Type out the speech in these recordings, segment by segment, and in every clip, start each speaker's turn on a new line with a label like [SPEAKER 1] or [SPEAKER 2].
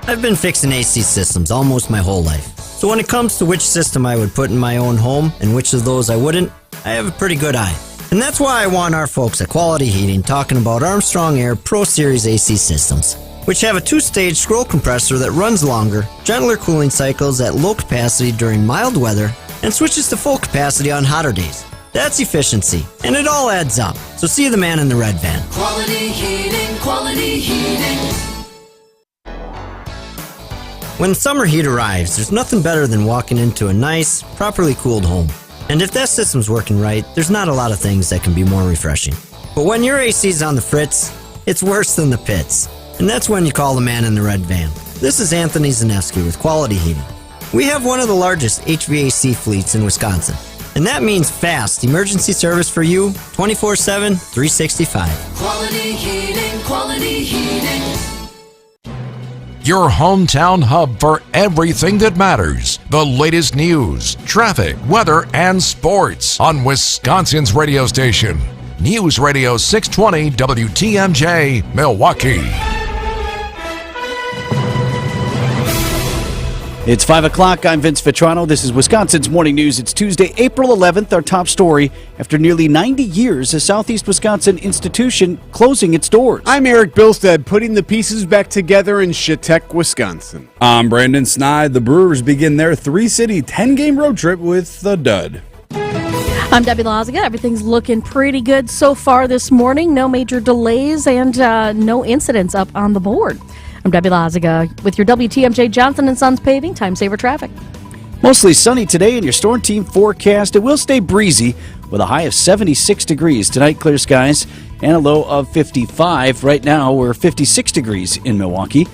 [SPEAKER 1] I've been fixing AC systems almost my whole life. So when it comes to which system I would put in my own home and which of those I wouldn't, I have a pretty good eye. And that's why I want our folks at Quality Heating talking about Armstrong Air Pro Series AC systems, which have a 2-stage scroll compressor that runs longer, gentler cooling cycles at low capacity during mild weather, and switches to full capacity on hotter days. That's efficiency, and it all adds up. So see the man in the red van.
[SPEAKER 2] Quality Heating, Quality Heating.
[SPEAKER 1] When the summer heat arrives, there's nothing better than walking into a nice, properly cooled home. And if that system's working right, there's not a lot of things that can be more refreshing. But when your AC's on the fritz, it's worse than the pits. And that's when you call the man in the red van. This is Anthony Zanevsky with Quality Heating. We have one of the largest HVAC fleets in Wisconsin. And that means fast emergency service for you 24/7, 365.
[SPEAKER 2] Quality Heating, Quality Heating.
[SPEAKER 3] Your hometown hub for everything that matters. The latest news, traffic, weather, and sports on Wisconsin's radio station. News Radio 620 WTMJ, Milwaukee.
[SPEAKER 4] It's 5 o'clock. I'm Vince Vitrano. This is Wisconsin's Morning News. It's Tuesday, April 11th. Our top story, after nearly 90 years, a Southeast Wisconsin institution closing its doors.
[SPEAKER 5] I'm Eric Bilstead, putting the pieces back together in Chautauqua, Wisconsin.
[SPEAKER 6] I'm Brandon Snide. The Brewers begin their 3-city, 10-game road trip with the dud.
[SPEAKER 7] I'm Debbie Loziga. Everything's looking pretty good so far this morning. No major delays and no incidents up on the board. I'm Debbie Loziga with your WTMJ Johnson & Sons Paving Time Saver Traffic.
[SPEAKER 4] Mostly sunny today in your Storm Team forecast. It will stay breezy with a high of 76 degrees. Tonight, clear skies and a low of 55. Right now, we're 56 degrees in Milwaukee.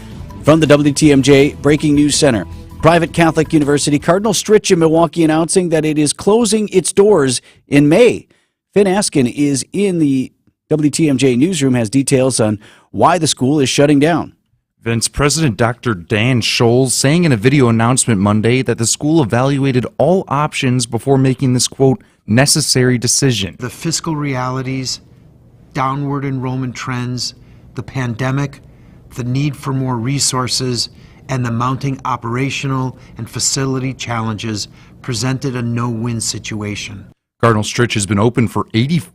[SPEAKER 4] From the WTMJ Breaking News Center, private Catholic University Cardinal Stritch in Milwaukee announcing that it is closing its doors in May. Finn Askin is in the WTMJ newsroom, has details on why the school is shutting down.
[SPEAKER 8] Vince, President Dr. Dan Scholes saying in a video announcement Monday that the school evaluated all options before making this, quote, necessary decision.
[SPEAKER 9] The fiscal realities, downward enrollment trends, the pandemic, the need for more resources, and the mounting operational and facility challenges presented a no-win situation.
[SPEAKER 8] Cardinal Stritch has been open for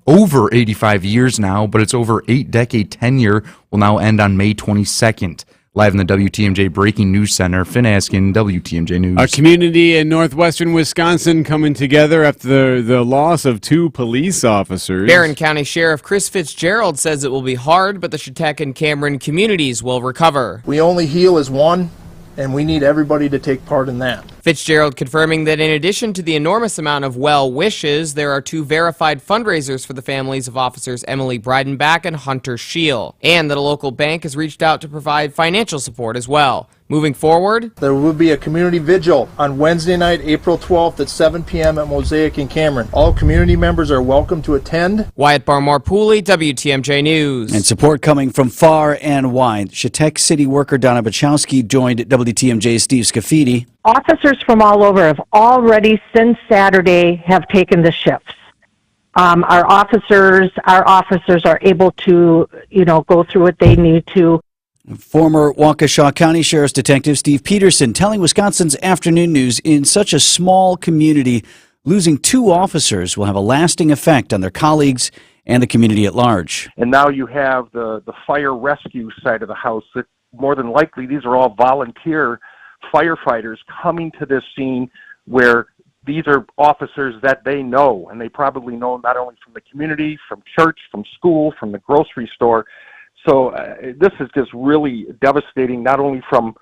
[SPEAKER 8] over 85 years now, but its over 8-decade tenure will now end on May 22nd. Live in the WTMJ Breaking News Center, Finn Askin, WTMJ News.
[SPEAKER 5] A community in northwestern Wisconsin coming together after the loss of 2 police officers.
[SPEAKER 10] Barron County Sheriff Chris Fitzgerald says it will be hard, but the Chautauqua and Cameron communities will recover.
[SPEAKER 11] We only heal as one, and we need everybody to take part in that.
[SPEAKER 10] Fitzgerald confirming that in addition to the enormous amount of well wishes, there are 2 verified fundraisers for the families of officers Emily Breidenbach and Hunter Scheel, and that a local bank has reached out to provide financial support as well. Moving forward,
[SPEAKER 11] there will be a community vigil on Wednesday night, April 12th at 7 p.m. at Mosaic in Cameron. All community members are welcome to attend.
[SPEAKER 10] Wyatt Barmore-Pooley, WTMJ News.
[SPEAKER 4] And support coming from far and wide. Chautauqua City worker Donna Bachowski joined WTMJ's Steve Scafidi.
[SPEAKER 12] Officers from all over have already, since Saturday, have taken the shifts. Our officers are able to, go through what they need to.
[SPEAKER 4] Former Waukesha County Sheriff's Detective Steve Peterson telling Wisconsin's Afternoon News in such a small community, losing 2 officers will have a lasting effect on their colleagues and the community at large.
[SPEAKER 13] And now you have the fire rescue side of the house that more than likely these are all volunteer firefighters coming to this scene where these are officers that they know, and they probably know not only from the community, from church, from school, from the grocery store. So this is just really devastating, not only from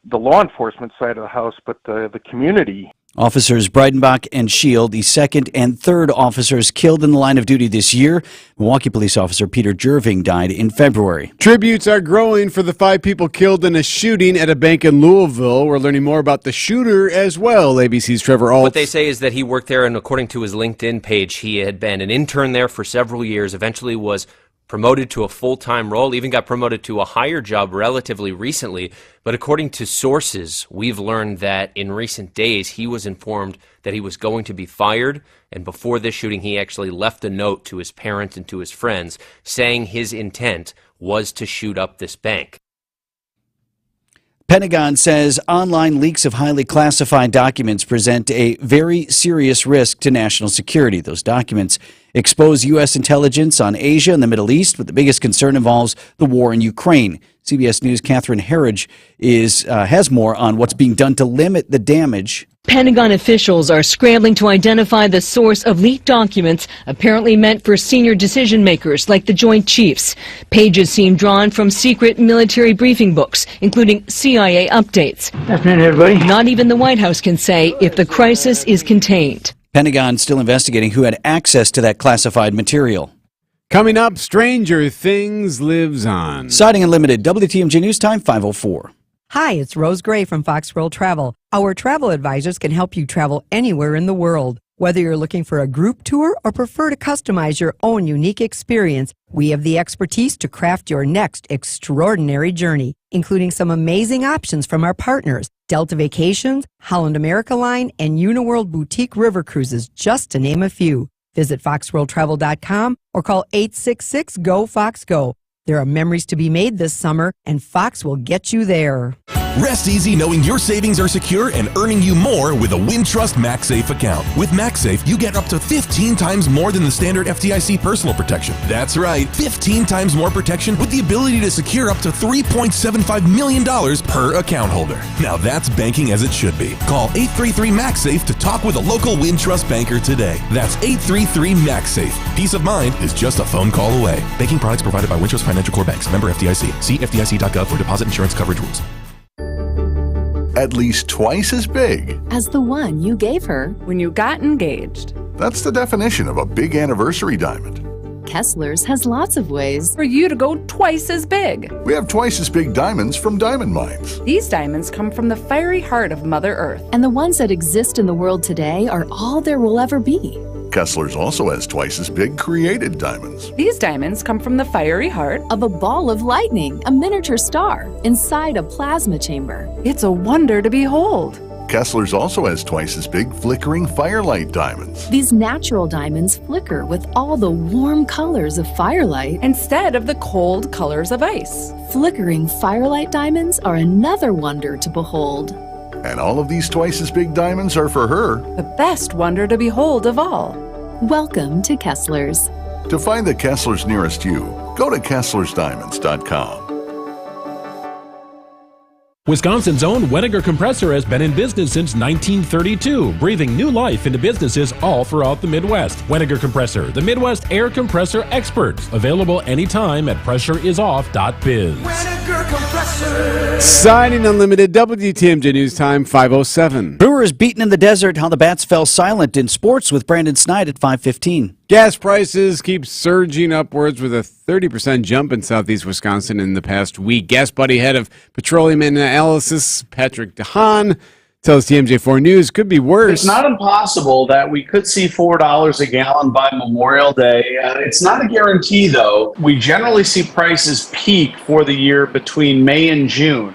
[SPEAKER 13] the law enforcement side of the house, but the community.
[SPEAKER 4] Officers Breidenbach and Shield, the 2nd and 3rd officers killed in the line of duty this year. Milwaukee police officer Peter Jerving died in February.
[SPEAKER 5] Tributes are growing for the 5 people killed in a shooting at a bank in Louisville. We're learning more about the shooter as well. ABC's Trevor Alt.
[SPEAKER 14] What they say is that he worked there, and according to his LinkedIn page, he had been an intern there for several years, eventually was promoted to a full-time role, even got promoted to a higher job relatively recently. But according to sources, we've learned that in recent days, he was informed that he was going to be fired. And before this shooting, he actually left a note to his parents and to his friends saying his intent was to shoot up this bank.
[SPEAKER 4] Pentagon says online leaks of highly classified documents present a very serious risk to national security. Those documents expose U.S. intelligence on Asia and the Middle East, but the biggest concern involves the war in Ukraine. CBS News' Catherine Herridge has more on what's being done to limit the damage.
[SPEAKER 15] Pentagon officials are scrambling to identify the source of leaked documents apparently meant for senior decision makers like the Joint Chiefs. Pages seem drawn from secret military briefing books, including CIA updates.
[SPEAKER 16] Afternoon, everybody.
[SPEAKER 15] Not even the White House can say if the crisis is contained.
[SPEAKER 4] Pentagon still investigating who had access to that classified material.
[SPEAKER 5] Coming up, Stranger Things lives on.
[SPEAKER 4] Siding Unlimited, WTMJ News Time, 5:04.
[SPEAKER 17] Hi, it's Rose Gray from Fox World Travel. Our travel advisors can help you travel anywhere in the world. Whether you're looking for a group tour or prefer to customize your own unique experience, we have the expertise to craft your next extraordinary journey, including some amazing options from our partners, Delta Vacations, Holland America Line, and Uniworld Boutique River Cruises, just to name a few. Visit foxworldtravel.com or call 866-GO-FOX-GO. There are memories to be made this summer, and Fox will get you there.
[SPEAKER 18] Rest easy knowing your savings are secure and earning you more with a Wintrust MaxSafe account. With MaxSafe, you get up to 15 times more than the standard FDIC personal protection. That's right, 15 times more protection with the ability to secure up to $3.75 million per account holder. Now that's banking as it should be. Call 833-MaxSafe to talk with a local Wintrust banker today. That's 833-MaxSafe. Peace of mind is just a phone call away. Banking products provided by Wintrust Financial Corp Banks. Member FDIC. See FDIC.gov for deposit insurance coverage rules.
[SPEAKER 19] At least twice as big
[SPEAKER 20] as the one you gave her when you got engaged.
[SPEAKER 19] That's the definition of a big anniversary diamond.
[SPEAKER 20] Kessler's has lots of ways for you to go twice as big.
[SPEAKER 19] We have twice as big diamonds from diamond mines.
[SPEAKER 20] These diamonds come from the fiery heart of Mother Earth. And the ones that exist in the world today are all there will ever be.
[SPEAKER 19] Kessler's also has twice as big created diamonds.
[SPEAKER 20] These diamonds come from the fiery heart of a ball of lightning, a miniature star, inside a plasma chamber. It's a wonder to behold.
[SPEAKER 19] Kessler's also has twice as big flickering firelight diamonds.
[SPEAKER 20] These natural diamonds flicker with all the warm colors of firelight instead of the cold colors of ice. Flickering firelight diamonds are another wonder to behold.
[SPEAKER 19] And all of these twice as big diamonds are for her.
[SPEAKER 20] The best wonder to behold of all. Welcome to Kessler's.
[SPEAKER 19] To find the Kessler's nearest you, go to KesslersDiamonds.com.
[SPEAKER 21] Wisconsin's own Weniger Compressor has been in business since 1932, breathing new life into businesses all throughout the Midwest. Weniger Compressor, the Midwest air compressor experts. Available anytime at pressureisoff.biz.
[SPEAKER 2] Weniger Compressor.
[SPEAKER 5] Signing Unlimited, WTMJ News Time, 5:07.
[SPEAKER 4] Brewers beaten in the desert, how the Bats fell silent in sports with Brandon Snide at 5:15.
[SPEAKER 5] Gas prices keep surging upwards with a 30% jump in southeast Wisconsin in the past week. Gas Buddy head of petroleum analysis, Patrick DeHaan, tells TMJ4 News could be worse.
[SPEAKER 22] It's not impossible that we could see $4 a gallon by Memorial Day. It's not a guarantee, though. We generally see prices peak for the year between May and June.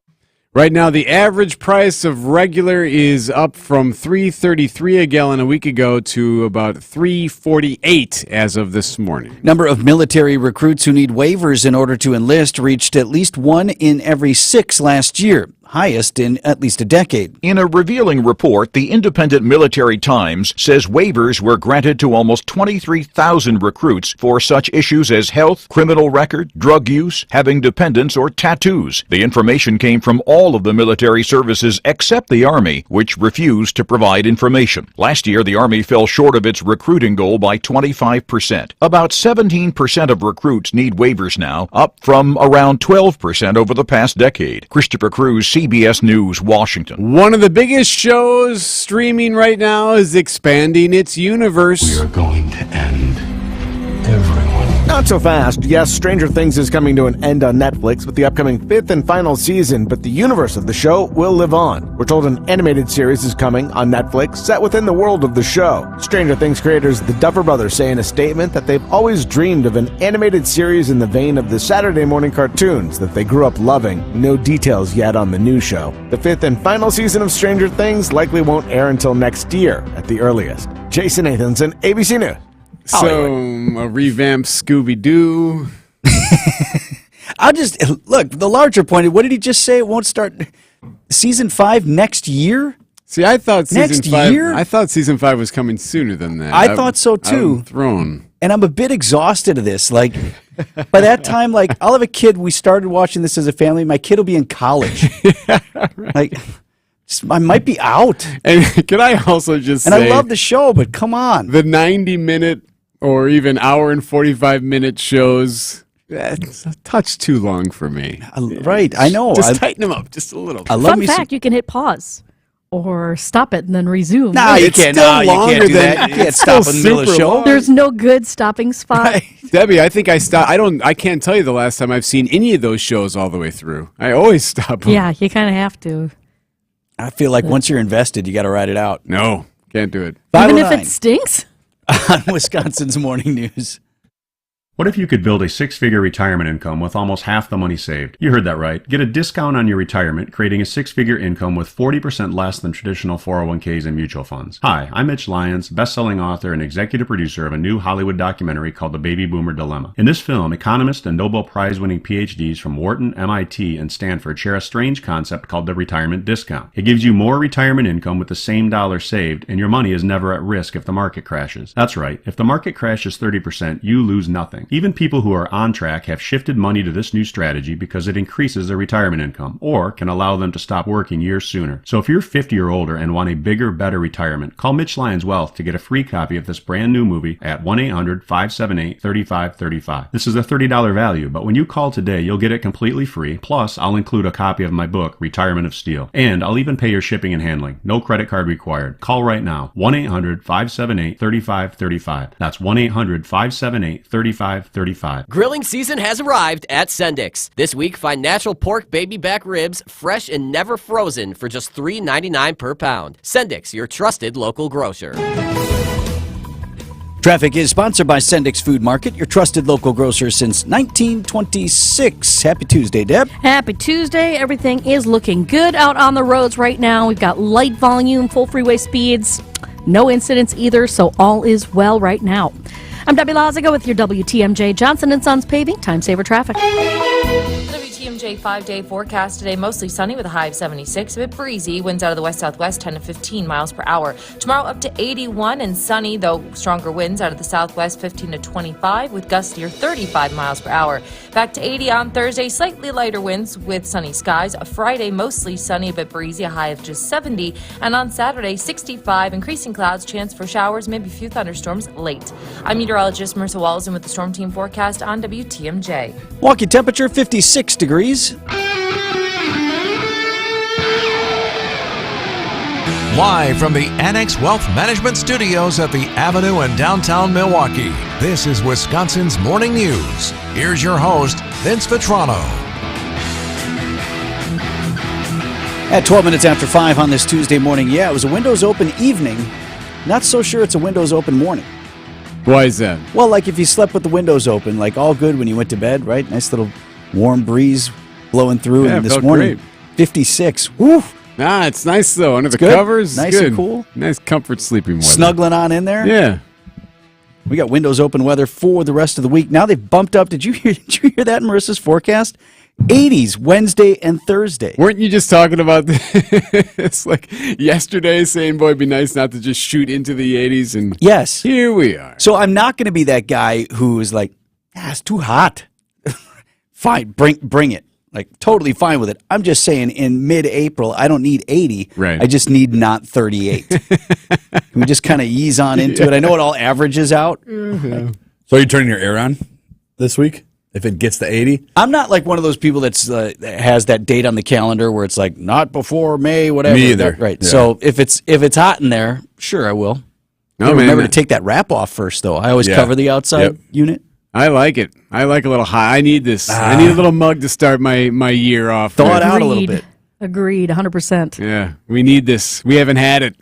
[SPEAKER 5] Right now, the average price of regular is up from $3.33 a gallon a week ago to about $3.48 as of this morning.
[SPEAKER 4] Number of military recruits who need waivers in order to enlist reached at least 1 in every 6 last year, highest in at least a decade.
[SPEAKER 23] In a revealing report, the Independent Military Times says waivers were granted to almost 23,000 recruits for such issues as health, criminal record, drug use, having dependents, or tattoos. The information came from all of the military services except the Army, which refused to provide information. Last year, the Army fell short of its recruiting goal by 25%. About 17% of recruits need waivers now, up from around 12% over the past decade. Christopher Cruz, CBS News, Washington.
[SPEAKER 5] One of the biggest shows streaming right now is expanding its universe.
[SPEAKER 24] We are going to end everyone.
[SPEAKER 25] Not so fast. Yes, Stranger Things is coming to an end on Netflix with the upcoming 5th and final season, but the universe of the show will live on. We're told an animated series is coming on Netflix set within the world of the show. Stranger Things creators the Duffer Brothers say in a statement that they've always dreamed of an animated series in the vein of the Saturday morning cartoons that they grew up loving. No details yet on the new show. The 5th and final season of Stranger Things likely won't air until next year at the earliest. Jason Nathanson, ABC News.
[SPEAKER 5] So, a revamped Scooby-Doo.
[SPEAKER 4] I'll just, look, the larger point, what did he just say? It won't start Season 5 next year?
[SPEAKER 5] See, I thought
[SPEAKER 4] Next
[SPEAKER 5] season 5 was coming sooner than that.
[SPEAKER 4] I thought so too.
[SPEAKER 5] I'm thrown.
[SPEAKER 4] And I'm a bit exhausted of this. Like, by that time, like, I'll have a kid. We started watching this as a family. My kid will be in college. Like, I might be out.
[SPEAKER 5] And can I also just
[SPEAKER 4] and
[SPEAKER 5] say,
[SPEAKER 4] I love the show, but come on.
[SPEAKER 5] the 90-minute or even hour and 45-minute shows, that's a touch too long for me.
[SPEAKER 4] Right, I know.
[SPEAKER 5] Just tighten them up just a little bit.
[SPEAKER 1] Fun fact, you can hit pause or stop it and then resume.
[SPEAKER 4] No, you can't. No, you can't do that. You can't stop in the middle of the show.
[SPEAKER 1] There's no good stopping spot.
[SPEAKER 5] Debbie, I think I stopped. I can't tell you the last time I've seen any of those shows all the way through. I always stop them.
[SPEAKER 1] Yeah, you kind of have to.
[SPEAKER 4] I feel like once you're invested, you got to ride it out.
[SPEAKER 5] No, can't do it.
[SPEAKER 1] Even if it stinks?
[SPEAKER 4] On Wisconsin's Morning News.
[SPEAKER 3] What if you could build a six-figure retirement income with almost half the money saved? You heard that right. Get a discount on your retirement, creating a six-figure income with 40% less than traditional 401ks and mutual funds. Hi, I'm Mitch Lyons, best-selling author and executive producer of a new Hollywood documentary called The Baby Boomer Dilemma. In this film, economists and Nobel Prize-winning PhDs from Wharton, MIT, and Stanford share a strange concept called the retirement discount. It gives you more retirement income with the same dollar saved, and your money is never at risk if the market crashes. That's right. If the market crashes 30%, you lose nothing. Even people who are on track have shifted money to this new strategy because it increases their retirement income or can allow them to stop working years sooner. So if you're 50 or older and want a bigger, better retirement, call Mitch Lyons Wealth to get a free copy of this brand new movie at 1-800-578-3535. This is a $30 value, but when you call today, you'll get it completely free. Plus, I'll include a copy of my book, Retirement of Steel. And I'll even pay your shipping and handling. No credit card required. Call right now. 1-800-578-3535. That's 1-800-578-3535.
[SPEAKER 6] Grilling season has arrived at Sendik's. This week, find natural pork baby back ribs, fresh and never frozen, for just $3.99 per pound. Sendik's, your trusted local grocer.
[SPEAKER 4] Traffic is sponsored by Sendik's Food Market, your trusted local grocer since 1926. Happy Tuesday, Deb.
[SPEAKER 1] Happy Tuesday. Everything is looking good out on the roads right now. We've got light volume, full freeway speeds, no incidents either, so all is well right now. I'm Debbie Lazigo with your WTMJ Johnson & Sons Paving Time Saver Traffic.
[SPEAKER 7] WTMJ 5-day forecast today, mostly sunny with a high of 76, a bit breezy, winds out of the west-southwest 10 to 15 miles per hour. Tomorrow up to 81 and sunny, though stronger winds out of the southwest 15 to 25 with gusts near 35 miles per hour. Back to 80 on Thursday, slightly lighter winds with sunny skies. Friday mostly sunny, a bit breezy, a high of just 70, and on Saturday 65, increasing clouds, chance for showers, maybe a few thunderstorms late. I'm meteorologist Marissa Walzen with the Storm Team forecast on WTMJ.
[SPEAKER 4] Walking temperature 56 degrees.
[SPEAKER 2] Live from the Annex Wealth Management Studios at the Avenue in downtown Milwaukee, this is Wisconsin's Morning News. Here's your host, Vince Vitrano.
[SPEAKER 4] At 12 minutes after 5 on this Tuesday morning, it was a windows open evening. Not so sure it's a windows open morning.
[SPEAKER 5] Why is that?
[SPEAKER 4] Well, like if you slept with the windows open, like all good when you went to bed, right? Nice little warm breeze blowing through.
[SPEAKER 5] Yeah,
[SPEAKER 4] And this
[SPEAKER 5] felt
[SPEAKER 4] morning,
[SPEAKER 5] great.
[SPEAKER 4] 56. Woo!
[SPEAKER 5] Nah, it's nice though. Under the
[SPEAKER 4] good.
[SPEAKER 5] covers,
[SPEAKER 4] Nice
[SPEAKER 5] good.
[SPEAKER 4] and cool.
[SPEAKER 5] Nice comfort sleeping weather.
[SPEAKER 4] Snuggling on in there.
[SPEAKER 5] Yeah.
[SPEAKER 4] We got windows open weather for the rest of the week. Now they've bumped up. Did you hear that in Marissa's forecast? 80s Wednesday and Thursday.
[SPEAKER 5] Weren't you just talking about this like yesterday, saying, boy, it'd be nice not to just shoot into the 80s? And
[SPEAKER 4] yes,
[SPEAKER 5] here we are.
[SPEAKER 4] So I'm not going to be that guy who is like, it's too hot. Fine, bring it. Like, totally fine with it. I'm just saying in mid-April, I don't need 80.
[SPEAKER 5] Right.
[SPEAKER 4] I just need not 38. Can we just kind of ease on into it? I know it all averages out.
[SPEAKER 5] Mm-hmm.
[SPEAKER 16] So are you turning your air on this week if it gets to 80?
[SPEAKER 4] I'm not like one of those people that has that date on the calendar where it's like, not before May, whatever.
[SPEAKER 16] Me either.
[SPEAKER 4] Right.
[SPEAKER 16] Yeah.
[SPEAKER 4] So if it's hot in there, sure, I will. Remember to take that wrap off first, though. I always cover the outside unit.
[SPEAKER 5] I like it. I like a little high. I need this. I need a little mug to start my year off.
[SPEAKER 4] Thaw it out a little bit.
[SPEAKER 1] Agreed, 100%.
[SPEAKER 5] Yeah, we need this. We haven't had it.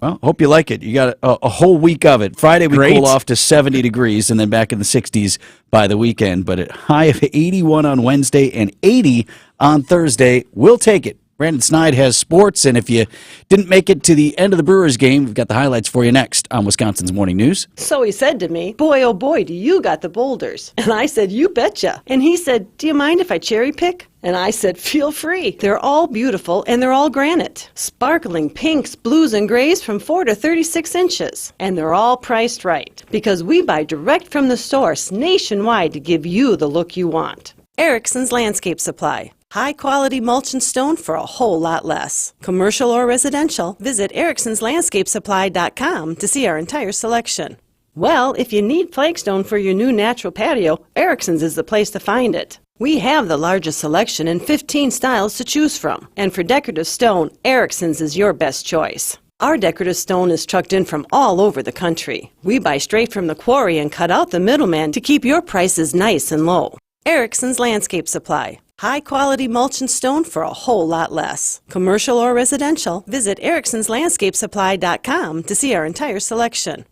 [SPEAKER 4] Well, hope you like it. You got a whole week of it. Friday we cool off to 70 degrees and then back in the 60s by the weekend. But at high of 81 on Wednesday and 80 on Thursday, we'll take it. Brandon Snide has sports, and if you didn't make it to the end of the Brewers game, we've got the highlights for you next on Wisconsin's Morning News.
[SPEAKER 8] So he said to me, boy, oh boy, do you got the boulders. And I said, you betcha. And he said, do you mind if I cherry pick? And I said, feel free. They're all beautiful, and they're all granite. Sparkling pinks, blues, and grays from 4 to 36 inches. And they're all priced right, because we buy direct from the source nationwide to give you the look you want. Erickson's Landscape Supply. High-quality mulch and stone for a whole lot less. Commercial or residential, visit ericksonslandscapesupply.com to see our entire selection. Well, if you need flagstone for your new natural patio, Erickson's is the place to find it. We have the largest selection and 15 styles to choose from. And for decorative stone, Erickson's is your best choice. Our decorative stone is trucked in from all over the country. We buy straight from the quarry and cut out the middleman to keep your prices nice and low. Erickson's Landscape Supply. High-quality mulch and stone for a whole lot less. Commercial or residential, visit ericksonslandscapesupply.com to see our entire selection.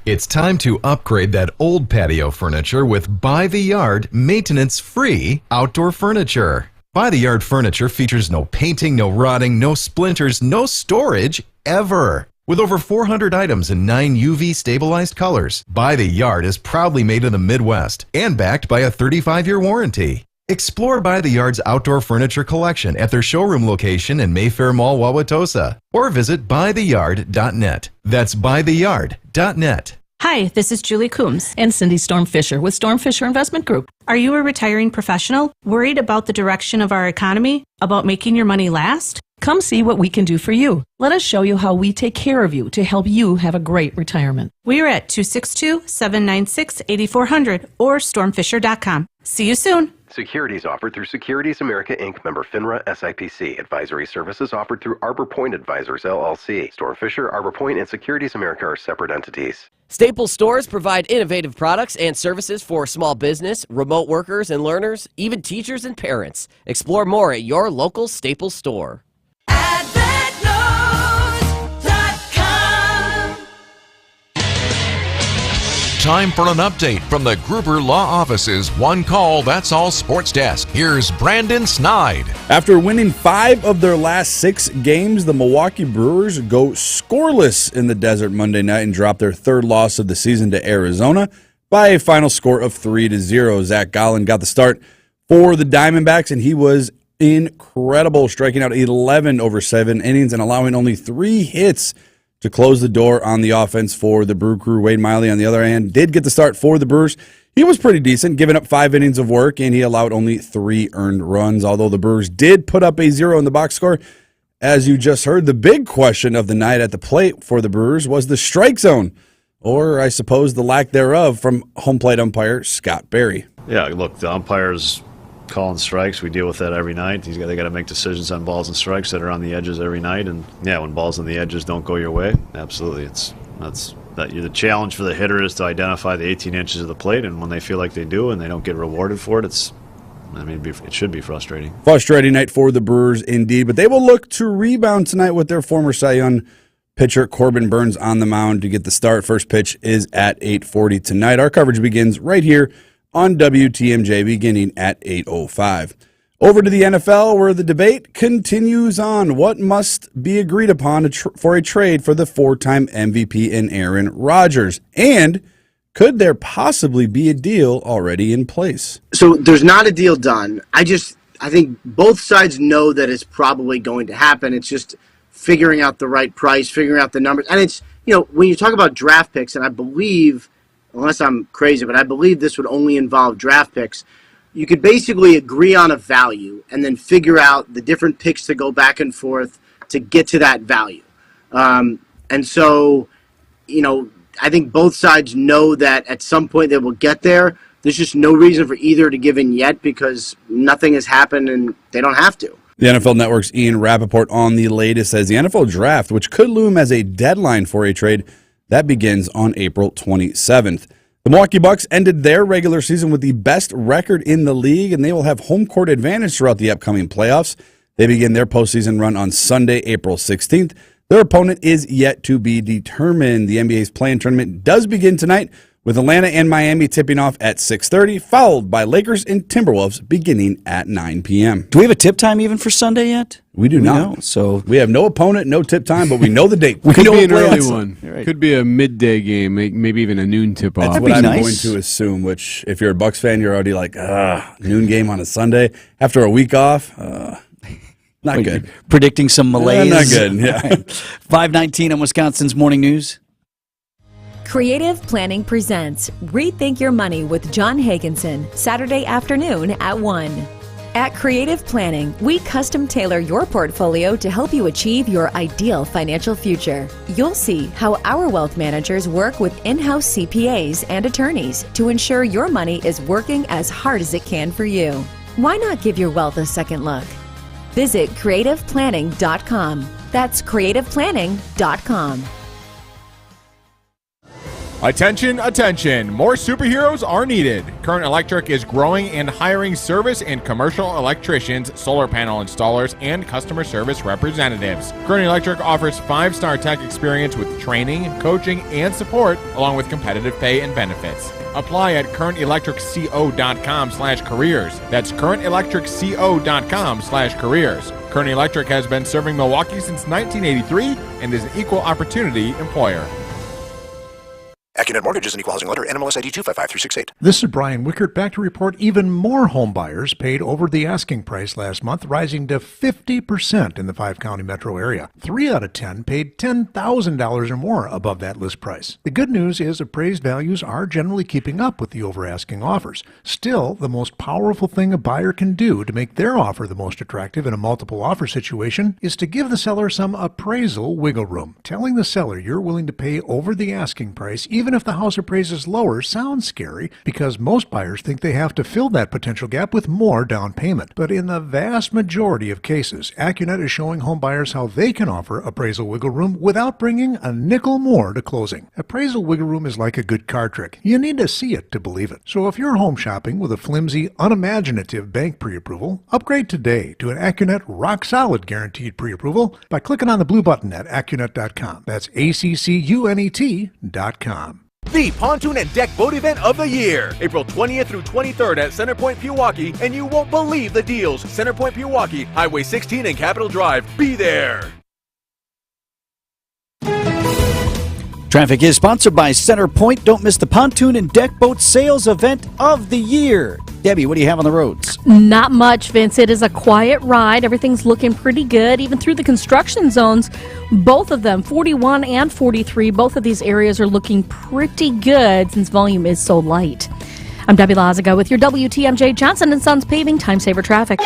[SPEAKER 9] It's time to upgrade that old patio furniture with By the Yard maintenance-free outdoor furniture. By the Yard furniture features no painting, no rotting, no splinters, no storage, ever. With over 400 items in 9 UV-stabilized colors, By the Yard is proudly made in the Midwest and backed by a 35-year warranty. Explore By the Yard's outdoor furniture collection at their showroom location in Mayfair Mall, Wauwatosa, or visit bytheyard.net. That's bytheyard.net.
[SPEAKER 10] Hi, this is Julie Coombs
[SPEAKER 1] and Cindy Storm Fisher with Storm Fisher Investment Group.
[SPEAKER 10] Are you a retiring professional worried about the direction of our economy, about making your money last?
[SPEAKER 1] Come see what we can do for you. Let us show you how we take care of you to help you have a great retirement.
[SPEAKER 10] We are at 262-796-8400 or stormfisher.com. See you soon.
[SPEAKER 11] Securities offered through Securities America Inc. member FINRA SIPC. Advisory services offered through Arbor Point Advisors LLC. Storm Fisher, Arbor Point, and Securities America are separate entities.
[SPEAKER 6] Staples stores provide innovative products and services for small business, remote workers and learners, even teachers and parents. Explore more at your local Staples store.
[SPEAKER 2] Time for an update from the Gruber Law Office's One Call, That's All Sports Desk. Here's Brandon Snide.
[SPEAKER 16] After winning 5 of their last 6 games, the Milwaukee Brewers go scoreless in the desert Monday night and drop their 3rd loss of the season to Arizona by a final score of 3-0. Zach Gallen got the start for the Diamondbacks, and he was incredible, striking out 11 over 7 innings and allowing only 3 hits to close the door on the offense for the Brew Crew. Wade Miley, on the other hand, did get the start for the Brewers. He was pretty decent, giving up 5 innings of work, and he allowed only 3 earned runs, although the Brewers did put up a 0 in the box score. As you just heard, the big question of the night at the plate for the Brewers was the strike zone, or I suppose the lack thereof, from home plate umpire Scott Berry.
[SPEAKER 12] Yeah, look, the umpires calling strikes, we deal with that every night. They got to make decisions on balls and strikes that are on the edges every night, and yeah, when balls on the edges don't go your way, absolutely, the challenge for the hitter is to identify the 18 inches of the plate, and when they feel like they do and they don't get rewarded for it, it should be frustrating.
[SPEAKER 16] Frustrating night for the Brewers indeed, but they will look to rebound tonight with their former Cy Young pitcher Corbin Burns on the mound to get the start. First pitch is at 8:40 tonight. Our coverage begins right here on WTMJ beginning at 8:05. Over to the NFL, where the debate continues on what must be agreed upon for a trade for the 4-time MVP in Aaron Rodgers. And could there possibly be a deal already in place?
[SPEAKER 26] So there's not a deal done. I think both sides know that it's probably going to happen. It's just figuring out the right price, figuring out the numbers. And it's, when you talk about draft picks, and I believe, unless I'm crazy, but I believe this would only involve draft picks, you could basically agree on a value and then figure out the different picks to go back and forth to get to that value. And so, I think both sides know that at some point they will get there. There's just no reason for either to give in yet because nothing has happened and they don't have to.
[SPEAKER 16] The NFL Network's Ian Rappaport on the latest says the NFL Draft, which could loom as a deadline for a trade, that begins on April 27th. The Milwaukee Bucks ended their regular season with the best record in the league, and they will have home court advantage throughout the upcoming playoffs. They begin their postseason run on Sunday, April 16th. Their opponent is yet to be determined. The NBA's play-in tournament does begin tonight with Atlanta and Miami tipping off at 6:30, followed by Lakers and Timberwolves beginning at 9 p.m.
[SPEAKER 4] Do we have a tip time even for Sunday yet?
[SPEAKER 16] We do not.
[SPEAKER 4] Know, so
[SPEAKER 16] we have no opponent, no tip time, but we know the date.
[SPEAKER 5] Could be an early one. Right. Could be a midday game, maybe even a noon tip off.
[SPEAKER 16] That's what I'm going to assume, which if you're a Bucks fan, you're already like, noon game on a Sunday after a week off. Not good.
[SPEAKER 4] Predicting some malaise.
[SPEAKER 16] Not good, yeah.
[SPEAKER 4] 5:19 on Wisconsin's Morning News.
[SPEAKER 13] Creative Planning presents Rethink Your Money with John Hagenson, Saturday afternoon at 1. At Creative Planning, we custom tailor your portfolio to help you achieve your ideal financial future. You'll see how our wealth managers work with in-house CPAs and attorneys to ensure your money is working as hard as it can for you. Why not give your wealth a second look? Visit creativeplanning.com. That's creativeplanning.com.
[SPEAKER 14] Attention, attention. More superheroes are needed. Current Electric is growing and hiring service and commercial electricians, solar panel installers, and customer service representatives. Current Electric offers 5-star tech experience with training, coaching, and support, along with competitive pay and benefits. Apply at currentelectricco.com/careers. That's currentelectricco.com/careers. Current Electric has been serving Milwaukee since 1983 and is an equal opportunity employer.
[SPEAKER 15] AccuNet Mortgage is an equal housing lender. NMLS ID 255368.
[SPEAKER 17] This is Brian Wickert back to report even more home buyers paid over the asking price last month, rising to 50% in the 5-county metro area. 3 out of 10 paid $10,000 or more above that list price. The good news is appraised values are generally keeping up with the over-asking offers. Still, the most powerful thing a buyer can do to make their offer the most attractive in a multiple offer situation is to give the seller some appraisal wiggle room. Telling the seller you're willing to pay over the asking price, even if the house appraises lower, sounds scary because most buyers think they have to fill that potential gap with more down payment. But in the vast majority of cases, AccuNet is showing home buyers how they can offer appraisal wiggle room without bringing a nickel more to closing. Appraisal wiggle room is like a good card trick. You need to see it to believe it. So if you're home shopping with a flimsy, unimaginative bank pre-approval, upgrade today to an AccuNet rock-solid guaranteed pre-approval by clicking on the blue button at AccuNet.com. That's ACCUNET.com.
[SPEAKER 18] The pontoon and deck boat event of the year, April 20th through 23rd at Centerpoint Pewaukee, and you won't believe the deals. Centerpoint Pewaukee, Highway 16 and Capitol Drive. Be there.
[SPEAKER 4] Traffic is sponsored by Centerpoint. Don't miss the pontoon and deck boat sales event of the year. Debbie, what do you have on the roads?
[SPEAKER 1] Not much, Vince. It is a quiet ride. Everything's looking pretty good, even through the construction zones. Both of them, 41 and 43, both of these areas are looking pretty good since volume is so light. I'm Debbie Lazaga with your WTMJ Johnson & Sons Paving Time Saver Traffic.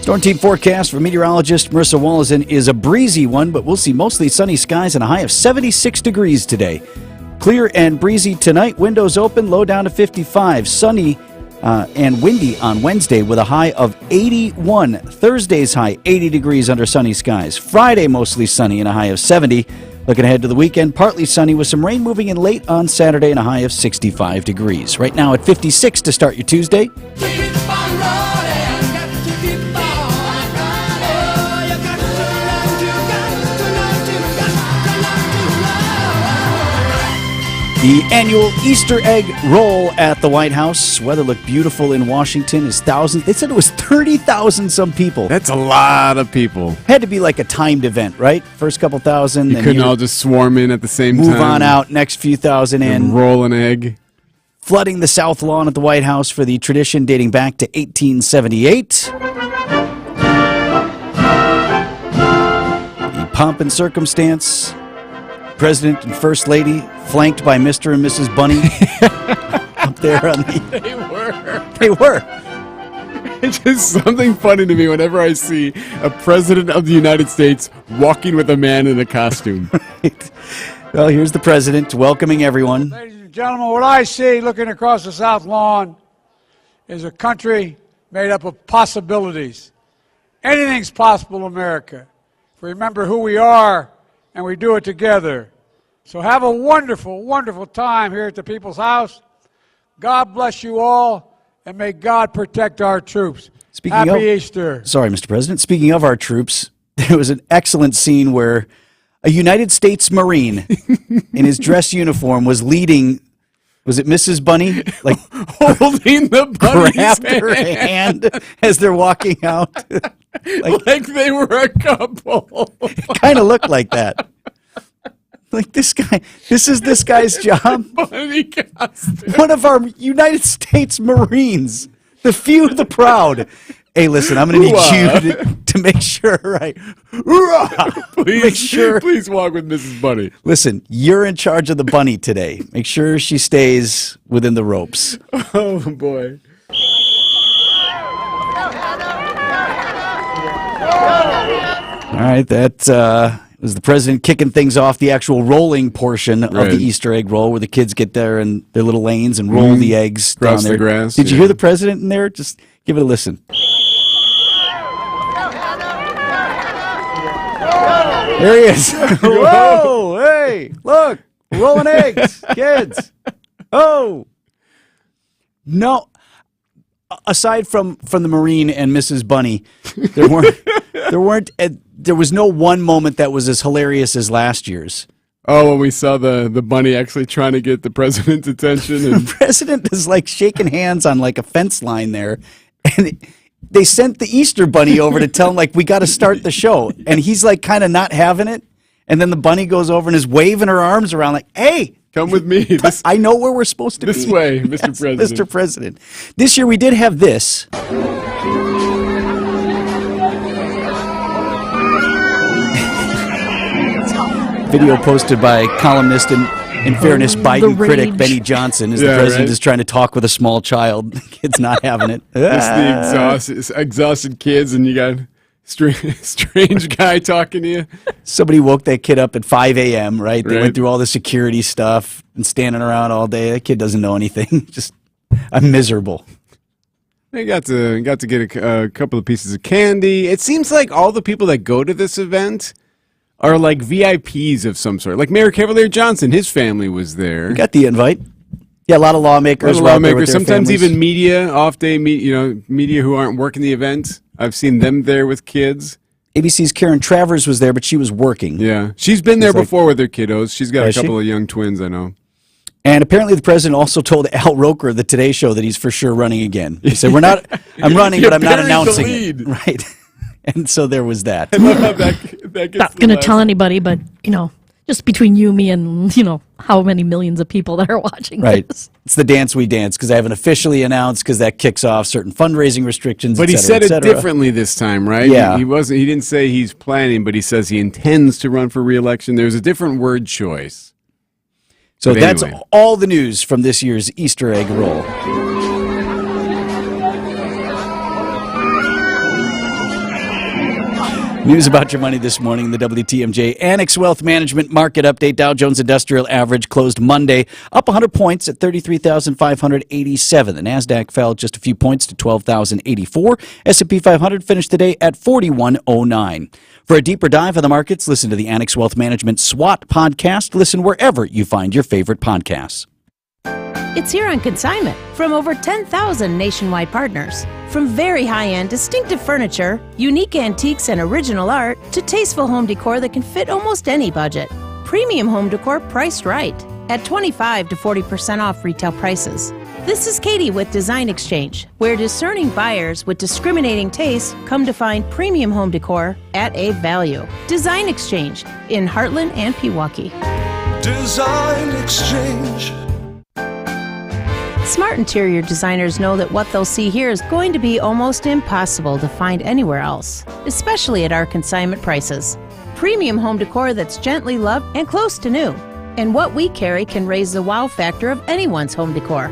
[SPEAKER 4] Storm team forecast for meteorologist Marissa Wallison is a breezy one, but we'll see mostly sunny skies and a high of 76 degrees today. Clear and breezy tonight, windows open, low down to 55. Sunny and windy on Wednesday with a high of 81. Thursday's high, 80 degrees under sunny skies. Friday, mostly sunny and a high of 70. Looking ahead to the weekend, partly sunny with some rain moving in late on Saturday and a high of 65 degrees. Right now at 56 to start your Tuesday. The annual Easter egg roll at the White House. Weather looked beautiful in Washington as thousands. They said it was 30,000 some people.
[SPEAKER 5] That's a lot of people.
[SPEAKER 4] Had to be like a timed event, right? First couple thousand.
[SPEAKER 5] You couldn't all just swarm in at the same time.
[SPEAKER 4] Move on out, next few thousand in.
[SPEAKER 5] Roll an egg.
[SPEAKER 4] Flooding the South Lawn at the White House for the tradition dating back to 1878. The pomp and circumstance. President and First Lady flanked by Mr. and Mrs. Bunny up there on the... They were.
[SPEAKER 5] It's just something funny to me whenever I see a president of the United States walking with a man in a costume.
[SPEAKER 4] Right. Well, here's the president welcoming everyone.
[SPEAKER 20] Ladies and gentlemen, what I see looking across the South Lawn is a country made up of possibilities. Anything's possible in America. If we remember who we are, and we do it together. So have a wonderful, wonderful time here at the People's House. God bless you all, and may God protect our troops. Happy Easter.
[SPEAKER 4] Sorry, Mr. President. Speaking of our troops, there was an excellent scene where a United States Marine in his dress uniform was leading Was it Mrs. Bunny? Like
[SPEAKER 5] holding the bunny's
[SPEAKER 4] grabbed her hand as they're walking out.
[SPEAKER 5] like they were a couple.
[SPEAKER 4] It kind of looked like that. Like this is this guy's job.
[SPEAKER 5] Bunny costume.
[SPEAKER 4] One of our United States Marines, the few, the proud. Hey, listen, I'm going to need you to make sure, right?
[SPEAKER 5] Please walk with Mrs. Bunny.
[SPEAKER 4] Listen, you're in charge of the bunny today. Make sure she stays within the ropes.
[SPEAKER 5] Oh, boy.
[SPEAKER 4] All right, that was the president kicking things off, the actual rolling portion of the Easter egg roll, where the kids get there in their little lanes and roll the eggs down there.
[SPEAKER 5] The grass.
[SPEAKER 4] Did you hear the president in there? Just give it a listen. There he is. Whoa, hey, look, rolling eggs, kids. Oh. No. Aside from the Marine and Mrs. Bunny, there was no one moment that was as hilarious as last year's.
[SPEAKER 5] Oh, when we saw the bunny actually trying to get the president's attention. And
[SPEAKER 4] the president is like shaking hands on like a fence line there, and they sent the Easter bunny over to tell him, like, we got to start the show. And he's like kind of not having it. And then the bunny goes over and is waving her arms around like, hey,
[SPEAKER 5] come with me.
[SPEAKER 4] I know where we're supposed to be.
[SPEAKER 5] This way, Mr.
[SPEAKER 4] Yes,
[SPEAKER 5] President.
[SPEAKER 4] Mr. President. This year we did have this. Video posted by columnist and, in fairness, Biden critic Benny Johnson as the president is trying to talk with a small child. The kid's not having it.
[SPEAKER 5] It's the exhausted kids, and you got strange guy talking to you.
[SPEAKER 4] Somebody woke that kid up at 5 a.m., right? They went through all the security stuff and standing around all day. That kid doesn't know anything. Just, I'm miserable.
[SPEAKER 5] They got to get a couple of pieces of candy. It seems like all the people that go to this event are like VIPs of some sort. Like Mayor Cavalier Johnson, his family was there.
[SPEAKER 4] You got the invite. Yeah, a lot of lawmakers.
[SPEAKER 5] Sometimes even media, off-day media who aren't working the event. I've seen them there with kids.
[SPEAKER 4] ABC's Karen Travers was there, but she was working.
[SPEAKER 5] Yeah, she's been there before with her kiddos. She's got a couple of young twins, I know.
[SPEAKER 4] And apparently the president also told Al Roker of the Today Show that he's for sure running again. He said, I'm running, but I'm not announcing it. Right. And so there was that.
[SPEAKER 5] I love how that gets
[SPEAKER 1] not going to tell anybody, but, just between you, me, and, how many millions of people that are watching this.
[SPEAKER 4] It's the dance we dance, because I haven't officially announced, because that kicks off certain fundraising restrictions,
[SPEAKER 5] But he said it differently this time, right?
[SPEAKER 4] Yeah.
[SPEAKER 5] He didn't say he's planning, but he says he intends to run for re-election. There's a different word choice.
[SPEAKER 4] So that's all the news from this year's Easter egg roll. News about your money this morning, the WTMJ Annex Wealth Management Market Update. Dow Jones Industrial Average closed Monday up 100 points at 33,587. The NASDAQ fell just a few points to 12,084. S&P 500 finished the day at 4109. For a deeper dive on the markets, listen to the Annex Wealth Management SWAT podcast. Listen wherever you find your favorite podcasts.
[SPEAKER 19] It's here on consignment from over 10,000 nationwide partners. From very high-end, distinctive furniture, unique antiques and original art, to tasteful home decor that can fit almost any budget. Premium home decor priced right at 25 to 40% off retail prices. This is Katie with Design Exchange, where discerning buyers with discriminating tastes come to find premium home decor at a value. Design Exchange in Heartland and Pewaukee.
[SPEAKER 21] Design Exchange.
[SPEAKER 19] Smart interior designers know that what they'll see here is going to be almost impossible to find anywhere else, especially at our consignment prices. Premium home decor that's gently loved and close to new. And what we carry can raise the wow factor of anyone's home decor.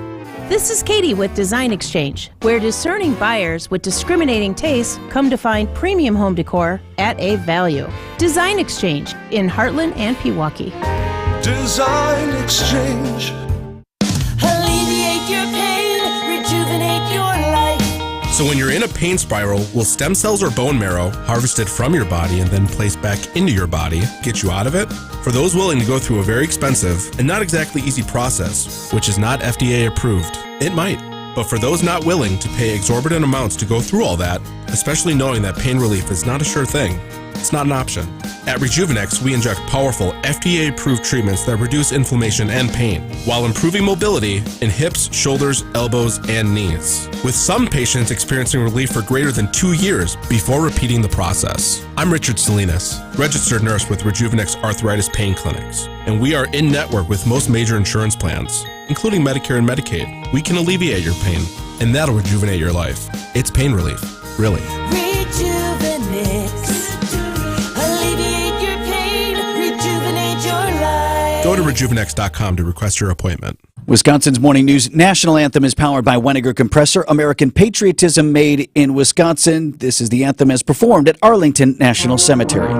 [SPEAKER 19] This is Katie with Design Exchange, where discerning buyers with discriminating tastes come to find premium home decor at a value. Design Exchange in Heartland and Pewaukee.
[SPEAKER 21] Design Exchange.
[SPEAKER 22] Alleviate your pain, rejuvenate your life.
[SPEAKER 23] So when you're in a pain spiral, will stem cells or bone marrow, harvested from your body and then placed back into your body, get you out of it? For those willing to go through a very expensive and not exactly easy process, which is not FDA approved, it might. But for those not willing to pay exorbitant amounts to go through all that, especially knowing that pain relief is not a sure thing, it's not an option. At Rejuvenex, we inject powerful, FDA-approved treatments that reduce inflammation and pain while improving mobility in hips, shoulders, elbows, and knees. With some patients experiencing relief for greater than 2 years before repeating the process. I'm Richard Salinas, registered nurse with Rejuvenex Arthritis Pain Clinics, and we are in network with most major insurance plans, including Medicare and Medicaid. We can alleviate your pain, and that'll rejuvenate your life. It's pain relief, really.
[SPEAKER 22] Rejuvenex. Alleviate your pain. Rejuvenate your life.
[SPEAKER 23] Go to rejuvenex.com to request your appointment.
[SPEAKER 4] Wisconsin's Morning News National Anthem is powered by Weniger Compressor, American patriotism made in Wisconsin. This is the anthem as performed at Arlington National Cemetery.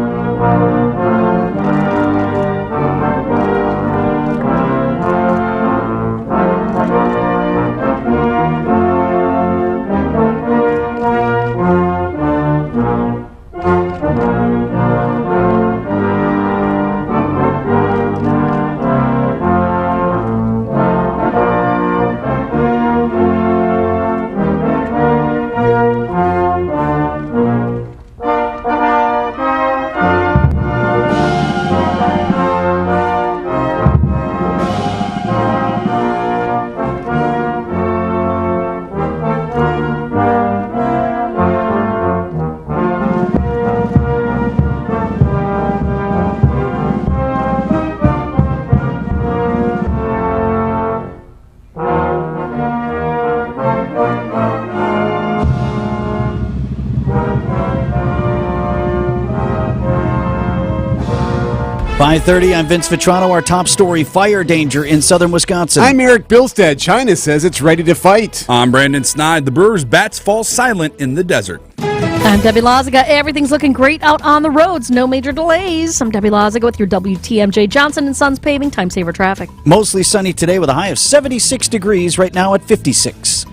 [SPEAKER 4] 5:30, I'm Vince Vitrano. Our top story, fire danger in southern Wisconsin.
[SPEAKER 5] I'm Eric Bilstead. China says it's ready to fight.
[SPEAKER 16] I'm Brandon Snide. The Brewers' bats fall silent in the desert.
[SPEAKER 1] I'm Debbie Loziga. Everything's looking great out on the roads. No major delays. I'm Debbie Loziga with your WTMJ Johnson & Sons Paving Time Saver Traffic.
[SPEAKER 4] Mostly sunny today with a high of 76 degrees, right now at 56.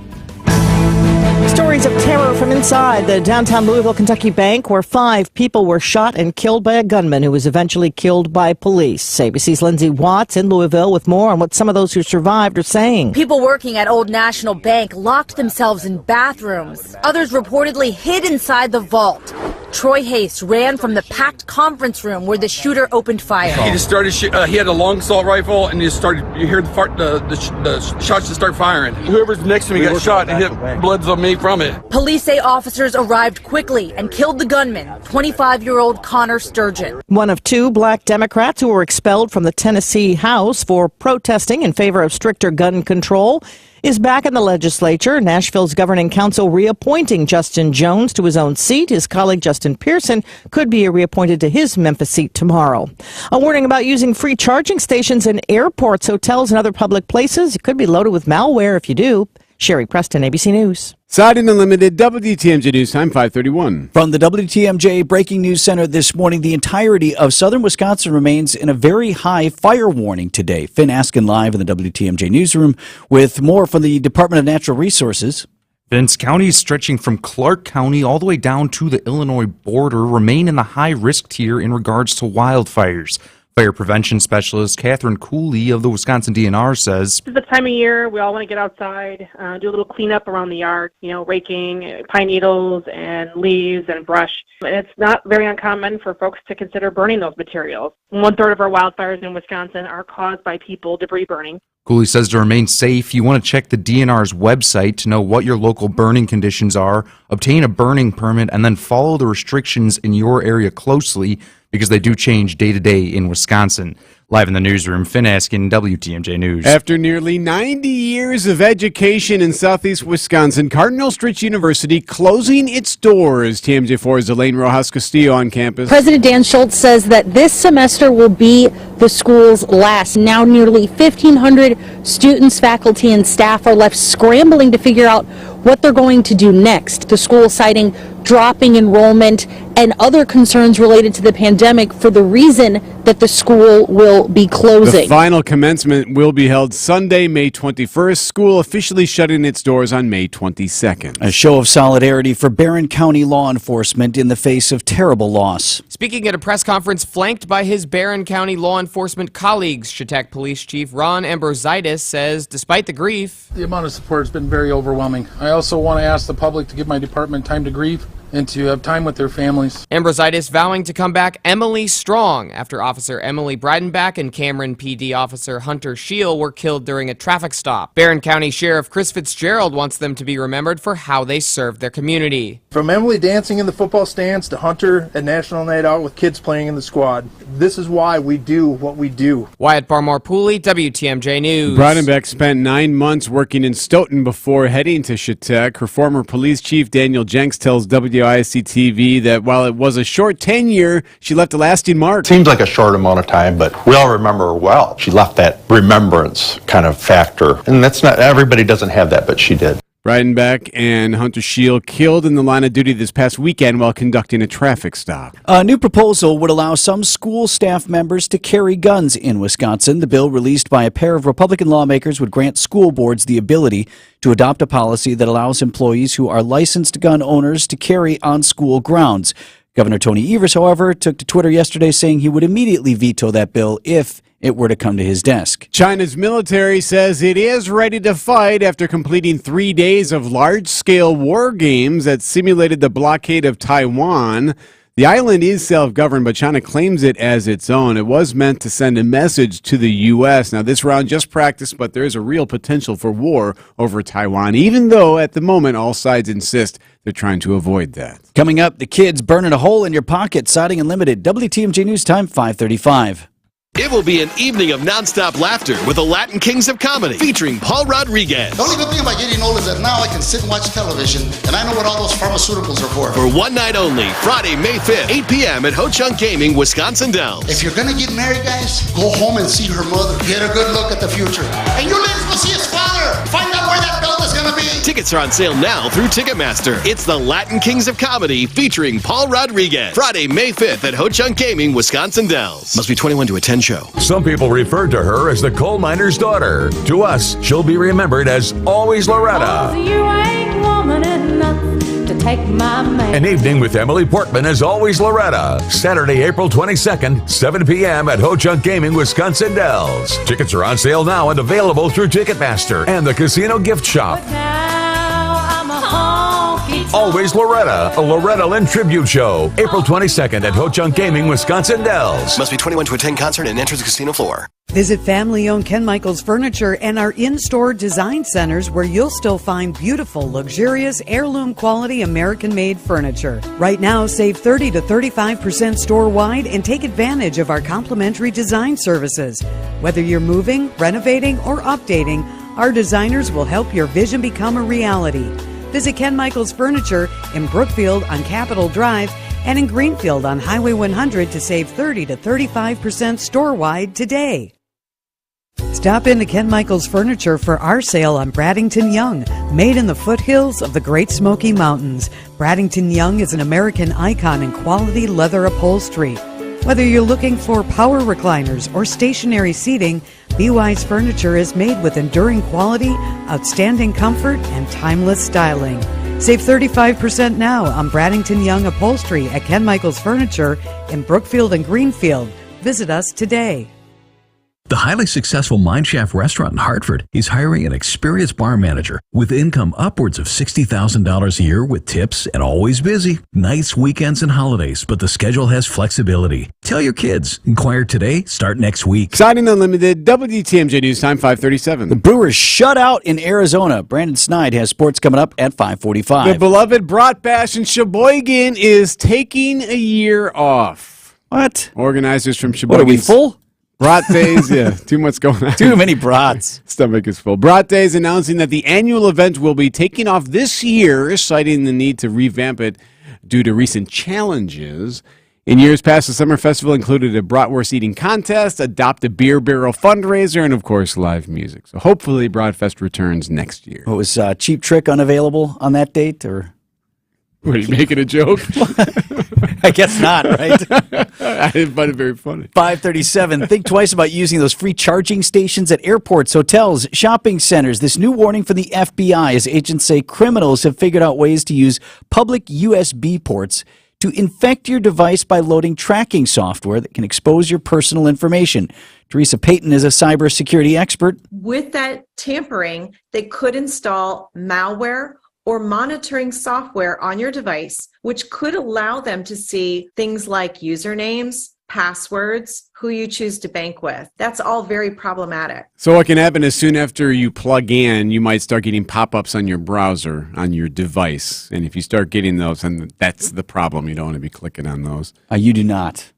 [SPEAKER 3] Stories of terror from inside the downtown Louisville, Kentucky bank, where 5 people were shot and killed by a gunman who was eventually killed by police. ABC's Lindsay Watts in Louisville with more on what some of those who survived are saying.
[SPEAKER 7] People working at Old National Bank locked themselves in bathrooms. Others reportedly hid inside the vault. Troy Haste ran from the packed conference room where the shooter opened fire.
[SPEAKER 8] He just started. He had a long assault rifle, and he just started. You hear the shots just start firing. Whoever's next to me got shot, and hit blood's on me from it.
[SPEAKER 7] Police say officers arrived quickly and killed the gunman, 25-year-old Connor Sturgeon.
[SPEAKER 3] One of 2 black Democrats who were expelled from the Tennessee House for protesting in favor of stricter gun control is back in the legislature. Nashville's governing council reappointing Justin Jones to his own seat. His colleague Justin Pearson could be reappointed to his Memphis seat tomorrow. A warning about using free charging stations in airports, hotels, and other public places. It could be loaded with malware if you do. Sherry Preston, ABC News.
[SPEAKER 5] Siding Unlimited, WTMJ News Time, 5:31.
[SPEAKER 4] From the WTMJ Breaking News Center this morning, the entirety of southern Wisconsin remains in a very high fire warning today. Finn Askin live in the WTMJ newsroom with more from the Department of Natural Resources.
[SPEAKER 9] Vince, counties stretching from Clark County all the way down to the Illinois border remain in the high-risk tier in regards to wildfires. Fire prevention specialist Catherine Cooley of the Wisconsin DNR says,
[SPEAKER 24] "This is the time of year we all want to get outside, do a little cleanup around the yard, raking pine needles and leaves and brush. And it's not very uncommon for folks to consider burning those materials. 1/3 of our wildfires in Wisconsin are caused by people debris burning.
[SPEAKER 9] Cooley says to remain safe, you want to check the DNR's website to know what your local burning conditions are, obtain a burning permit, and then follow the restrictions in your area closely because they do change day to day in Wisconsin. Live in the newsroom, Finn Askin, WTMJ News.
[SPEAKER 5] After nearly 90 years of education in southeast Wisconsin, Cardinal Stritch University closing its doors. TMJ4's Elaine Rojas Castillo on campus.
[SPEAKER 25] President Dan Schultz says that this semester will be the school's last. Now nearly 1,500 students, faculty, and staff are left scrambling to figure out what they're going to do next. The school citing dropping enrollment and other concerns related to the pandemic for the reason that the school will be closing.
[SPEAKER 5] The final commencement will be held Sunday, May 21st. School officially shutting its doors on May 22nd.
[SPEAKER 4] A show of solidarity for Barron County law enforcement in the face of terrible loss.
[SPEAKER 27] Speaking at a press conference flanked by his Barron County law enforcement colleagues, Chautauqua Police Chief Ron Ambrositis says despite the grief,
[SPEAKER 28] the amount of support has been very overwhelming. I also want to ask the public to give my department time to grieve.
[SPEAKER 2] and to have time with their families.
[SPEAKER 27] Ambrositis vowing to come back Emily strong after Officer Emily Breidenbach and Cameron PD Officer Hunter Scheel were killed during a traffic stop. Barron County Sheriff Chris Fitzgerald wants them to be remembered for how they served their community.
[SPEAKER 6] From Emily dancing in the football stands to Hunter at National Night Out with kids playing in the squad, this is why we do what we do.
[SPEAKER 27] Wyatt Barmore-Pooley, WTMJ News.
[SPEAKER 5] Breidenbach spent 9 months working in Stoughton before heading to Chautauqua. Her former police chief, Daniel Jenks, tells WISC-TV that while it was a short tenure, she left a lasting mark.
[SPEAKER 10] Seems like a short amount of time, but we all remember her well. She left that remembrance kind of factor. And that's not, everybody doesn't have that, but she did.
[SPEAKER 5] Breidenbach and Hunter Scheel killed in the line of duty this past weekend while conducting a traffic stop.
[SPEAKER 4] A new proposal would allow some school staff members to carry guns in Wisconsin. The bill, released by a pair of Republican lawmakers, would grant school boards the ability to adopt a policy that allows employees who are licensed gun owners to carry on school grounds. Governor Tony Evers, however, took to Twitter yesterday saying he would immediately veto that bill if it were to come to his desk.
[SPEAKER 5] China's military says it is ready to fight after completing 3 days of large-scale war games that simulated the blockade of Taiwan. The island is self-governed, but China claims it as its own. It was meant to send a message to the U.S. Now, this round just practice, but there is a real potential for war over Taiwan, even though at the moment all sides insist they're trying to avoid that.
[SPEAKER 4] Coming up, the kids burning a hole in your pocket, Siding Unlimited. WTMJ News Time, 5:35.
[SPEAKER 18] It will be an evening of nonstop laughter with the Latin Kings of Comedy, featuring Paul Rodriguez.
[SPEAKER 11] The only good thing about getting old is that now I can sit and watch television, and I know what all those pharmaceuticals are for.
[SPEAKER 18] For one night only, Friday, May 5th, 8 p.m. at Ho Chunk Gaming, Wisconsin Dells.
[SPEAKER 11] If you're gonna get married, guys, go home and see her mother. Get a good look at the future. And you ladies will see his father. Find out where that belt is gonna be.
[SPEAKER 18] Tickets are on sale now through Ticketmaster. It's the Latin Kings of Comedy, featuring Paul Rodriguez. Friday, May 5th at Ho Chunk Gaming, Wisconsin Dells. Must be 21 to attend show.
[SPEAKER 12] Some people refer to her as the coal miner's daughter. To us, she'll be remembered as Always Loretta.
[SPEAKER 22] You ain't woman enough to take my man.
[SPEAKER 12] An evening with Emily Portman as Always Loretta. Saturday, April 22nd, 7 p.m. at Ho Chunk Gaming, Wisconsin Dells. Tickets are on sale now and available through Ticketmaster and the Casino Gift Shop. Always Loretta, a Loretta Lynn tribute show. April 22nd at Ho Chunk Gaming, Wisconsin Dells.
[SPEAKER 18] Must be 21 to attend concert and enter the casino floor.
[SPEAKER 13] Visit family-owned Ken Michaels Furniture and our in-store design centers where you'll still find beautiful, luxurious, heirloom quality American-made furniture. Right now, save 30 to 35% store-wide and take advantage of our complimentary design services. Whether you're moving, renovating, or updating, our designers will help your vision become a reality. Visit Ken Michaels Furniture in Brookfield on Capitol Drive and in Greenfield on Highway 100 to save 30 to 35% store-wide today. Stop into Ken Michaels Furniture for our sale on Bradington Young, made in the foothills of the Great Smoky Mountains. Bradington Young is an American icon in quality leather upholstery. Whether you're looking for power recliners or stationary seating, BY's furniture is made with enduring quality, outstanding comfort, and timeless styling. Save 35% now on Bradington Young upholstery at Ken Michaels Furniture in Brookfield and Greenfield. Visit us today.
[SPEAKER 26] The highly successful Mineshaft restaurant in Hartford is hiring an experienced bar manager with income upwards of $60,000 a year with tips and always busy. Nights, weekends, and holidays, but the schedule has flexibility. Tell your kids. Inquire today, start next week.
[SPEAKER 5] Siding Unlimited, WTMJ News Time, 5:37.
[SPEAKER 4] The Brewers shut out in Arizona. Brandon Snide has sports coming up at 5:45.
[SPEAKER 5] The beloved Brat Bash in Sheboygan is taking a year off.
[SPEAKER 4] What?
[SPEAKER 5] Organizers from Sheboygan.
[SPEAKER 4] What, are we full?
[SPEAKER 5] Brat Days, yeah, too much going on.
[SPEAKER 4] Too many brats.
[SPEAKER 5] Stomach is full. Brat Days announcing that the annual event will be taking off this year, citing the need to revamp it due to recent challenges. In years past, the summer festival included a bratwurst eating contest, adopt a beer barrel fundraiser, and of course, live music. So hopefully, Bratfest returns next year.
[SPEAKER 4] What was Cheap Trick unavailable on that date, or?
[SPEAKER 5] Were you making a joke?
[SPEAKER 4] I guess not, right?
[SPEAKER 5] I find it very funny.
[SPEAKER 4] 5:37. Think twice about using those free charging stations at airports, hotels, shopping centers. This new warning from the FBI as agents say criminals have figured out ways to use public USB ports to infect your device by loading tracking software that can expose your personal information. Teresa Payton is a cybersecurity expert.
[SPEAKER 28] With that tampering, they could install malware
[SPEAKER 14] or monitoring software on your device, which could allow them to see things like usernames, passwords, who you choose to bank with. That's all very problematic.
[SPEAKER 5] So what can happen is soon after you plug in, you might start getting pop-ups on your browser, on your device. And if you start getting those, then that's the problem. You don't want to be clicking on those.
[SPEAKER 4] You do not.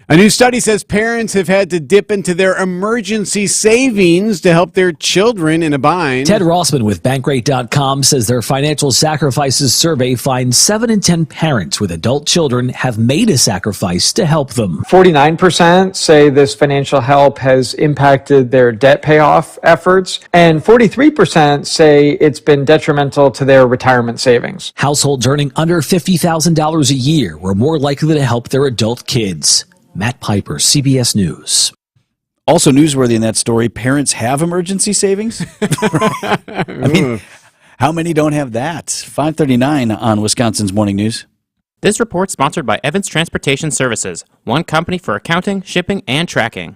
[SPEAKER 5] A new study says parents have had to dip into their emergency savings to help their children in a bind.
[SPEAKER 15] Ted Rossman with Bankrate.com says their financial sacrifices survey finds 7 in 10 parents with adult children have made a sacrifice to help them.
[SPEAKER 17] 49% say this financial help has impacted their debt payoff efforts, and 43% say it's been detrimental to their retirement savings.
[SPEAKER 15] Households earning under $50,000 a year were more likely to help their adult kids. Matt Piper, CBS News.
[SPEAKER 4] Also newsworthy in that story, parents have emergency savings? I mean, how many don't have that? 5:39 on Wisconsin's Morning News.
[SPEAKER 19] This report sponsored by Evans Transportation Services, one company for accounting, shipping, and tracking.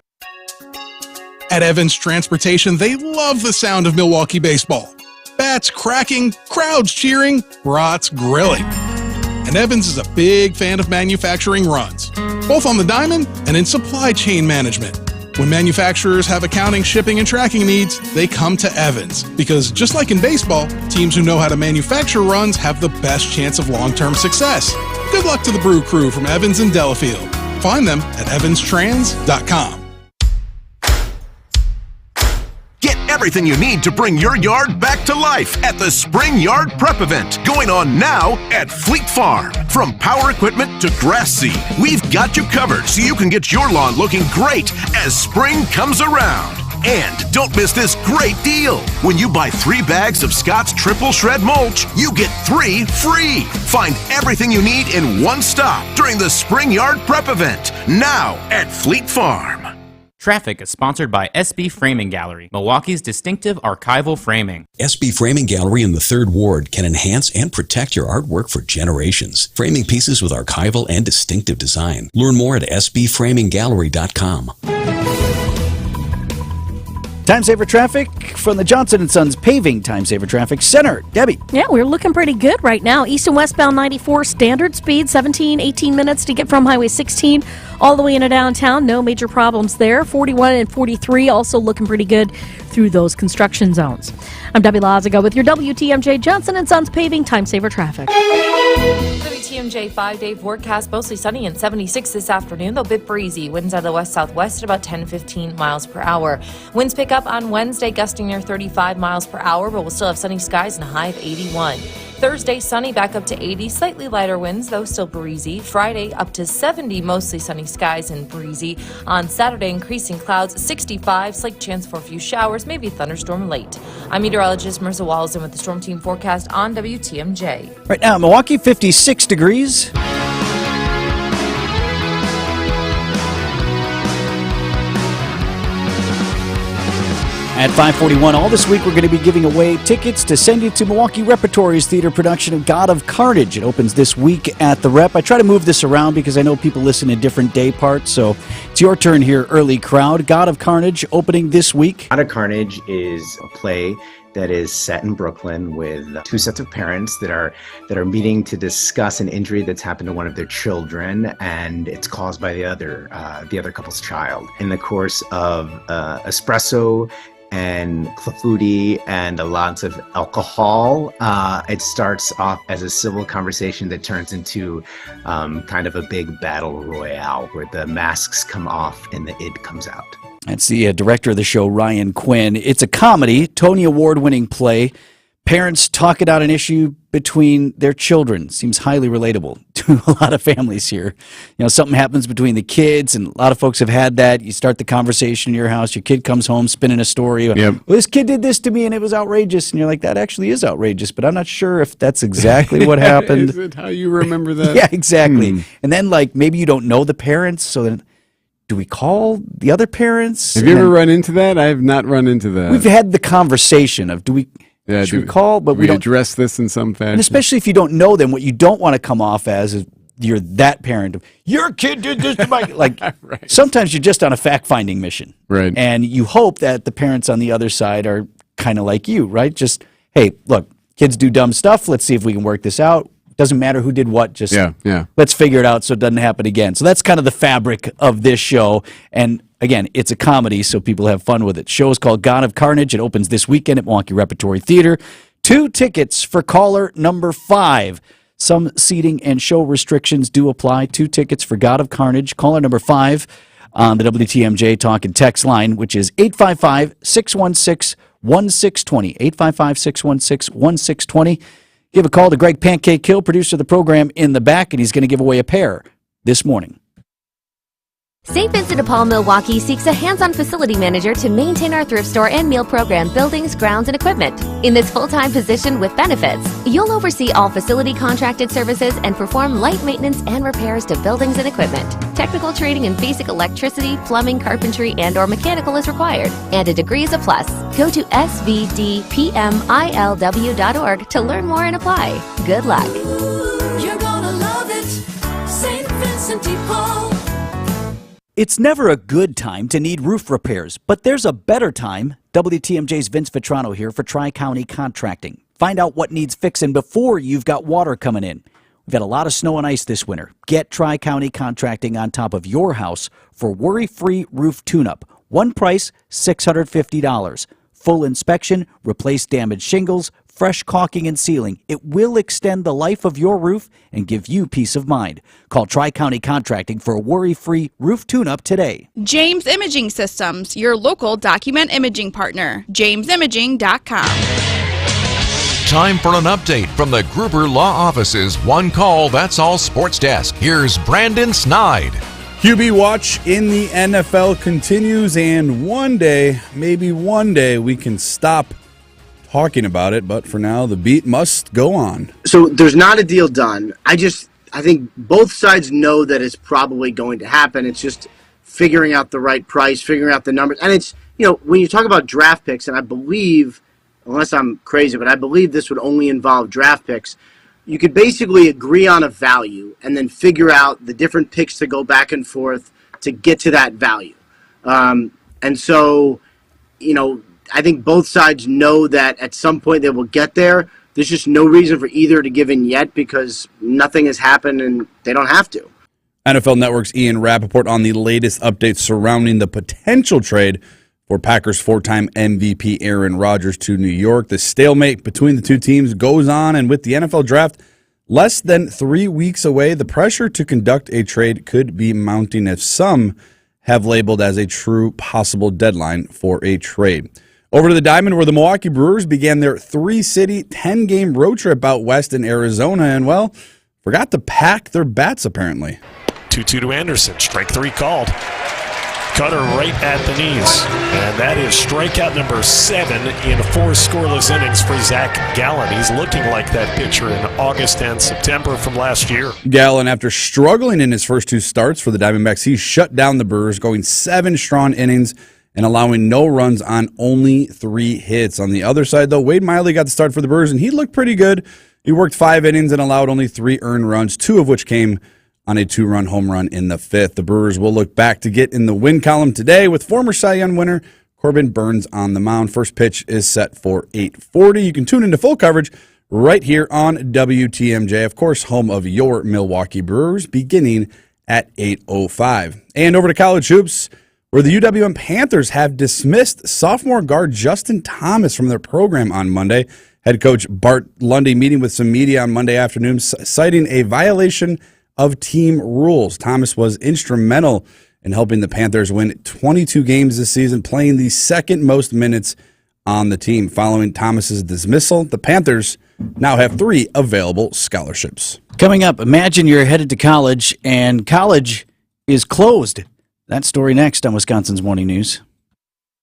[SPEAKER 20] At Evans Transportation, they love the sound of Milwaukee baseball. Bats cracking, crowds cheering, brats grilling. And Evans is a big fan of manufacturing runs, both on the diamond and in supply chain management. When manufacturers have accounting, shipping, and tracking needs, they come to Evans. Because just like in baseball, teams who know how to manufacture runs have the best chance of long-term success. Good luck to the Brew Crew from Evans and Delafield. Find them at evanstrans.com.
[SPEAKER 21] Get everything you need to bring your yard back to life at the Spring Yard Prep event going on now at Fleet Farm. From power equipment to grass seed, we've got you covered so you can get your lawn looking great as spring comes around. And don't miss this great deal. When you buy 3 bags of Scott's Triple Shred Mulch, you get 3 free. Find everything you need in one stop during the Spring Yard Prep event now at Fleet Farm.
[SPEAKER 19] Traffic is sponsored by SB Framing Gallery, Milwaukee's distinctive archival framing.
[SPEAKER 23] SB Framing Gallery in the 3rd Ward can enhance and protect your artwork for generations. Framing pieces with archival and distinctive design. Learn more at sbframinggallery.com.
[SPEAKER 4] Time Saver Traffic from the Johnson & Sons Paving Time Saver Traffic Center. Debbie.
[SPEAKER 1] Yeah, we're looking pretty good right now. East and westbound 94, standard speed, 18 minutes to get from Highway 16 all the way into downtown. No major problems there. 41 and 43 also looking pretty good through those construction zones. I'm Debbie Lazago with your WTMJ Johnson & Sons Paving Time Saver Traffic.
[SPEAKER 28] WTMJ 5-day forecast, mostly sunny and 76 this afternoon, though a bit breezy. Winds out of the west-southwest at about 10-15 miles per hour. Winds pick up on Wednesday, gusting near 35 miles per hour, but we'll still have sunny skies and a high of 81. Thursday, sunny, back up to 80. Slightly lighter winds, though still breezy. Friday, up to 70, mostly sunny skies and breezy. On Saturday, increasing clouds, 65. Slight chance for a few showers, maybe a thunderstorm late. I'm meteorologist Marissa Wallerson with the Storm Team forecast on WTMJ.
[SPEAKER 4] Right now, Milwaukee, 56 degrees. At 5:41, all this week we're going to be giving away tickets to send you to Milwaukee Repertory's theater production of God of Carnage. It opens this week at the Rep. I try to move this around because I know people listen in different day parts, so it's your turn here, early crowd. God of Carnage opening this week.
[SPEAKER 29] God of Carnage is a play that is set in Brooklyn with 2 sets of parents that are meeting to discuss an injury that's happened to one of their children, and it's caused by the other couple's child. In the course of espresso and clafouti and lots of alcohol, it starts off as a civil conversation that turns into kind of a big battle royale where the masks come off and the id comes out.
[SPEAKER 4] That's the director of the show, Ryan Quinn. It's a comedy, Tony Award-winning play. Parents talk it out an issue between their children. Seems highly relatable to a lot of families here. You know, something happens between the kids, and a lot of folks have had that. You start the conversation in your house. Your kid comes home spinning a story. Yep. Well, this kid did this to me, and it was outrageous. And you're like, that actually is outrageous, but I'm not sure if that's exactly what happened.
[SPEAKER 5] Is it how you remember that?
[SPEAKER 4] Yeah, exactly. And then, like, maybe you don't know the parents, so then do we call the other parents?
[SPEAKER 5] Have you ever run into that? I have not run into that.
[SPEAKER 4] We've had the conversation of, should we call? But we don't
[SPEAKER 5] address this in some fashion.
[SPEAKER 4] And especially if you don't know them, what you don't want to come off as is you're that parent of, your kid did this to my like. Right. Sometimes you're just on a fact-finding mission,
[SPEAKER 5] right?
[SPEAKER 4] And you hope that the parents on the other side are kind of like you, right? Just, hey, look, Kids do dumb stuff. Let's see if we can work this out. Doesn't matter who did what. Just let's figure it out so it doesn't happen again. So that's kind of the fabric of this show. And again, it's a comedy, so people have fun with it. Show is called God of Carnage. It opens this weekend at Milwaukee Repertory Theater. 2 tickets for caller number 5. Some seating and show restrictions do apply. 2 tickets for God of Carnage. Caller number 5 on the WTMJ Talk and Text line, which is 855-616-1620. 855-616-1620. Give a call to Greg Pancake Hill, producer of the program, in the back, and he's going to give away a pair this morning.
[SPEAKER 2] St. Vincent de Paul Milwaukee seeks a hands-on facility manager to maintain our thrift store and meal program buildings, grounds, and equipment. In this full-time position with benefits, you'll oversee all facility contracted services and perform light maintenance and repairs to buildings and equipment. Technical training in basic electricity, plumbing, carpentry, and/or mechanical is required, and a degree is a plus. Go to svdpmilw.org to learn more and apply. Good luck.
[SPEAKER 22] You're gonna love it, St. Vincent de Paul.
[SPEAKER 4] It's never a good time to need roof repairs, but there's a better time. WTMJ's Vince Vitrano here for Tri-County Contracting. Find out what needs fixing before you've got water coming in. We've had a lot of snow and ice this winter. Get Tri-County Contracting on top of your house for worry-free roof tune-up. One price, $650. Full inspection, replace damaged shingles, fresh caulking and sealing. It will extend the life of your roof and give you peace of mind. Call Tri-County Contracting for a worry-free roof tune-up today.
[SPEAKER 3] James Imaging Systems, your local document imaging partner. JamesImaging.com.
[SPEAKER 12] Time for an update from the Gruber Law Office's One Call, That's All Sports Desk. Here's Brandon Snide.
[SPEAKER 6] QB watch in the NFL continues, and one day, maybe one day, we can stop talking about it, but for now, the beat must go on.
[SPEAKER 7] So there's not a deal done. I think both sides know that it's probably going to happen. It's just figuring out the right price, figuring out the numbers. And it's, when you talk about draft picks, and I believe, unless I'm crazy, but I believe this would only involve draft picks, you could basically agree on a value and then figure out the different picks to go back and forth to get to that value. And so, I think both sides know that at some point they will get there. There's just no reason for either to give in yet because nothing has happened and they don't have to.
[SPEAKER 6] NFL Network's Ian Rappaport on the latest updates surrounding the potential trade for Packers 4-time MVP Aaron Rodgers to New York. The stalemate between the two teams goes on, and with the NFL draft less than 3 weeks away, the pressure to conduct a trade could be mounting, as some have labeled as a true possible deadline for a trade. Over to the Diamond, where the Milwaukee Brewers began their 3-city, 10-game road trip out west in Arizona, and, forgot to pack their bats, apparently.
[SPEAKER 8] 2-2 to Anderson. Strike 3 called. Cutter right at the knees. And that is strikeout number 7 in 4 scoreless innings for Zach Gallen. He's looking like that pitcher in August and September from last year.
[SPEAKER 6] Gallen, after struggling in his first 2 starts for the Diamondbacks, he shut down the Brewers, going 7 strong innings and allowing no runs on only 3 hits. On the other side, though, Wade Miley got the start for the Brewers, and he looked pretty good. He worked 5 innings and allowed only 3 earned runs, 2 of which came on a 2-run home run in the 5th. The Brewers will look back to get in the win column today with former Cy Young winner Corbin Burns on the mound. First pitch is set for 8:40. You can tune into full coverage right here on WTMJ, of course, home of your Milwaukee Brewers, beginning at 8:05. And over to college hoops, where the UWM Panthers have dismissed sophomore guard Justin Thomas from their program on Monday. Head coach Bart Lundy meeting with some media on Monday afternoon, citing a violation of team rules. Thomas was instrumental in helping the Panthers win 22 games this season, playing the second most minutes on the team. Following Thomas's dismissal, the Panthers now have 3 available scholarships.
[SPEAKER 4] Coming up, imagine you're headed to college and college is closed. That story next on Wisconsin's Morning News.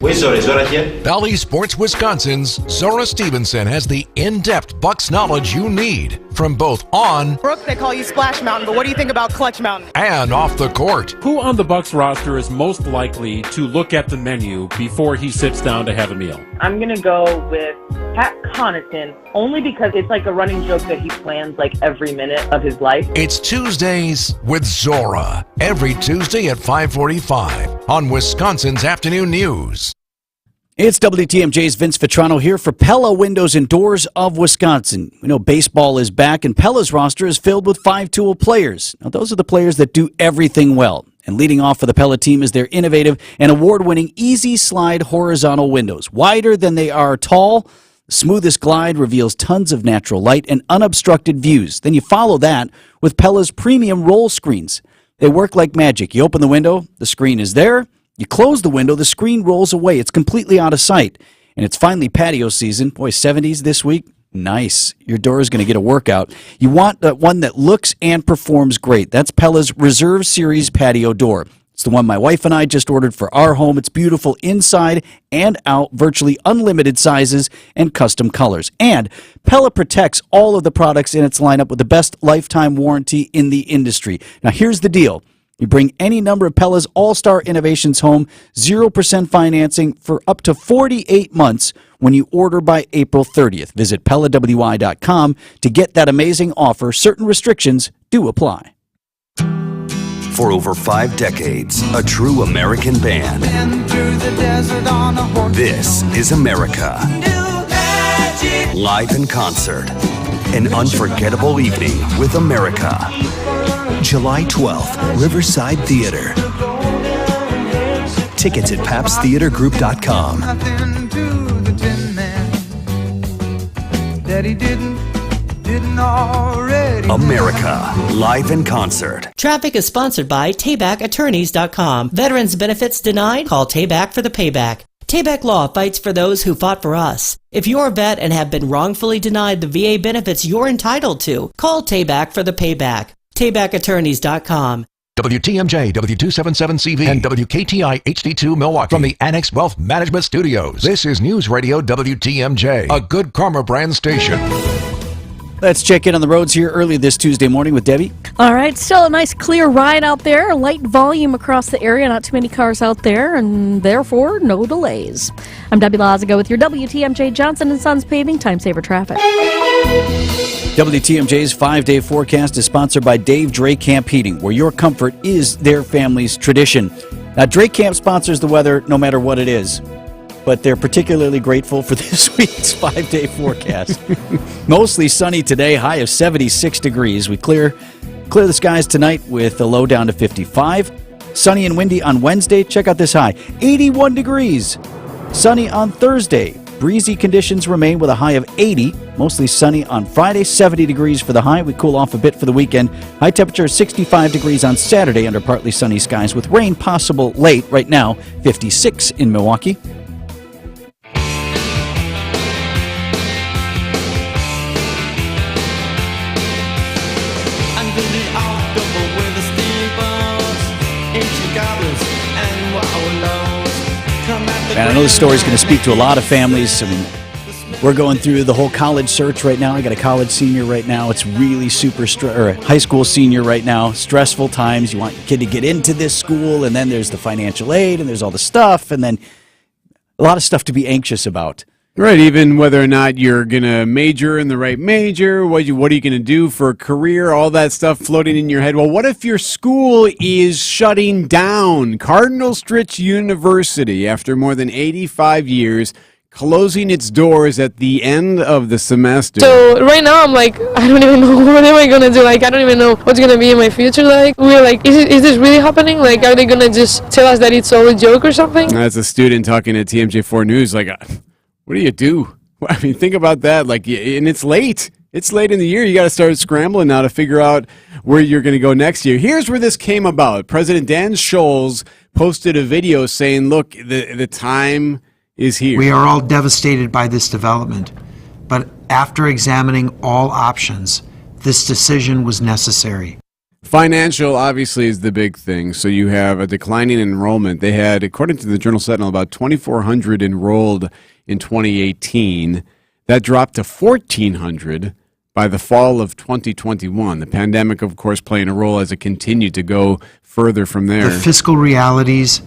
[SPEAKER 12] Valley Sports Wisconsin's Zora Stevenson has the in-depth Bucks knowledge you need from both on
[SPEAKER 9] Brooke, they call you Splash Mountain, but what do you think about Clutch Mountain?
[SPEAKER 12] And off the court.
[SPEAKER 16] Who on the Bucks roster is most likely to look at the menu before he sits down to have a meal?
[SPEAKER 24] I'm going to go with Pat Connaughton, only because it's like a running joke that he plans like every minute of his life.
[SPEAKER 12] It's Tuesdays with Zora, every Tuesday at 5:45 on Wisconsin's Afternoon News.
[SPEAKER 4] It's WTMJ's Vince Vitrano here for Pella Windows and Doors of Wisconsin. We know baseball is back, and Pella's roster is filled with 5-tool players. Now, those are the players that do everything well. And leading off for the Pella team is their innovative and award-winning Easy Slide horizontal windows. Wider than they are tall, the smoothest glide reveals tons of natural light and unobstructed views. Then you follow that with Pella's premium roll screens. They work like magic. You open the window, the screen is there. You close the window, the screen rolls away. It's completely out of sight. And it's finally patio season. Boy, 70s this week. Nice. Your door is going to get a workout. You want one that looks and performs great. That's Pella's Reserve Series patio door. It's the one my wife and I just ordered for our home. It's beautiful inside and out, virtually unlimited sizes and custom colors. And Pella protects all of the products in its lineup with the best lifetime warranty in the industry. Now, here's the deal. You bring any number of Pella's All-Star Innovations home, 0% financing for up to 48 months when you order by April 30th. Visit PellaWI.com to get that amazing offer. Certain restrictions do apply.
[SPEAKER 10] For over 5 decades, a true American band. This is America. Live in concert. An unforgettable evening with America. July 12th, Riverside Theater. Tickets at PabstTheaterGroup.com. America, live in concert.
[SPEAKER 11] Traffic is sponsored by TaybackAttorneys.com. Veterans benefits denied? Call Tayback for the payback. Tayback Law fights for those who fought for us. If you're a vet and have been wrongfully denied the VA benefits you're entitled to, call Tayback for the payback. TaybackAttorneys.com.
[SPEAKER 13] WTMJ, W277CV, and WKTI HD2 Milwaukee. From the Annex Wealth Management Studios, this is News Radio WTMJ, a Good Karma brand station.
[SPEAKER 4] Let's check in on the roads here early this Tuesday morning with Debbie.
[SPEAKER 1] All right, still a nice clear ride out there. Light volume across the area, not too many cars out there, and therefore no delays. I'm Debbie Lazago with your WTMJ Johnson & Sons Paving Time Saver Traffic.
[SPEAKER 4] WTMJ's 5-day forecast is sponsored by Dave Drake Camp Heating, where your comfort is their family's tradition. Now, Drake Camp sponsors the weather no matter what it is, but they're particularly grateful for this week's 5-day forecast. Mostly sunny today, high of 76 degrees. We clear the skies tonight with a low down to 55. Sunny and windy on Wednesday. Check out this high, 81 degrees. Sunny on Thursday. Breezy conditions remain with a high of 80. Mostly sunny on Friday, 70 degrees for the high. We cool off a bit for the weekend. High temperature 65 degrees on Saturday under partly sunny skies with rain possible late. Right now, 56 in Milwaukee. And I know this story is going to speak to a lot of families. I mean, we're going through the whole college search right now. I got a college senior right now. It's really or a high school senior right now. Stressful times. You want your kid to get into this school, and then there's the financial aid, and there's all the stuff, and then a lot of stuff to be anxious about.
[SPEAKER 5] Right, even whether or not you're going to major in the right major, what are you going to do for a career, all that stuff floating in your head. Well, what if your school is shutting down? Cardinal Stritch University, after more than 85 years, closing its doors at the end of the semester.
[SPEAKER 14] So right now I'm like, I don't even know what am I going to do. Like, I don't even know what's going to be in my future. Like, we're like, is this really happening? Like, are they going to just tell us that it's all a joke or something?
[SPEAKER 5] As a student talking to TMJ4 News, like, what do you do? I mean, think about that. Like, and it's late. It's late in the year. You got to start scrambling now to figure out where you're going to go next year. Here's where this came about. President Dan Scholes posted a video saying, look, the time is here.
[SPEAKER 17] We are all devastated by this development, but after examining all options, this decision was necessary.
[SPEAKER 5] Financial, obviously, is the big thing. So you have a declining enrollment. They had, according to the Journal Sentinel, about 2,400 enrolled in 2018. That dropped to 1,400 by the fall of 2021. The pandemic, of course, playing a role as it continued to go further from there.
[SPEAKER 17] The fiscal realities,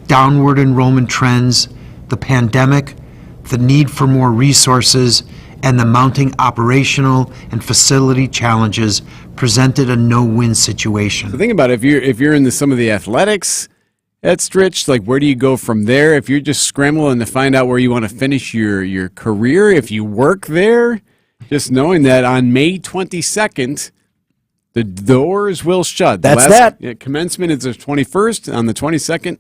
[SPEAKER 17] downward enrollment trends, the pandemic, the need for more resources, and the mounting operational and facility challenges presented a no-win situation.
[SPEAKER 5] So think about it. If you're in some of the athletics, at Stritch? Like, where do you go from there? If you're just scrambling to find out where you want to finish your career, if you work there, just knowing that on May 22nd, the doors will shut. Commencement is the 21st. On the 22nd,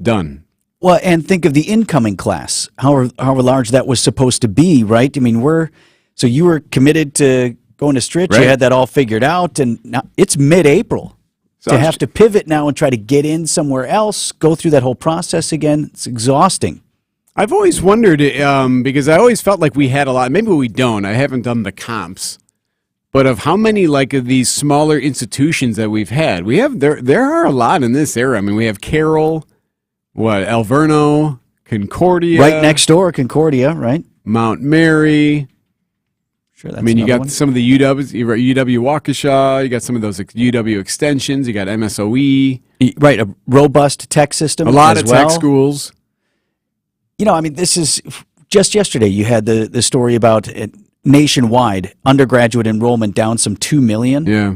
[SPEAKER 5] done.
[SPEAKER 4] Well, and think of the incoming class, however large that was supposed to be, right? I mean, so you were committed to going to Stritch.
[SPEAKER 5] Right.
[SPEAKER 4] You had that all figured out, and now it's mid-April.
[SPEAKER 5] So
[SPEAKER 4] to have to pivot now and try to get in somewhere else, go through that whole process again, it's exhausting.
[SPEAKER 5] I've always wondered, because I always felt like we had a lot. Maybe we don't. I haven't done the comps. But of how many of these smaller institutions that we've had, there are a lot in this era. I mean, we have Carroll, Alverno, Concordia,
[SPEAKER 4] Right next door, Concordia, right?
[SPEAKER 5] Mount Mary.
[SPEAKER 4] Sure, that's
[SPEAKER 5] you got
[SPEAKER 4] one.
[SPEAKER 5] some of the UWs, UW Waukesha, you got some of those UW extensions, you got MSOE.
[SPEAKER 4] Right, a robust tech system.
[SPEAKER 5] A lot
[SPEAKER 4] as
[SPEAKER 5] of
[SPEAKER 4] well.
[SPEAKER 5] tech schools.
[SPEAKER 4] I mean, this is just yesterday you had the story about nationwide undergraduate enrollment down some 2 million.
[SPEAKER 5] Yeah.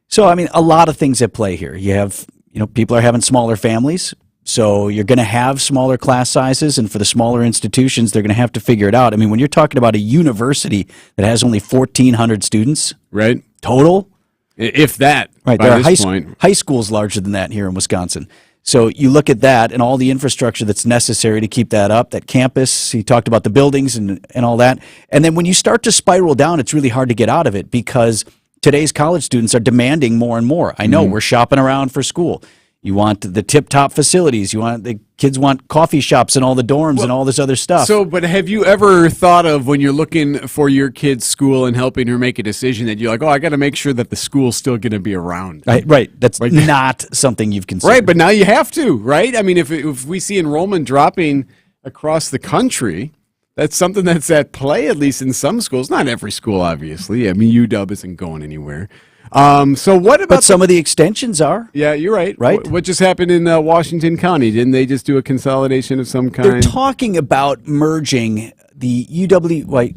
[SPEAKER 4] So, I mean, a lot of things at play here. You have, people are having smaller families. So you're going to have smaller class sizes, and for the smaller institutions, they're going to have to figure it out. I mean, when you're talking about a university that has only 1,400 students,
[SPEAKER 5] right,
[SPEAKER 4] total,
[SPEAKER 5] if that,
[SPEAKER 4] right,
[SPEAKER 5] by
[SPEAKER 4] there are
[SPEAKER 5] this point.
[SPEAKER 4] high schools larger than that here in Wisconsin. So you look at that and all the infrastructure that's necessary to keep that up, that campus. He talked about the buildings and all that, and then when you start to spiral down, it's really hard to get out of it because today's college students are demanding more and more. I know we're shopping around for school. You want the tip-top facilities. The kids want coffee shops in all the dorms and all this other stuff.
[SPEAKER 5] So, but have you ever thought of when you're looking for your kid's school and helping her make a decision that you're like, I got to make sure that the school's still going to be around?
[SPEAKER 4] Right. That's not something you've considered.
[SPEAKER 5] Right, but now you have to, right? I mean, if we see enrollment dropping across the country, that's something that's at play, at least in some schools. Not every school, obviously. I mean, UW isn't going anywhere. So what about?
[SPEAKER 4] But some of the extensions are.
[SPEAKER 5] Yeah, you're right.
[SPEAKER 4] Right.
[SPEAKER 5] What just happened in Washington County? Didn't they just do a consolidation of some kind?
[SPEAKER 4] They're talking about merging the UW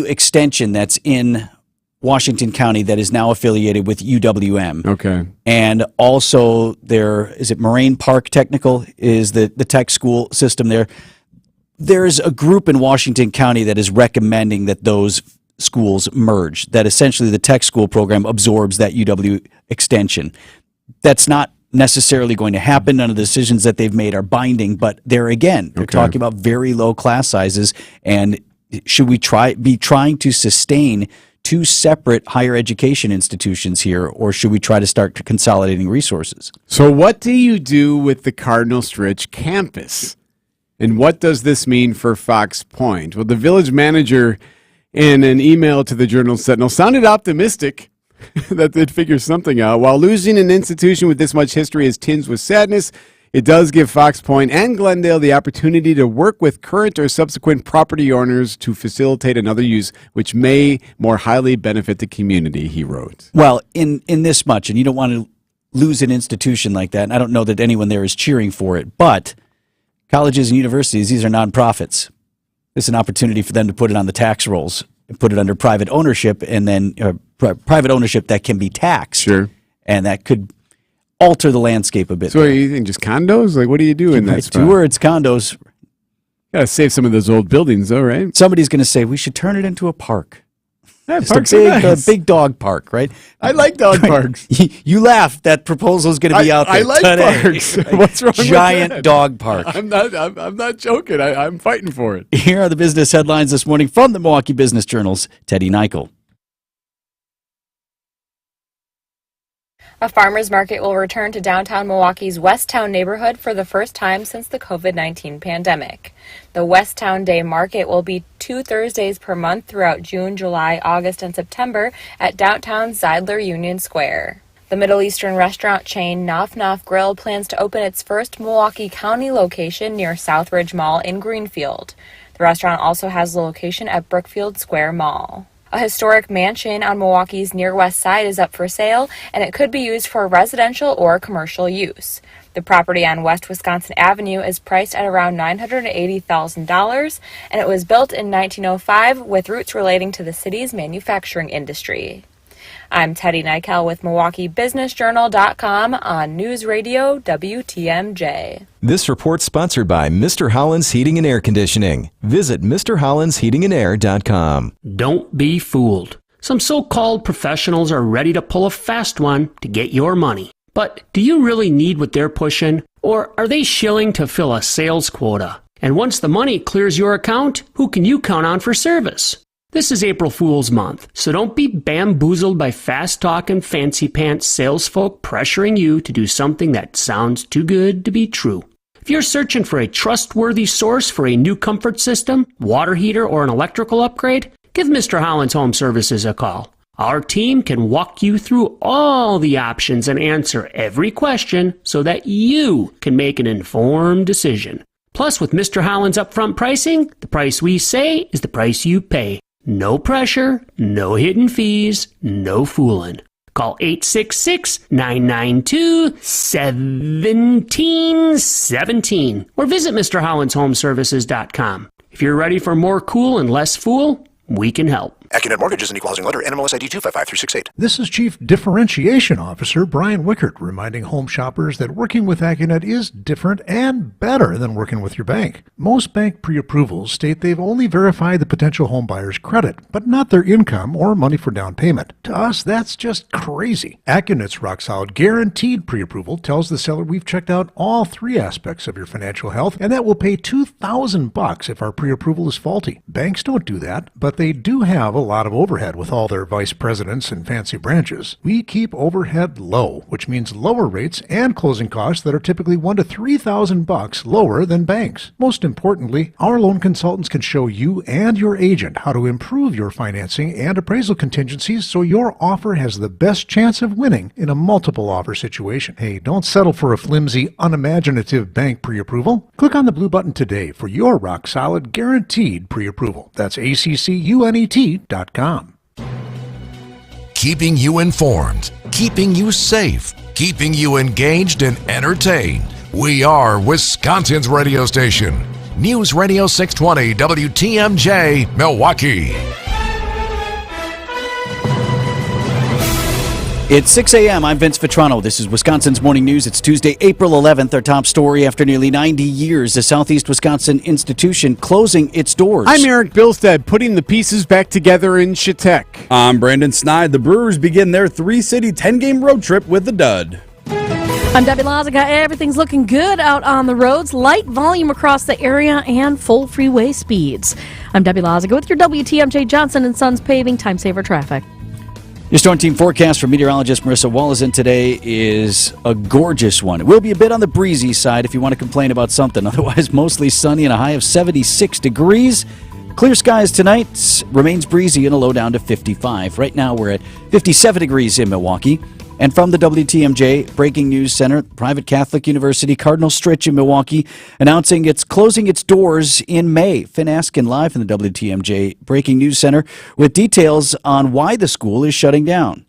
[SPEAKER 4] extension that's in Washington County that is now affiliated with UWM.
[SPEAKER 5] Okay.
[SPEAKER 4] And also is it Moraine Park Technical is the tech school system there. There's a group in Washington County that is recommending that those schools merge, that essentially the tech school program absorbs that UW extension. That's not necessarily going to happen. None of the decisions that they've made are binding, but they're talking about very low class sizes. And should we be trying to sustain two separate higher education institutions here, or should we try to start consolidating resources?
[SPEAKER 5] So what do you do with the Cardinal Stritch campus? And what does this mean for Fox Point? Well, the village manager in an email to the Journal-Sentinel sounded optimistic that they'd figure something out. While losing an institution with this much history is tinged with sadness, it does give Fox Point and Glendale the opportunity to work with current or subsequent property owners to facilitate another use, which may more highly benefit the community, he wrote.
[SPEAKER 4] Well, in this much, and you don't want to lose an institution like that, and I don't know that anyone there is cheering for it, but colleges and universities, these are nonprofits. It's an opportunity for them to put it on the tax rolls and put it under private ownership, and then private ownership that can be taxed.
[SPEAKER 5] Sure.
[SPEAKER 4] And that could alter the landscape a bit.
[SPEAKER 5] So you think just condos? Like, what do you do in that spot?
[SPEAKER 4] 2 words, condos.
[SPEAKER 5] Got to save some of those old buildings, though, right?
[SPEAKER 4] Somebody's going to say, we should turn it into a park.
[SPEAKER 5] Yeah,
[SPEAKER 4] Just
[SPEAKER 5] parks
[SPEAKER 4] a
[SPEAKER 5] are nice.
[SPEAKER 4] big dog park, right?
[SPEAKER 5] I like dog parks.
[SPEAKER 4] You laugh. That proposal is going to be out there
[SPEAKER 5] I like
[SPEAKER 4] today.
[SPEAKER 5] parks. What's wrong
[SPEAKER 4] Giant
[SPEAKER 5] with that?
[SPEAKER 4] dog park.
[SPEAKER 5] I'm not joking. I'm fighting for it.
[SPEAKER 4] Here are the business headlines this morning from the Milwaukee Business Journal's Teddy Nichol.
[SPEAKER 28] A farmers market will return to downtown Milwaukee's Westtown neighborhood for the first time since the COVID-19 pandemic. The Westtown Day Market will be 2 Thursdays per month throughout June, July, August, and September at downtown Zeidler Union Square. The Middle Eastern restaurant chain Naf Naf Grill plans to open its first Milwaukee County location near Southridge Mall in Greenfield. The restaurant also has a location at Brookfield Square Mall. A historic mansion on Milwaukee's near west side is up for sale, and it could be used for residential or commercial use. The property on West Wisconsin Avenue is priced at around $980,000, and it was built in 1905 with roots relating to the city's manufacturing industry.
[SPEAKER 15] I'm Teddy Nykel with MilwaukeeBusinessJournal.com on News Radio WTMJ.
[SPEAKER 18] This report's sponsored by Mr. Holland's Heating and Air Conditioning. Visit MrHollandsHeatingandAir.com.
[SPEAKER 19] Don't be fooled. Some so-called professionals are ready to pull a fast one to get your money. But do you really need what they're pushing? Or are they shilling to fill a sales quota? And once the money clears your account, who can you count on for service? This is April Fool's Month, so don't be bamboozled by fast-talking, fancy-pants salesfolk pressuring you to do something that sounds too good to be true. If you're searching for a trustworthy source for a new comfort system, water heater, or an electrical upgrade, give Mr. Holland's Home Services a call. Our team can walk you through all the options and answer every question so that you can make an informed decision. Plus, with Mr. Holland's upfront pricing, the price we say is the price you pay. No pressure, no hidden fees, no fooling. Call 866-992-1717 or visit MrHollandsHomeservices.com. If you're ready for more cool and less fool, we can help.
[SPEAKER 20] AccuNet Mortgage is an equal housing lender. NMLS ID 255368.
[SPEAKER 21] This is Chief Differentiation Officer Brian Wickert reminding home shoppers that working with AccuNet is different and better than working with your bank. Most bank pre-approvals state they've only verified the potential home buyer's credit, but not their income or money for down payment. To us, that's just crazy. AccuNet's rock-solid guaranteed pre-approval tells the seller we've checked out all three aspects of your financial health, and that will pay $2,000 if our pre-approval is faulty. Banks don't do that, but they do have a lot of overhead with all their vice presidents and fancy branches. We keep overhead low, which means lower rates and closing costs that are typically $1,000 to $3,000 lower than banks. Most importantly, our loan consultants can show you and your agent how to improve your financing and appraisal contingencies so your offer has the best chance of winning in a multiple offer situation. Hey, don't settle for a flimsy, unimaginative bank pre-approval. Click on the blue button today for your rock-solid guaranteed pre-approval. That's ACCUNET.com.
[SPEAKER 13] Keeping you informed, keeping you safe, keeping you engaged and entertained. We are Wisconsin's radio station. News Radio 620 WTMJ, Milwaukee.
[SPEAKER 4] It's 6 a.m. I'm Vince Vitrano. This is Wisconsin's Morning News. It's Tuesday, April 11th. Our top story: after nearly 90 years, the Southeast Wisconsin institution closing its doors.
[SPEAKER 5] I'm Eric Bilstead, putting the pieces back together in Chautauqua.
[SPEAKER 6] I'm Brandon Snide. The Brewers begin their three-city, 10-game road trip with a dud.
[SPEAKER 1] I'm Debbie Lazaga. Everything's looking good out on the roads. Light volume across the area and full freeway speeds. I'm Debbie Lazaga with your WTMJ Johnson & Sons Paving Time Saver Traffic.
[SPEAKER 4] Your Storm Team forecast from meteorologist Marissa Wallison today is a gorgeous one. It will be a bit on the breezy side if you want to complain about something. Otherwise, mostly sunny and a high of 76 degrees. Clear skies tonight. Remains breezy and a low down to 55. Right now, we're at 57 degrees in Milwaukee. And from the WTMJ Breaking News Center, private Catholic University Cardinal Stritch in Milwaukee announcing it's closing its doors in May. Finn Askin live from the WTMJ Breaking News Center with details on why the school is shutting down.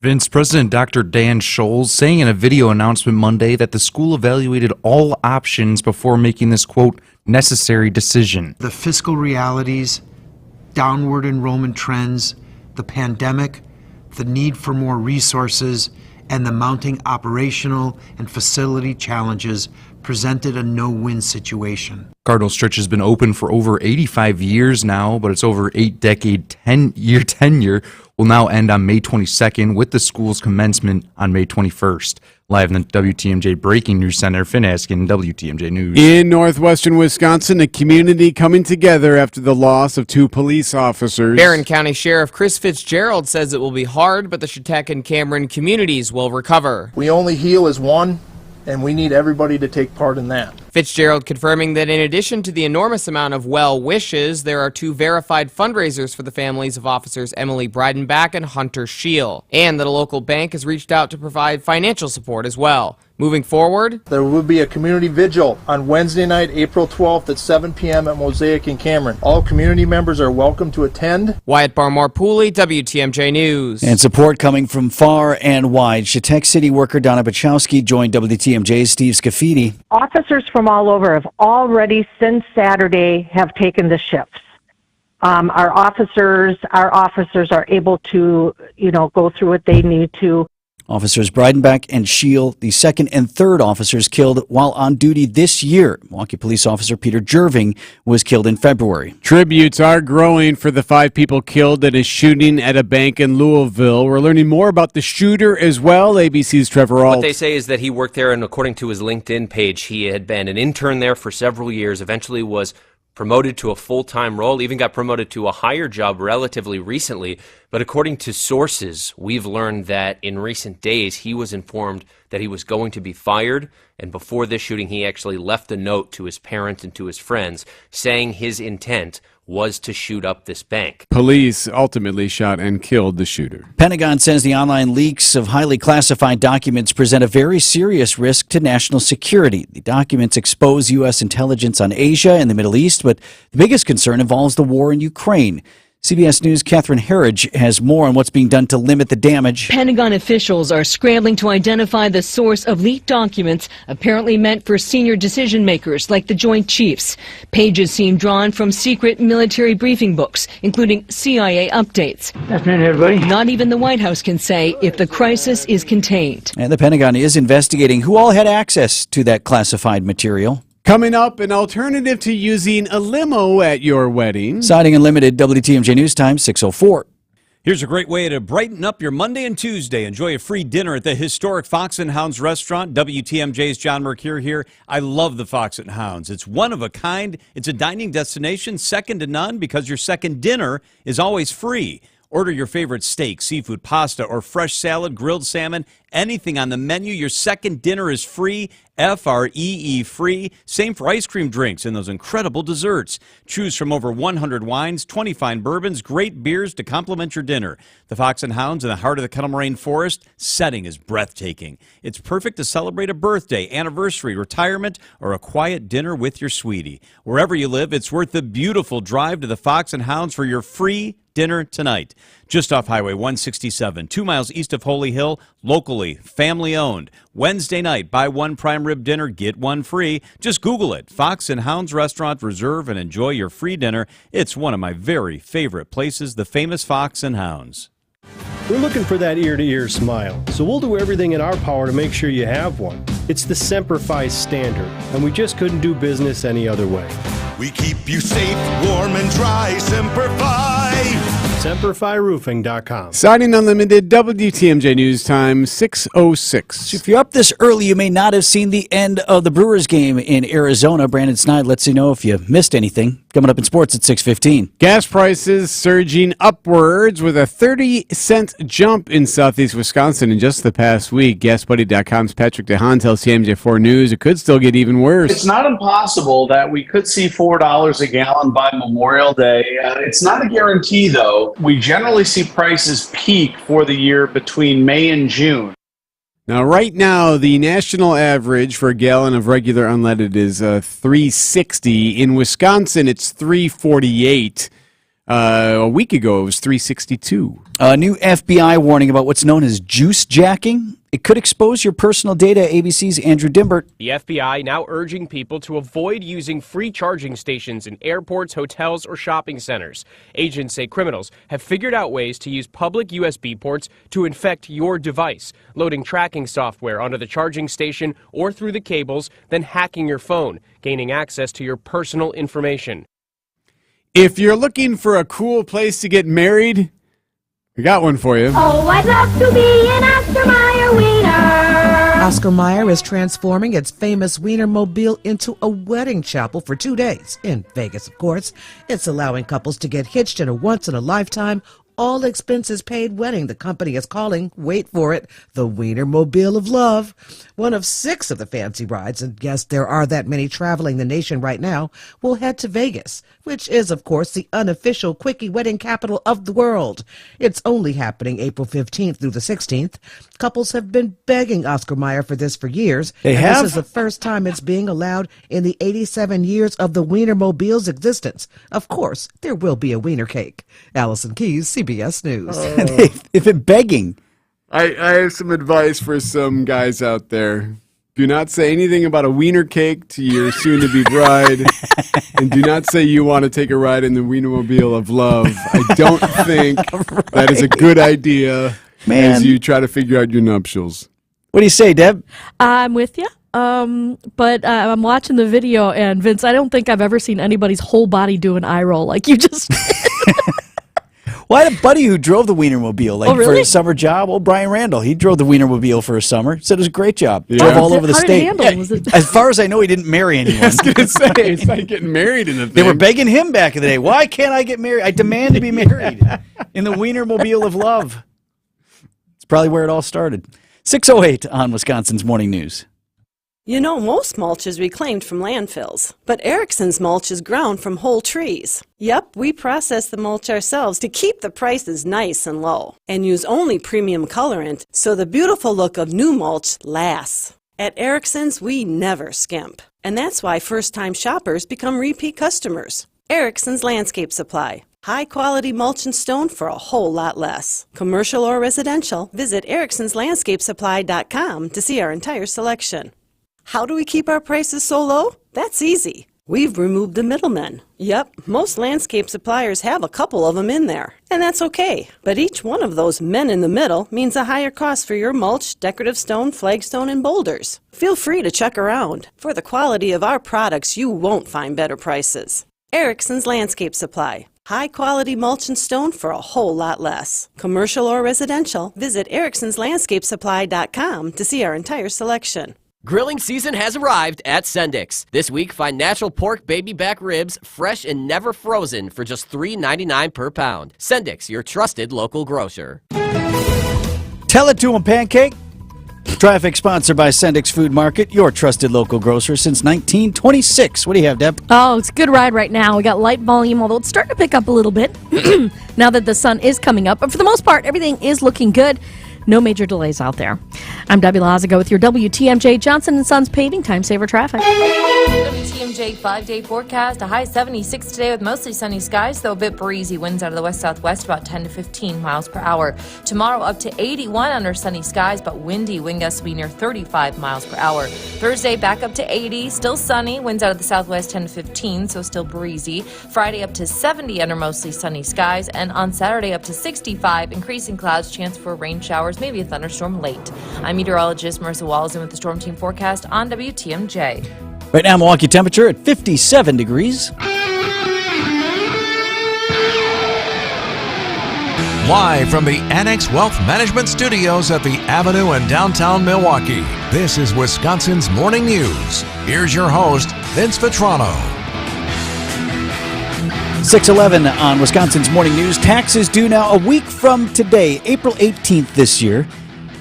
[SPEAKER 23] Vince, President Dr. Dan Scholes saying in a video announcement Monday that the school evaluated all options before making this, quote, necessary decision.
[SPEAKER 17] The fiscal realities, downward enrollment trends, the pandemic, the need for more resources, and the mounting operational and facility challenges presented a no-win situation.
[SPEAKER 23] Cardinal Stritch has been open for over 85 years now, but its over 8-decade 10-year tenure will now end on May 22nd with the school's commencement on May 21st. Live in the WTMJ Breaking News Center, Finn Askin, WTMJ News.
[SPEAKER 5] In northwestern Wisconsin, a community coming together after the loss of 2 police officers.
[SPEAKER 25] Barron County Sheriff Chris Fitzgerald says it will be hard, but the Chautauqua and Cameron communities will recover.
[SPEAKER 26] We only heal as one, and we need everybody to take part in that.
[SPEAKER 25] Fitzgerald confirming that in addition to the enormous amount of well wishes, there are 2 verified fundraisers for the families of officers Emily Breidenbach and Hunter Scheel, and that a local bank has reached out to provide financial support as well. Moving forward,
[SPEAKER 26] there will be a community vigil on Wednesday night, April 12th at 7 p.m. at Mosaic in Cameron. All community members are welcome to attend.
[SPEAKER 25] Wyatt Barmore-Pooley, WTMJ News.
[SPEAKER 4] And support coming from far and wide. Chautauqua City worker Donna Bachowski joined WTMJ's Steve Scafidi.
[SPEAKER 27] Officers from all over have already, since Saturday, have taken the shifts.
[SPEAKER 2] Our officers are able to, go through what they need to.
[SPEAKER 4] Officers Breidenbach and Scheel, the second and third officers killed while on duty this year. Milwaukee police officer Peter Jerving was killed in February.
[SPEAKER 5] Tributes are growing for the 5 people killed at a shooting at a bank in Louisville. We're learning more about the shooter as well. ABC's Trevor Ault.
[SPEAKER 3] What they say is that he worked there, and according to his LinkedIn page, he had been an intern there for several years, eventually was promoted to a full-time role, even got promoted to a higher job relatively recently. But according to sources, we've learned that in recent days, he was informed that he was going to be fired. And before this shooting, he actually left a note to his parents and to his friends saying his intent was to shoot up this bank.
[SPEAKER 5] Police ultimately shot and killed the shooter.
[SPEAKER 4] Pentagon says the online leaks of highly classified documents present a very serious risk to national security. The documents expose U.S. intelligence on Asia and the Middle East, but the biggest concern involves the war in Ukraine. CBS News' Catherine Herridge has more on what's being done to limit the damage.
[SPEAKER 7] Pentagon officials are scrambling to identify the source of leaked documents apparently meant for senior decision makers like the Joint Chiefs. Pages seem drawn from secret military briefing books, including CIA updates.
[SPEAKER 8] Afternoon, everybody.
[SPEAKER 7] Not even the White House can say if the crisis is contained.
[SPEAKER 4] And the Pentagon is investigating who all had access to that classified material.
[SPEAKER 5] Coming up, an alternative to using a limo at your wedding.
[SPEAKER 4] Siding Unlimited, WTMJ News Time, 6:04.
[SPEAKER 9] Here's a great way to brighten up your Monday and Tuesday. Enjoy a free dinner at the historic Fox and Hounds restaurant. WTMJ's John Mercure here. I love the Fox and Hounds. It's one of a kind. It's a dining destination second to none because your second dinner is always free. Order your favorite steak, seafood, pasta, or fresh salad, grilled salmon, anything on the menu. Your second dinner is free, F-R-E-E free. Same for ice cream drinks and those incredible desserts. Choose from over 100 wines, 20 fine bourbons, great beers to complement your dinner. The Fox and Hounds in the heart of the Kettle Moraine Forest, setting is breathtaking. It's perfect to celebrate a birthday, anniversary, retirement, or a quiet dinner with your sweetie. Wherever you live, it's worth the beautiful drive to the Fox and Hounds for your free dinner tonight. Just off Highway 167, 2 miles east of Holy Hill, locally, family owned. Wednesday night, buy one prime rib dinner, get one free. Just Google it. Fox and Hounds Restaurant. Reserve and enjoy your free dinner. It's one of my very favorite places, the famous Fox and Hounds.
[SPEAKER 16] We're looking for that ear-to-ear smile, so we'll do everything in our power to make sure you have one. It's the Semper Fi standard, and we just couldn't do business any other way.
[SPEAKER 22] We keep you safe, warm, and dry. Semper Fi.
[SPEAKER 16] SemperFiRoofing.com.
[SPEAKER 5] Siding Unlimited, WTMJ News Time, 6:06.
[SPEAKER 4] So if you're up this early, you may not have seen the end of the Brewers game in Arizona. Brandon Snide lets you know if you missed anything. Coming up in sports at 6:15.
[SPEAKER 5] Gas prices surging upwards with a 30-cent jump in southeast Wisconsin in just the past week. GasBuddy.com's Patrick DeHaan tells TMJ4 News it could still get even worse.
[SPEAKER 27] It's not impossible that we could see $4 a gallon by Memorial Day. It's not a guarantee, though. We generally see prices peak for the year between May and June.
[SPEAKER 5] Now, right now, the national average for a gallon of regular unleaded is $3.60. In Wisconsin, it's $3.48. A week ago, it was $3.62.
[SPEAKER 4] A new FBI warning about what's known as juice jacking. It could expose your personal data. ABC's Andrew Dimbert.
[SPEAKER 29] The FBI now urging people to avoid using free charging stations in airports, hotels, or shopping centers. Agents say criminals have figured out ways to use public USB ports to infect your device, loading tracking software onto the charging station or through the cables, then hacking your phone, gaining access to your personal information.
[SPEAKER 5] If you're looking for a cool place to get married, we got one for you.
[SPEAKER 30] Oh, I'd love to be an Oscar Mayer wiener.
[SPEAKER 31] Oscar Mayer is transforming its famous Wienermobile into a wedding chapel for 2 days. In Vegas, of course. It's allowing couples to get hitched in a once-in-a-lifetime, all-expenses-paid wedding the company is calling, wait for it, the Wienermobile of Love. One of 6 of the fancy rides, and yes, there are that many traveling the nation right now, will head to Vegas, which is, of course, the unofficial quickie wedding capital of the world. It's only happening April 15th through the 16th. Couples have been begging Oscar Mayer for this for years.
[SPEAKER 4] They have?
[SPEAKER 31] This is the first time it's being allowed in the 87 years of the Wienermobile's existence. Of course, there will be a wiener cake. Allison Keyes, CBS News.
[SPEAKER 4] They've been begging.
[SPEAKER 5] I have some advice for some guys out there. Do not say anything about a wiener cake to your soon-to-be bride. And do not say you want to take a ride in the Wienermobile of love. I don't think that is a good idea as you try to figure out your nuptials.
[SPEAKER 4] What do you say, Deb?
[SPEAKER 1] I'm with you. But I'm watching the video, and Vince, I don't think I've ever seen anybody's whole body do an eye roll like you just did.
[SPEAKER 4] Well, I had a buddy who drove the Wienermobile
[SPEAKER 1] Oh, really?
[SPEAKER 4] for his summer job. Old Brian Randall. He drove the Wienermobile for a summer. Said it was a great job.
[SPEAKER 5] Yeah.
[SPEAKER 4] Drove all over the
[SPEAKER 1] How did it
[SPEAKER 4] state.
[SPEAKER 1] handle? Was it-
[SPEAKER 4] As far as I know, he didn't marry anyone.
[SPEAKER 5] I was going to say, it's like getting married in the thing.
[SPEAKER 4] They were begging him back in the day. Why can't I get married? I demand to be married in the Wienermobile of love. It's probably where it all started. 6:08 on Wisconsin's Morning News.
[SPEAKER 8] You know, most mulch is reclaimed from landfills, but Erickson's mulch is ground from whole trees. Yep, we process the mulch ourselves to keep the prices nice and low, and use only premium colorant so the beautiful look of new mulch lasts. At Erickson's, we never skimp, and that's why first-time shoppers become repeat customers. Erickson's Landscape Supply. High-quality mulch and stone for a whole lot less. Commercial or residential, visit ericksonslandscapesupply.com to see our entire selection. How do we keep our prices so low? That's easy. We've removed the middlemen. Yep, most landscape suppliers have a couple of them in there, and that's okay. But each one of those men in the middle means a higher cost for your mulch, decorative stone, flagstone, and boulders. Feel free to check around. For the quality of our products, you won't find better prices. Erickson's Landscape Supply. High-quality mulch and stone for a whole lot less. Commercial or residential, visit ericksonslandscapesupply.com to see our entire selection.
[SPEAKER 10] Grilling season has arrived at Sendix. This week, find natural pork baby back ribs, fresh and never frozen, for just $3.99 per pound. Sendix, your trusted local grocer.
[SPEAKER 4] Tell it to him, Pancake. Traffic sponsored by Sendix Food Market, your trusted local grocer since 1926. What do you have, Deb?
[SPEAKER 1] Oh, it's a good ride right now. We got light volume, although it's starting to pick up a little bit now that the sun is coming up. But for the most part, everything is looking good. No major delays out there. I'm Debbie Lazago with your WTMJ Johnson & Sons Paving Time Saver Traffic.
[SPEAKER 11] WTMJ 5-day forecast, a high 76 today with mostly sunny skies, though a bit breezy. Winds out of the west-southwest about 10 to 15 miles per hour. Tomorrow up to 81 under sunny skies, but windy. Wind gusts will be near 35 miles per hour. Thursday back up to 80, still sunny. Winds out of the southwest 10 to 15, so still breezy. Friday up to 70 under mostly sunny skies, and on Saturday up to 65, increasing clouds, chance for rain showers, maybe a thunderstorm late. I'm meteorologist Marissa Walls with the Storm Team forecast on WTMJ.
[SPEAKER 4] Right now, Milwaukee temperature at 57 degrees.
[SPEAKER 13] Live from the Annex Wealth Management Studios at the Avenue in downtown Milwaukee, this is Wisconsin's Morning News. Here's your host, Vince Vitrano.
[SPEAKER 4] 6:11 on Wisconsin's Morning News. Taxes due now a week from today, April 18th this year.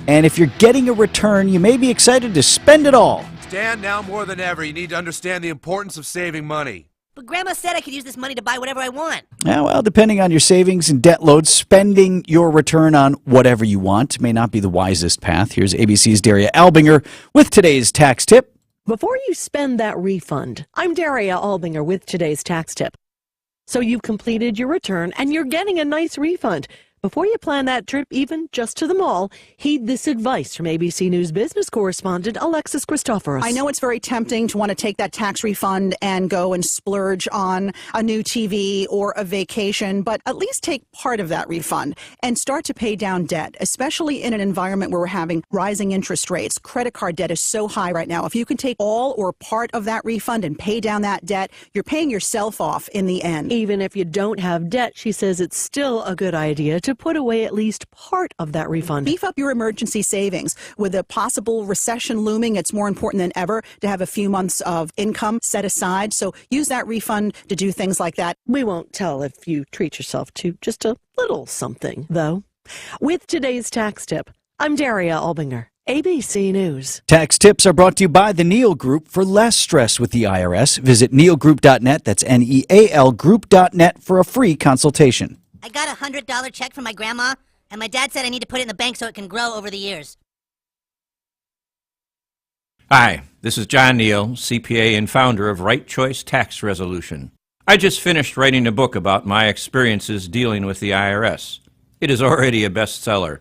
[SPEAKER 4] And if you're getting a return, you may be excited to spend it all.
[SPEAKER 12] Stan, now more than ever, you need to understand the importance of saving money.
[SPEAKER 14] But Grandma said I could use this money to buy whatever I want.
[SPEAKER 4] Yeah, well, depending on your savings and debt load, spending your return on whatever you want may not be the wisest path. Here's ABC's Daria Albinger with today's tax tip.
[SPEAKER 15] Before you spend that refund, I'm Daria Albinger with today's tax tip. So you've completed your return and you're getting a nice refund. Before you plan that trip, even just to the mall, heed this advice from ABC News business correspondent Alexis Christoforous.
[SPEAKER 18] I know it's very tempting to want to take that tax refund and go and splurge on a new TV or a vacation, but at least take part of that refund and start to pay down debt, especially in an environment where we're having rising interest rates. Credit card debt is so high right now. If you can take all or part of that refund and pay down that debt, you're paying yourself off in the end.
[SPEAKER 15] Even if you don't have debt, she says it's still a good idea to put away at least part of that refund.
[SPEAKER 18] Beef up your emergency savings. With a possible recession looming, it's more important than ever to have a few months of income set aside. So use that refund to do things like that.
[SPEAKER 15] We won't tell if you treat yourself to just a little something, though. With today's tax tip, I'm Daria Albinger, ABC News.
[SPEAKER 4] Tax tips are brought to you by the Neal Group. For less stress with the IRS, visit nealgroup.net. That's NEAL group.net for a free consultation.
[SPEAKER 14] I got a $100 check from my grandma, and my dad said I need to put it in the bank so it can grow over the years.
[SPEAKER 19] Hi, this is John Neal, CPA and founder of Right Choice Tax Resolution. I just finished writing a book about my experiences dealing with the IRS. It is already a bestseller.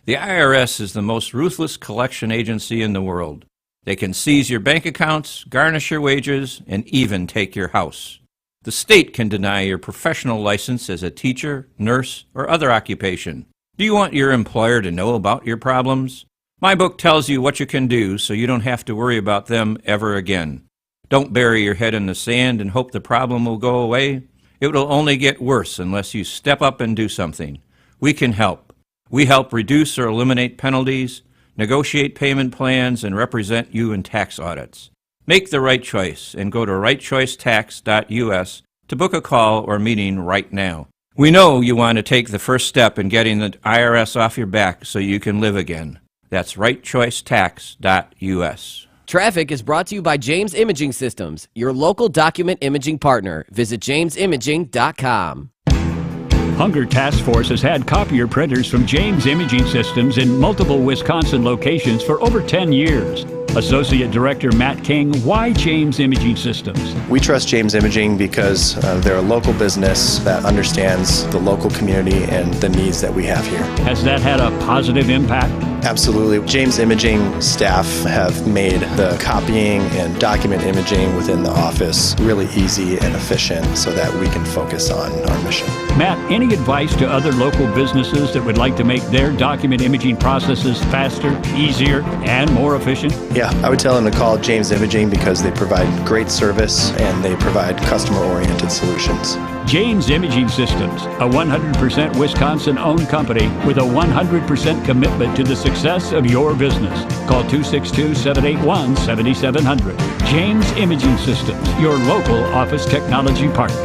[SPEAKER 19] The IRS is the most ruthless collection agency in the world. They can seize your bank accounts, garnish your wages, and even take your house. The state can deny your professional license as a teacher, nurse, or other occupation. Do you want your employer to know about your problems? My book tells you what you can do so you don't have to worry about them ever again. Don't bury your head in the sand and hope the problem will go away. It will only get worse unless you step up and do something. We can help. We help reduce or eliminate penalties, negotiate payment plans, and represent you in tax audits. Make the right choice and go to rightchoicetax.us to book a call or meeting right now. We know you want to take the first step in getting the IRS off your back so you can live again. That's rightchoicetax.us.
[SPEAKER 10] Traffic is brought to you by James Imaging Systems, your local document imaging partner. Visit jamesimaging.com.
[SPEAKER 2] Hunger Task Force has had copier printers from James Imaging Systems in multiple Wisconsin locations for over 10 years. Associate Director Matt King, why James Imaging Systems?
[SPEAKER 3] We trust James Imaging because they're a local business that understands the local community and the needs that we have here.
[SPEAKER 2] Has that had a positive impact?
[SPEAKER 3] Absolutely. James Imaging staff have made the copying and document imaging within the office really easy and efficient so that we can focus on our mission.
[SPEAKER 2] Matt, any advice to other local businesses that would like to make their document imaging processes faster, easier, and more efficient?
[SPEAKER 3] Yeah, I would tell them to call James Imaging because they provide great service and they provide customer-oriented solutions.
[SPEAKER 2] James Imaging Systems, a 100% Wisconsin-owned company with a 100% commitment to the success of your business. Call 262-781-7700. James Imaging Systems, your local office technology partner.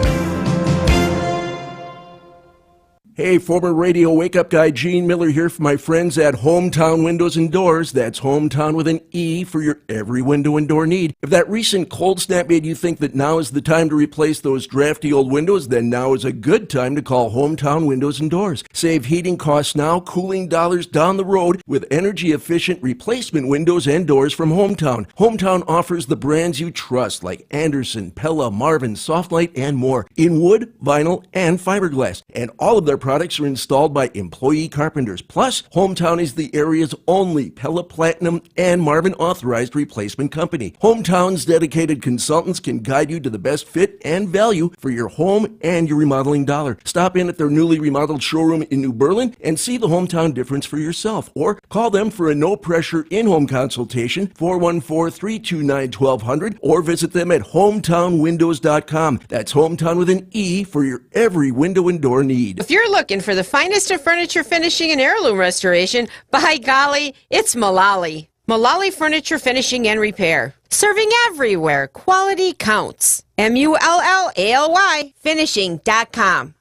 [SPEAKER 6] Hey, former radio wake-up guy Gene Miller here for my friends at Hometown Windows and Doors. That's Hometown with an E for your every window and door need. If that recent cold snap made you think that now is the time to replace those drafty old windows, then now is a good time to call Hometown Windows and Doors. Save heating costs now, cooling dollars down the road with energy-efficient replacement windows and doors from Hometown. Hometown offers the brands you trust like Anderson, Pella, Marvin, Softlight, and more in wood, vinyl, and fiberglass. And all of their products are installed by employee carpenters. Plus, Hometown is the area's only Pella Platinum and Marvin authorized replacement company. Hometown's dedicated consultants can guide you to the best fit and value for your home and your remodeling dollar. Stop in at their newly remodeled showroom in New Berlin and see the Hometown difference for yourself. Or call them for a no-pressure in-home consultation, 414-329-1200, or visit them at hometownwindows.com. That's Hometown with an E for your every window and door need.
[SPEAKER 17] If you're looking for the finest of furniture finishing and heirloom restoration, by golly, it's Mullally. Mullally Furniture Finishing and Repair. Serving everywhere. Quality counts. MULLALY finishing.com.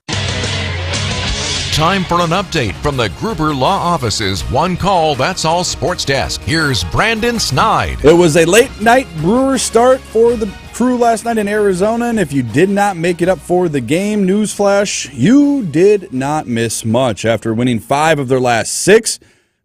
[SPEAKER 13] Time for an update from the Gruber Law Office's One Call, That's All Sports Desk. Here's Brandon Snide.
[SPEAKER 20] It was a late night Brewers start for the Crew last night in Arizona, and if you did not make it up for the game, newsflash, you did not miss much. After winning 5 of their last 6,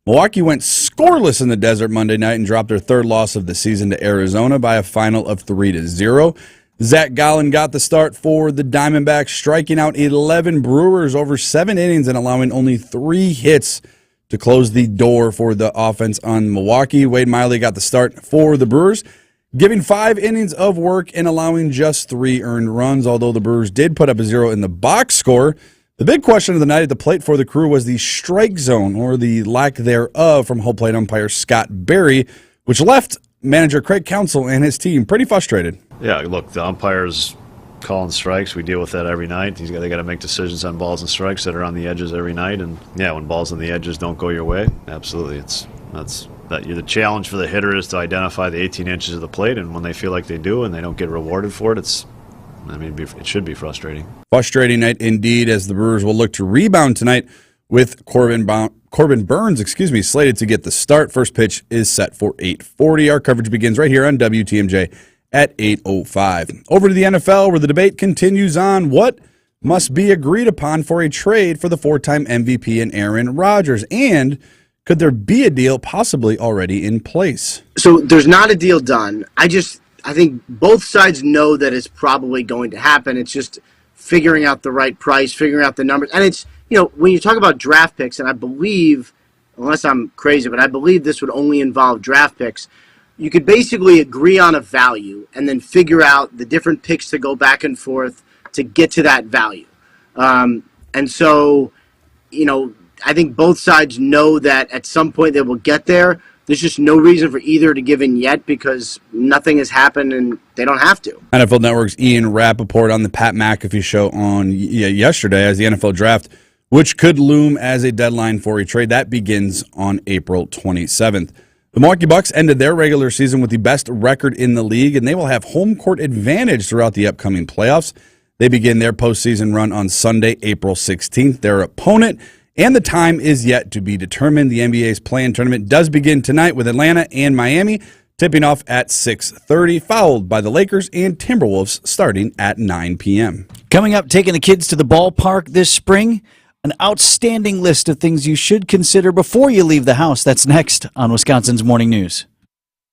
[SPEAKER 20] Milwaukee went scoreless in the desert Monday night and dropped their 3rd loss of the season to Arizona by a final of 3-0. Zach Gallen got the start for the Diamondbacks, striking out 11 Brewers over 7 innings and allowing only 3 hits to close the door for the offense on Milwaukee. Wade Miley got the start for the Brewers, giving 5 innings of work and allowing just 3 earned runs, although the Brewers did put up a 0 in the box score. The big question of the night at the plate for the Crew was the strike zone, or the lack thereof, from home plate umpire Scott Berry, which left manager Craig Counsell and his team pretty frustrated.
[SPEAKER 21] Yeah, look, the umpires calling strikes. We deal with that every night. They got to make decisions on balls and strikes that are on the edges every night. And yeah, when balls on the edges don't go your way, absolutely, the challenge for the hitter is to identify the 18 inches of the plate, and when they feel like they do and they don't get rewarded for it, it should be frustrating. Frustrating
[SPEAKER 20] night indeed, as the Brewers will look to rebound tonight with Corbin Burns, slated to get the start. First pitch is set for 8:40. Our coverage begins right here on WTMJ at 8:05. Over to the NFL, where the debate continues on what must be agreed upon for a trade for the 4-time MVP and Aaron Rodgers, and could there be a deal possibly already in place?
[SPEAKER 23] So there's not a deal done. I think both sides know that it's probably going to happen. It's just figuring out the right price, figuring out the numbers. And it's, when you talk about draft picks, and I believe, unless I'm crazy, but I believe this would only involve draft picks, you could basically agree on a value and then figure out the different picks to go back and forth to get to that value. And so, I think both sides know that at some point they will get there. There's just no reason for either to give in yet because nothing has happened and they don't have to.
[SPEAKER 20] NFL Network's Ian Rappaport on the Pat McAfee show on yesterday as the NFL draft, which could loom as a deadline for a trade. That begins on April 27th. The Milwaukee Bucks ended their regular season with the best record in the league, and they will have home court advantage throughout the upcoming playoffs. They begin their postseason run on Sunday, April 16th. Their opponent and the time is yet to be determined. The NBA's play-in tournament does begin tonight with Atlanta and Miami tipping off at 6:30, followed by the Lakers and Timberwolves starting at 9 p.m.
[SPEAKER 4] Coming up, taking the kids to the ballpark this spring, an outstanding list of things you should consider before you leave the house. That's next on Wisconsin's Morning News.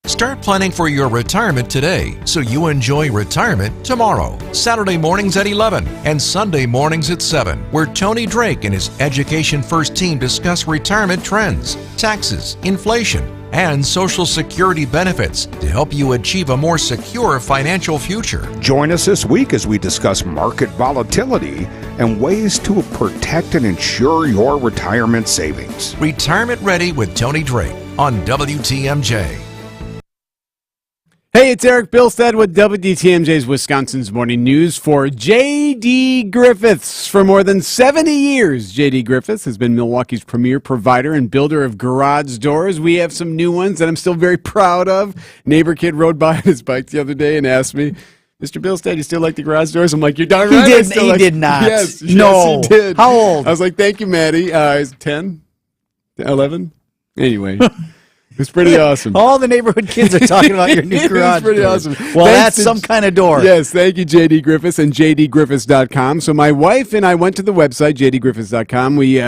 [SPEAKER 13] Start planning for your retirement today so you enjoy retirement tomorrow. Saturday mornings at 11 and Sunday mornings at 7, where Tony Drake and his Education First team discuss retirement trends, taxes, inflation, and Social Security benefits to help you achieve a more secure financial future.
[SPEAKER 7] Join us this week as we discuss market volatility and ways to protect and ensure your retirement savings.
[SPEAKER 13] Retirement Ready with Tony Drake on WTMJ.
[SPEAKER 5] Hey, it's Eric Bilstead with WTMJ's Wisconsin's Morning News for J.D. Griffiths. For more than 70 years, J.D. Griffiths has been Milwaukee's premier provider and builder of garage doors. We have some new ones that I'm still very proud of. Neighbor kid rode by on his bike the other day and asked me, Mr. Bilstead, you still like the garage doors? I'm like, you're darn right.
[SPEAKER 4] He did not.
[SPEAKER 5] Yes,
[SPEAKER 4] no.
[SPEAKER 5] Yes, he did.
[SPEAKER 4] How old?
[SPEAKER 5] I was like, thank you, Maddie. He's 10, 11. Anyway. It's pretty awesome.
[SPEAKER 4] All the neighborhood kids are talking about your new garage.
[SPEAKER 5] It's pretty
[SPEAKER 4] door.
[SPEAKER 5] awesome.
[SPEAKER 4] Well, that's some kind of door.
[SPEAKER 5] Yes, thank you, J.D. Griffiths and JDGriffiths.com. So my wife and I went to the website, JDGriffiths.com. We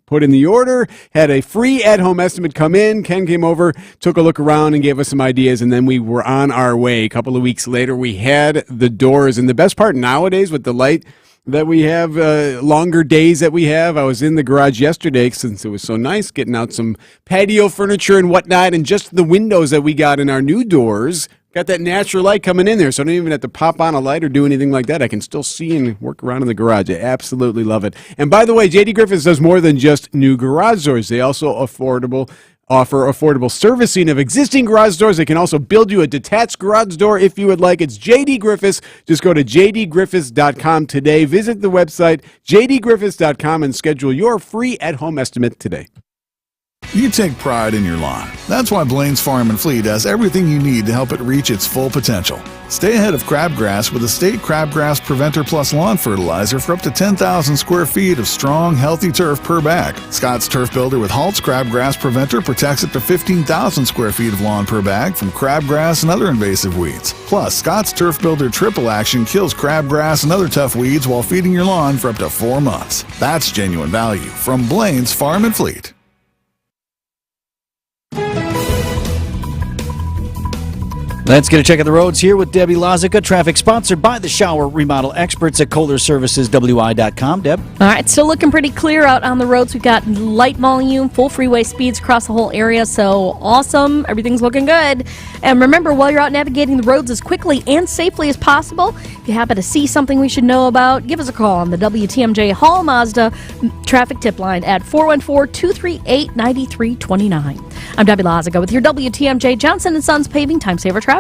[SPEAKER 5] put in the order, had a free at-home estimate come in. Ken came over, took a look around, and gave us some ideas, and then we were on our way. A couple of weeks later, we had the doors. And the best part nowadays with the light that we have, longer days that we have. I was in the garage yesterday since it was so nice, getting out some patio furniture and whatnot, and just the windows that we got in our new doors. Got that natural light coming in there, so I don't even have to pop on a light or do anything like that. I can still see and work around in the garage. I absolutely love it. And by the way, J.D. Griffiths does more than just new garage doors. They also offer affordable servicing of existing garage doors. They can also build you a detached garage door if you would like. It's J.D. Griffiths. Just go to jdgriffiths.com today. Visit the website, jdgriffiths.com, and schedule your free at-home estimate today.
[SPEAKER 9] You take pride in your lawn. That's why Blaine's Farm and Fleet has everything you need to help it reach its full potential. Stay ahead of crabgrass with a State Crabgrass Preventer Plus lawn fertilizer for up to 10,000 square feet of strong, healthy turf per bag. Scott's Turf Builder with Halt's Crabgrass Preventer protects up to 15,000 square feet of lawn per bag from crabgrass and other invasive weeds. Plus, Scott's Turf Builder Triple Action kills crabgrass and other tough weeds while feeding your lawn for up to 4 months. That's genuine value from Blaine's Farm and Fleet.
[SPEAKER 4] Let's get a check of the roads here with Debbie Lazica. Traffic sponsored by the shower remodel experts at KohlerServicesWI.com. Deb?
[SPEAKER 1] All right, still looking pretty clear out on the roads. We've got light volume, full freeway speeds across the whole area, so awesome. Everything's looking good. And remember, while you're out navigating the roads as quickly and safely as possible, if you happen to see something we should know about, give us a call on the WTMJ Hall Mazda traffic tip line at 414-238-9329. I'm Debbie Lazica with your WTMJ Johnson & Sons Paving Time Saver Traffic.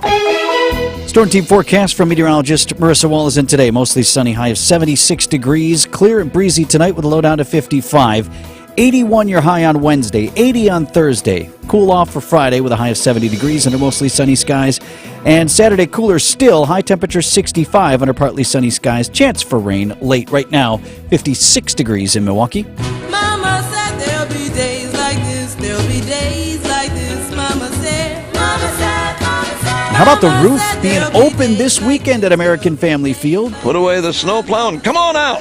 [SPEAKER 4] Storm team forecast from meteorologist Marissa Wallace in today. Mostly sunny, high of 76 degrees. Clear and breezy tonight with a low down to 55. 81 your high on Wednesday. 80 on Thursday. Cool off for Friday with a high of 70 degrees under mostly sunny skies. And Saturday cooler still. High temperature 65 under partly sunny skies. Chance for rain late. Right now 56 degrees in Milwaukee.
[SPEAKER 16] Mama said there'll be days like this. There'll be days like this. Mama said. Mama said.
[SPEAKER 4] How about the roof being open this weekend at American Family Field?
[SPEAKER 22] Put away the snow plow and come on out.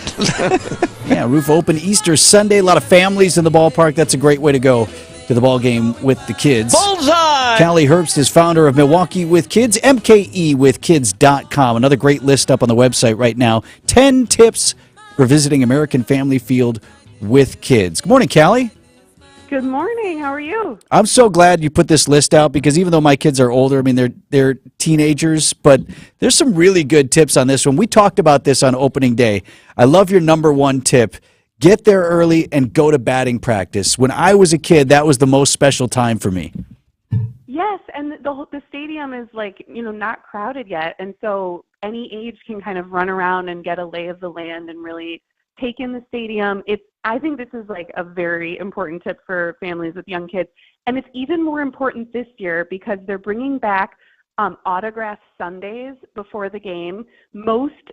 [SPEAKER 4] Yeah, roof open Easter Sunday. A lot of families in the ballpark. That's a great way to go to the ball game with the kids.
[SPEAKER 22] Bullseye!
[SPEAKER 4] Callie Herbst is founder of Milwaukee with Kids, MKEwithkids.com. Another great list up on the website right now. 10 tips for visiting American Family Field with kids. Good morning, Callie.
[SPEAKER 8] Good morning. How are you?
[SPEAKER 4] I'm so glad you put this list out because even though my kids are older, I mean, they're teenagers, but there's some really good tips on this one. We talked about this on opening day. I love your number one tip. Get there early and go to batting practice. When I was a kid, that was the most special time for me.
[SPEAKER 8] Yes, and the stadium is not crowded yet, and so any age can kind of run around and get a lay of the land and really take in the stadium. I think this is like a very important tip for families with young kids, and it's even more important this year because they're bringing back autograph Sundays before the game. Most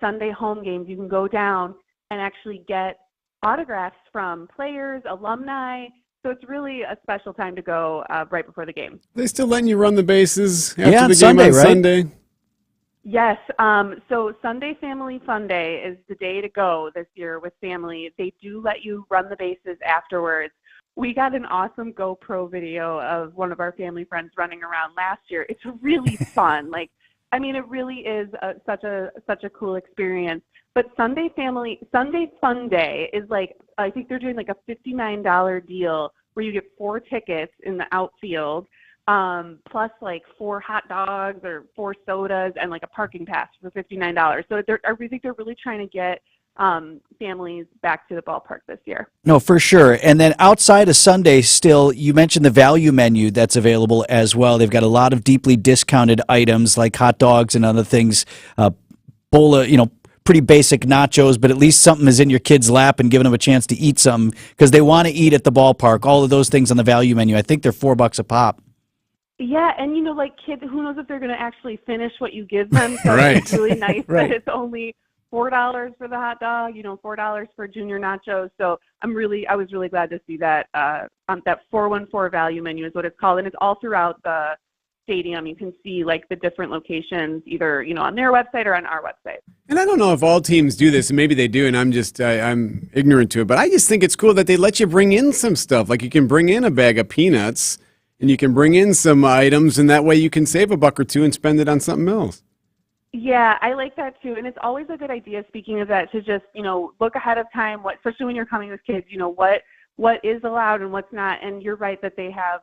[SPEAKER 8] Sunday home games, you can go down and actually get autographs from players, alumni. So it's really a special time to go right before the game.
[SPEAKER 5] They still letting you run the bases after
[SPEAKER 4] on
[SPEAKER 5] the game
[SPEAKER 4] Sunday,
[SPEAKER 5] on
[SPEAKER 4] right?
[SPEAKER 5] Sunday?
[SPEAKER 8] Yes. So Sunday Family Fun Day is the day to go this year with family. They do let you run the bases afterwards. We got an awesome GoPro video of one of our family friends running around last year. It's really fun. It really is such a cool experience. But Sunday Fun Day is I think they're doing a $59 deal where you get 4 tickets in the outfield, plus 4 hot dogs or 4 sodas and a parking pass for $59. So I think they're really trying to get families back to the ballpark this year.
[SPEAKER 4] No, for sure. And then outside of Sunday still, you mentioned the value menu that's available as well. They've got a lot of deeply discounted items like hot dogs and other things, bowl of, pretty basic nachos, but at least something is in your kid's lap and giving them a chance to eat something because they want to eat at the ballpark. All of those things on the value menu. I think they're $4 a pop.
[SPEAKER 8] Yeah, and kids, who knows if they're going to actually finish what you give them? So
[SPEAKER 5] Right.
[SPEAKER 8] It's really nice
[SPEAKER 5] Right.
[SPEAKER 8] that it's only $4 for the hot dog, $4 for junior nachos. So I was really glad to see that that 414 value menu is what it's called, and it's all throughout the stadium. You can see the different locations either on their website or on our website.
[SPEAKER 5] And I don't know if all teams do this, and maybe they do, and I'm ignorant to it, but I just think it's cool that they let you bring in some stuff. Like you can bring in a bag of peanuts, and you can bring in some items, and that way you can save $1 or $2 and spend it on something else.
[SPEAKER 8] Yeah, I like that too, and it's always a good idea. Speaking of that, to just look ahead of time. Especially when you're coming with kids, what is allowed and what's not. And you're right that they have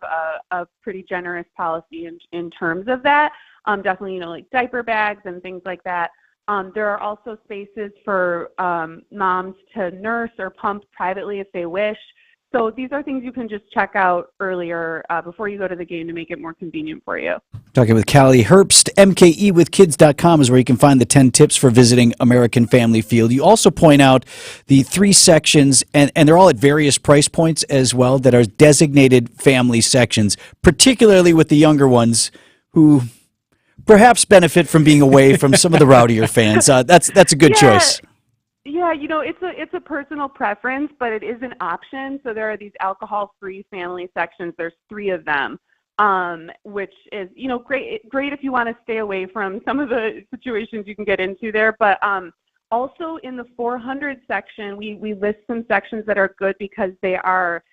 [SPEAKER 8] a pretty generous policy in terms of that. Definitely, diaper bags and things like that. There are also spaces for moms to nurse or pump privately if they wish. So these are things you can just check out earlier before you go to the game to make it more convenient for you.
[SPEAKER 4] Talking with Callie Herbst, mkewithkids.com is where you can find the 10 tips for visiting American Family Field. You also point out the 3 sections, and they're all at various price points as well, that are designated family sections, particularly with the younger ones who perhaps benefit from being away from some of the rowdier fans. That's a good choice.
[SPEAKER 8] Yeah, it's a personal preference, but it is an option. So there are these alcohol-free family sections. There's 3 of them, which is great if you want to stay away from some of the situations you can get into there. But also in the 400 section, we list some sections that are good because they are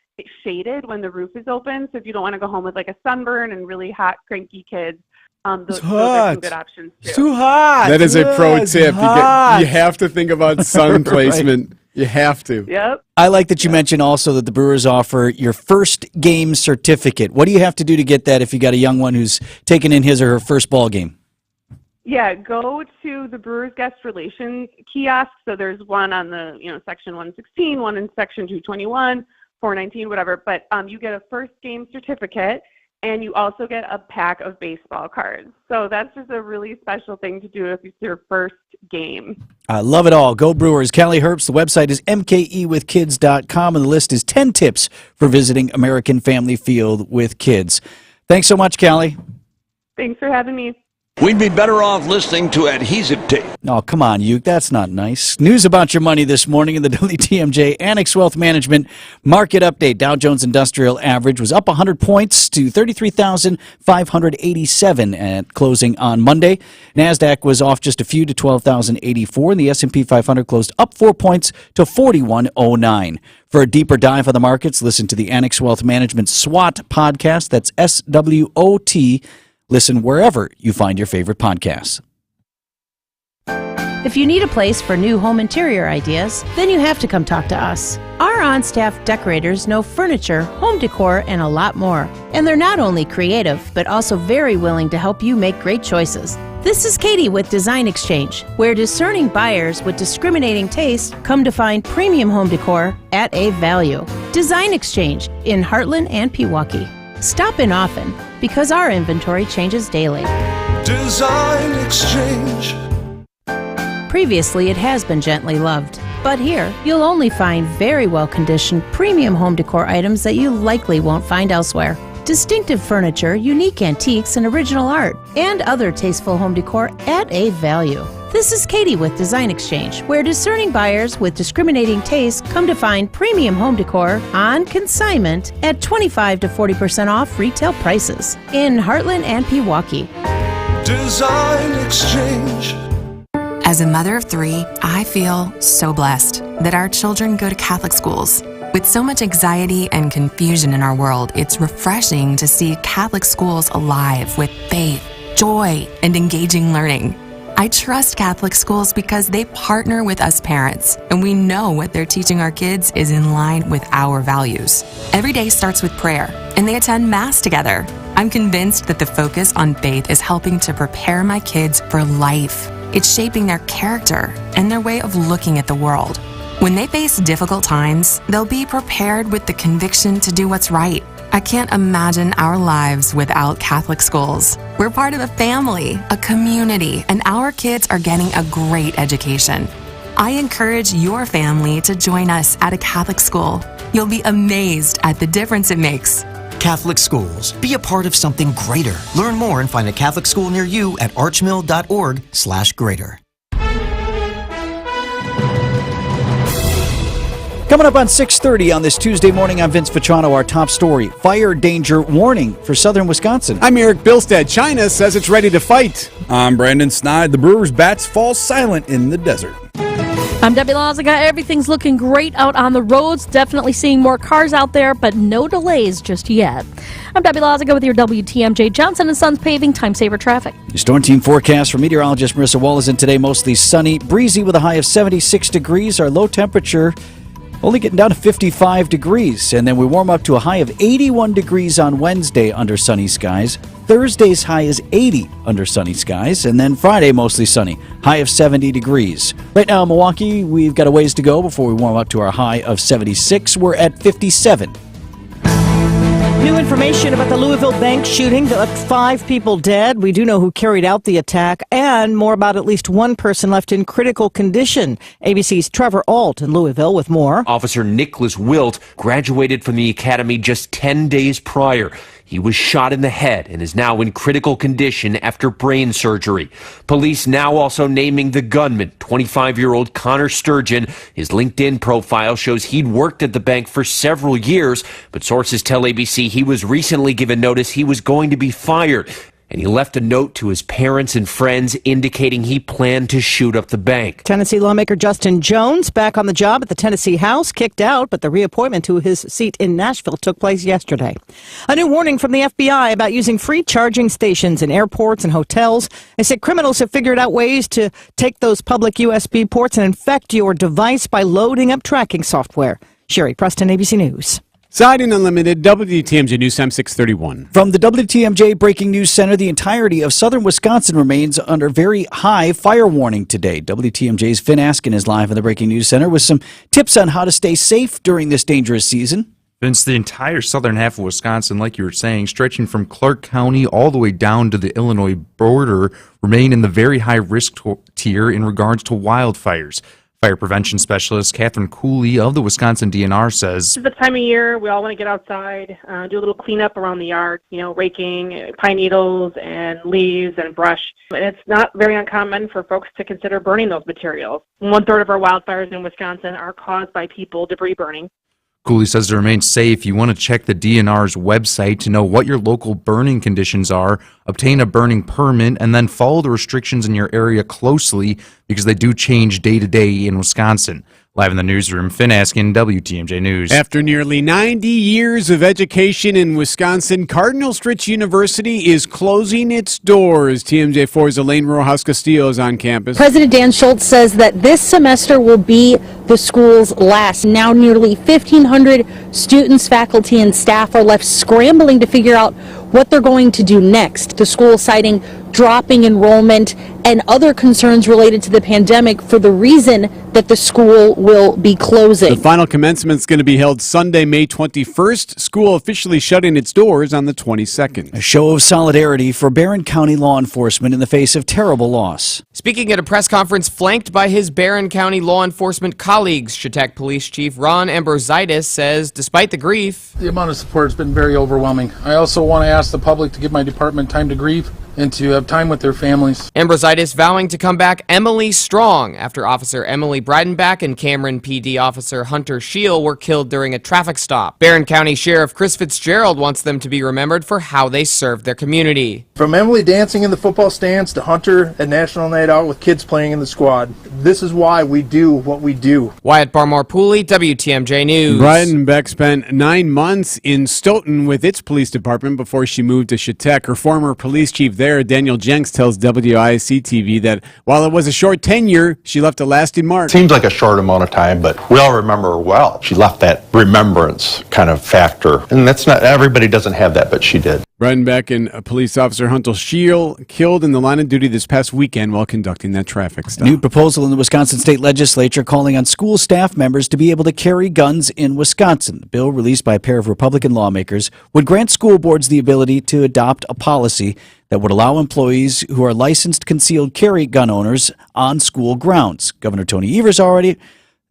[SPEAKER 8] shaded when the roof is open. So if you don't want to go home with a sunburn and really hot, cranky kids, those are some good options too.
[SPEAKER 4] It's too hot.
[SPEAKER 5] That is a pro tip. You have to think about sun
[SPEAKER 4] Right.
[SPEAKER 5] placement. You have to.
[SPEAKER 8] Yep.
[SPEAKER 4] I like that you mentioned also that the Brewers offer your first game certificate. What do you have to do to get that if you got a young one who's taking in his or her first ball game?
[SPEAKER 8] Yeah, go to the Brewers Guest Relations kiosk. So there's one on the section 116, one in section 221, 419, whatever. But you get a first game certificate. And you also get a pack of baseball cards. So that's just a really special thing to do if it's your first game.
[SPEAKER 4] I love it all. Go Brewers. Callie Herbst, the website is mkewithkids.com, and the list is 10 tips for visiting American Family Field with kids. Thanks so much, Callie.
[SPEAKER 8] Thanks for having me.
[SPEAKER 22] We'd be better off listening to adhesive tape.
[SPEAKER 4] Oh, come on, Uke. That's not nice. News about your money this morning in the WTMJ Annex Wealth Management Market Update. Dow Jones Industrial Average was up 100 points to 33,587 at closing on Monday. NASDAQ was off just a few to 12,084, and the S&P 500 closed up 4 points to 4109. For a deeper dive on the markets, listen to the Annex Wealth Management SWOT podcast. That's SWOT. Listen wherever you find your favorite podcasts.
[SPEAKER 11] If you need a place for new home interior ideas, then you have to come talk to us. Our on-staff decorators know furniture, home decor, and a lot more. And they're not only creative, but also very willing to help you make great choices. This is Katie with Design Exchange, where discerning buyers with discriminating taste come to find premium home decor at a value. Design Exchange in Heartland and Pewaukee. Stop in often, because our inventory changes daily.
[SPEAKER 12] Design Exchange.
[SPEAKER 11] Previously, it has been gently loved. But here, you'll only find very well-conditioned premium home decor items that you likely won't find elsewhere. Distinctive furniture, unique antiques, and original art, and other tasteful home decor at a value. This is Katie with Design Exchange, where discerning buyers with discriminating taste come to find premium home decor on consignment at 25 to 40% off retail prices in Heartland and Pewaukee.
[SPEAKER 12] Design Exchange.
[SPEAKER 18] As a mother of 3, I feel so blessed that our children go to Catholic schools. With so much anxiety and confusion in our world, it's refreshing to see Catholic schools alive with faith, joy, and engaging learning. I trust Catholic schools because they partner with us parents, and we know what they're teaching our kids is in line with our values. Every day starts with prayer, and they attend Mass together. I'm convinced that the focus on faith is helping to prepare my kids for life. It's shaping their character and their way of looking at the world. When they face difficult times, they'll be prepared with the conviction to do what's right. I can't imagine our lives without Catholic schools. We're part of a family, a community, and our kids are getting a great education. I encourage your family to join us at a Catholic school. You'll be amazed at the difference it makes.
[SPEAKER 24] Catholic schools. Be a part of something greater. Learn more and find a Catholic school near you at archmill.org/greater.
[SPEAKER 4] Coming up on 6:30 on this Tuesday morning, I'm Vince Vitrano. Our top story, fire danger warning for southern Wisconsin.
[SPEAKER 5] I'm Eric Bilstead. China says it's ready to fight.
[SPEAKER 20] I'm Brandon Snide. The Brewers' bats fall silent in the desert.
[SPEAKER 1] I'm Debbie Lazaga. Everything's looking great out on the roads. Definitely seeing more cars out there, but no delays just yet. I'm Debbie Lazaga with your WTMJ Johnson & Sons Paving Time Saver Traffic.
[SPEAKER 4] Your storm team forecast from meteorologist Marissa Wallison today, mostly sunny, breezy with a high of 76 degrees. Our low temperature only getting down to 55 degrees. And then we warm up to a high of 81 degrees on Wednesday under sunny skies. Thursday's high is 80 under sunny skies. And then Friday, mostly sunny, high of 70 degrees. Right now in Milwaukee, we've got a ways to go before we warm up to our high of 76. We're at 57.
[SPEAKER 25] New information about the Louisville bank shooting that left 5 people dead. We do know who carried out the attack, and more about at least one person left in critical condition. ABC's Trevor Ault in Louisville with more.
[SPEAKER 26] Officer Nicholas Wilt graduated from the academy just 10 days prior. He was shot in the head and is now in critical condition after brain surgery. Police now also naming the gunman, 25-year-old Connor Sturgeon. His LinkedIn profile shows he'd worked at the bank for several years, but sources tell ABC he was recently given notice he was going to be fired. And he left a note to his parents and friends indicating he planned to shoot up the bank.
[SPEAKER 25] Tennessee lawmaker Justin Jones back on the job at the Tennessee House, kicked out, but the reappointment to his seat in Nashville took place yesterday. A new warning from the FBI about using free charging stations in airports and hotels. They say criminals have figured out ways to take those public USB ports and infect your device by loading up tracking software. Sherry Preston, ABC News.
[SPEAKER 5] Siding Unlimited, WTMJ News Time 631.
[SPEAKER 4] From the WTMJ Breaking News Center, the entirety of southern Wisconsin remains under very high fire warning today. WTMJ's Finn Askin is live in the Breaking News Center with some tips on how to stay safe during this dangerous season.
[SPEAKER 27] Vince, the entire southern half of Wisconsin, like you were saying, stretching from Clark County all the way down to the Illinois border, remain in the very high risk tier in regards to wildfires. Fire prevention specialist Catherine Cooley of the Wisconsin DNR says,
[SPEAKER 28] This is the time of year we all want to get outside, do a little cleanup around the yard, raking pine needles and leaves and brush. And it's not very uncommon for folks to consider burning those materials. 1/3 of our wildfires in Wisconsin are caused by people debris burning.
[SPEAKER 27] Cooley says to remain safe, you want to check the DNR's website to know what your local burning conditions are, obtain a burning permit, and then follow the restrictions in your area closely because they do change day to day in Wisconsin. Live in the newsroom, Finn Askin, WTMJ News.
[SPEAKER 5] After nearly 90 years of education in Wisconsin, Cardinal Stritch University is closing its doors. TMJ4's Elaine Rojas Castillo is on campus.
[SPEAKER 2] President Dan Schultz says that this semester will be the school's last. Now nearly 1,500 students, faculty, and staff are left scrambling to figure out what they're going to do next. The school citing dropping enrollment and other concerns related to the pandemic for the reason that the school will be closing.
[SPEAKER 5] The final commencement is going to be held Sunday, May 21st. School officially shutting its doors on the 22nd.
[SPEAKER 4] A show of solidarity for Barron County law enforcement in the face of terrible loss.
[SPEAKER 3] Speaking at a press conference flanked by his Barron County law enforcement colleagues, Chautauqua Police Chief Ron Ambrositis says despite the grief,
[SPEAKER 6] the amount of support has been very overwhelming. I also want to ask the public to give my department time to grieve and to have time with their families.
[SPEAKER 3] Ambrositis vowing to come back Emily strong after Officer Emily Breidenbach and Cameron PD Officer Hunter Scheel were killed during a traffic stop. Barron County Sheriff Chris Fitzgerald wants them to be remembered for how they served their community.
[SPEAKER 6] From Emily dancing in the football stands to Hunter at National Night Out with kids playing in the squad, this is why we do what we do.
[SPEAKER 3] Wyatt Barmore-Pooley, WTMJ News.
[SPEAKER 5] Breidenbach spent 9 months in Stoughton with its police department before she moved to Chautauqua. Her former police chief there, Daniel Jenks, tells WIC-TV that while it was a short tenure, she left a lasting mark.
[SPEAKER 10] Seems like a short amount of time, but we all remember her well. She left that remembrance kind of factor, and that's not everybody doesn't have that, but she did.
[SPEAKER 5] Breidenbach and police officer Hunter Scheel killed in the line of duty this past weekend while conducting that traffic stop.
[SPEAKER 4] New proposal in the Wisconsin State Legislature calling on school staff members to be able to carry guns in Wisconsin. The bill, released by a pair of Republican lawmakers, would grant school boards the ability to adopt a policy that would allow employees who are licensed concealed carry gun owners on school grounds. Governor Tony Evers already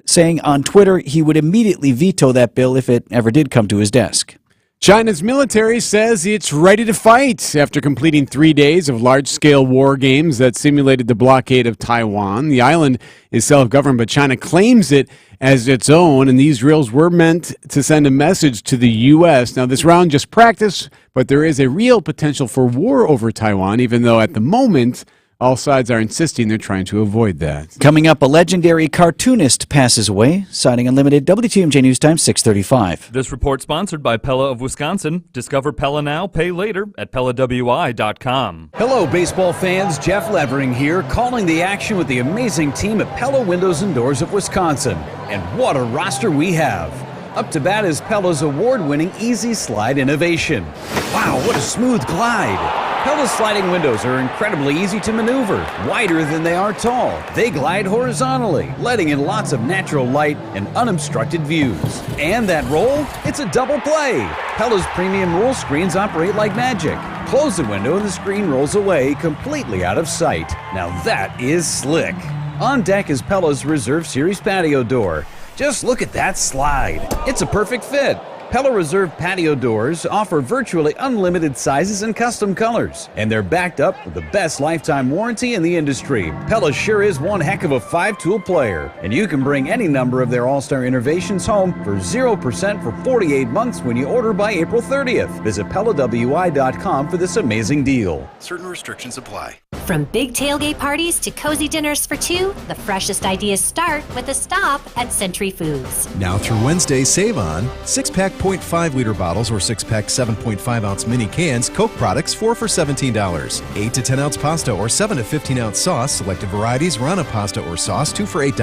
[SPEAKER 4] saying on Twitter he would immediately veto that bill if it ever did come to his desk.
[SPEAKER 5] China's military says it's ready to fight after completing 3 days of large-scale war games that simulated the blockade of Taiwan. The island is self-governed, but China claims it as its own, and these drills were meant to send a message to the U.S. Now, this round just practice, but there is a real potential for war over Taiwan, even though at the moment all sides are insisting they're trying to avoid that.
[SPEAKER 4] Coming up, a legendary cartoonist passes away. Citing Unlimited, WTMJ News Time, 6:35.
[SPEAKER 14] This report sponsored by Pella of Wisconsin. Discover Pella now, pay later at PellaWI.com.
[SPEAKER 15] Hello, baseball fans. Jeff Levering here, calling the action with the amazing team at Pella Windows and Doors of Wisconsin. And what a roster we have. Up to bat is Pella's award-winning Easy Slide innovation. Wow, what a smooth glide. Pella's sliding windows are incredibly easy to maneuver, wider than they are tall. They glide horizontally, letting in lots of natural light and unobstructed views. And that roll, it's a double play. Pella's premium roll screens operate like magic. Close the window and the screen rolls away completely out of sight. Now that is slick. On deck is Pella's Reserve Series patio door. Just look at that slide. It's a perfect fit. Pella Reserve patio doors offer virtually unlimited sizes and custom colors, and they're backed up with the best lifetime warranty in the industry. Pella sure is one heck of a 5-tool player, and you can bring any number of their all-star innovations home for 0% for 48 months when you order by April 30th. Visit PellaWI.com for this amazing deal.
[SPEAKER 17] Certain restrictions apply.
[SPEAKER 19] From big tailgate parties to cozy dinners for two, the freshest ideas start with a stop at Century Foods.
[SPEAKER 29] Now through Wednesday, save on 6-pack 0.5-liter bottles or 6-pack 7.5-ounce mini cans, Coke products 4 for $17. 8 to 10-ounce pasta or 7 to 15-ounce sauce, selected varieties, Rana pasta or sauce, 2 for $8.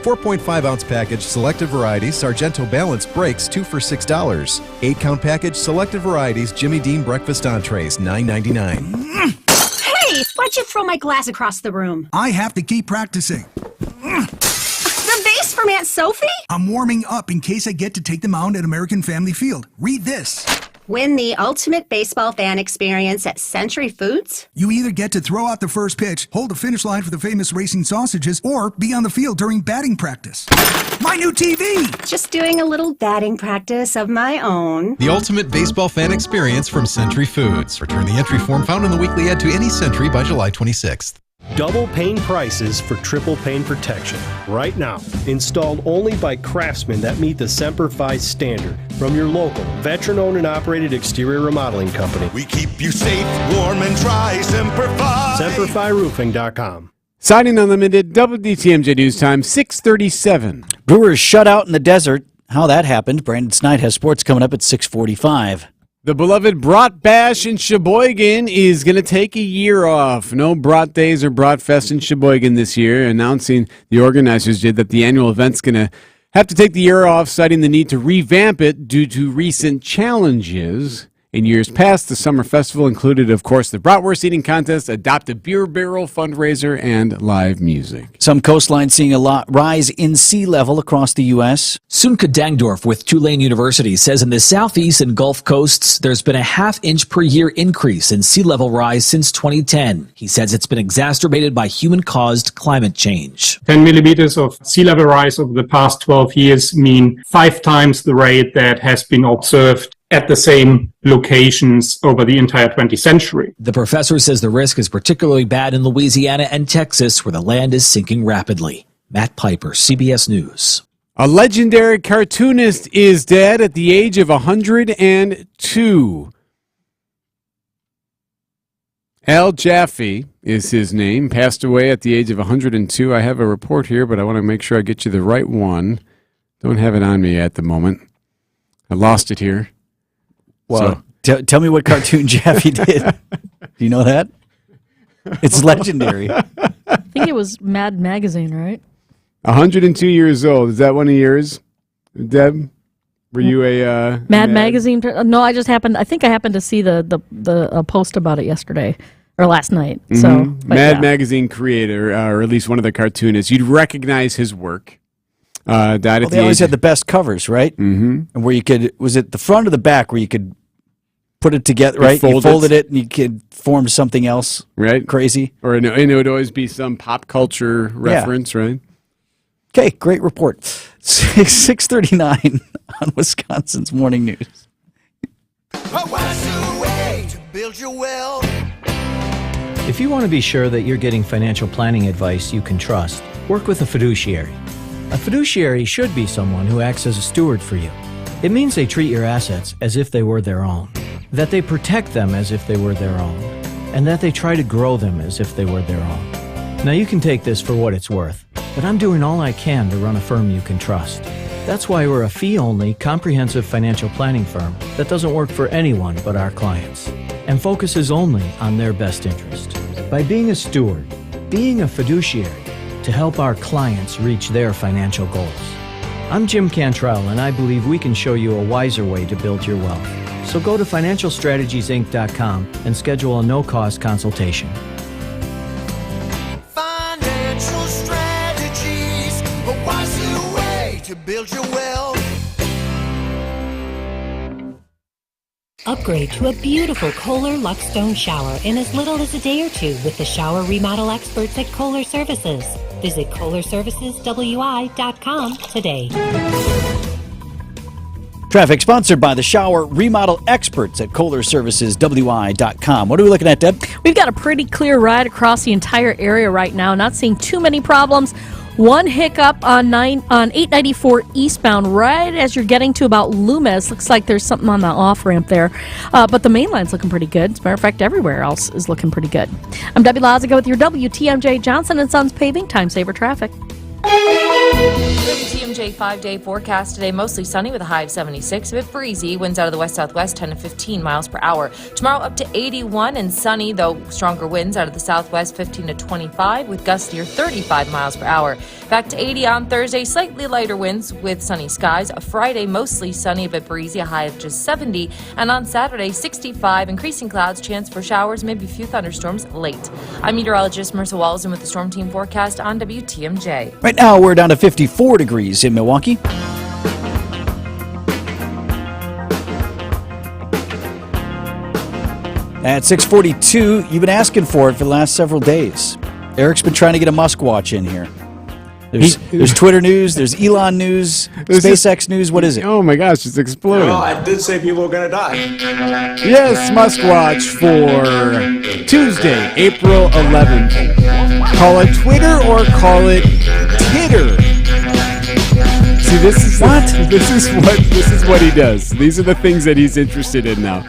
[SPEAKER 29] 4.5-ounce package, selected varieties, Sargento Balance Breaks, 2 for $6. 8-count package, selected varieties, Jimmy Dean Breakfast Entrees, $9.99.
[SPEAKER 30] Hey, why'd you throw my glass across the room?
[SPEAKER 31] I have to keep practicing.
[SPEAKER 30] The vase from Aunt Sophie?
[SPEAKER 31] I'm warming up in case I get to take them out at American Family Field. Read this.
[SPEAKER 30] Win the ultimate baseball fan experience at Century Foods?
[SPEAKER 31] You either get to throw out the first pitch, hold the finish line for the famous racing sausages, or be on the field during batting practice. My new TV!
[SPEAKER 30] Just doing a little batting practice of my own.
[SPEAKER 29] The ultimate baseball fan experience from Century Foods. Return the entry form found in the weekly ad to any Century by July 26th.
[SPEAKER 32] Double pane prices for triple pane protection. Right now, installed only by craftsmen that meet the Semper Fi standard from your local, veteran-owned and operated exterior remodeling company.
[SPEAKER 12] We keep you safe, warm, and dry. Semper Fi.
[SPEAKER 32] SemperFiRoofing.com.
[SPEAKER 5] Siding Unlimited, WTMJ News Time, 6:37.
[SPEAKER 4] Brewers shut out in the desert. How that happened, Brandon Snide has sports coming up at 6:45.
[SPEAKER 5] The beloved Brat Bash in Sheboygan is going to take a year off. No Brat Days or Brat Fest in Sheboygan this year, announcing the organizers did that the annual event's going to have to take the year off, citing the need to revamp it due to recent challenges. In years past, the summer festival included, of course, the bratwurst eating contest, Adopt a Beer Barrel fundraiser, and live music.
[SPEAKER 4] Some coastlines seeing a rise in sea level across the U.S.
[SPEAKER 7] Sunka Dangdorf with Tulane University says in the southeast and Gulf coasts, there's been a half-inch per year increase in sea level rise since 2010. He says it's been exacerbated by human-caused climate change.
[SPEAKER 8] 10 millimeters of sea level rise over the past 12 years mean 5 times the rate that has been observed at the same locations over the entire 20th century.
[SPEAKER 7] The professor says the risk is particularly bad in Louisiana and Texas, where the land is sinking rapidly. Matt Piper, CBS News.
[SPEAKER 5] A legendary cartoonist is dead at the age of 102. Al Jaffe is his name, passed away at the age of 102. I have a report here, but I want to make sure I get you the right one. Don't have it on me at the moment. I lost it here.
[SPEAKER 4] Well, tell me what cartoon Jaffe did. Do you know that? It's legendary.
[SPEAKER 1] I think it was Mad Magazine, right?
[SPEAKER 5] 102 years old. Is that one of yours, Deb? Were you a
[SPEAKER 1] Mad Magazine? No, I think I happened to see the post about it yesterday or last night. So
[SPEAKER 5] Mad Magazine creator, or at least one of the cartoonists. You'd recognize his work. Died at
[SPEAKER 4] they always had the best covers, right?
[SPEAKER 5] Mm-hmm.
[SPEAKER 4] And where you could, was it the front or the back where you could put it together, right? You folded it and you could form something else,
[SPEAKER 5] right?
[SPEAKER 4] Crazy.
[SPEAKER 5] Or it would always be some pop culture reference, right?
[SPEAKER 4] Okay, great report. 6:39 on Wisconsin's Morning News.
[SPEAKER 9] If you want to be sure that you're getting financial planning advice you can trust, work with a fiduciary. A fiduciary should be someone who acts as a steward for you. It means they treat your assets as if they were their own, that they protect them as if they were their own, and that they try to grow them as if they were their own. Now you can take this for what it's worth, but I'm doing all I can to run a firm you can trust. That's why we're a fee-only, comprehensive financial planning firm that doesn't work for anyone but our clients, and focuses only on their best interest. By being a steward, being a fiduciary, to help our clients reach their financial goals. I'm Jim Cantrell, and I believe we can show you a wiser way to build your wealth. So go to financialstrategiesinc.com and schedule a no-cost consultation.
[SPEAKER 12] Financial strategies, a wiser way to build your wealth.
[SPEAKER 19] Upgrade to a beautiful Kohler Luxstone shower in as little as a day or two with the shower remodel experts at Kohler Services. Visit KohlerServicesWI.com today.
[SPEAKER 4] Traffic sponsored by the shower remodel experts at KohlerServicesWI.com. What are we looking at, Deb?
[SPEAKER 1] We've got a pretty clear ride across the entire area right now. Not seeing too many problems. One hiccup on 894 eastbound right as you're getting to about Loomis. Looks like there's something on the off-ramp there. But the main line's looking pretty good. As a matter of fact, everywhere else is looking pretty good. I'm Debbie Lazago with your WTMJ Johnson & Sons Paving Time Saver Traffic.
[SPEAKER 11] WTMJ 5-day forecast today, mostly sunny with a high of 76, a bit breezy, winds out of the west-southwest 10 to 15 miles per hour. Tomorrow up to 81 and sunny, though stronger winds out of the southwest 15 to 25 with gusts near 35 miles per hour. Back to 80 on Thursday, slightly lighter winds with sunny skies. Friday, mostly sunny, a bit breezy, a high of just 70. And on Saturday, 65, increasing clouds, chance for showers, maybe a few thunderstorms late. I'm meteorologist Marissa Walzen with the Storm Team forecast on WTMJ.
[SPEAKER 4] Right now, we're down to 54 degrees in Milwaukee. At 6:42, you've been asking for it for the last several days. Eric's been trying to get a Muskwatch in here. There's Twitter news, there's Elon news, SpaceX news. What is it?
[SPEAKER 5] Oh my gosh, it's exploding.
[SPEAKER 13] Well, I did say people were going to die.
[SPEAKER 5] Yes, Muskwatch for Tuesday, April 11th. Call it Twitter or call it Titter. See, this is what he does. These are the things that he's interested in now.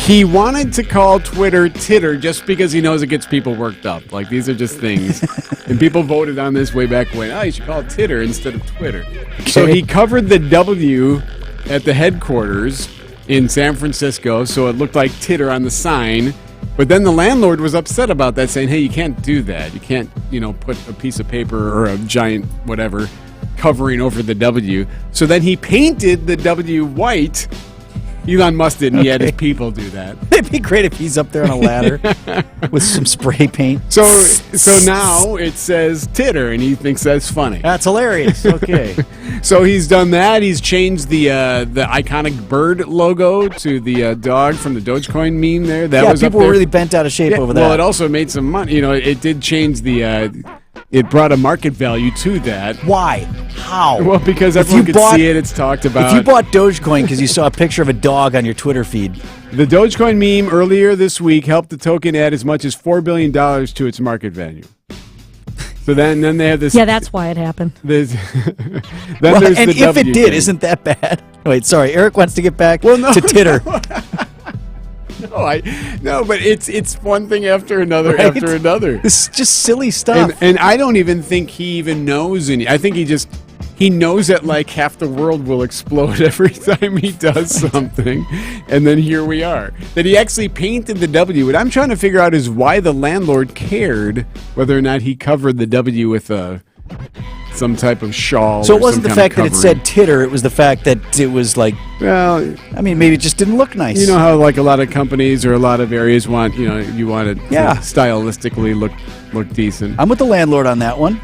[SPEAKER 5] He wanted to call Twitter titter just because he knows it gets people worked up. Like, these are just things. And people voted on this way back when. Oh, you should call it titter instead of Twitter. So he covered the W at the headquarters in San Francisco, so it looked like titter on the sign. But then the landlord was upset about that, saying, hey, you can't do that. You can't, put a piece of paper or a giant whatever covering over the W. So then he painted the W white. Elon Musk didn't. He had his people do that.
[SPEAKER 4] It'd be great if he's up there on a ladder with some spray paint.
[SPEAKER 5] So now it says titter, and he thinks that's funny.
[SPEAKER 4] That's hilarious. Okay.
[SPEAKER 5] So he's done that. He's changed the iconic bird logo to the dog from the Dogecoin meme there. That was
[SPEAKER 4] people
[SPEAKER 5] up there.
[SPEAKER 4] were really bent out of shape over that.
[SPEAKER 5] Well, it also made some money. It did change the... it brought a market value to that.
[SPEAKER 4] Why? How?
[SPEAKER 5] Well, because everyone could see it. It's talked about.
[SPEAKER 4] If you bought Dogecoin because you saw a picture of a dog on your Twitter feed.
[SPEAKER 5] The Dogecoin meme earlier this week helped the token add as much as $4 billion to its market value. So then they have this.
[SPEAKER 1] Yeah, that's why it happened.
[SPEAKER 5] There's
[SPEAKER 4] And
[SPEAKER 5] the
[SPEAKER 4] if
[SPEAKER 5] W
[SPEAKER 4] it did,
[SPEAKER 5] thing.
[SPEAKER 4] isn't that bad? Wait, sorry. Eric wants to get back to titter.
[SPEAKER 5] No, but it's one thing after another after another.
[SPEAKER 4] This is just silly stuff.
[SPEAKER 5] And I don't even think he even knows any. I think he knows that like half the world will explode every time he does something. And then here we are. That he actually painted the W. What I'm trying to figure out is why the landlord cared whether or not he covered the W with some type of shawl.
[SPEAKER 4] So
[SPEAKER 5] or
[SPEAKER 4] it wasn't the
[SPEAKER 5] some kind
[SPEAKER 4] fact
[SPEAKER 5] of
[SPEAKER 4] that it
[SPEAKER 5] covering.
[SPEAKER 4] said titter, it was the fact that it was like,
[SPEAKER 5] well,
[SPEAKER 4] I mean, maybe it just didn't look nice.
[SPEAKER 5] You know how like a lot of companies or a lot of areas want, you want it to stylistically look decent.
[SPEAKER 4] I'm with the landlord on that one.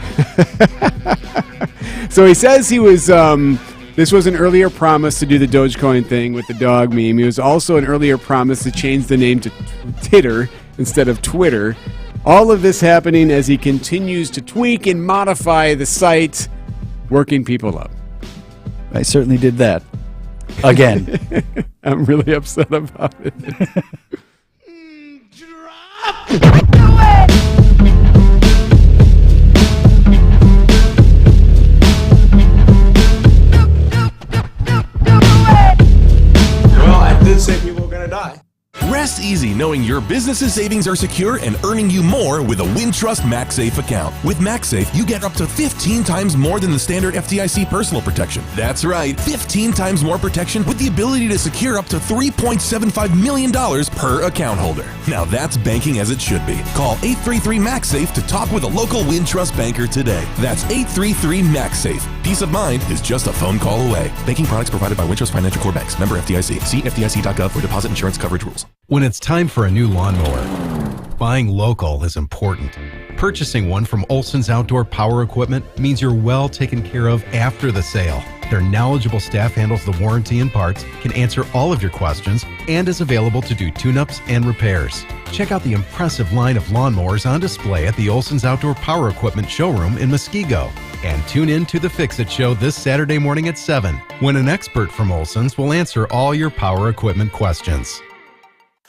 [SPEAKER 5] So he says he was, this was an earlier promise to do the Dogecoin thing with the dog meme. It was also an earlier promise to change the name to Titter instead of Twitter. All of this happening as he continues to tweak and modify the site, working people up.
[SPEAKER 4] I certainly did that. Again.
[SPEAKER 5] I'm really upset about it.
[SPEAKER 13] Well, I did say people were gonna die.
[SPEAKER 16] Rest easy knowing your business's savings are secure and earning you more with a Wintrust MaxSafe account. With MaxSafe, you get up to 15 times more than the standard FDIC personal protection. That's right, 15 times more protection with the ability to secure up to $3.75 million per account holder. Now that's banking as it should be. Call 833-MaxSafe to talk with a local Wintrust banker today. That's 833-MaxSafe. Peace of mind is just a phone call away. Banking products provided by Wintrust Financial Corp. Banks. Member FDIC. See FDIC.gov for deposit insurance coverage rules.
[SPEAKER 29] When it's time for a new lawnmower, buying local is important. Purchasing one from Olson's Outdoor Power Equipment means you're well taken care of after the sale. Their knowledgeable staff handles the warranty and parts, can answer all of your questions, and is available to do tune-ups and repairs. Check out the impressive line of lawnmowers on display at the Olson's Outdoor Power Equipment showroom in Muskego. And tune in to the Fix-It Show this Saturday morning at 7, when an expert from Olson's will answer all your power equipment questions.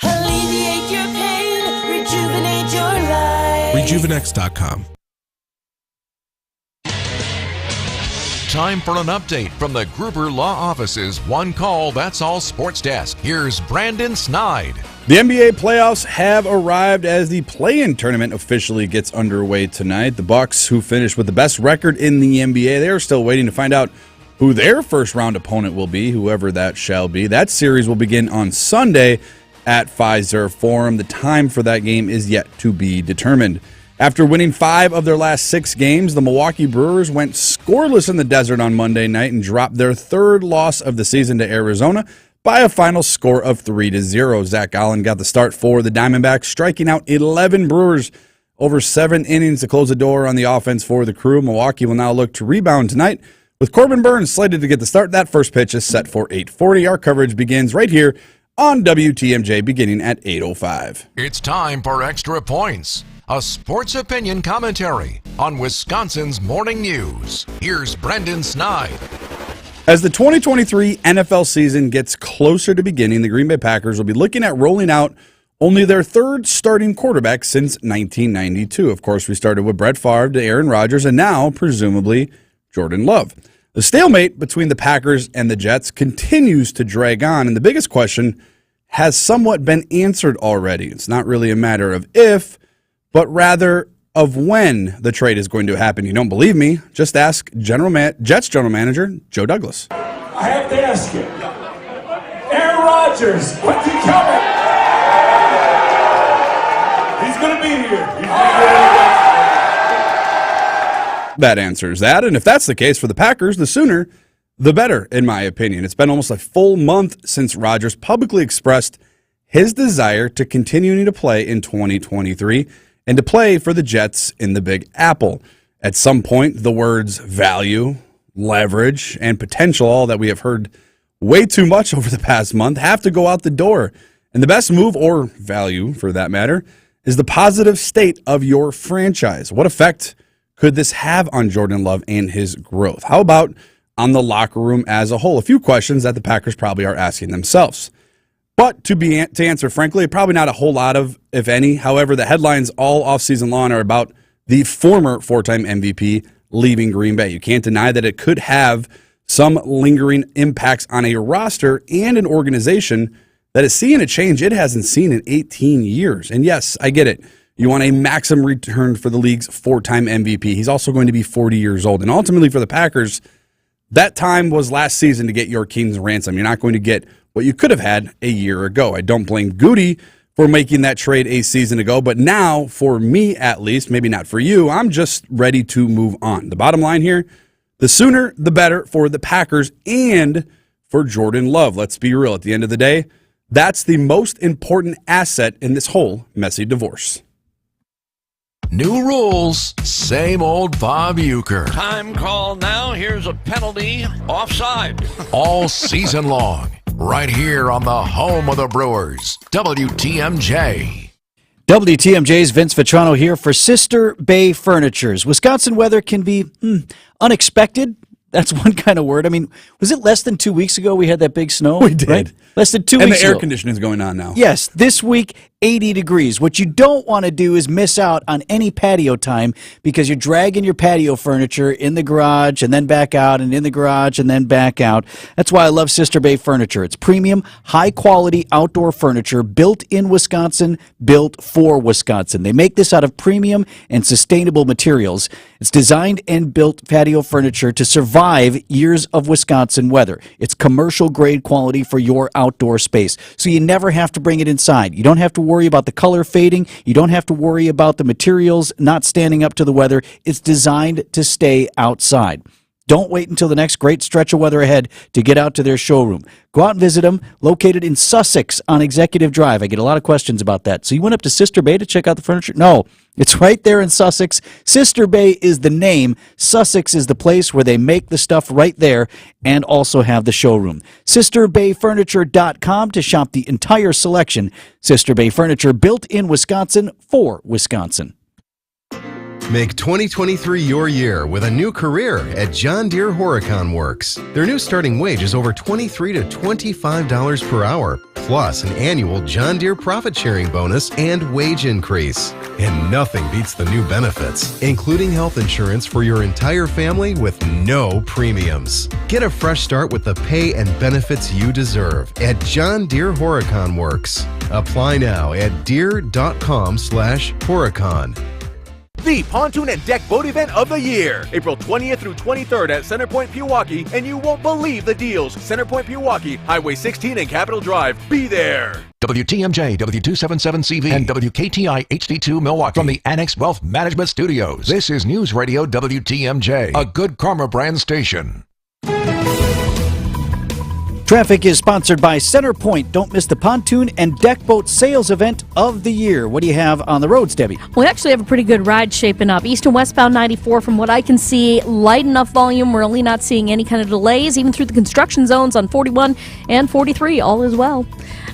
[SPEAKER 12] Alleviate your pain, rejuvenate your life.
[SPEAKER 16] Rejuvenex.com.
[SPEAKER 17] Time for an update from the Gruber Law Office's One Call, That's All Sports Desk. Here's Brandon Snide.
[SPEAKER 18] The NBA playoffs have arrived as the play-in tournament officially gets underway tonight. The Bucks, who finished with the best record in the NBA, they are still waiting to find out who their first-round opponent will be, whoever that shall be. That series will begin on Sunday at Fiserv Forum. The time for that game is yet to be determined. After winning 5 of their last 6 games, the Milwaukee Brewers went scoreless in the desert on Monday night and dropped their 3rd loss of the season to Arizona by a final score of 3-0. Zach Gallen got the start for the Diamondbacks, striking out 11 Brewers over 7 innings to close the door on the offense for the Crew. Milwaukee will now look to rebound tonight, with Corbin Burns slated to get the start. That first pitch is set for 8:40. Our coverage begins right here on WTMJ beginning at 8:05.
[SPEAKER 17] It's time for Extra Points, a sports opinion commentary on Wisconsin's morning news. Here's Brendan Snide.
[SPEAKER 18] As the 2023 NFL season gets closer to beginning, the Green Bay Packers will be looking at rolling out only their 3rd starting quarterback since 1992. Of course, we started with Brett Favre to Aaron Rodgers and now, presumably, Jordan Love. The stalemate between the Packers and the Jets continues to drag on, and the biggest question has somewhat been answered already. It's not really a matter of if, but rather of when the trade is going to happen. You don't believe me? Just ask Jets general manager Joe Douglas.
[SPEAKER 13] I have to ask you, Aaron Rodgers, when's he coming? He's going to be here.
[SPEAKER 18] That answers that. And if that's the case for the Packers, the sooner, the better, in my opinion. It's been almost a full month since Rodgers publicly expressed his desire to continue to play in 2023 and to play for the Jets in the Big Apple. At some point, the words value, leverage, and potential, all that we have heard way too much over the past month, have to go out the door. And the best move, or value for that matter, is the positive state of your franchise. What effect could this have on Jordan Love and his growth? How about on the locker room as a whole? A few questions that the Packers probably are asking themselves. But to answer frankly, probably not a whole lot of, if any. However, the headlines all offseason long are about the former four-time MVP leaving Green Bay. You can't deny that it could have some lingering impacts on a roster and an organization that is seeing a change it hasn't seen in 18 years. And yes, I get it. You want a maximum return for the league's four-time MVP. He's also going to be 40 years old. And ultimately for the Packers, that time was last season to get your king's ransom. You're not going to get what you could have had a year ago. I don't blame Goody for making that trade a season ago, but now, for me at least, maybe not for you, I'm just ready to move on. The bottom line here, the sooner the better for the Packers and for Jordan Love. Let's be real. At the end of the day, that's the most important asset in this whole messy divorce.
[SPEAKER 17] New rules, same old Bob Uecker.
[SPEAKER 2] Time call now. Here's a penalty. Offside.
[SPEAKER 17] All season long, right here on the home of the Brewers, WTMJ.
[SPEAKER 4] WTMJ's Vince Vitrano here for Sister Bay Furnitures. Wisconsin weather can be unexpected. That's one kind of word. I mean, was it less than 2 weeks ago we had that big snow?
[SPEAKER 18] We did.
[SPEAKER 4] Right? Less than 2
[SPEAKER 18] and
[SPEAKER 4] weeks
[SPEAKER 18] ago. And the air
[SPEAKER 4] ago.
[SPEAKER 18] conditioning is going on now.
[SPEAKER 4] Yes, this week, 80 degrees. What you don't want to do is miss out on any patio time because you're dragging your patio furniture in the garage and then back out and in the garage and then back out. That's why I love Sister Bay Furniture. It's premium, high-quality outdoor furniture built in Wisconsin, built for Wisconsin. They make this out of premium and sustainable materials. It's designed and built patio furniture to survive years of Wisconsin weather. It's commercial-grade quality for your outdoor space, so you never have to bring it inside. You don't have to worry about the color fading. You don't have to worry about the materials not standing up to the weather. It's designed to stay outside. Don't wait until the next great stretch of weather ahead to get out to their showroom. Go out and visit them, located in Sussex on Executive Drive. I get a lot of questions about that. So you went up to Sister Bay to check out the furniture? No, it's right there in Sussex. Sister Bay is the name. Sussex is the place where they make the stuff right there and also have the showroom. SisterBayFurniture.com to shop the entire selection. Sister Bay Furniture, built in Wisconsin for Wisconsin.
[SPEAKER 29] Make 2023 your year with a new career at John Deere Horicon Works. Their new starting wage is over $23 to $25 per hour, plus an annual John Deere profit sharing bonus and wage increase. And nothing beats the new benefits, including health insurance for your entire family with no premiums. Get a fresh start with the pay and benefits you deserve at John Deere Horicon Works. Apply now at deere.com/Horicon.
[SPEAKER 3] The pontoon and deck boat event of the year. April 20th through 23rd at Centerpoint Pewaukee, and you won't believe the deals. Centerpoint Pewaukee, Highway 16 and Capitol Drive. Be there.
[SPEAKER 17] WTMJ, W277CV, and WKTI HD2 Milwaukee. From the Annex Wealth Management Studios, this is News Radio WTMJ, a Good Karma brand station.
[SPEAKER 4] Traffic is sponsored by Centerpoint. Don't miss the pontoon and deck boat sales event of the year. What do you have on the roads, Debbie?
[SPEAKER 1] We actually have a pretty good ride shaping up. East and westbound 94, from what I can see, light enough volume. We're really not seeing any kind of delays, even through the construction zones on 41 and 43. All is well.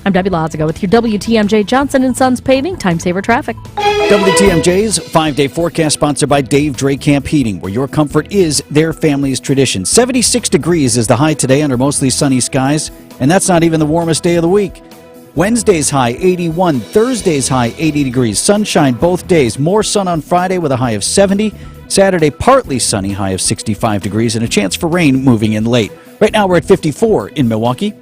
[SPEAKER 1] I'm Debbie Lazago with your WTMJ Johnson & Sons Paving Time Saver Traffic.
[SPEAKER 4] WTMJ's 5-day forecast sponsored by Dave Dracamp Heating, where your comfort is their family's tradition. 76 degrees is the high today under mostly sunny skies, and that's not even the warmest day of the week. Wednesday's high 81, Thursday's high 80 degrees. Sunshine both days. More sun on Friday with a high of 70. Saturday partly sunny, high of 65 degrees, and a chance for rain moving in late. Right now we're at 54 in Milwaukee.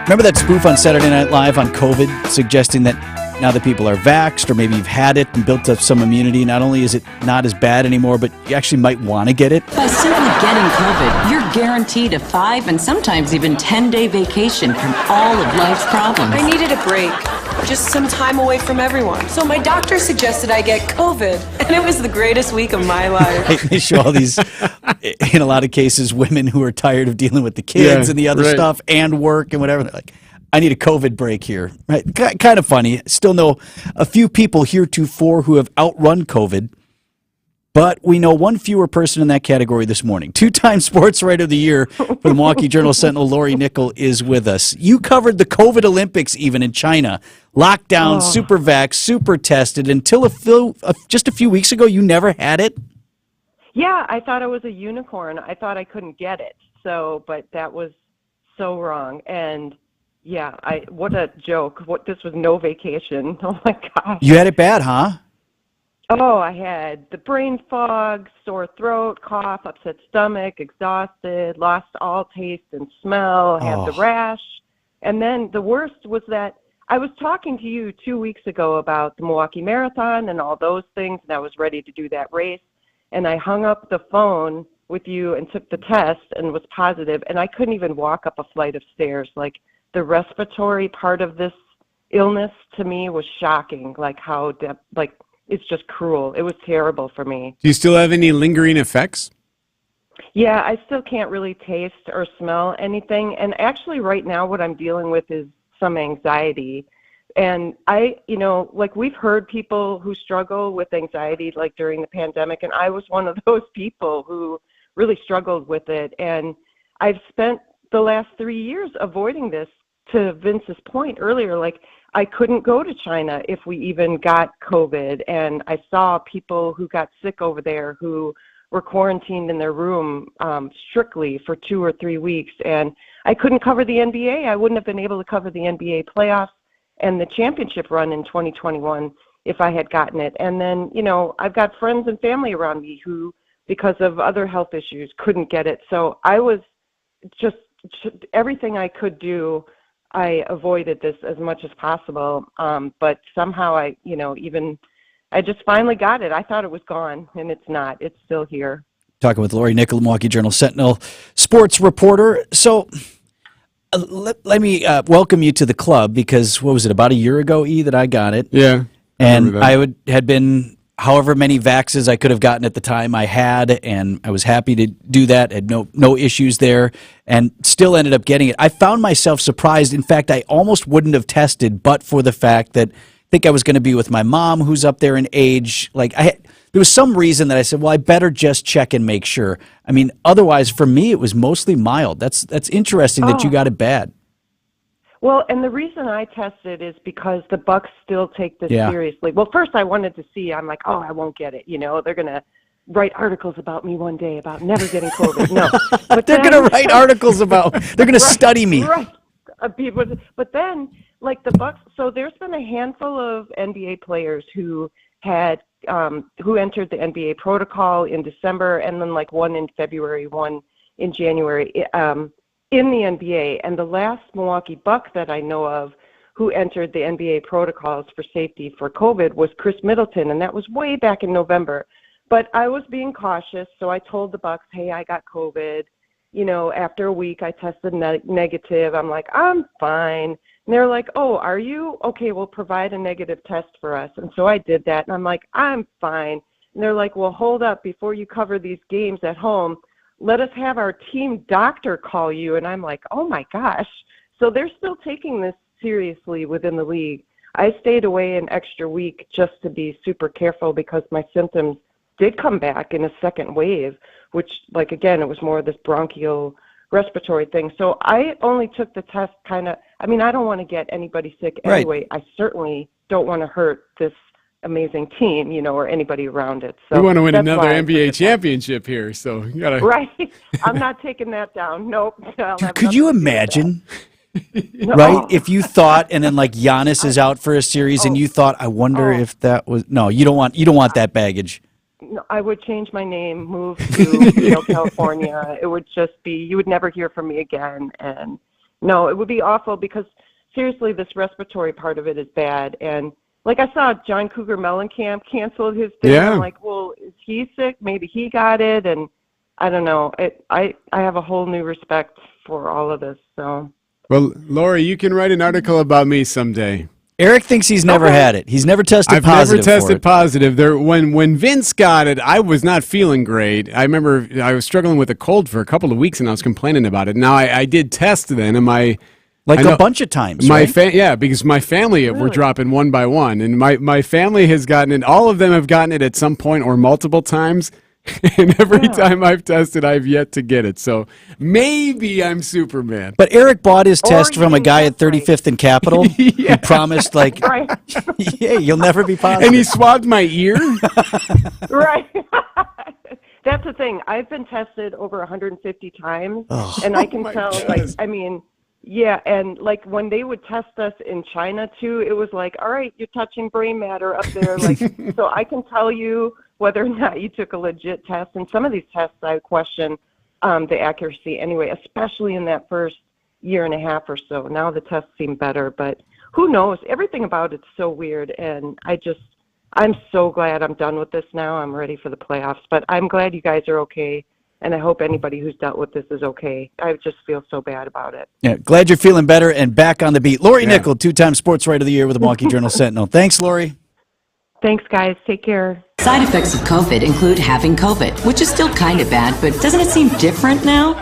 [SPEAKER 4] Remember that spoof on Saturday Night Live on COVID suggesting that now that people are vaxxed or maybe you've had it and built up some immunity, not only is it not as bad anymore, but you actually might want to get it?
[SPEAKER 6] By simply getting COVID, you're guaranteed a 5 and sometimes even 10-day vacation from all of life's problems.
[SPEAKER 10] I needed a break. Just some time away from everyone. So my doctor suggested I get COVID, and it was the greatest week of my life.
[SPEAKER 4] They show all these, in a lot of cases, women who are tired of dealing with the kids and the other stuff and work and whatever. They're like, I need a COVID break here. Right? Kind of funny. Still know a few people heretofore who have outrun COVID, but we know one fewer person in that category this morning. 2-time Sports Writer of the Year for the Milwaukee Journal-Sentinel, Lori Nickel, is with us. You covered the COVID Olympics even in China. Lockdown, super vax, super tested. Until just a few weeks ago, you never had it?
[SPEAKER 14] Yeah, I thought I was a unicorn. I thought I couldn't get it. But that was so wrong. And yeah, what a joke. This was no vacation. Oh my gosh.
[SPEAKER 4] You had it bad, huh?
[SPEAKER 14] Oh, I had the brain fog, sore throat, cough, upset stomach, exhausted, lost all taste and smell, had the rash. And then the worst was that I was talking to you 2 weeks ago about the Milwaukee Marathon and all those things, and I was ready to do that race. And I hung up the phone with you and took the test and was positive, and I couldn't even walk up a flight of stairs. Like, the respiratory part of this illness to me was shocking, it's just cruel. It was terrible for me.
[SPEAKER 5] Do you still have any lingering effects?
[SPEAKER 14] Yeah, I still can't really taste or smell anything. And actually right now what I'm dealing with is some anxiety. And we've heard people who struggle with anxiety like during the pandemic, and I was one of those people who really struggled with it. And I've spent the last 3 years avoiding this. To Vince's point earlier, I couldn't go to China if we even got COVID, and I saw people who got sick over there who were quarantined in their room strictly for 2 or 3 weeks, and I couldn't cover the NBA. I wouldn't have been able to cover the NBA playoffs and the championship run in 2021 if I had gotten it. And then, I've got friends and family around me who, because of other health issues, couldn't get it. So I was just everything I could do. I avoided this as much as possible, but somehow I just finally got it. I thought it was gone, and it's not. It's still here.
[SPEAKER 4] Talking with Lori Nickel, Milwaukee Journal-Sentinel sports reporter. So let me welcome you to the club, because what was it, about a year ago, that I got it?
[SPEAKER 5] Yeah.
[SPEAKER 4] And had been however many vaxes I could have gotten at the time I had, and I was happy to do that, had no issues there, and still ended up getting it. I found myself surprised. In fact, I almost wouldn't have tested but for the fact that I think I was going to be with my mom, who's up there in age. There was some reason that I said, well, I better just check and make sure. I mean, otherwise, for me, it was mostly mild. That's interesting that you got it bad.
[SPEAKER 14] Well, and the reason I tested is because the Bucks still take this seriously. Well, first I wanted to see. I'm like, I won't get it. They're going to write articles about me one day about never getting COVID. No,
[SPEAKER 4] but they're going to write articles about. They're going to study me.
[SPEAKER 14] Right. But then, the Bucks. So there's been a handful of NBA players who had who entered the NBA protocol in December, and then one in February, one in January. In the NBA, and the last Milwaukee Buck that I know of who entered the NBA protocols for safety for COVID was Chris Middleton, and that was way back in November. But I was being cautious, so I told the Bucks, hey, I got COVID. After a week, I tested negative. I'm like, I'm fine. And they're like, oh, are you? Okay, well, provide a negative test for us. And so I did that, and I'm like, I'm fine. And they're like, well, hold up, before you cover these games at home, let us have our team doctor call you. And I'm like, oh my gosh. So they're still taking this seriously within the league. I stayed away an extra week just to be super careful because my symptoms did come back in a second wave, which again, it was more of this bronchial respiratory thing. So I only took the test I don't want to get anybody sick anyway. Right. I certainly don't want to hurt this amazing team, or anybody around it. So
[SPEAKER 5] we want to win another NBA championship here, so you gotta.
[SPEAKER 14] Right, I'm not taking that down. Nope.
[SPEAKER 4] Dude, could you imagine? Right, if you thought, and then Giannis is out for a series, and you thought, I wonder if that was you don't want that baggage.
[SPEAKER 14] No, I would change my name, move to California. It would just be, you would never hear from me again, and No, it would be awful because seriously, this respiratory part of it is bad. And like I saw John Cougar Mellencamp canceled his thing.
[SPEAKER 5] Yeah.
[SPEAKER 14] I'm like, well, is he sick? Maybe he got it. And I don't know. I have a whole new respect for all of this. So.
[SPEAKER 5] Well, Lori, you can write an article about me someday.
[SPEAKER 4] Eric thinks he's never had it. He's never tested
[SPEAKER 5] I've
[SPEAKER 4] positive
[SPEAKER 5] never
[SPEAKER 4] for
[SPEAKER 5] tested
[SPEAKER 4] it.
[SPEAKER 5] positive. When Vince got it, I was not feeling great. I remember I was struggling with a cold for a couple of weeks, and I was complaining about it. Now, I did test then, and a
[SPEAKER 4] bunch of times, right?
[SPEAKER 5] Because my family were dropping one by one, and my family has gotten it. All of them have gotten it at some point or multiple times. And every time I've tested, I've yet to get it. So maybe I'm Superman.
[SPEAKER 4] But Eric bought his test from a guy at 35th and Capitol who promised, yeah, you'll never be positive.
[SPEAKER 5] And he swabbed my ear?
[SPEAKER 14] Right. That's the thing. I've been tested over 150 times, and I can tell, yeah, and when they would test us in China too, it was like, all right, you're touching brain matter up there. So I can tell you whether or not you took a legit test. And some of these tests I question the accuracy anyway, especially in that first year and a half or so. Now the tests seem better, but who knows? Everything about it's so weird, and I'm so glad I'm done with this now. I'm ready for the playoffs, but I'm glad you guys are okay. And I hope anybody who's dealt with this is okay. I just feel so bad about it.
[SPEAKER 4] Yeah, glad you're feeling better and back on the beat. Lori Nickel, 2-time Sports Writer of the Year with the Milwaukee Journal Sentinel. Thanks, Lori.
[SPEAKER 14] Thanks, guys. Take care.
[SPEAKER 6] Side effects of COVID include having COVID, which is still kind of bad, but doesn't it seem different now?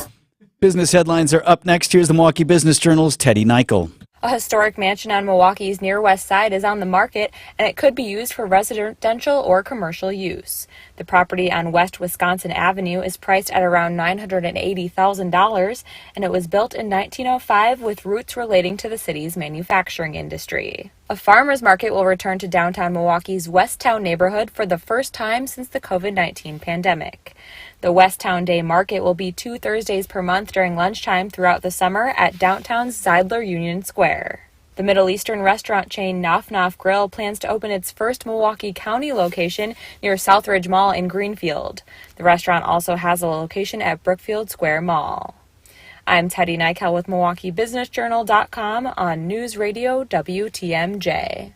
[SPEAKER 4] Business headlines are up next. Here's the Milwaukee Business Journal's Teddy Nichol.
[SPEAKER 15] A historic mansion on Milwaukee's near west side is on the market, and it could be used for residential or commercial use. The property on West Wisconsin Avenue is priced at around $980,000, and it was built in 1905 with roots relating to the city's manufacturing industry. A farmers market will return to downtown Milwaukee's Westtown neighborhood for the first time since the COVID-19 pandemic. The Westtown Day Market will be 2 Thursdays per month during lunchtime throughout the summer at downtown's Zeidler Union Square. The Middle Eastern restaurant chain Nof Nof Grill plans to open its first Milwaukee County location near Southridge Mall in Greenfield. The restaurant also has a location at Brookfield Square Mall. I'm Teddy Nichol with MilwaukeeBusinessJournal.com on News Radio WTMJ.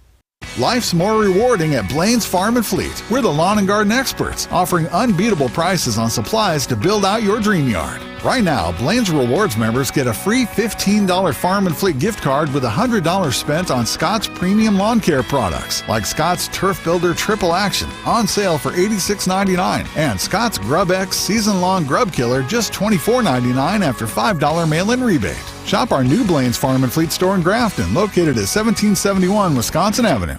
[SPEAKER 20] Life's more rewarding at Blaine's Farm and Fleet. We're the lawn and garden experts, offering unbeatable prices on supplies to build out your dream yard. Right now, Blaine's Rewards members get a free $15 Farm and Fleet gift card with $100 spent on Scott's premium lawn care products, like Scott's Turf Builder Triple Action, on sale for $86.99, and Scott's Grub X Season-Long Grub Killer, just $24.99 after $5 mail-in rebate. Shop our new Blaine's Farm and Fleet store in Grafton, located at 1771 Wisconsin Avenue.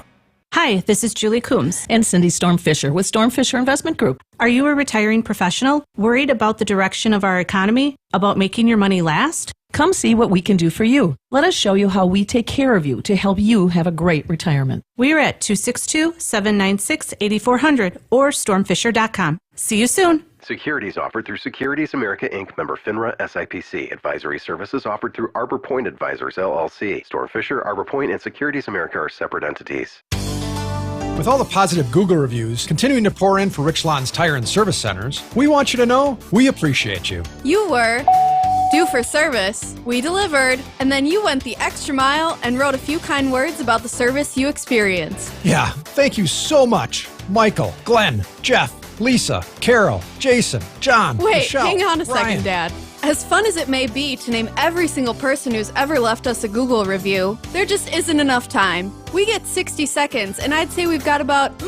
[SPEAKER 21] Hi, this is Julie Coombs.
[SPEAKER 1] And Cindy Storm Fisher with Storm Fisher Investment Group.
[SPEAKER 21] Are you a retiring professional? Worried about the direction of our economy? About making your money last?
[SPEAKER 1] Come see what we can do for you. Let us show you how we take care of you to help you have a great retirement.
[SPEAKER 21] We are at 262-796-8400 or stormfisher.com. See you soon.
[SPEAKER 22] Securities offered through Securities America Inc., member FINRA SIPC. Advisory services offered through Arbor Point Advisors LLC. Storm Fisher, Arbor Point, and Securities America are separate entities.
[SPEAKER 23] With all the positive Google reviews continuing to pour in for Richland's Tire and Service Centers, we want you to know we appreciate you.
[SPEAKER 24] You were due for service. We delivered, and then you went the extra mile and wrote a few kind words about the service you experienced.
[SPEAKER 23] Yeah, thank you so much. Michael, Glenn, Jeff, Lisa, Carol, Jason, John,
[SPEAKER 24] Wait,
[SPEAKER 23] Michelle,
[SPEAKER 24] hang on a
[SPEAKER 23] Brian.
[SPEAKER 24] second, Dad. As fun as it may be to name every single person who's ever left us a Google review, there just isn't enough time. We get 60 seconds, and I'd say we've got about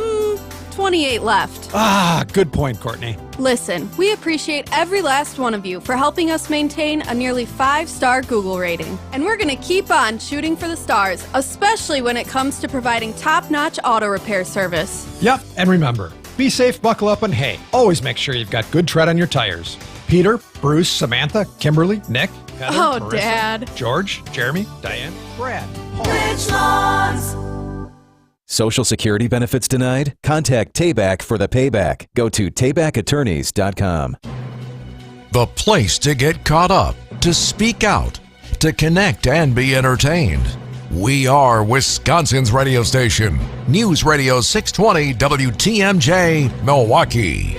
[SPEAKER 24] 28 left.
[SPEAKER 23] Ah, good point, Courtney.
[SPEAKER 24] Listen, we appreciate every last one of you for helping us maintain a nearly 5-star Google rating. And we're going to keep on shooting for the stars, especially when it comes to providing top-notch auto repair service.
[SPEAKER 23] Yep, and remember, be safe, buckle up, and hey, always make sure you've got good tread on your tires. Peter, Bruce, Samantha, Kimberly, Nick, Heather,
[SPEAKER 24] Oh,
[SPEAKER 23] Marissa,
[SPEAKER 24] Dad.
[SPEAKER 23] George, Jeremy, Diane, Brad,
[SPEAKER 25] Social Security benefits denied? Contact Tayback for the payback. Go to taybackattorneys.com.
[SPEAKER 17] The place to get caught up, to speak out, to connect and be entertained. We are Wisconsin's radio station. News Radio 620 WTMJ, Milwaukee.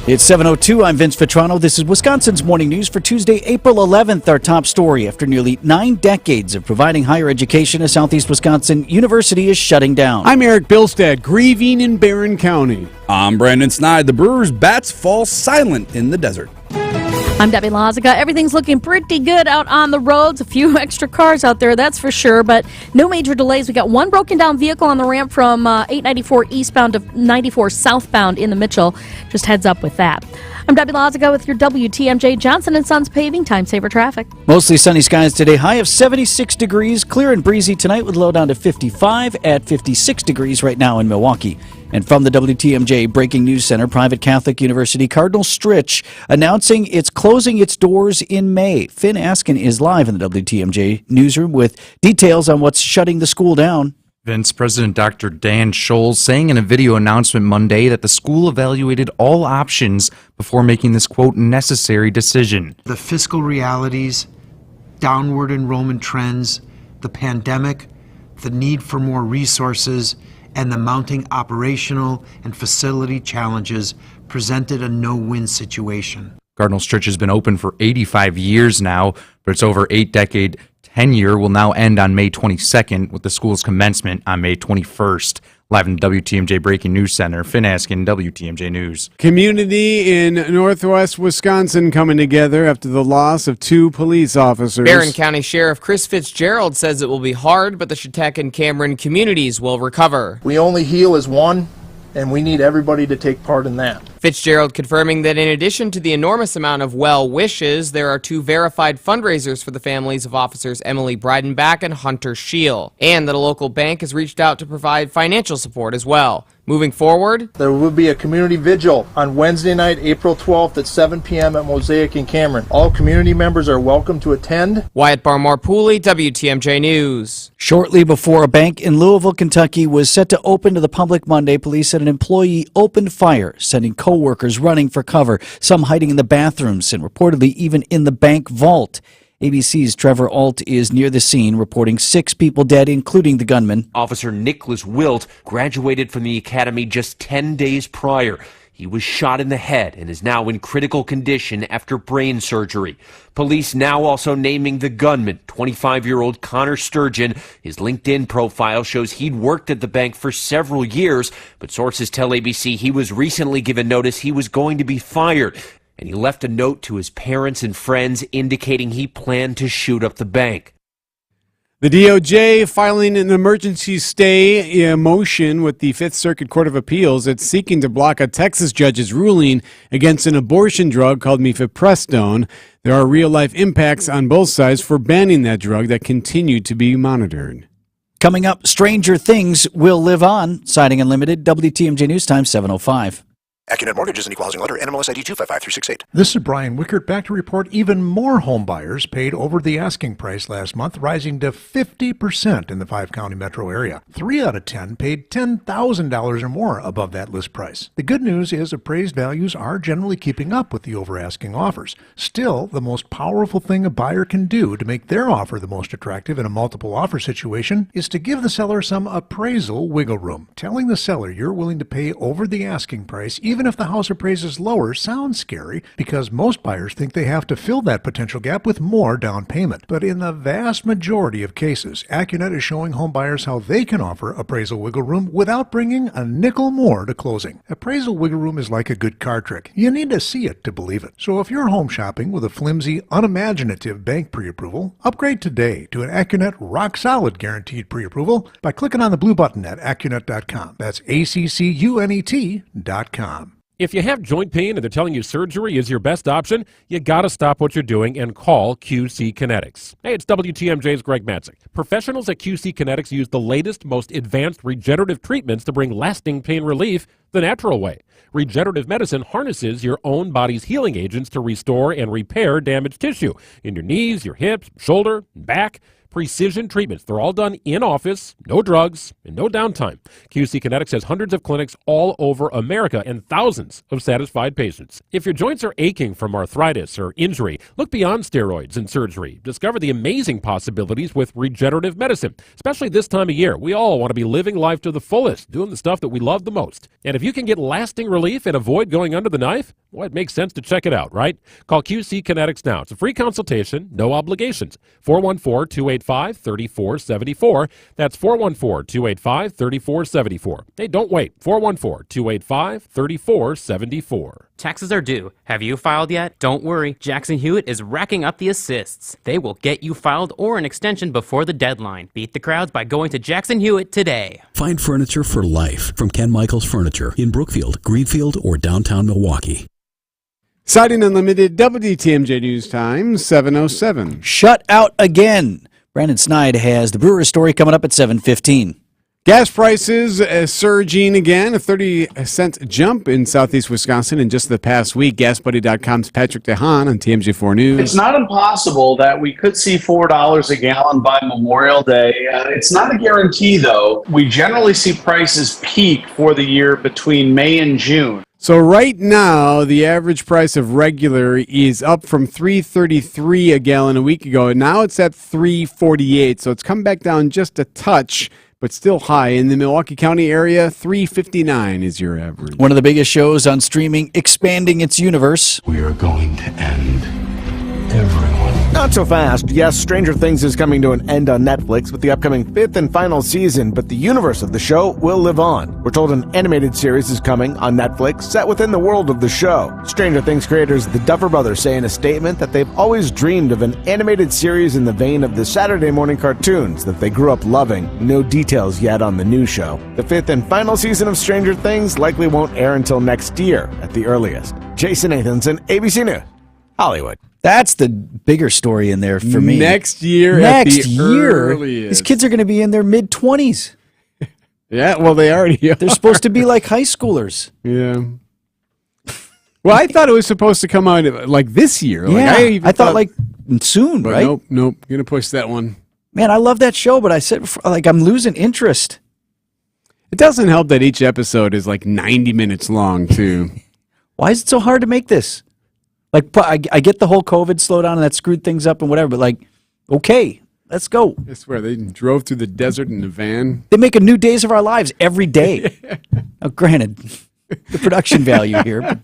[SPEAKER 4] It's 7:02. I'm Vince Vitrano. This is Wisconsin's Morning News for Tuesday, April 11th. Our top story: after nearly 9 decades of providing higher education, a Southeast Wisconsin university is shutting down.
[SPEAKER 5] I'm Eric Bilstad, grieving in Barron County.
[SPEAKER 18] I'm Brandon Snide. The Brewers' bats fall silent in the desert.
[SPEAKER 1] I'm Debbie Lazica. Everything's looking pretty good out on the roads. A few extra cars out there, that's for sure, but no major delays. We got one broken down vehicle on the ramp from 894 eastbound to 94 southbound in the Mitchell. Just heads up with that. I'm Debbie Lazica with your WTMJ Johnson & Sons Paving Time Saver Traffic.
[SPEAKER 4] Mostly sunny skies today. High of 76 degrees. Clear and breezy tonight with low down to 55 at 56 degrees right now in Milwaukee. And from the WTMJ Breaking News Center, private Catholic University Cardinal Stritch announcing it's closing its doors in May. Finn Askin is live in the WTMJ newsroom with details on what's shutting the school down.
[SPEAKER 7] Vince, President Dr. Dan Scholes saying in a video announcement Monday that the school evaluated all options before making this, quote, necessary decision.
[SPEAKER 8] The fiscal realities, downward enrollment trends, the pandemic, the need for more resources, and the mounting operational and facility challenges presented a no-win situation.
[SPEAKER 7] Cardinal Stritch has been open for 85 years now, but its over 8-decade tenure will now end on May 22nd with the school's commencement on May 21st. Live in the WTMJ Breaking News Center, Finn Askin, WTMJ News.
[SPEAKER 5] Community in northwest Wisconsin coming together after the loss of 2 police officers.
[SPEAKER 9] Barron County Sheriff Chris Fitzgerald says it will be hard, but the Chautauqua and Cameron communities will recover.
[SPEAKER 11] We only heal as one, and we need everybody to take part in that.
[SPEAKER 9] Fitzgerald confirming that in addition to the enormous amount of well wishes, there are 2 verified fundraisers for the families of officers Emily Breidenbach and Hunter Scheel, and that a local bank has reached out to provide financial support as well. Moving forward,
[SPEAKER 11] there will be a community vigil on Wednesday night, April 12th at 7 p.m. at Mosaic in Cameron. All community members are welcome to attend.
[SPEAKER 9] Wyatt Barmore-Pooley, WTMJ News.
[SPEAKER 4] Shortly before a bank in Louisville, Kentucky was set to open to the public Monday, police said an employee opened fire, sending co-workers running for cover, some hiding in the bathrooms and reportedly even in the bank vault. ABC's Trevor Alt is near the scene, reporting 6 people dead, including the gunman.
[SPEAKER 12] Officer Nicholas Wilt graduated from the academy just 10 days prior. He was shot in the head and is now in critical condition after brain surgery. Police now also naming the gunman, 25-year-old Connor Sturgeon. His LinkedIn profile shows he'd worked at the bank for several years, but sources tell ABC he was recently given notice he was going to be fired. And he left a note to his parents and friends indicating he planned to shoot up the bank.
[SPEAKER 5] The DOJ filing an emergency stay motion with the Fifth Circuit Court of Appeals. It's seeking to block a Texas judge's ruling against an abortion drug called mifepristone. There are real-life impacts on both sides for banning that drug that continue to be monitored.
[SPEAKER 4] Coming up, Stranger Things will live on. Siding Unlimited, WTMJ News Time, 7:05.
[SPEAKER 19] Accunet Mortgage is an equal housing lender. NMLS ID 255368.
[SPEAKER 26] This is Brian Wickert back to report even more home buyers paid over the asking price last month, rising to 50% in the 5-county metro area. 3 out of 10 paid $10,000 or more above that list price. The good news is appraised values are generally keeping up with the over-asking offers. Still, the most powerful thing a buyer can do to make their offer the most attractive in a multiple offer situation is to give the seller some appraisal wiggle room. Telling the seller you're willing to pay over the asking price, even if the house appraises lower, sounds scary because most buyers think they have to fill that potential gap with more down payment. But in the vast majority of cases, Accunet is showing home buyers how they can offer appraisal wiggle room without bringing a nickel more to closing. Appraisal wiggle room is like a good card trick. You need to see it to believe it. So if you're home shopping with a flimsy, unimaginative bank pre-approval, upgrade today to an Accunet rock-solid guaranteed pre-approval by clicking on the blue button at Accunet.com. That's ACCUNET.com.
[SPEAKER 27] If you have joint pain and they're telling you surgery is your best option, you gotta stop what you're doing and call QC Kinetics. Hey, it's WTMJ's Greg Matzik. Professionals at QC Kinetics use the latest, most advanced regenerative treatments to bring lasting pain relief the natural way. Regenerative medicine harnesses your own body's healing agents to restore and repair damaged tissue in your knees, your hips, shoulder, and back. Precision treatments. They're all done in office, no drugs, and no downtime. QC Kinetics has hundreds of clinics all over America and thousands of satisfied patients. If your joints are aching from arthritis or injury, look beyond steroids and surgery. Discover the amazing possibilities with regenerative medicine. Especially this time of year, we all want to be living life to the fullest, doing the stuff that we love the most. And if you can get lasting relief and avoid going under the knife, Well, it makes sense to check it out, right? Call QC Kinetics now. It's a free consultation, no obligations. 414-285-3474. That's 414-285-3474. Hey, don't wait. 414-285-3474.
[SPEAKER 2] Taxes are due. Have you filed yet? Don't worry. Jackson Hewitt is racking up the assists. They will get you filed or an extension before the deadline. Beat the crowds by going to Jackson Hewitt today.
[SPEAKER 3] Find furniture for life from Ken Michaels Furniture in Brookfield, Greenfield, or downtown Milwaukee.
[SPEAKER 5] Siding Unlimited WTMJ News Time, 7:07.
[SPEAKER 4] Shut out again. Brandon Snide has the Brewers story coming up at 7:15.
[SPEAKER 5] Gas prices surging again, a 30-cent jump in southeast Wisconsin in just the past week. GasBuddy.com's Patrick DeHaan on TMJ4 News.
[SPEAKER 6] It's not impossible that we could see $4 a gallon by Memorial Day. It's not a guarantee, though. We generally see prices peak for the year between May and June.
[SPEAKER 5] So right now, the average price of regular is up from $3.33 a gallon a week ago, and now it's at $3.48. So it's come back down just a touch, but still high. In the Milwaukee County area, $3.59 is your average.
[SPEAKER 4] One of the biggest shows on streaming, expanding its universe.
[SPEAKER 10] We are going to end everyone.
[SPEAKER 13] Not so fast. Yes, Stranger Things is coming to an end on Netflix with the upcoming 5th and final season, but the universe of the show will live on. We're told an animated series is coming on Netflix set within the world of the show. Stranger Things creators the Duffer Brothers say in a statement that they've always dreamed of an animated series in the vein of the Saturday morning cartoons that they grew up loving. No details yet on the new show. The 5th and final season of Stranger Things likely won't air until next year at the earliest. Jason Nathanson, ABC News, Hollywood.
[SPEAKER 4] That's the bigger story in there for me.
[SPEAKER 5] Next year
[SPEAKER 4] Next
[SPEAKER 5] at the
[SPEAKER 4] year,
[SPEAKER 5] earliest.
[SPEAKER 4] these kids are going to be in their mid-20s.
[SPEAKER 5] Yeah, well, they already are.
[SPEAKER 4] They're supposed to be like high schoolers.
[SPEAKER 5] Yeah. Well, I thought it was supposed to come out like this year.
[SPEAKER 4] Yeah,
[SPEAKER 5] Like,
[SPEAKER 4] I thought like soon,
[SPEAKER 5] but
[SPEAKER 4] right?
[SPEAKER 5] Nope. Going to push that one.
[SPEAKER 4] Man, I love that show, but I said, like, I'm losing interest.
[SPEAKER 5] It doesn't help that each episode is like 90 minutes long, too.
[SPEAKER 4] Why is it so hard to make this? Like, I get the whole COVID slowdown and that screwed things up and whatever, but like, okay, let's go.
[SPEAKER 5] I swear, they drove through the desert in a van.
[SPEAKER 4] They make a new Days of Our Lives every day. Now, granted, the production value here.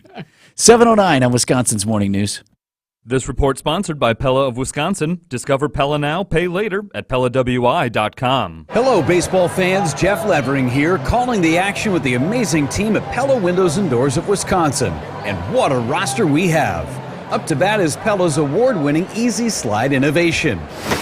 [SPEAKER 4] 7:09 on Wisconsin's Morning News.
[SPEAKER 14] This report sponsored by Pella of Wisconsin. Discover Pella now, pay later at PellaWI.com.
[SPEAKER 16] Hello, baseball fans. Jeff Levering here, calling the action with the amazing team at Pella Windows and Doors of Wisconsin. And what a roster we have. Up to bat is Pella's award-winning Easy Slide innovation.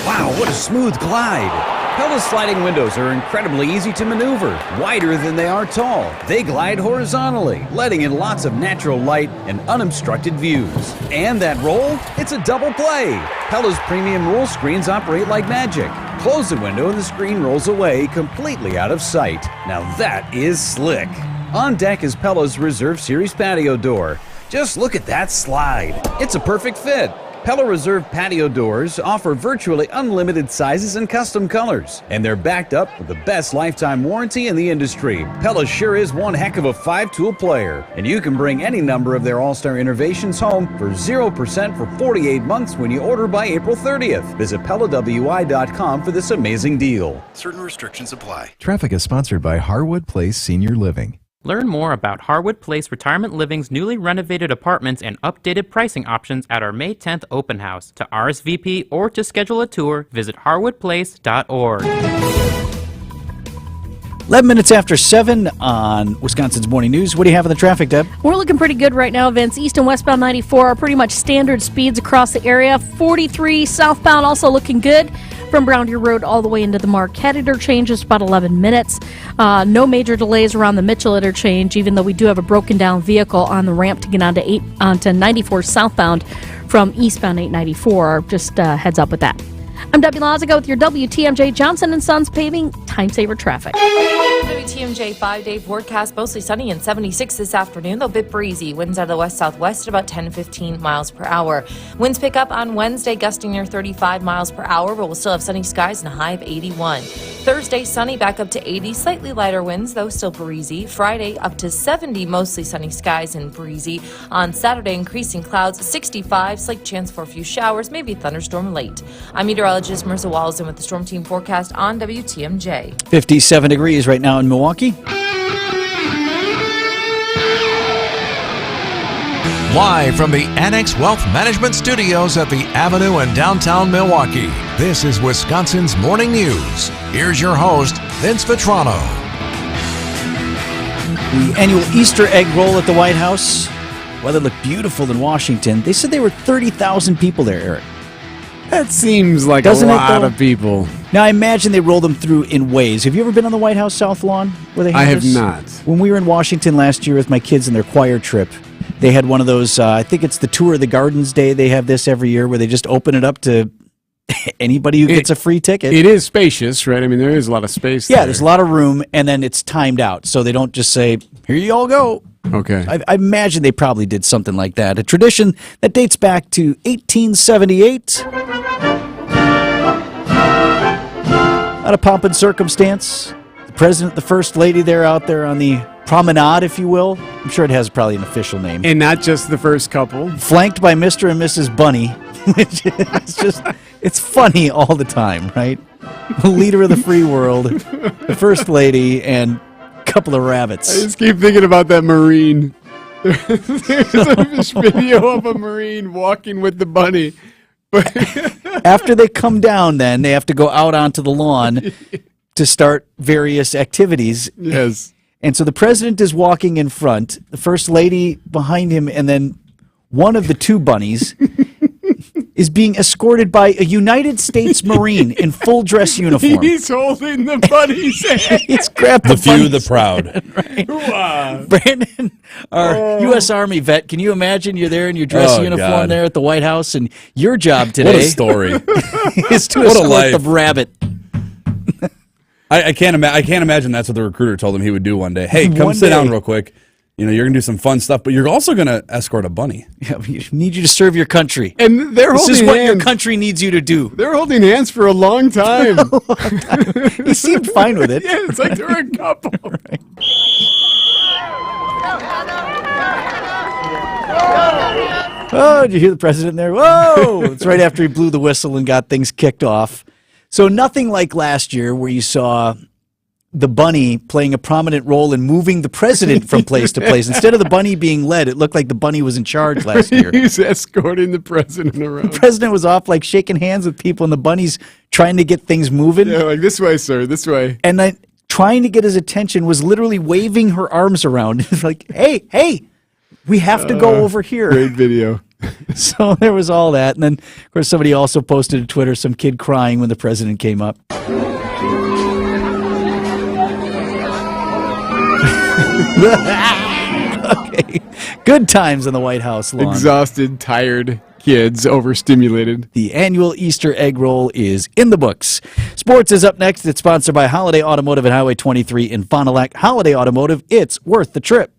[SPEAKER 16] Wow, what a smooth glide. Pella's sliding windows are incredibly easy to maneuver, wider than they are tall. They glide horizontally, letting in lots of natural light and unobstructed views. And that roll? It's a double play. Pella's premium roll screens operate like magic. Close the window and the screen rolls away completely out of sight. Now that is slick. On deck is Pella's Reserve Series patio door. Just look at that slide. It's a perfect fit. Pella Reserve patio doors offer virtually unlimited sizes and custom colors, and they're backed up with the best lifetime warranty in the industry. Pella sure is one heck of a 5-tool player, and you can bring any number of their all-star innovations home for 0% for 48 months when you order by April 30th. Visit PellaWI.com for this amazing deal.
[SPEAKER 19] Certain restrictions apply.
[SPEAKER 28] Traffic is sponsored by Harwood Place Senior Living.
[SPEAKER 2] Learn more about Harwood Place Retirement Living's newly renovated apartments and updated pricing options at our May 10th open house. To RSVP or to schedule a tour, visit harwoodplace.org.
[SPEAKER 4] 11 minutes after 7 on Wisconsin's Morning News. What do you have in the traffic, Deb?
[SPEAKER 1] We're looking pretty good right now, Vince. East and westbound 94 are pretty much standard speeds across the area. 43 southbound also looking good. From Brown Deer Road all the way into the Marquette interchange is about 11 minutes. No major delays around the Mitchell interchange, even though we do have a broken down vehicle on the ramp to get onto 94 southbound from eastbound 894. Just heads up with that. I'm Debbie Lazago with your WTMJ Johnson & Sons Paving Time Saver Traffic.
[SPEAKER 15] WTMJ 5-day forecast, mostly sunny and 76 this afternoon, though a bit breezy. Winds out of the west-southwest at about 10 to 15 miles per hour. Winds pick up on Wednesday, gusting near 35 miles per hour, but we'll still have sunny skies and a high of 81. Thursday, sunny, back up to 80, slightly lighter winds, though still breezy. Friday, up to 70, mostly sunny skies and breezy. On Saturday, increasing clouds, 65, slight chance for a few showers, maybe a thunderstorm late. I'm meteorologist Marissa Walls with the Storm Team forecast on WTMJ.
[SPEAKER 4] 57 degrees right now in Milwaukee.
[SPEAKER 17] Live from the Annex Wealth Management Studios at the Avenue in downtown Milwaukee, this is Wisconsin's Morning News. Here's your host, Vince Vitrano.
[SPEAKER 4] The annual Easter egg roll at the White House. Weather looked beautiful in Washington. They said there were 30,000 people there, Eric.
[SPEAKER 5] That seems like
[SPEAKER 4] Doesn't
[SPEAKER 5] a
[SPEAKER 4] it,
[SPEAKER 5] lot
[SPEAKER 4] though?
[SPEAKER 5] of people.
[SPEAKER 4] Now, I imagine they roll them through in waves. Have you ever been on the White House South Lawn? Where they
[SPEAKER 5] I have
[SPEAKER 4] this?
[SPEAKER 5] not.
[SPEAKER 4] When we were in Washington last year with my kids and their choir trip, they had one of those, I think it's the Tour of the Gardens Day. They have this every year where they just open it up to anybody who gets a free ticket.
[SPEAKER 5] It is spacious, right? I mean, there is a lot of space
[SPEAKER 4] Yeah,
[SPEAKER 5] there.
[SPEAKER 4] there's a lot of room, and then it's timed out. So they don't just say, here you all go.
[SPEAKER 5] Okay.
[SPEAKER 4] I imagine they probably did something like that. A tradition that dates back to 1878. Out of pomp and circumstance. The president, the first lady, they're out there on the promenade, if you will. I'm sure it has probably an official name.
[SPEAKER 5] And not just the first couple.
[SPEAKER 4] Flanked by Mr. and Mrs. Bunny, which is just, it's funny all the time, right? The leader of the free world, the first lady, and a couple of rabbits.
[SPEAKER 5] I just keep thinking about that Marine. There's a video of a Marine walking with the bunny.
[SPEAKER 4] After they come down, then, they have to go out onto the lawn to start various activities.
[SPEAKER 5] Yes.
[SPEAKER 4] And so the president is walking in front, the first lady behind him, and then one of the two bunnies is being escorted by a United States Marine in full dress uniform.
[SPEAKER 5] He's holding the bunny's hand.
[SPEAKER 4] He's grabbed
[SPEAKER 18] The
[SPEAKER 4] the
[SPEAKER 18] few,
[SPEAKER 4] bunny's
[SPEAKER 18] the proud.
[SPEAKER 4] hand, right?
[SPEAKER 5] Hoo-ah.
[SPEAKER 4] Brandon, our U.S. Army vet, can you imagine you're there in your dress
[SPEAKER 18] Oh,
[SPEAKER 4] uniform
[SPEAKER 18] God.
[SPEAKER 4] there at the White House, and your job today
[SPEAKER 18] What a story.
[SPEAKER 4] is to
[SPEAKER 18] What a
[SPEAKER 4] escort
[SPEAKER 18] life.
[SPEAKER 4] the rabbit.
[SPEAKER 18] I can't imagine that's what the recruiter told him he would do one day. Hey, come
[SPEAKER 4] One
[SPEAKER 18] sit down
[SPEAKER 4] day.
[SPEAKER 18] real quick. You know, you're going to do some fun stuff, but you're also going to escort a bunny.
[SPEAKER 4] Yeah, we need you to serve your country.
[SPEAKER 5] And they're
[SPEAKER 4] This is
[SPEAKER 5] holding
[SPEAKER 4] what your
[SPEAKER 5] hands.
[SPEAKER 4] country needs you to do.
[SPEAKER 5] They're holding hands for a long time.
[SPEAKER 4] He seemed fine with it.
[SPEAKER 5] Yeah, it's like they're a couple.
[SPEAKER 4] Oh, did you hear the president there? Whoa! It's right after he blew the whistle and got things kicked off. So nothing like last year where you saw the bunny playing a prominent role in moving the president from place to place. Instead of the bunny being led, it looked like the bunny was in charge last year.
[SPEAKER 5] He's escorting the president around.
[SPEAKER 4] The president was off like shaking hands with people, and the bunny's trying to get things moving.
[SPEAKER 5] Yeah, like this way, sir, this way.
[SPEAKER 4] And then trying to get his attention was literally waving her arms around. It's like, hey, we have to go over here.
[SPEAKER 5] Great video.
[SPEAKER 4] So there was all that. And then, of course, somebody also posted to Twitter some kid crying when the president came up. Okay. Good times on the White House lawn.
[SPEAKER 5] Exhausted, tired kids, overstimulated.
[SPEAKER 4] The annual Easter egg roll is in the books. Sports is up next. It's sponsored by Holiday Automotive at Highway 23 in Fond du Lac. Holiday Automotive, it's worth the trip.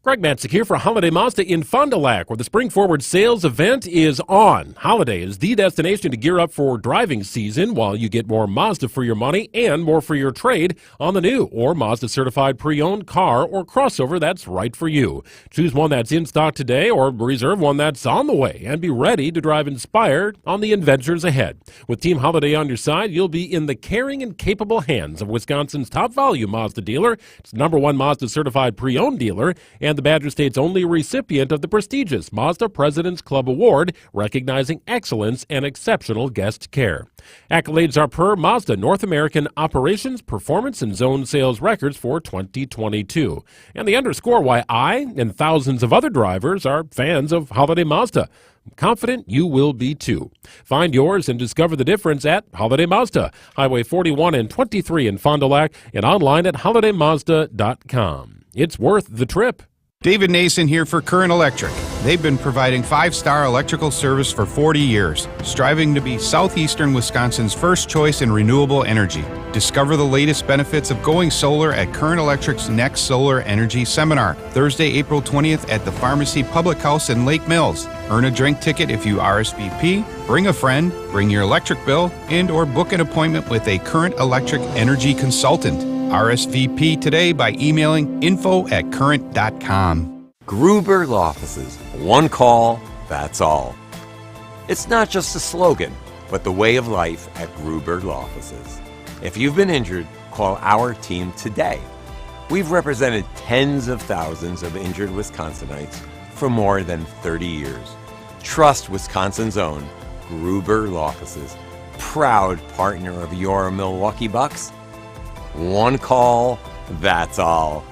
[SPEAKER 27] Greg Matzik here for Holiday Mazda in Fond du Lac, where the Spring Forward sales event is on. Holiday is the destination to gear up for driving season, while you get more Mazda for your money and more for your trade on the new or Mazda certified pre-owned car or crossover that's right for you. Choose one that's in stock today or reserve one that's on the way and be ready to drive inspired on the adventures ahead. With Team Holiday on your side, you'll be in the caring and capable hands of Wisconsin's top value Mazda dealer. It's #1 Mazda certified pre-owned dealer and the Badger State's only recipient of the prestigious Mazda President's Club Award, recognizing excellence and exceptional guest care. Accolades are per Mazda North American Operations, Performance, and Zone Sales Records for 2022. And they underscore why I and thousands of other drivers are fans of Holiday Mazda. I'm confident you will be too. Find yours and discover the difference at Holiday Mazda, Highway 41 and 23 in Fond du Lac, and online at holidaymazda.com. It's worth the trip.
[SPEAKER 20] David Nason here for Current Electric. They've been providing 5-star electrical service for 40 years, striving to be southeastern Wisconsin's first choice in renewable energy. Discover the latest benefits of going solar at Current Electric's Next Solar Energy Seminar, Thursday, April 20th at the Pharmacy Public House in Lake Mills. Earn a drink ticket if you RSVP, bring a friend, bring your electric bill, and or book an appointment with a Current Electric energy consultant. RSVP today by emailing info@current.com.
[SPEAKER 21] Gruberg Offices. One call, that's all. It's not just a slogan, but the way of life at Gruberg Offices. If you've been injured, call our team today. We've represented tens of thousands of injured Wisconsinites for more than 30 years. Trust Wisconsin's own Gruber Law Offices, proud partner of your Milwaukee Bucks. One call, that's all.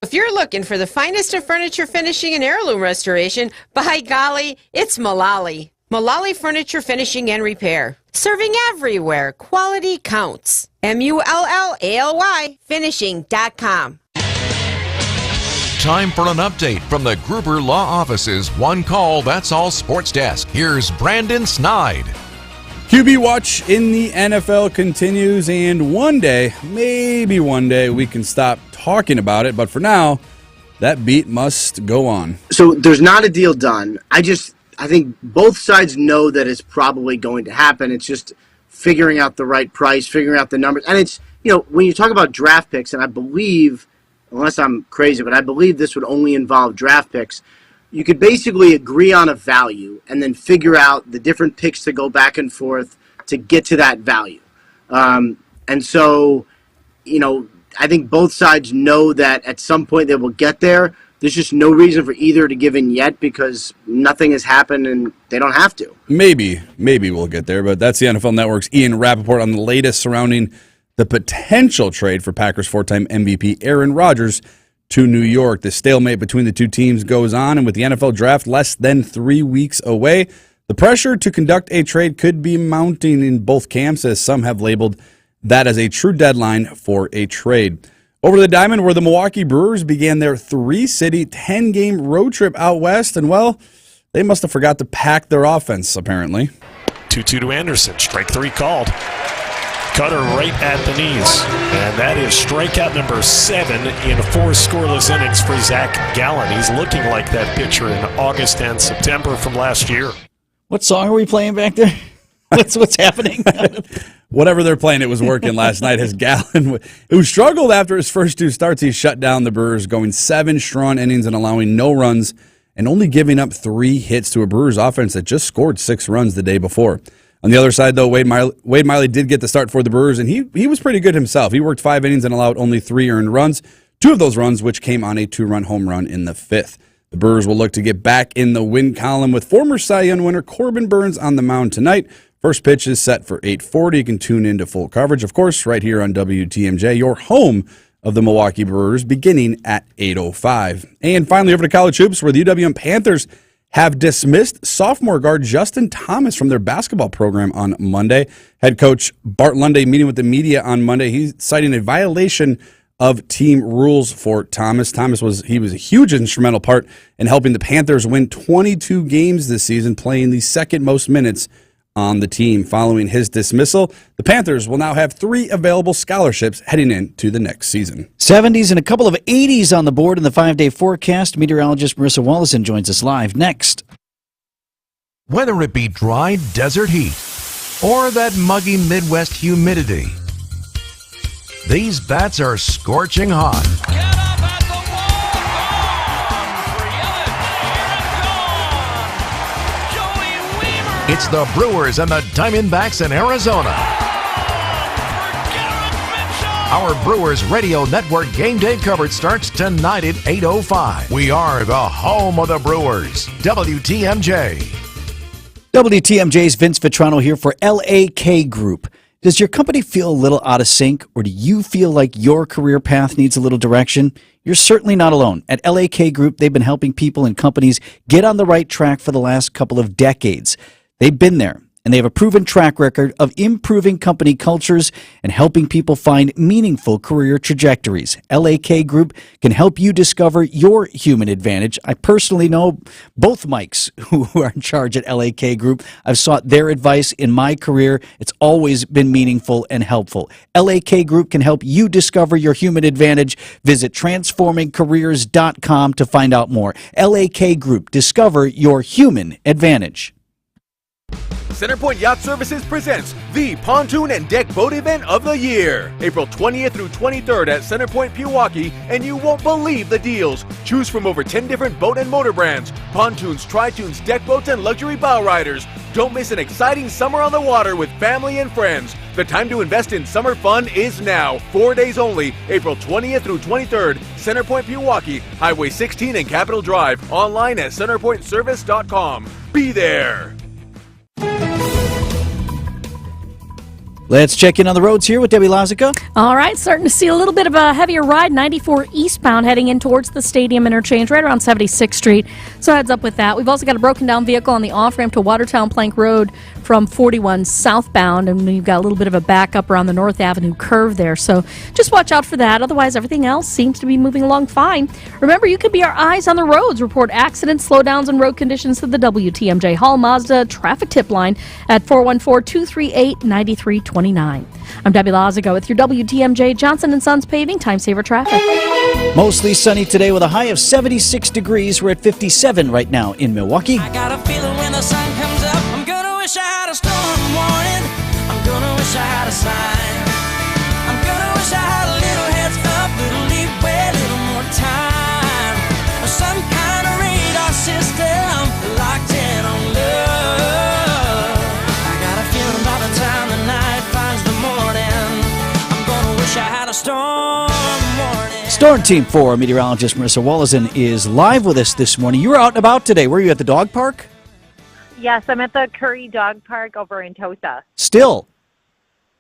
[SPEAKER 7] If you're looking for the finest of furniture finishing and heirloom restoration, by golly, it's Mullally. Mullally Furniture Finishing and Repair. Serving everywhere. Quality counts. MULLALY finishing.com.
[SPEAKER 17] Time for an update from the Gruber Law Office's One Call, That's All Sports Desk. Here's Brandon Snide.
[SPEAKER 18] QB watch in the NFL continues, and one day, maybe one day, we can stop talking about it. But for now, that beat must go on.
[SPEAKER 8] So there's not a deal done. I think both sides know that it's probably going to happen. It's just figuring out the right price, figuring out the numbers. And it's, when you talk about draft picks, and I believe, unless I'm crazy, but I believe this would only involve draft picks, you could basically agree on a value and then figure out the different picks to go back and forth to get to that value. And so, I think both sides know that at some point they will get there. There's just no reason for either to give in yet because nothing has happened and they don't have to.
[SPEAKER 18] Maybe we'll get there, but that's the NFL Network's Ian Rappaport on the latest surrounding the potential trade for Packers four-time MVP Aaron Rodgers to New York. The stalemate between the two teams goes on, and with the NFL draft less than 3 weeks away, the pressure to conduct a trade could be mounting in both camps, as some have labeled that as a true deadline for a trade. Over to the Diamond, where the Milwaukee Brewers began their 3-city, 10-game road trip out west, and, well, they must have forgot to pack their offense, apparently.
[SPEAKER 9] 2-2 to Anderson. Strike three called. Cutter right at the knees. And that is strikeout number 7 in 4 scoreless innings for Zach Gallen. He's looking like that pitcher in August and September from last year.
[SPEAKER 4] What song are we playing back there? What's happening?
[SPEAKER 18] Whatever they're playing, it was working last night. As Gallen, who struggled after his first 2 starts, he shut down the Brewers, going 7 strong innings and allowing no runs and only giving up 3 hits to a Brewers offense that just scored 6 runs the day before. On the other side, though, Wade Miley did get the start for the Brewers, and he was pretty good himself. He worked 5 innings and allowed only 3 earned runs, 2 of those runs which came on a 2-run home run in the 5th. The Brewers will look to get back in the win column with former Cy Young winner Corbin Burns on the mound tonight. First pitch is set for 8:40. You can tune into full coverage, of course, right here on WTMJ, your home of the Milwaukee Brewers, beginning at 8:05. And finally, over to college hoops, where the UWM Panthers have dismissed sophomore guard Justin Thomas from their basketball program on Monday. Head coach Bart Lunday meeting with the media on Monday. He's citing a violation of team rules for Thomas. Was a huge instrumental part in helping the Panthers win 22 games this season, playing the second most minutes on the team. Following his dismissal, the Panthers will now have 3 available scholarships heading into the next season.
[SPEAKER 4] 70s and a couple of 80s on the board in the 5-day forecast. Meteorologist Marissa Wallison joins us live next.
[SPEAKER 17] Whether it be dry desert heat or that muggy Midwest humidity, these bats are scorching hot. It's the Brewers and the Diamondbacks in Arizona. Our Brewers Radio Network game day coverage starts tonight at 8:05. We are the home of the Brewers. WTMJ.
[SPEAKER 4] WTMJ's Vince Vitrano here for LAK Group. Does your company feel a little out of sync, or do you feel like your career path needs a little direction? You're certainly not alone. At LAK Group, they've been helping people and companies get on the right track for the last couple of decades. They've been there, and they have a proven track record of improving company cultures and helping people find meaningful career trajectories. LAK Group can help you discover your human advantage. I personally know both Mikes who are in charge at LAK Group. I've sought their advice in my career. It's always been meaningful and helpful. LAK Group can help you discover your human advantage. Visit transformingcareers.com to find out more. LAK Group, discover your human advantage.
[SPEAKER 3] Centerpoint Yacht Services presents the pontoon and deck boat event of the year. April 20th through 23rd at Centerpoint Pewaukee, and you won't believe the deals. Choose from over 10 different boat and motor brands, pontoons, tri-toons, deck boats, and luxury bow riders. Don't miss an exciting summer on the water with family and friends. The time to invest in summer fun is now. 4 days only, April 20th through 23rd, Centerpoint Pewaukee, Highway 16 and Capitol Drive. Online at centerpointservice.com. Be there.
[SPEAKER 4] Let's check in on the roads here with Debbie Lazica.
[SPEAKER 1] All right, starting to see a little bit of a heavier ride, 94 eastbound heading in towards the Stadium interchange, right around 76th Street. So heads up with that. We've also got a broken down vehicle on the off-ramp to Watertown Plank Road from 41 southbound, and we've got a little bit of a backup around the North Avenue curve there. So just watch out for that. Otherwise, everything else seems to be moving along fine. Remember, you could be our eyes on the roads. Report accidents, slowdowns, and road conditions to the WTMJ Hall Mazda traffic tip line at 414-238-9320. I'm Debbie Lazica with your WTMJ Johnson & Sons Paving Time Saver Traffic.
[SPEAKER 4] Mostly sunny today with a high of 76 degrees. We're at 57 right now in Milwaukee.
[SPEAKER 11] I got a feeling when the sun comes up, I'm gonna wish I had a storm warning. I'm gonna wish I had a sign. I'm gonna wish I had a little heads up, little leeway, little more time. Or some kind of radar system locked in on love. I got a feeling by the time the night finds the morning, I'm gonna wish I had a storm warning.
[SPEAKER 4] Storm Team 4 meteorologist Marissa Wallison is live with us this morning. You were out and about today. Were you at the dog park?
[SPEAKER 12] Yes, I'm at the Curry Dog Park over in Tosa.
[SPEAKER 4] Still?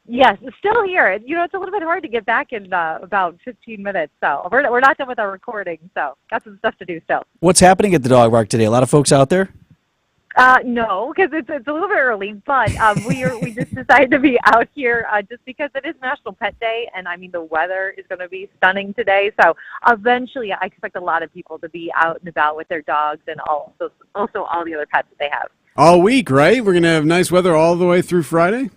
[SPEAKER 12] Yes, still here. You know, it's a little bit hard to get back in about 15 minutes, so we're not done with our recording, so got some stuff to do still.
[SPEAKER 4] What's happening at the dog park today? A lot of folks out there?
[SPEAKER 12] No, because it's a little bit early, but we just decided to be out here just because it is National Pet Day, and I mean the weather is going to be stunning today. So eventually, I expect a lot of people to be out and about with their dogs and also all the other pets that they have.
[SPEAKER 5] All week, right? We're going to have nice weather all the way through Friday?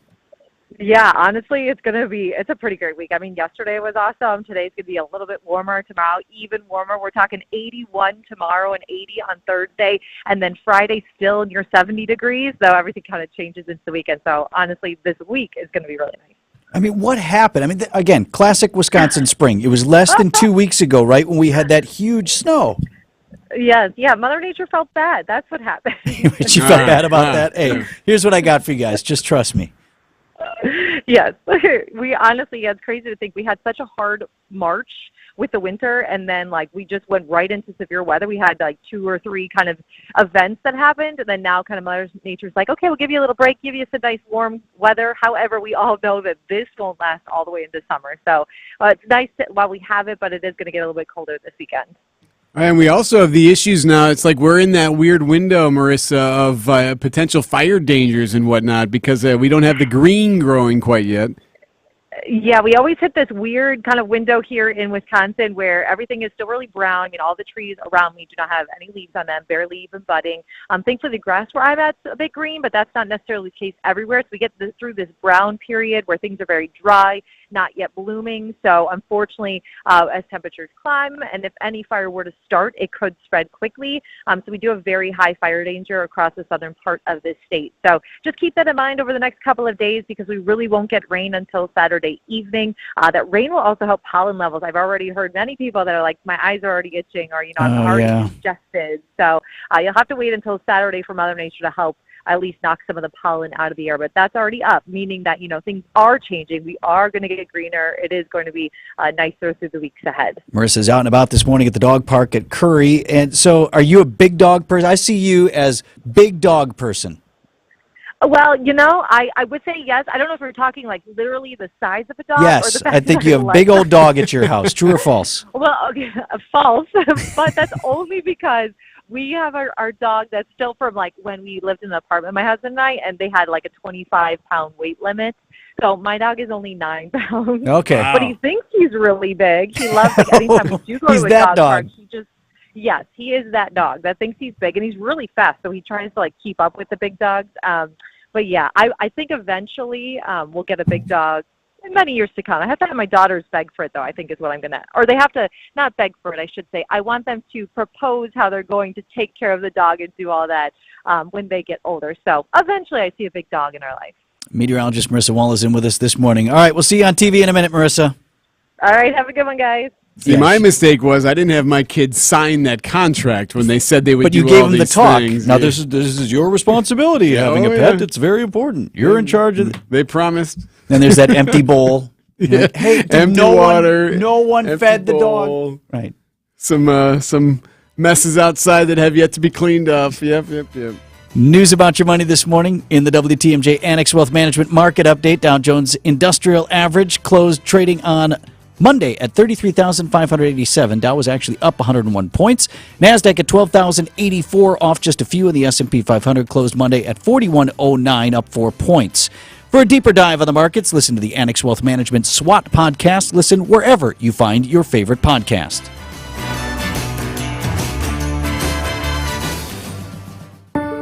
[SPEAKER 12] Yeah, honestly, it's a pretty great week. I mean, yesterday was awesome. Today's going to be a little bit warmer. Tomorrow, even warmer. We're talking 81 tomorrow and 80 on Thursday. And then Friday, still near 70 degrees. So everything kind of changes into the weekend. So honestly, this week is going to be really nice.
[SPEAKER 4] I mean, what happened? I mean, again, classic Wisconsin spring. It was less than 2 weeks ago, right, when we had that huge snow.
[SPEAKER 12] Yes, yeah, Mother Nature felt bad. That's what happened.
[SPEAKER 4] She felt bad about that? Hey, here's what I got for you guys. Just trust me.
[SPEAKER 12] Yes, we honestly, it's crazy to think we had such a hard March with the winter, and then we just went right into severe weather. We had 2 or 3 kind of events that happened, and then now kind of Mother Nature's like, okay, we'll give you a little break, give you some nice warm weather. However, we all know that this won't last all the way into summer. So it's nice while we have it, but it is going to get a little bit colder this weekend.
[SPEAKER 5] And we also have the issues now. It's like we're in that weird window, Marissa, of potential fire dangers and whatnot because we don't have the green growing quite yet.
[SPEAKER 12] Yeah, we always hit this weird kind of window here in Wisconsin where everything is still really brown. You know, all the trees around me do not have any leaves on them, barely even budding. Thankfully, the grass where I'm at's a bit green, but that's not necessarily the case everywhere. So we get through this brown period where things are very dry, not yet blooming. So unfortunately, as temperatures climb, and if any fire were to start, it could spread quickly. So we do have very high fire danger across the southern part of this state. So just keep that in mind over the next couple of days because we really won't get rain until Saturday evening. That rain will also help pollen levels. I've already heard many people that are like, my eyes are already itching, or, you know, I'm already congested. So you'll have to wait until Saturday for Mother Nature to help at least knock some of the pollen out of the air. But that's already up, meaning that, you know, things are changing. We are going to get greener. It is going to be nicer through the weeks ahead. Marissa's
[SPEAKER 4] out and about this morning at the dog park at Curry. And so are you a big dog person? I see you as big dog person.
[SPEAKER 12] Well, you know, I would say yes. I don't know if we're talking like literally the size of a dog.
[SPEAKER 4] Yes,
[SPEAKER 12] or the
[SPEAKER 4] I think you have a big old dog at your house. True or false?
[SPEAKER 12] Well, okay, false. But that's only because we have our dog that's still from like when we lived in the apartment, my husband and I, and they had like a 25-pound weight limit. So my dog is only 9 pounds.
[SPEAKER 4] Okay.
[SPEAKER 12] But he thinks he's really big. He loves, like, anytime we do go
[SPEAKER 4] He's
[SPEAKER 12] to a
[SPEAKER 4] that
[SPEAKER 12] dog
[SPEAKER 4] dog.
[SPEAKER 12] park, yes, he is that dog that thinks he's big, and he's really fast. So he tries to like keep up with the big dogs. But yeah, I think eventually we'll get a big dog many years to come. I have to have my daughters beg for it, though, I think is what I'm going to, or they have to not beg for it, I should say. I want them to propose how they're going to take care of the dog and do all that when they get older. So eventually I see a big dog in our life.
[SPEAKER 4] Meteorologist Marissa Wall is in with us this morning. All right, we'll see you on TV in a minute, Marissa.
[SPEAKER 12] All right, have a good one, guys.
[SPEAKER 5] See, my mistake was I didn't have my kids sign that contract when they said they would do all these things.
[SPEAKER 4] But you gave them the talk. Now, this is your responsibility, having a pet. It's very important. You're in charge of it.
[SPEAKER 5] They promised.
[SPEAKER 4] Then there's that empty bowl. Like, hey,
[SPEAKER 5] empty water.
[SPEAKER 4] No one fed the dog. Right.
[SPEAKER 5] Some messes outside that have yet to be cleaned up. Yep.
[SPEAKER 4] News about your money this morning in the WTMJ Annex Wealth Management Market Update. Dow Jones Industrial Average closed trading on Monday at 33,587. Dow was actually up 101 points. NASDAQ at 12,084, off just a few, and the S&P 500 closed Monday at 4109, up 4 points. For a deeper dive on the markets, listen to the Annex Wealth Management SWAT podcast. Listen wherever you find your favorite podcast.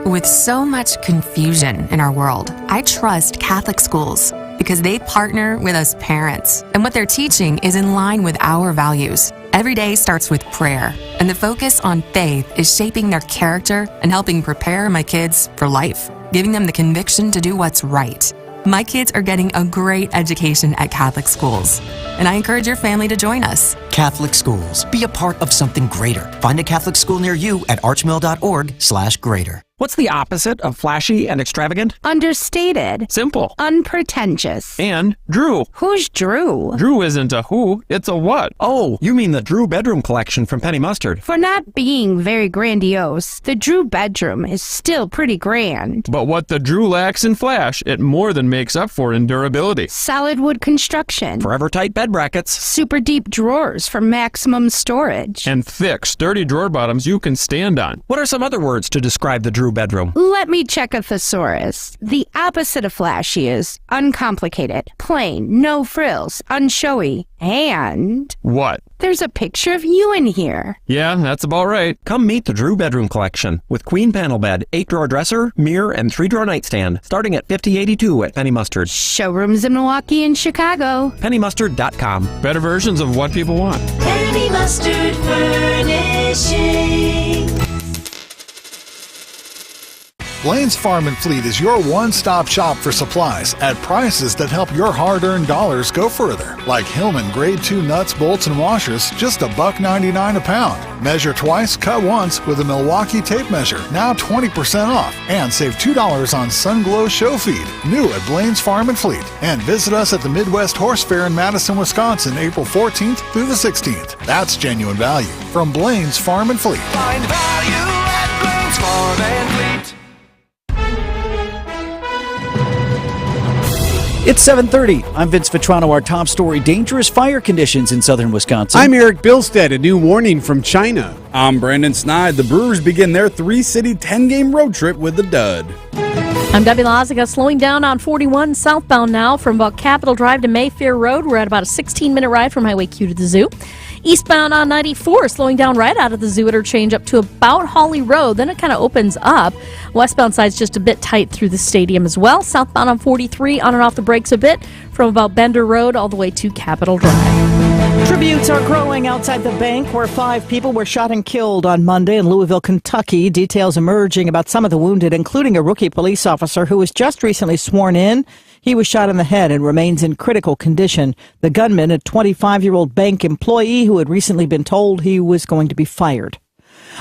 [SPEAKER 6] With so much confusion in our world, I trust Catholic schools because they partner with us parents, and what they're teaching is in line with our values. Every day starts with prayer, and the focus on faith is shaping their character and helping prepare my kids for life, giving them the conviction to do what's right. My kids are getting a great education at Catholic schools, and I encourage your family to join us.
[SPEAKER 10] Catholic schools. Be a part of something greater. Find a Catholic school near you at archmill.org/greater.
[SPEAKER 13] What's the opposite of flashy and extravagant?
[SPEAKER 22] Understated.
[SPEAKER 13] Simple.
[SPEAKER 22] Unpretentious.
[SPEAKER 13] And Drew.
[SPEAKER 22] Who's Drew?
[SPEAKER 13] Drew isn't a who, it's a what. Oh, you mean the Drew bedroom collection from Penny Mustard.
[SPEAKER 22] For not being very grandiose, the Drew bedroom is still pretty grand.
[SPEAKER 13] But what the Drew lacks in flash, it more than makes up for in durability.
[SPEAKER 22] Solid wood construction.
[SPEAKER 13] Forever tight bed brackets.
[SPEAKER 22] Super deep drawers for maximum storage.
[SPEAKER 13] And thick, sturdy drawer bottoms you can stand on. What are some other words to describe the Drew bedroom?
[SPEAKER 22] Let me check a thesaurus. The opposite of flashy is uncomplicated, plain, no frills, unshowy, and...
[SPEAKER 13] What?
[SPEAKER 22] There's a picture of you in here.
[SPEAKER 13] Yeah, that's about right. Come meet the Drew bedroom collection with queen panel bed, 8-drawer dresser, mirror, and 3-drawer nightstand, starting at $50.82 at Penny Mustard.
[SPEAKER 22] Showrooms in Milwaukee and Chicago.
[SPEAKER 13] PennyMustard.com. Better versions of what people want.
[SPEAKER 11] Penny Mustard Furnishing.
[SPEAKER 23] Blaine's Farm and Fleet is your one-stop shop for supplies at prices that help your hard-earned dollars go further. Like Hillman Grade 2 nuts, bolts, and washers, just $1.99 a pound. Measure twice, cut once with a Milwaukee tape measure, now 20% off. And save $2 on Sunglow Show Feed, new at Blaine's Farm and Fleet. And visit us at the Midwest Horse Fair in Madison, Wisconsin, April 14th through the 16th. That's genuine value from Blaine's Farm and Fleet.
[SPEAKER 11] Find value at Blaine's Farm and Fleet.
[SPEAKER 4] It's 7:30. I'm Vince Vitrano. Our top story, dangerous fire conditions in southern Wisconsin.
[SPEAKER 5] I'm Eric Bilstead. A new warning from China.
[SPEAKER 18] I'm Brandon Snide. The Brewers begin their 3-city, 10-game road trip with the dud.
[SPEAKER 1] I'm Debbie Lazica, slowing down on 41 southbound now from about Capitol Drive to Mayfair Road. We're at about a 16-minute ride from Highway Q to the zoo. Eastbound on 94, slowing down right out of the zoo interchange up to about Hawley Road. Then it kind of opens up. Westbound side's just a bit tight through the stadium as well. Southbound on 43, on and off the brakes a bit from about Bender Road all the way to Capitol Drive.
[SPEAKER 24] Tributes are growing outside the bank where 5 people were shot and killed on Monday in Louisville, Kentucky. Details emerging about some of the wounded, including a rookie police officer who was just recently sworn in. He was shot in the head and remains in critical condition. The gunman, a 25-year-old bank employee who had recently been told he was going to be fired.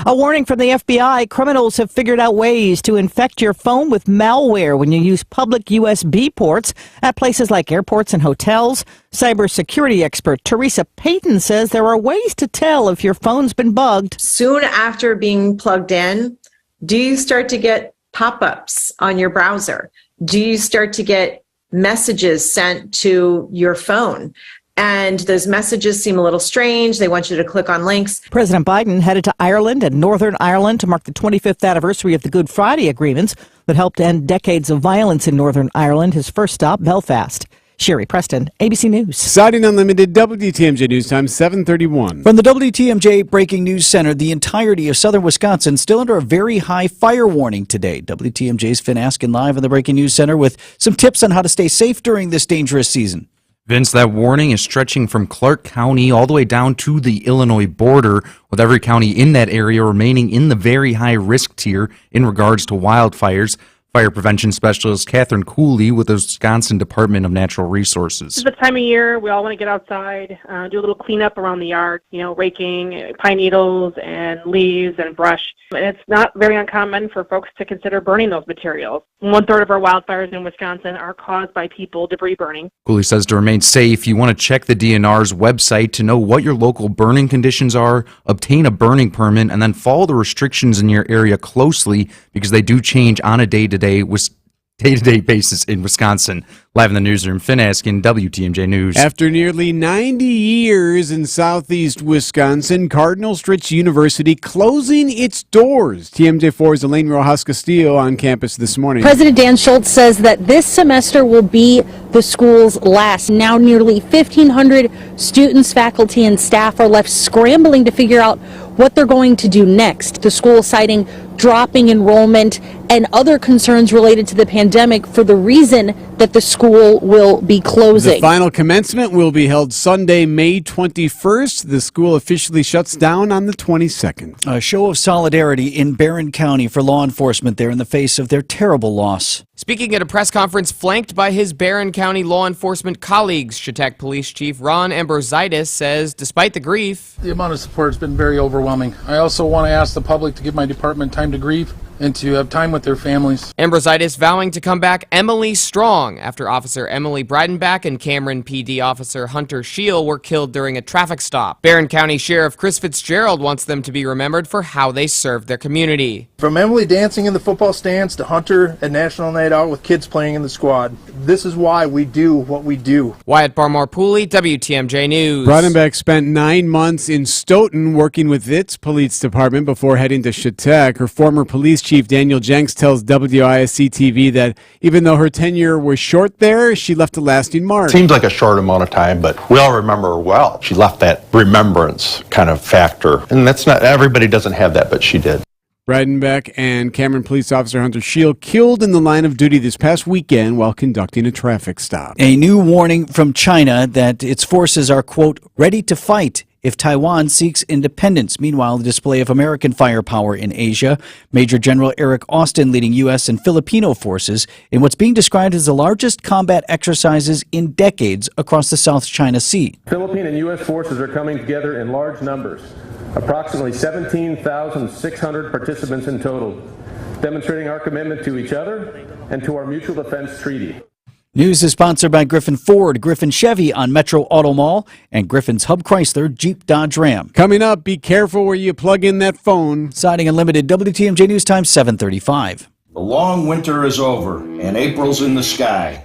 [SPEAKER 24] A warning from the FBI. Criminals have figured out ways to infect your phone with malware when you use public USB ports at places like airports and hotels. Cybersecurity expert Teresa Payton says there are ways to tell if your phone's been bugged.
[SPEAKER 25] Soon after being plugged in, do you start to get pop-ups on your browser? Do you start to get messages sent to your phone? And those messages seem a little strange. They want you to click on links.
[SPEAKER 24] President Biden headed to Ireland and Northern Ireland to mark the 25th anniversary of the Good Friday agreements that helped end decades of violence in Northern Ireland. His first stop, Belfast. Sherry Preston, ABC News.
[SPEAKER 5] Siding Unlimited, WTMJ News Time, 7:31.
[SPEAKER 4] From the WTMJ Breaking News Center, the entirety of southern Wisconsin still under a very high fire warning today. WTMJ's Finn Askin live in the Breaking News Center with some tips on how to stay safe during this dangerous season.
[SPEAKER 2] Vince, that warning is stretching from Clark County all the way down to the Illinois border, with every county in that area remaining in the very high risk tier in regards to wildfires. Fire prevention specialist Catherine Cooley with the Wisconsin Department of Natural Resources.
[SPEAKER 14] This is the time of year we all want to get outside, do a little cleanup around the yard, raking pine needles and leaves and brush. And it's not very uncommon for folks to consider burning those materials. 1/3 of our wildfires in Wisconsin are caused by people debris burning.
[SPEAKER 2] Cooley says to remain safe, you want to check the DNR's website to know what your local burning conditions are, obtain a burning permit, and then follow the restrictions in your area closely because they do change on a day-to-day basis in Wisconsin. Live in the newsroom, Finn Askin, WTMJ News.
[SPEAKER 5] After nearly 90 years in southeast Wisconsin, Cardinal Stritch University closing its doors. TMJ4's Elaine Rojas Castillo on campus this morning.
[SPEAKER 15] President Dan Schultz says that this semester will be the school's last. Now nearly 1,500 students, faculty, and staff are left scrambling to figure out what they're going to do next. The school citing dropping enrollment and other concerns related to the pandemic for the reason that the school will be closing.
[SPEAKER 5] The final commencement will be held Sunday, May 21st. The school officially shuts down on the 22nd.
[SPEAKER 4] A show of solidarity in Barron County for law enforcement there in the face of their terrible loss.
[SPEAKER 16] Speaking at a press conference flanked by his Barron County law enforcement colleagues, Chautauqua Police Chief Ron Ambrositis says despite the grief,
[SPEAKER 19] the amount of support has been very overwhelming. I also want to ask the public to give my department time to grieve and to have time with their families.
[SPEAKER 16] Ambrositis vowing to come back Emily strong after Officer Emily Breidenbach and Cameron PD Officer Hunter Scheel were killed during a traffic stop. Barron County Sheriff Chris Fitzgerald wants them to be remembered for how they served their community.
[SPEAKER 19] From Emily dancing in the football stands to Hunter at National Night Out with kids playing in the squad, this is why we do what we do.
[SPEAKER 16] Wyatt Barmore-Pooley, WTMJ News.
[SPEAKER 5] Breidenbach spent 9 months in Stoughton working with its police department before heading to Chautauqua. Her former police chief Daniel Jenks tells WISC-TV that even though her tenure was short there, she left a lasting mark.
[SPEAKER 26] Seems like a short amount of time, but we all remember her well. She left that remembrance kind of factor, and that's not everybody doesn't have that, but she did.
[SPEAKER 5] Breidenbach and Cameron Police Officer Hunter Scheel killed in the line of duty this past weekend while conducting a traffic stop.
[SPEAKER 4] A new warning from China that its forces are, quote, ready to fight if Taiwan seeks independence. Meanwhile, the display of American firepower in Asia. Major General Eric Austin leading U.S. and Filipino forces in what's being described as the largest combat exercises in decades across the South China Sea.
[SPEAKER 27] Philippine and U.S. forces are coming together in large numbers, approximately 17,600 participants in total, demonstrating our commitment to each other and to our mutual defense treaty.
[SPEAKER 4] News is sponsored by Griffin Ford, Griffin Chevy on Metro Auto Mall, and Griffin's Hub Chrysler Jeep Dodge Ram.
[SPEAKER 5] Coming up, be careful where you plug in that phone.
[SPEAKER 4] Siding Unlimited, WTMJ News Time, 7:35.
[SPEAKER 28] The long winter is over, and April's in the sky.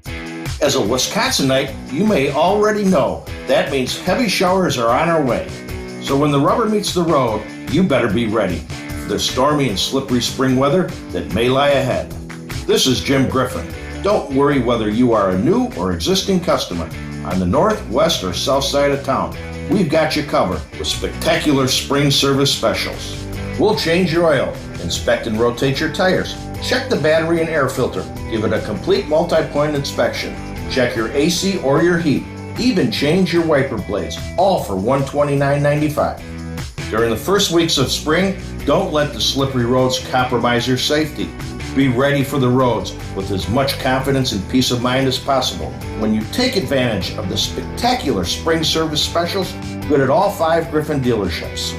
[SPEAKER 28] As a Wisconsinite, you may already know that means heavy showers are on our way. So when the rubber meets the road, you better be ready for the stormy and slippery spring weather that may lie ahead. This is Jim Griffin. Don't worry whether you are a new or existing customer. On the north, west, or south side of town, we've got you covered with spectacular spring service specials. We'll change your oil, inspect and rotate your tires, check the battery and air filter, give it a complete multi-point inspection, check your AC or your heat, even change your wiper blades, all for $129.95. During the first weeks of spring, don't let the slippery roads compromise your safety. Be ready for the roads with as much confidence and peace of mind as possible when you take advantage of the spectacular spring service specials good at all 5 Griffin dealerships.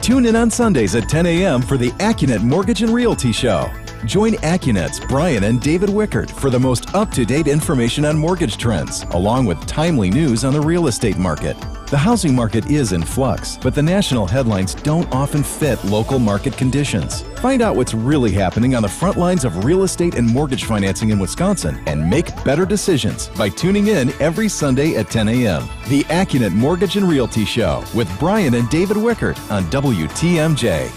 [SPEAKER 29] Tune in on Sundays at 10 a.m. for the AccuNet Mortgage and Realty Show. Join AccuNet's Brian and David Wickert for the most up-to-date information on mortgage trends, along with timely news on the real estate market. The housing market is in flux, but the national headlines don't often fit local market conditions. Find out what's really happening on the front lines of real estate and mortgage financing in Wisconsin and make better decisions by tuning in every Sunday at 10 a.m. The AccuNet Mortgage and Realty Show with Brian and David Wickert on WTMJ.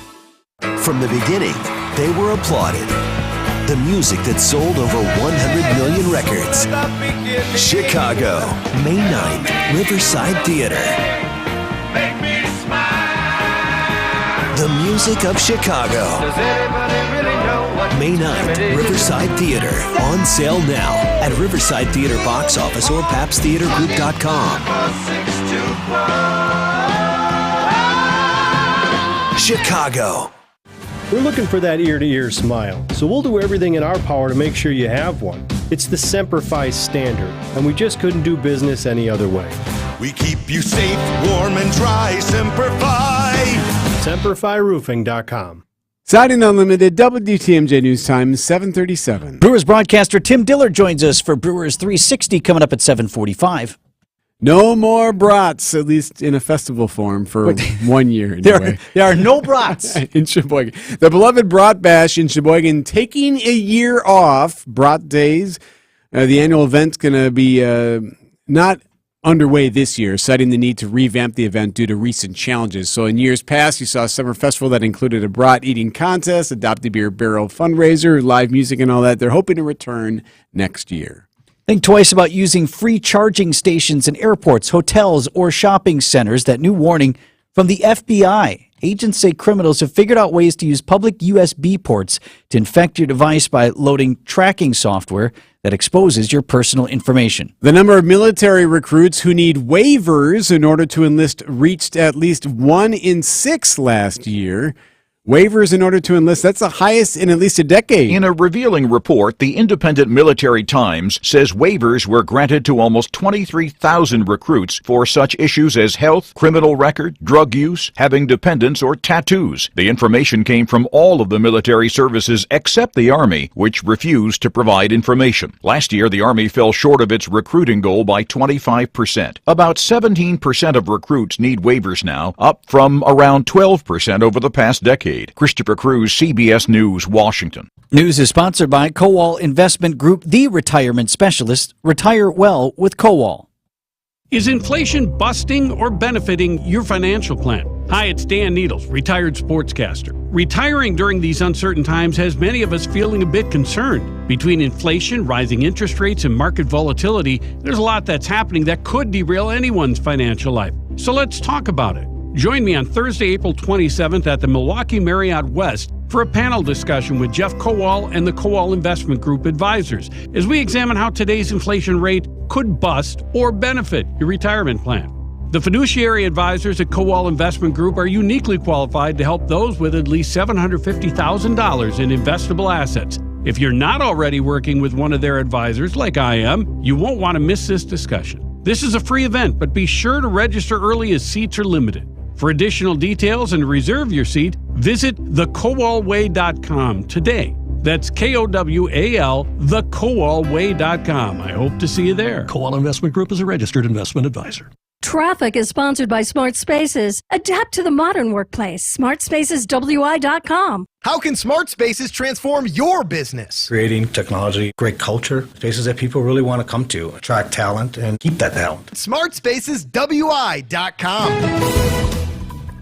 [SPEAKER 30] From the beginning, they were applauded. The music that sold over 100 million records. Chicago, May 9th, Riverside Theater. The music of Chicago.
[SPEAKER 11] Does anybody really know what
[SPEAKER 30] May 9th, Riverside Theater. On sale now at Riverside Theater box office or papstheatergroup.com. Chicago.
[SPEAKER 3] We're looking for that ear-to-ear smile, so we'll do everything in our power to make sure you have one. It's the Semper Fi standard, and we just couldn't do business any other way.
[SPEAKER 6] We keep you safe, warm, and dry. Semper Fi.
[SPEAKER 3] SemperFiRoofing.com.
[SPEAKER 5] Siding Unlimited, WTMJ News Time, 7:37.
[SPEAKER 4] Brewers broadcaster Tim Diller joins us for Brewers 360 coming up at 7:45.
[SPEAKER 5] No more brats, at least in a festival form, for 1 year.
[SPEAKER 4] There are no brats.
[SPEAKER 5] In Sheboygan. The beloved Brat Bash in Sheboygan taking a year off, Brat Days. The annual event's going to be not underway this year, citing the need to revamp the event due to recent challenges. So in years past, you saw a summer festival that included a brat eating contest, Adopt a Beer Barrel fundraiser, live music and all that. They're hoping to return next year.
[SPEAKER 4] Think twice about using free charging stations in airports, hotels, or shopping centers. That new warning from the FBI. Agents say criminals have figured out ways to use public USB ports to infect your device by loading tracking software that exposes your personal information.
[SPEAKER 5] The number of military recruits who need waivers in order to enlist reached at least 1 in 6 last year. Waivers in order to enlist, that's the highest in at least a decade.
[SPEAKER 7] In a revealing report, the Independent Military Times says waivers were granted to almost 23,000 recruits for such issues as health, criminal record, drug use, having dependents, or tattoos. The information came from all of the military services except the Army, which refused to provide information. Last year, the Army fell short of its recruiting goal by 25%. About 17% of recruits need waivers now, up from around 12% over the past decade. Christopher Cruz, CBS News, Washington.
[SPEAKER 4] News is sponsored by Kowal Investment Group, the retirement specialist. Retire well with Kowal.
[SPEAKER 8] Is inflation busting or benefiting your financial plan? Hi, it's Dan Needles, retired sportscaster. Retiring during these uncertain times has many of us feeling a bit concerned. Between inflation, rising interest rates, and market volatility, there's a lot that's happening that could derail anyone's financial life. So let's talk about it. Join me on Thursday, April 27th at the Milwaukee Marriott West for a panel discussion with Jeff Kowal and the Kowal Investment Group advisors as we examine how today's inflation rate could bust or benefit your retirement plan. The fiduciary advisors at Kowal Investment Group are uniquely qualified to help those with at least $750,000 in investable assets. If you're not already working with one of their advisors, like I am, you won't want to miss this discussion. This is a free event, but be sure to register early as seats are limited. For additional details and to reserve your seat, visit thekowalway.com today. That's Kowal, thekowalway.com. I hope to see you there.
[SPEAKER 9] Kowal Investment Group is a registered investment advisor.
[SPEAKER 10] Traffic is sponsored by Smart Spaces. Adapt to the modern workplace. SmartSpacesWI.com.
[SPEAKER 12] How can Smart Spaces transform your business?
[SPEAKER 17] Creating technology, great culture, spaces that people really want to come to, attract talent, and keep that talent.
[SPEAKER 12] SmartSpacesWI.com.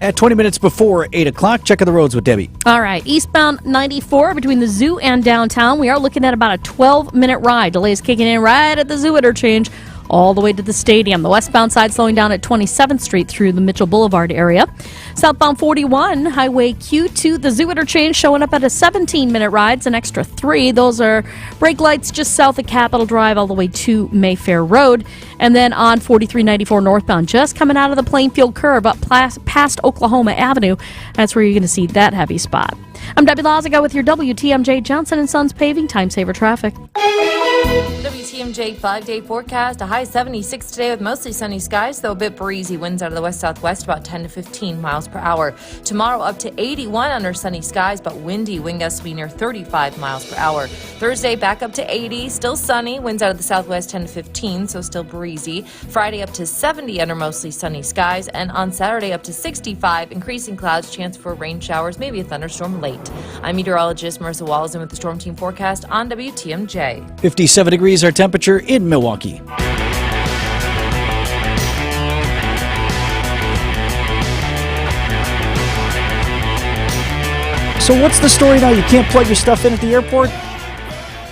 [SPEAKER 4] At 20 minutes before 8 o'clock, check of the roads with Debbie.
[SPEAKER 1] All right, eastbound 94 between the zoo and downtown. We are looking at about a 12-minute ride. Delays kicking in right at the zoo interchange all the way to the stadium. The westbound side slowing down at 27th Street through the Mitchell Boulevard area. Southbound 41, Highway Q to the zoo interchange showing up at a 17-minute ride. It's an extra 3. Those are brake lights just south of Capitol Drive all the way to Mayfair Road. And then on 4394 northbound, just coming out of the Plainfield curve up past Oklahoma Avenue. That's where you're going to see that heavy spot. I'm Debbie Lazaga with your WTMJ Johnson & Sons Paving Time Saver Traffic.
[SPEAKER 20] WTMJ 5-day forecast, a high 76 today with mostly sunny skies, though a bit breezy. Winds out of the west-southwest about 10 to 15 miles per hour. Tomorrow up to 81 under sunny skies, but windy. Wind gusts will be near 35 miles per hour. Thursday back up to 80, still sunny. Winds out of the southwest 10 to 15, so still breezy. Friday up to 70 under mostly sunny skies, and on Saturday up to 65, increasing clouds, chance for rain showers, maybe a thunderstorm late. I'm meteorologist Marissa Wallace with the Storm Team forecast on WTMJ.
[SPEAKER 4] 57 degrees our temperature in Milwaukee. So what's the story now? You can't plug your stuff in at the airport?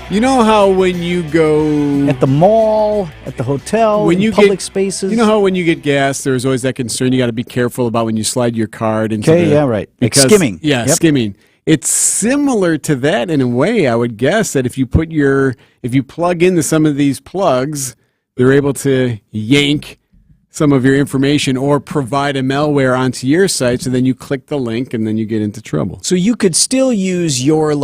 [SPEAKER 5] You know how when you go
[SPEAKER 4] at the mall, at the hotel,
[SPEAKER 5] when you
[SPEAKER 4] public spaces.
[SPEAKER 5] You know how when you get gas, there's always that concern. You got to be careful about when you slide your card into
[SPEAKER 4] right.
[SPEAKER 5] Because,
[SPEAKER 4] like skimming.
[SPEAKER 5] Yeah,
[SPEAKER 4] Yep.
[SPEAKER 5] skimming. It's similar to that in a way. I would guess that if you plug into some of these plugs, they're able to yank some of your information or provide a malware onto your site, so then you click the link and then you get into trouble.
[SPEAKER 4] So you could still use your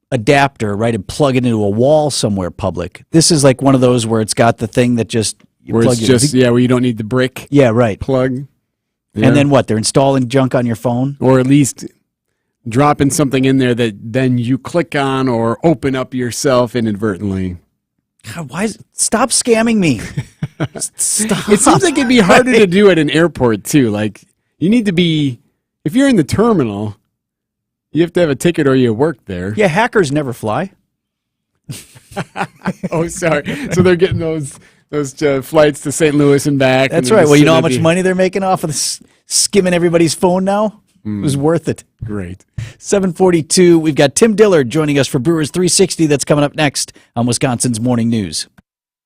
[SPEAKER 4] adapter, right, and plug it into a wall somewhere public. This is like one of those where it's got the thing that just
[SPEAKER 5] where you don't need the brick.
[SPEAKER 4] Yeah, right.
[SPEAKER 5] Plug. Yeah.
[SPEAKER 4] And then what? They're installing junk on your phone,
[SPEAKER 5] or at least dropping something in there that then you click on or open up yourself inadvertently.
[SPEAKER 4] God, stop scamming me. Stop.
[SPEAKER 5] It seems like it'd be harder to do at an airport too. Like, you need to be, if you're in the terminal, you have to have a ticket or you work there.
[SPEAKER 4] Yeah, hackers never fly.
[SPEAKER 5] Oh, sorry. So they're getting those flights to St. Louis and back.
[SPEAKER 4] That's right. Well, you know how much money they're making off of this, skimming everybody's phone now? It was worth it.
[SPEAKER 5] Great.
[SPEAKER 4] 7:42. We've got Tim Dillard joining us for Brewers 360. That's coming up next on Wisconsin's Morning News.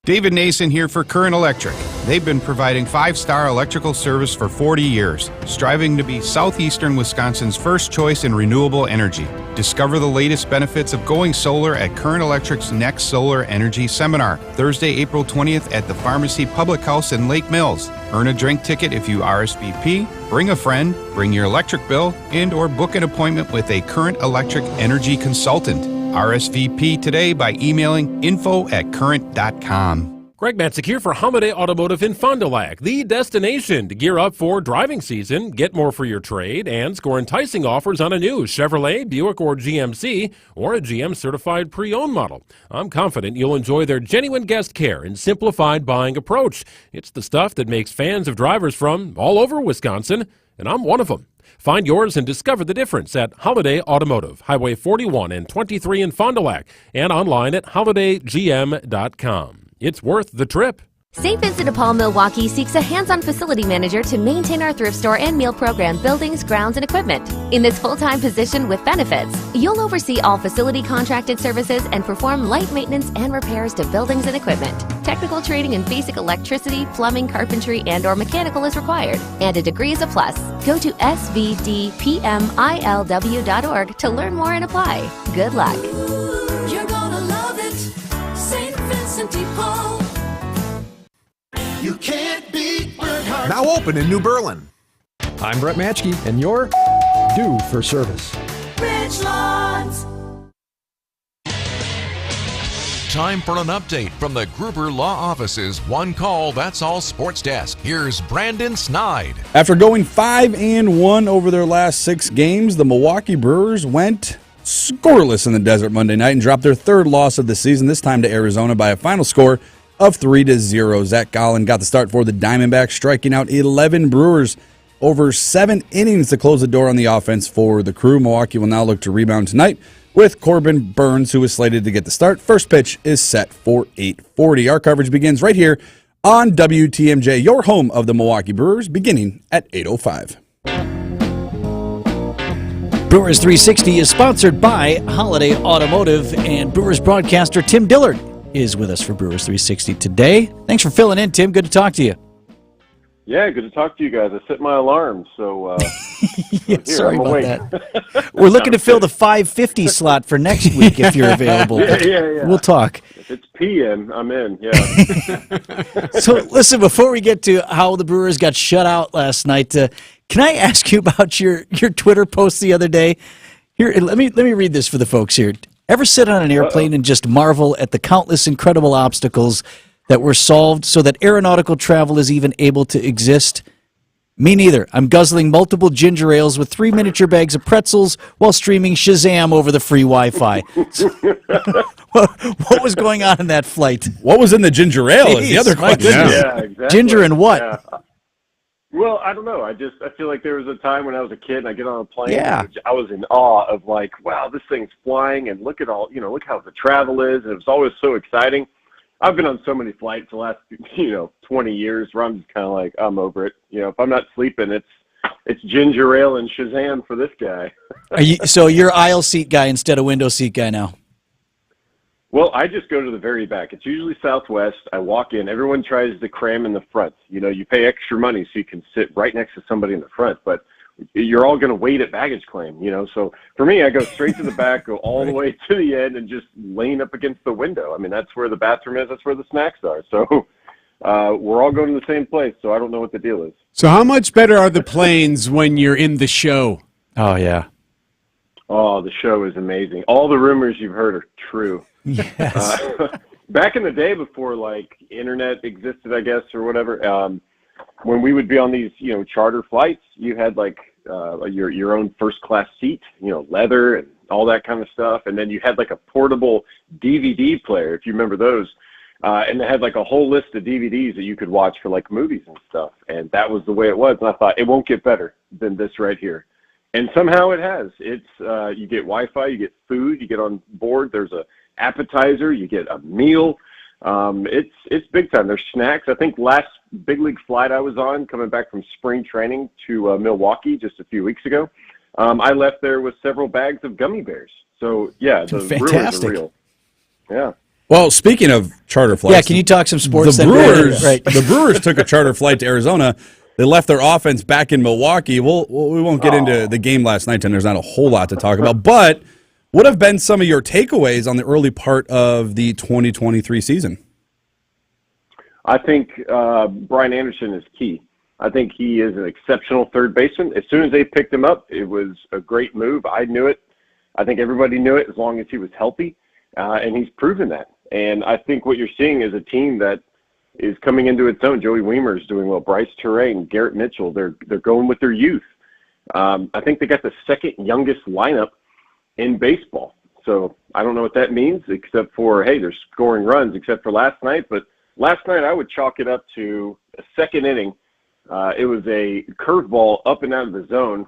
[SPEAKER 2] David Nason here for Current Electric. They've been providing 5-star electrical service for 40 years, striving to be southeastern Wisconsin's first choice in renewable energy. Discover the latest benefits of going solar at Current Electric's next Solar Energy Seminar, Thursday, April 20th at the Pharmacy Public House in Lake Mills. Earn a drink ticket if you RSVP, bring a friend, bring your electric bill, and or book an appointment with a Current Electric energy consultant. RSVP today by emailing info@current.com.
[SPEAKER 13] Greg Matzik here for Holiday Automotive in Fond du Lac, the destination to gear up for driving season, get more for your trade, and score enticing offers on a new Chevrolet, Buick, or GMC, or a GM-certified pre-owned model. I'm confident you'll enjoy their genuine guest care and simplified buying approach. It's the stuff that makes fans of drivers from all over Wisconsin, and I'm one of them. Find yours and discover the difference at Holiday Automotive, Highway 41 and 23 in Fond du Lac, and online at holidaygm.com. It's worth the trip.
[SPEAKER 14] St. Vincent de Paul Milwaukee seeks a hands-on facility manager to maintain our thrift store and meal program buildings, grounds, and equipment. In this full-time position with benefits, you'll oversee all facility contracted services and perform light maintenance and repairs to buildings and equipment. Technical training in basic electricity, plumbing, carpentry, and or mechanical is required, and a degree is a plus. Go to svdpmilw.org to learn more and apply. Good luck.
[SPEAKER 11] You're gonna love it, St. Vincent de Paul. You can't beat Bernhardt.
[SPEAKER 12] Now open in New Berlin. I'm Brett Matchke, and you're due for service.
[SPEAKER 11] Ridge Lawns.
[SPEAKER 15] Time for an update from the Gruber Law Office's One Call, That's All Sports Desk. Here's Brandon Snide.
[SPEAKER 18] After going 5-1 over their last 6 games, the Milwaukee Brewers went scoreless in the desert Monday night and dropped their 3rd loss of the season, this time to Arizona by a final score of 3-0. Zach Gallen got the start for the Diamondbacks, striking out 11 Brewers over 7 innings to close the door on the offense for the Crew. Milwaukee will now look to rebound tonight with Corbin Burns, who is slated to get the start. First pitch is set for 8:40. Our coverage begins right here on WTMJ, your home of the Milwaukee Brewers, beginning at 8:05.
[SPEAKER 4] Brewers 360 is sponsored by Holiday Automotive, and Brewers broadcaster Tim Dillard is with us for Brewers 360 today. Thanks for filling in, Tim. Good to talk to you.
[SPEAKER 21] Yeah, good to talk to you guys. I set my alarm, so
[SPEAKER 4] yeah, sorry about that. We're looking to fill the 5:50 slot for next week if you're available.
[SPEAKER 21] Yeah.
[SPEAKER 4] We'll talk.
[SPEAKER 21] If it's PM, I'm in, yeah.
[SPEAKER 4] So, listen, before we get to how the Brewers got shut out last night, can I ask you about your Twitter post the other day? Here, let me read this for the folks here. Ever sit on an airplane and just marvel at the countless incredible obstacles that were solved so that aeronautical travel is even able to exist? Me neither. I'm guzzling multiple ginger ales with 3 miniature bags of pretzels while streaming Shazam over the free Wi-Fi. What was going on in that flight?
[SPEAKER 18] What was in the ginger ale is the other question.
[SPEAKER 21] Yeah, exactly.
[SPEAKER 4] Ginger and what?
[SPEAKER 21] Yeah. Well, I don't know. I feel like there was a time when I was a kid and I get on a plane.
[SPEAKER 4] Yeah.
[SPEAKER 21] And I was in awe of like, wow, this thing's flying and look at all, look how the travel is. And it was always so exciting. I've been on so many flights the last, 20 years where I'm just kind of like, I'm over it. If I'm not sleeping, it's ginger ale and Shazam for this guy.
[SPEAKER 4] So you're aisle seat guy instead of window seat guy now?
[SPEAKER 21] Well, I just go to the very back. It's usually Southwest. I walk in. Everyone tries to cram in the front. You pay extra money so you can sit right next to somebody in the front. But you're all going to wait at baggage claim, So for me, I go straight to the back, go all the way to the end, and just lean up against the window. I mean, that's where the bathroom is. That's where the snacks are. So we're all going to the same place, so I don't know what the deal is.
[SPEAKER 5] So how much better are the planes when you're in the show?
[SPEAKER 4] Oh, yeah.
[SPEAKER 21] Oh, the show is amazing. All the rumors you've heard are true.
[SPEAKER 4] Yes.
[SPEAKER 21] Back in the day before, internet existed, I guess, or whatever, when we would be on these, charter flights, you had, your own first-class seat, leather and all that kind of stuff. And then you had, a portable DVD player, if you remember those. And they had, a whole list of DVDs that you could watch for, movies and stuff. And that was the way it was. And I thought, it won't get better than this right here. And somehow it has. It's you get Wi-Fi, you get food, you get on board. There's a appetizer, you get a meal. It's big time. There's snacks. I think last big league flight I was on, coming back from spring training to Milwaukee just a few weeks ago, I left there with several bags of gummy bears. So yeah, the rumors are real. Yeah.
[SPEAKER 18] Well, speaking of charter flights,
[SPEAKER 4] yeah, can you talk some sports?
[SPEAKER 18] The Brewers took a charter flight to Arizona. They left their offense back in Milwaukee. We won't get into the game last night, and there's not a whole lot to talk about. But what have been some of your takeaways on the early part of the 2023 season?
[SPEAKER 21] I think Brian Anderson is key. I think he is an exceptional third baseman. As soon as they picked him up, it was a great move. I knew it. I think everybody knew it as long as he was healthy, and he's proven that. And I think what you're seeing is a team that is coming into its own. Joey Weimer is doing well. Bryce Terrain, Garrett Mitchell, they're going with their youth. I think they got the second youngest lineup in baseball. So I don't know what that means, except for, hey, they're scoring runs, except for last night. But last night I would chalk it up to a second inning. It was a curveball up and out of the zone,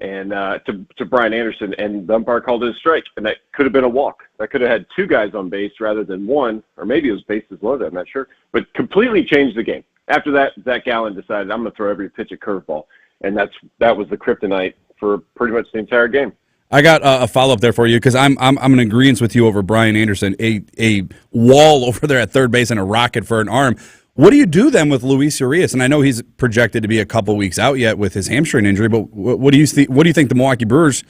[SPEAKER 21] and to Brian Anderson, and the umpire called it a strike, and that could have been a walk. That could have had two guys on base rather than one, or maybe it was bases loaded, I'm not sure, but completely changed the game. After that, Zach Gallen decided, I'm going to throw every pitch a curveball, and that was the kryptonite for pretty much the entire game.
[SPEAKER 18] I got a follow-up there for you because I'm in agreement with you over Brian Anderson, a wall over there at third base and a rocket for an arm. What do you do then with Luis Urias? And I know he's projected to be a couple weeks out yet with his hamstring injury, but what do you think the Milwaukee Brewers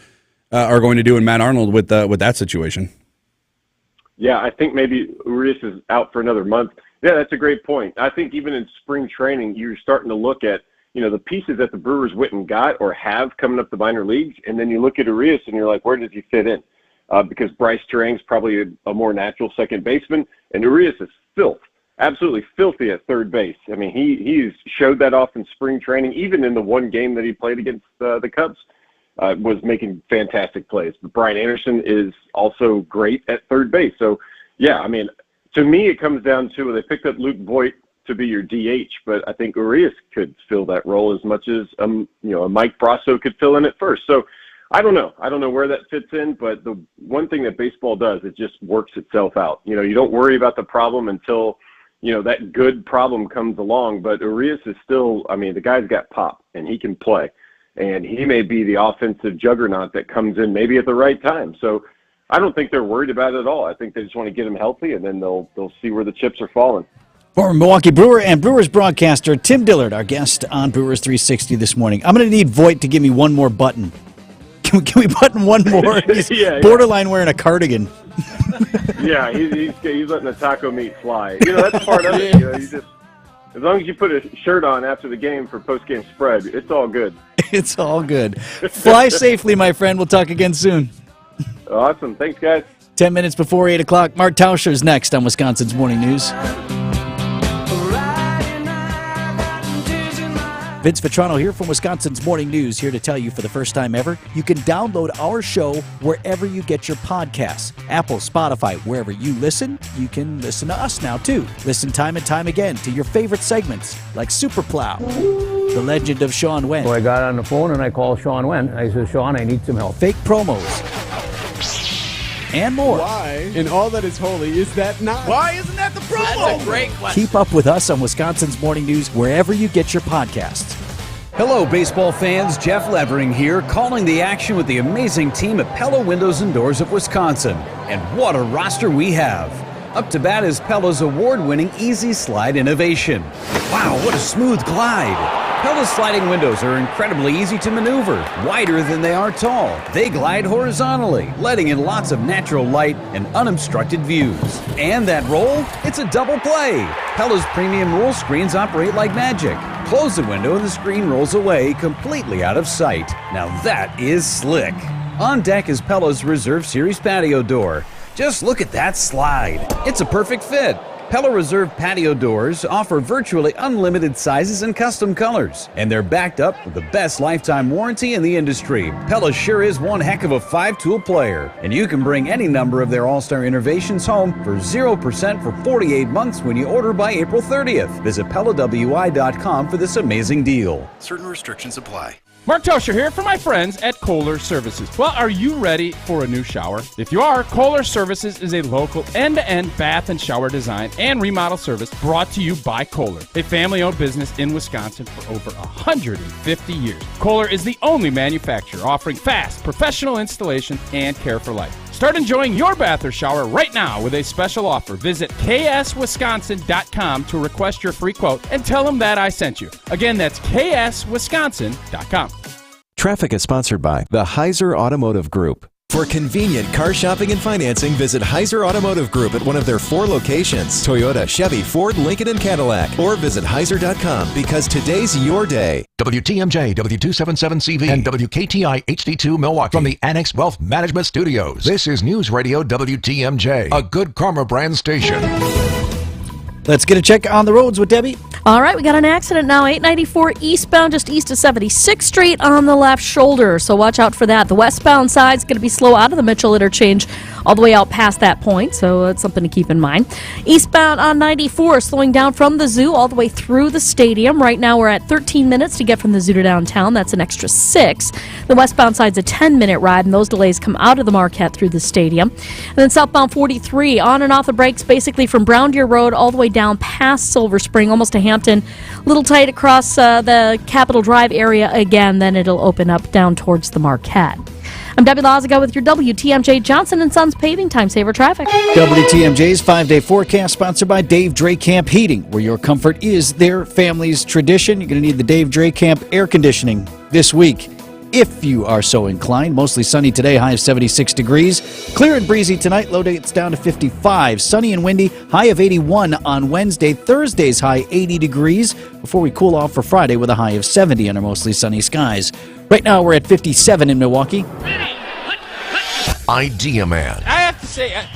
[SPEAKER 18] are going to do in Matt Arnold with that situation?
[SPEAKER 21] Yeah, I think maybe Urias is out for another month. Yeah, that's a great point. I think even in spring training, you're starting to look at the pieces that the Brewers went and got or have coming up the minor leagues, and then you look at Urias and you're like, where does he fit in? Because Bryce Terang's probably a more natural second baseman, and Urias is filth. Absolutely filthy at third base. I mean, he's showed that off in spring training, even in the one game that he played against the Cubs, was making fantastic plays. But Brian Anderson is also great at third base. So, yeah, I mean, to me, it comes down to they picked up Luke Voigt to be your DH, but I think Urias could fill that role as much as a Mike Brasso could fill in at first. So, I don't know. I don't know where that fits in, but the one thing that baseball does, it just works itself out. You don't worry about the problem until that good problem comes along, but Urias is still, the guy's got pop, and he can play. And he may be the offensive juggernaut that comes in maybe at the right time. So I don't think they're worried about it at all. I think they just want to get him healthy, and then they'll see where the chips are falling.
[SPEAKER 4] Former Milwaukee Brewer and Brewers broadcaster Tim Dillard, our guest on Brewers 360 this morning. I'm going to need Voigt to give me one more button. Can we button one more? He's borderline wearing a cardigan.
[SPEAKER 21] Yeah, he's letting the taco meat fly. That's part of it. You just, as long as you put a shirt on after the game for post-game spread, it's all good.
[SPEAKER 4] It's all good. Fly safely, my friend. We'll talk again soon.
[SPEAKER 21] Awesome. Thanks, guys.
[SPEAKER 4] 10 minutes before 8 o'clock. Mark Tauscher is next on Wisconsin's Morning News. Vince Vitrano here from Wisconsin's Morning News, here to tell you for the first time ever, you can download our show wherever you get your podcasts. Apple, Spotify, wherever you listen, you can listen to us now too. Listen time and time again to your favorite segments like Super Plow, The Legend of Sean Wendt.
[SPEAKER 16] So I got on the phone and I called Sean Wendt. I said, Sean, I need some help.
[SPEAKER 4] Fake promos. And more.
[SPEAKER 5] Why, in all that is holy, is that not?
[SPEAKER 19] Why isn't that the promo? That's a great question.
[SPEAKER 4] Keep up with us on Wisconsin's Morning News wherever you get your podcasts.
[SPEAKER 22] Hello, baseball fans. Jeff Levering here, calling the action with the amazing team at Pella Windows and Doors of Wisconsin. And what a roster we have. Up to bat is Pella's award-winning Easy Slide innovation. Wow, what a smooth glide. Pella's sliding windows are incredibly easy to maneuver, wider than they are tall. They glide horizontally, letting in lots of natural light and unobstructed views. And that roll? It's a double play. Pella's premium roll screens operate like magic. Close the window and the screen rolls away completely out of sight. Now that is slick. On deck is Pella's Reserve Series patio door. Just look at that slide. It's a perfect fit. Pella Reserve patio doors offer virtually unlimited sizes and custom colors, and they're backed up with the best lifetime warranty in the industry. Pella sure is one heck of a 5-tool player, and you can bring any number of their all-star innovations home for 0% for 48 months when you order by April 30th. Visit PellaWI.com for this amazing deal.
[SPEAKER 3] Certain restrictions apply.
[SPEAKER 6] Mark Tosher here for my friends at Kohler Services. Well, are you ready for a new shower? If you are, Kohler Services is a local end-to-end bath and shower design and remodel service brought to you by Kohler, a family-owned business in Wisconsin for over 150 years. Kohler is the only manufacturer offering fast, professional installation and care for life. Start enjoying your bath or shower right now with a special offer. Visit kswisconsin.com to request your free quote and tell them that I sent you. Again, that's kswisconsin.com.
[SPEAKER 23] Traffic is sponsored by the Heiser Automotive Group. For convenient car shopping and financing, visit Heiser Automotive Group at one of their 4 locations: Toyota, Chevy, Ford, Lincoln, and Cadillac. Or visit Heiser.com, because today's your day.
[SPEAKER 15] WTMJ, W277CV, and WKTI HD2 Milwaukee from the Annex Wealth Management Studios. This is News Radio WTMJ, a Good Karma brand station.
[SPEAKER 4] Let's get a check on the roads with Debbie.
[SPEAKER 1] All right, we got an accident now, 894 eastbound, just east of 76th Street on the left shoulder, so watch out for that. The westbound side's going to be slow out of the Mitchell interchange all the way out past that point, so it's something to keep in mind. Eastbound on 94, slowing down from the zoo all the way through the stadium. Right now we're at 13 minutes to get from the zoo to downtown. That's an extra 6. The westbound side's a 10-minute ride, and those delays come out of the Marquette through the stadium. And then southbound 43, on and off the brakes, basically from Brown Deer Road all the way down past Silver Spring, almost to Hampton. A little tight across the Capitol Drive area again, then it'll open up down towards the Marquette. I'm Debbie Lazago with your WTMJ Johnson & Sons Paving Time Saver Traffic.
[SPEAKER 4] WTMJ's 5-day forecast sponsored by Dave Dracamp Heating, where your comfort is their family's tradition. You're going to need the Dave Dracamp air conditioning this week, if you are so inclined. Mostly sunny today, high of 76 degrees. Clear and breezy tonight, low days down to 55. Sunny and windy, high of 81 on Wednesday. Thursday's high 80 degrees before we cool off for Friday with a high of 70 under mostly sunny skies. Right now we're at 57 in Milwaukee.
[SPEAKER 15] Idea Man.
[SPEAKER 6] I have to say,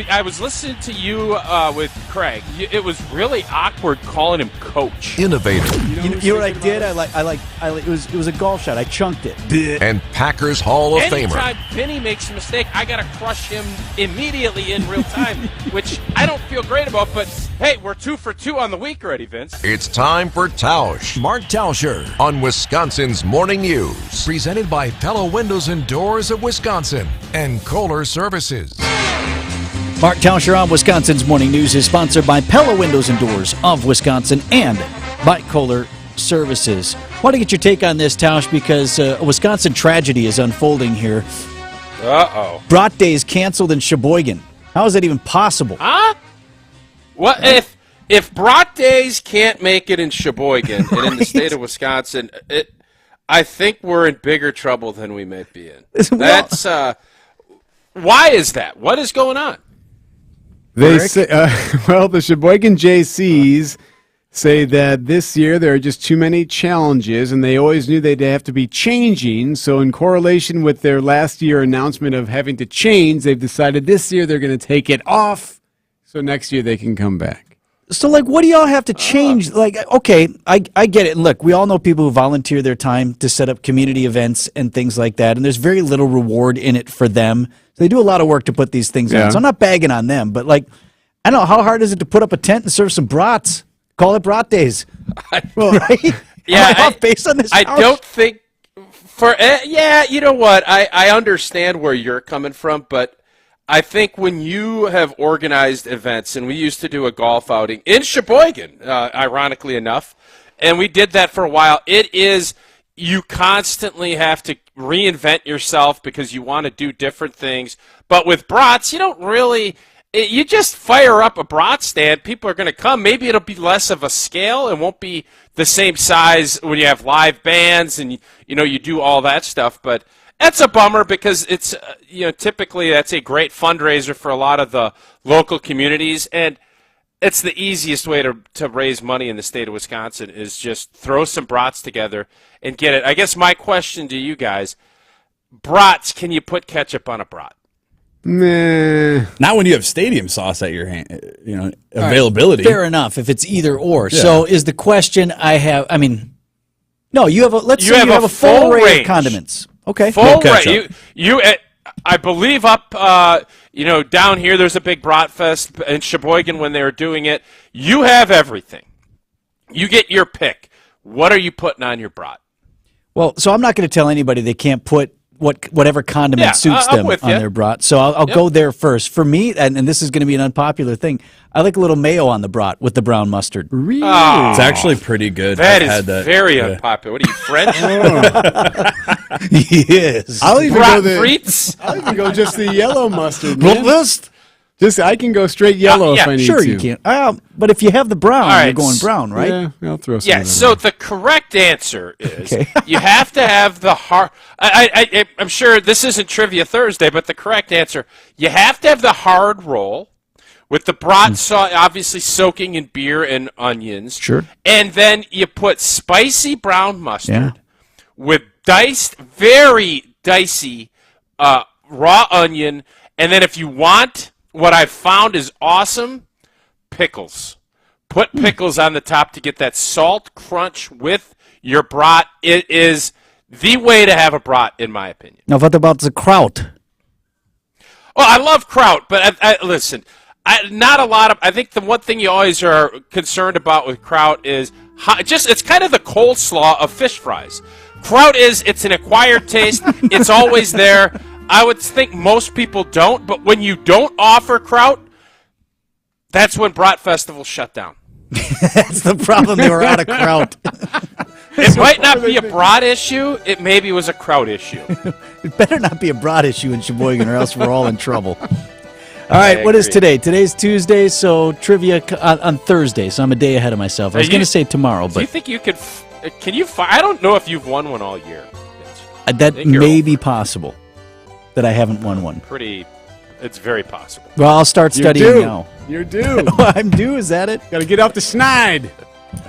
[SPEAKER 6] I was listening to you with Craig. It was really awkward calling him coach.
[SPEAKER 15] Innovator.
[SPEAKER 4] You know what I did? It was a golf shot. I chunked it.
[SPEAKER 15] And Packers Hall of Famer.
[SPEAKER 6] Anytime Vinny makes a mistake, I got to crush him immediately in real time, which I don't feel great about, but hey, we're 2 for 2 on the week already, Vince.
[SPEAKER 15] It's time for Tausch. Mark Tauscher on Wisconsin's Morning News. Presented by Pella Windows and Doors of Wisconsin and Kohler Services.
[SPEAKER 4] Mark Tauscher on Wisconsin's Morning News is sponsored by Pella Windows and Doors of Wisconsin and by Kohler Services. I want to get your take on this, Tausch, because a Wisconsin tragedy is unfolding here.
[SPEAKER 6] Uh-oh.
[SPEAKER 4] Brat Day is canceled in Sheboygan. How is that even possible?
[SPEAKER 6] Huh? What if Brat Days can't make it in Sheboygan and in the state of Wisconsin, I think we're in bigger trouble than we may be in. That's why is that? What is going on?
[SPEAKER 5] They say, the Sheboygan JCs say that this year there are just too many challenges, and they always knew they'd have to be changing. So in correlation with their last year announcement of having to change, they've decided this year they're going to take it off, so next year they can come back.
[SPEAKER 4] So, what do y'all have to change? Okay, I get it. Look, we all know people who volunteer their time to set up community events and things like that, and there's very little reward in it for them. So they do a lot of work to put these things on. So I'm not bagging on them, but, I don't know, how hard is it to put up a tent and serve some brats? Call it Brat Days. Right?
[SPEAKER 6] Yeah.
[SPEAKER 4] Am I off base on this?
[SPEAKER 6] I don't think you know what? I understand where you're coming from, but I think when you have organized events, and we used to do a golf outing in Sheboygan, ironically enough, and we did that for a while, you constantly have to reinvent yourself because you want to do different things. But with brats, you don't really
[SPEAKER 3] you just fire up a brat stand, people are going to come. Maybe it'll be less of a scale and won't be the same size when you have live bands and you do all that stuff. But that's a bummer because it's typically that's a great fundraiser for a lot of the local communities, and it's the easiest way to raise money in the state of Wisconsin is just throw some brats together and get it. I guess my question to you guys, brats, can you put ketchup on a brat?
[SPEAKER 18] Nah. Not when you have stadium sauce at your hand, availability.
[SPEAKER 4] Right. Fair enough if it's either or.
[SPEAKER 18] Yeah.
[SPEAKER 4] So is the question no, you have a full array of condiments. Okay.
[SPEAKER 3] Full array. I believe up down here there's a big brat fest in Sheboygan when they were doing it. You have everything. You get your pick. What are you putting on your brat?
[SPEAKER 4] Well, so I'm not going to tell anybody they can't put whatever condiment suits them on their brat. So I'll go there first. For me, and this is going to be an unpopular thing, I like a little mayo on the brat with the brown mustard.
[SPEAKER 18] Really? Oh, it's actually pretty good.
[SPEAKER 3] That is very unpopular. What are you, French?
[SPEAKER 4] Yes.
[SPEAKER 5] I'll even
[SPEAKER 3] go
[SPEAKER 5] just the yellow mustard, man. I can go straight yellow if I need to.
[SPEAKER 4] Sure you can. But if you have the brown, you're going brown, right?
[SPEAKER 5] Yeah, I'll throw some.
[SPEAKER 3] Yeah, so the correct answer is you have to have the hard. I'm sure this isn't Trivia Thursday, but the correct answer, you have to have the hard roll with the brat sauce, obviously soaking in beer and onions.
[SPEAKER 4] Sure.
[SPEAKER 3] And then you put spicy brown mustard with very dicey raw onion, and then if you want. What I've found is awesome, pickles. Put pickles on the top to get that salt crunch with your brat. It is the way to have a brat, in my opinion.
[SPEAKER 4] Now, what about the kraut?
[SPEAKER 3] Well, I love kraut, but listen, not a lot of. I think the one thing you always are concerned about with kraut is it's kind of the coleslaw of fish fries. Kraut it's an acquired taste. It's always there. I would think most people don't, but when you don't offer kraut, that's when Brat Festival shut down.
[SPEAKER 4] That's the problem. They were out of kraut.
[SPEAKER 3] It might not be a brat issue. It maybe was a kraut issue.
[SPEAKER 4] It better not be a brat issue in Sheboygan, or else we're all in trouble. All right, what is today? Today's Tuesday, so trivia on Thursday, so I'm a day ahead of myself. I was going to say tomorrow, but...
[SPEAKER 3] Do you think you could... Can you... I don't know if you've won one all year.
[SPEAKER 4] That may be possible. That I haven't won one.
[SPEAKER 3] It's very possible.
[SPEAKER 4] Well, I'll start studying now.
[SPEAKER 5] You're due.
[SPEAKER 4] I'm due, is that it?
[SPEAKER 5] Got to get off the snide.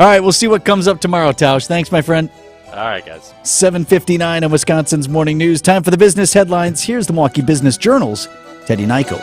[SPEAKER 4] All right, we'll see what comes up tomorrow, Tausch. Thanks, my friend.
[SPEAKER 3] All right, guys.
[SPEAKER 4] 7:59 on Wisconsin's Morning News. Time for the business headlines. Here's the Milwaukee Business Journal's Teddy Nyko.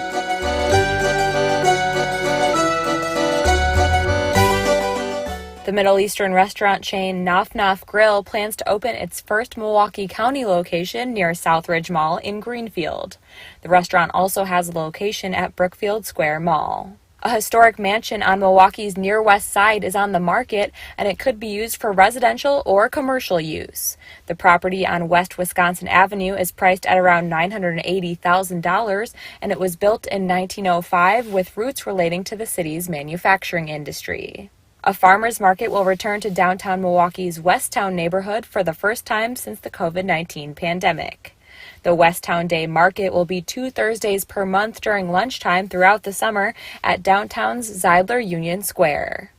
[SPEAKER 20] The Middle Eastern restaurant chain Naf Naf Grill plans to open its first Milwaukee County location near Southridge Mall in Greenfield. The restaurant also has a location at Brookfield Square Mall. A historic mansion on Milwaukee's near west side is on the market, and it could be used for residential or commercial use. The property on West Wisconsin Avenue is priced at around $980,000, and it was built in 1905 with roots relating to the city's manufacturing industry. A farmers market will return to downtown Milwaukee's Westtown neighborhood for the first time since the COVID-19 pandemic. The Westtown Day Market will be 2 Thursdays per month during lunchtime throughout the summer at downtown's Zeidler Union Square.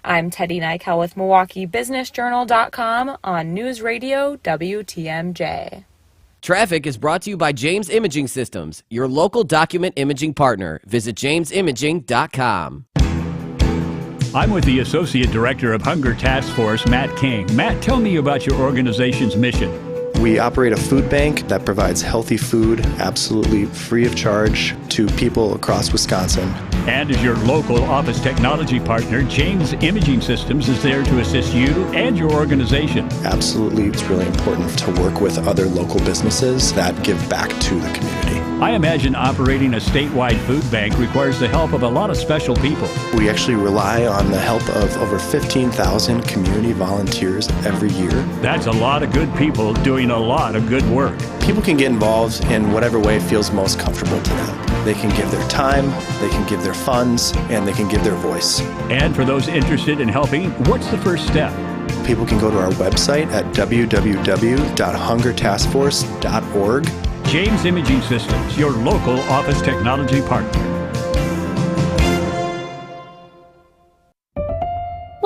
[SPEAKER 20] I'm Teddy Nykel with MilwaukeeBusinessJournal.com on News Radio WTMJ.
[SPEAKER 7] Traffic is brought to you by James Imaging Systems, your local document imaging partner. Visit jamesimaging.com.
[SPEAKER 8] I'm with the Associate Director of Hunger Task Force, Matt King. Matt, tell me about your organization's mission.
[SPEAKER 24] We operate a food bank that provides healthy food absolutely free of charge to people across Wisconsin.
[SPEAKER 8] And as your local office technology partner, James Imaging Systems is there to assist you and your organization.
[SPEAKER 24] Absolutely, it's really important to work with other local businesses that give back to the community.
[SPEAKER 8] I imagine operating a statewide food bank requires the help of a lot of special people.
[SPEAKER 24] We actually rely on the help of over 15,000 community volunteers every year.
[SPEAKER 8] That's a lot of good people doing a lot of good work.
[SPEAKER 24] People can get involved in whatever way feels most comfortable to them. They can give their time, they can give their funds, and they can give their voice.
[SPEAKER 8] And for those interested in helping, what's the first step?
[SPEAKER 24] People can go to our website at www.hungertaskforce.org.
[SPEAKER 8] James Imaging Systems, your local office technology partner.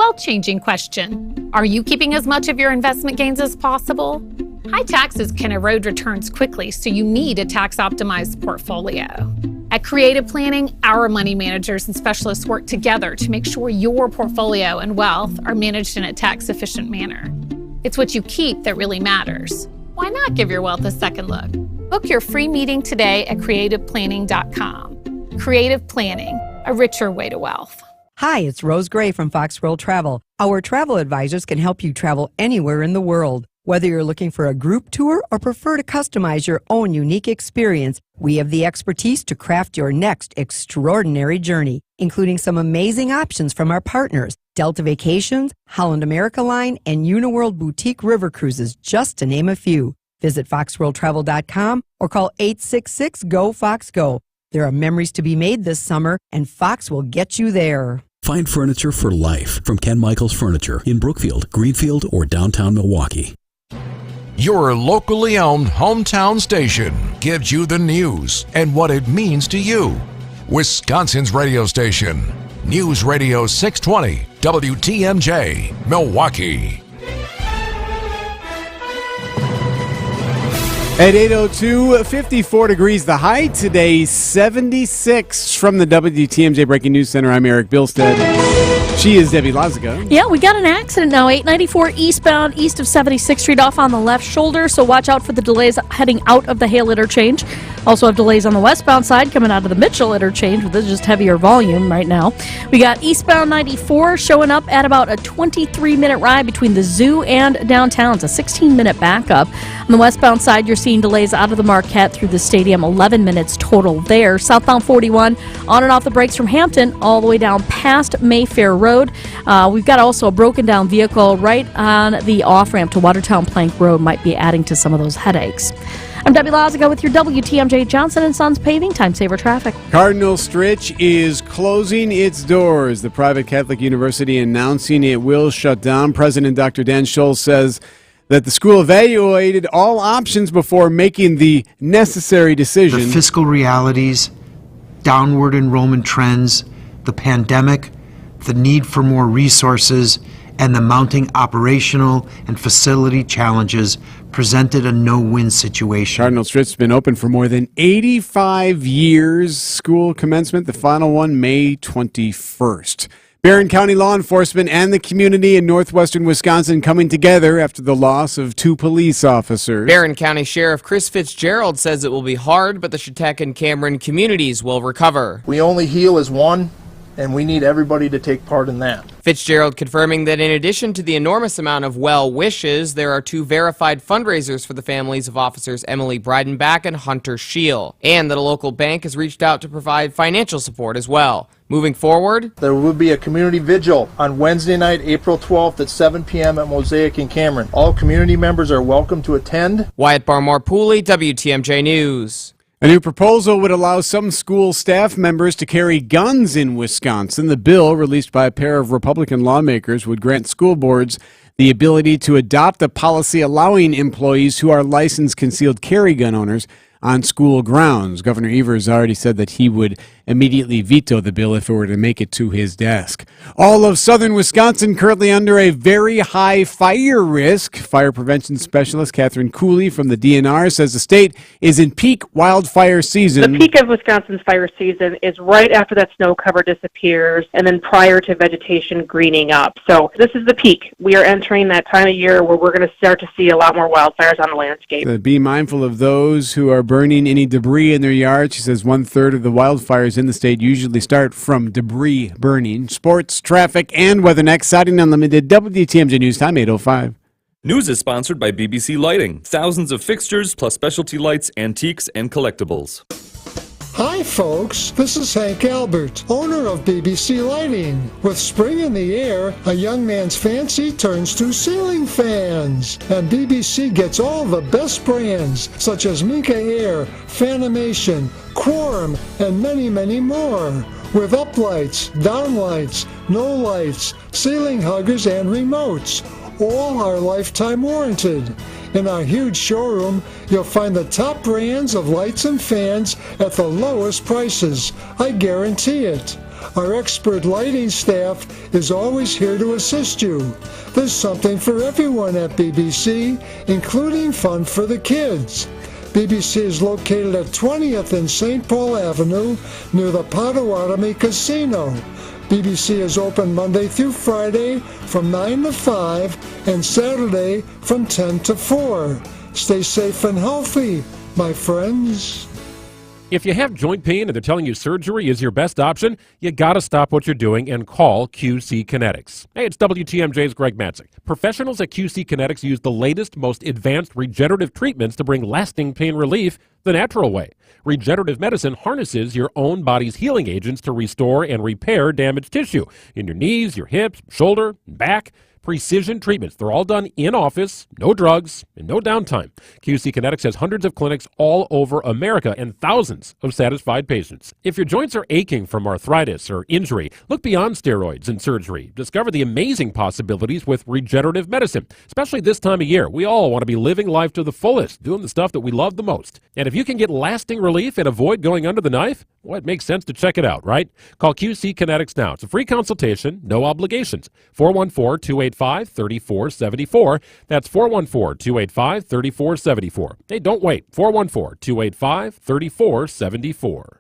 [SPEAKER 2] world-changing question. Are you keeping as much of your investment gains as possible? High taxes can erode returns quickly, so you need a tax-optimized portfolio. At Creative Planning, our money managers and specialists work together to make sure your portfolio and wealth are managed in a tax-efficient manner. It's what you keep that really matters. Why not give your wealth a second look? Book your free meeting today at creativeplanning.com. Creative Planning, a richer way to wealth.
[SPEAKER 9] Hi, it's Rose Gray from Fox World Travel. Our travel advisors can help you travel anywhere in the world. Whether you're looking for a group tour or prefer to customize your own unique experience, we have the expertise to craft your next extraordinary journey, including some amazing options from our partners, Delta Vacations, Holland America Line, and Uniworld Boutique River Cruises, just to name a few. Visit foxworldtravel.com or call 866-GO-FOX-GO. There are memories to be made this summer, and Fox will get you there.
[SPEAKER 10] Find furniture for life from Ken Michaels Furniture in Brookfield, Greenfield, or downtown Milwaukee.
[SPEAKER 15] Your locally owned hometown station gives you the news and what it means to you. Wisconsin's radio station, News Radio 620, WTMJ, Milwaukee.
[SPEAKER 5] At 8:02, 54 degrees the high today, 76 from the WTMJ Breaking News Center. I'm Eric Bilstead. She is Debbie Lazica.
[SPEAKER 1] Yeah, we got an accident now, 894 eastbound, east of 76th Street, off on the left shoulder, so watch out for the delays heading out of the Hale interchange. Also have delays on the westbound side coming out of the Mitchell interchange, with just heavier volume right now. We got eastbound 94 showing up at about a 23-minute ride between the zoo and downtown. It's a 16-minute backup. On the westbound side, you're seeing delays out of the Marquette through the stadium, 11 minutes total there. Southbound 41, on and off the brakes from Hampton, all the way down past Mayfair Road. We've got also a broken down vehicle right on the off-ramp to Watertown Plank Road, might be adding to some of those headaches. I'm Debbie Lazica with your WTMJ Johnson & Sons Paving Time Saver Traffic.
[SPEAKER 5] Cardinal Stritch is closing its doors. The private Catholic university announcing it will shut down. President Dr. Dan Scholl says that the school evaluated all options before making the necessary decision.
[SPEAKER 17] The fiscal realities, downward enrollment trends, the pandemic, the need for more resources, and the mounting operational and facility challenges presented a no-win situation.
[SPEAKER 5] Cardinal Stritch has been open for more than 85 years. School commencement, the final one, May 21st. Barron County law enforcement and the community in northwestern Wisconsin coming together after the loss of 2 police officers.
[SPEAKER 25] Barron County Sheriff Chris Fitzgerald says it will be hard, but the Chautauqua and Cameron communities will recover.
[SPEAKER 26] We only heal as one, and we need everybody to take part in that.
[SPEAKER 25] Fitzgerald confirming that in addition to the enormous amount of well wishes, there are 2 verified fundraisers for the families of officers Emily Breidenbach and Hunter Scheel, and that a local bank has reached out to provide financial support as well. Moving forward,
[SPEAKER 26] there will be a community vigil on Wednesday night, April 12th at 7 p.m. at Mosaic in Cameron. All community members are welcome to attend.
[SPEAKER 25] Wyatt Barmore-Pooley, WTMJ News.
[SPEAKER 5] A new proposal would allow some school staff members to carry guns in Wisconsin. The bill, released by a pair of Republican lawmakers, would grant school boards the ability to adopt a policy allowing employees who are licensed concealed carry gun owners on school grounds. Governor Evers already said that he would immediately veto the bill if it were to make it to his desk. All of southern Wisconsin currently under a very high fire risk. Fire prevention specialist Catherine Cooley from the DNR says the state is in peak wildfire season.
[SPEAKER 27] The peak of Wisconsin's fire season is right after that snow cover disappears and then prior to vegetation greening up. So this is the peak. We are entering that time of year where we're going to start to see a lot more wildfires on the landscape.
[SPEAKER 5] Be mindful of those who are burning any debris in their yard. She says 1/3 of the wildfires in the state usually start from debris burning. Sports, traffic, and weather next. Siding Unlimited, WTMJ News Time, 8:05.
[SPEAKER 28] News is sponsored by BBC Lighting. Thousands of fixtures plus specialty lights, antiques, and collectibles.
[SPEAKER 29] Hi folks, this is Hank Albert, owner of BBC Lighting. With spring in the air, a young man's fancy turns to ceiling fans. And BBC gets all the best brands, such as Minka Air, Fanimation, Quorum, and many, many more. With uplights, downlights, no lights, ceiling huggers, and remotes. All are lifetime warranted. In our huge showroom, you'll find the top brands of lights and fans at the lowest prices. I guarantee it. Our expert lighting staff is always here to assist you. There's something for everyone at BBC, including fun for the kids. BBC is located at 20th and St. Paul Avenue near the Potawatomi Casino. BBC is open Monday through Friday from 9 to 5 and Saturday from 10 to 4. Stay safe and healthy, my friends.
[SPEAKER 11] If you have joint pain and they're telling you surgery is your best option, you gotta stop what you're doing and call QC Kinetics. Hey, it's WTMJ's Greg Matzik. Professionals at QC Kinetics use the latest, most advanced regenerative treatments to bring lasting pain relief the natural way. Regenerative medicine harnesses your own body's healing agents to restore and repair damaged tissue in your knees, your hips, shoulder, and back. Precision treatments. They're all done in office, no drugs, and no downtime. QC Kinetics has hundreds of clinics all over America and thousands of satisfied patients. If your joints are aching from arthritis or injury, look beyond steroids and surgery. Discover the amazing possibilities with regenerative medicine. Especially this time of year, we all want to be living life to the fullest, doing the stuff that we love the most. And if you can get lasting relief and avoid going under the knife, well, it makes sense to check it out, right? Call QC Kinetics now. It's a free consultation, no obligations. 414-285-3474. That's 414-285-3474. Hey, don't wait. 414-285-3474.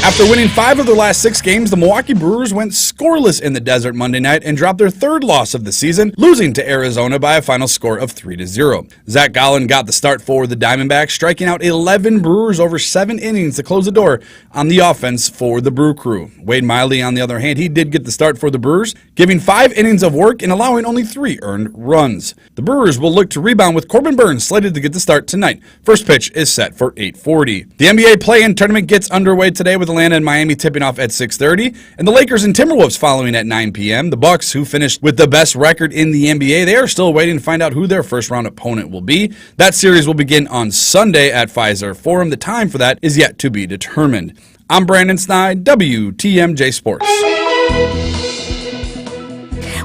[SPEAKER 18] After winning 5 of their last 6 games, the Milwaukee Brewers went scoreless in the desert Monday night and dropped their 3rd loss of the season, losing to Arizona by a final score of 3-0. Zach Gallen got the start for the Diamondbacks, striking out 11 Brewers over 7 innings to close the door on the offense for the Brew Crew. Wade Miley, on the other hand, he did get the start for the Brewers, giving 5 innings of work and allowing only 3 earned runs. The Brewers will look to rebound with Corbin Burns slated to get the start tonight. First pitch is set for 8:40. The NBA play-in tournament gets underway today with Atlanta and Miami tipping off at 6:30, and the Lakers and Timberwolves following at 9 p.m. The Bucks, who finished with the best record in the NBA, they are still waiting to find out who their first-round opponent will be. That series will begin on Sunday at Pfizer Forum. The time for that is yet to be determined. I'm Brandon Snide, WTMJ Sports.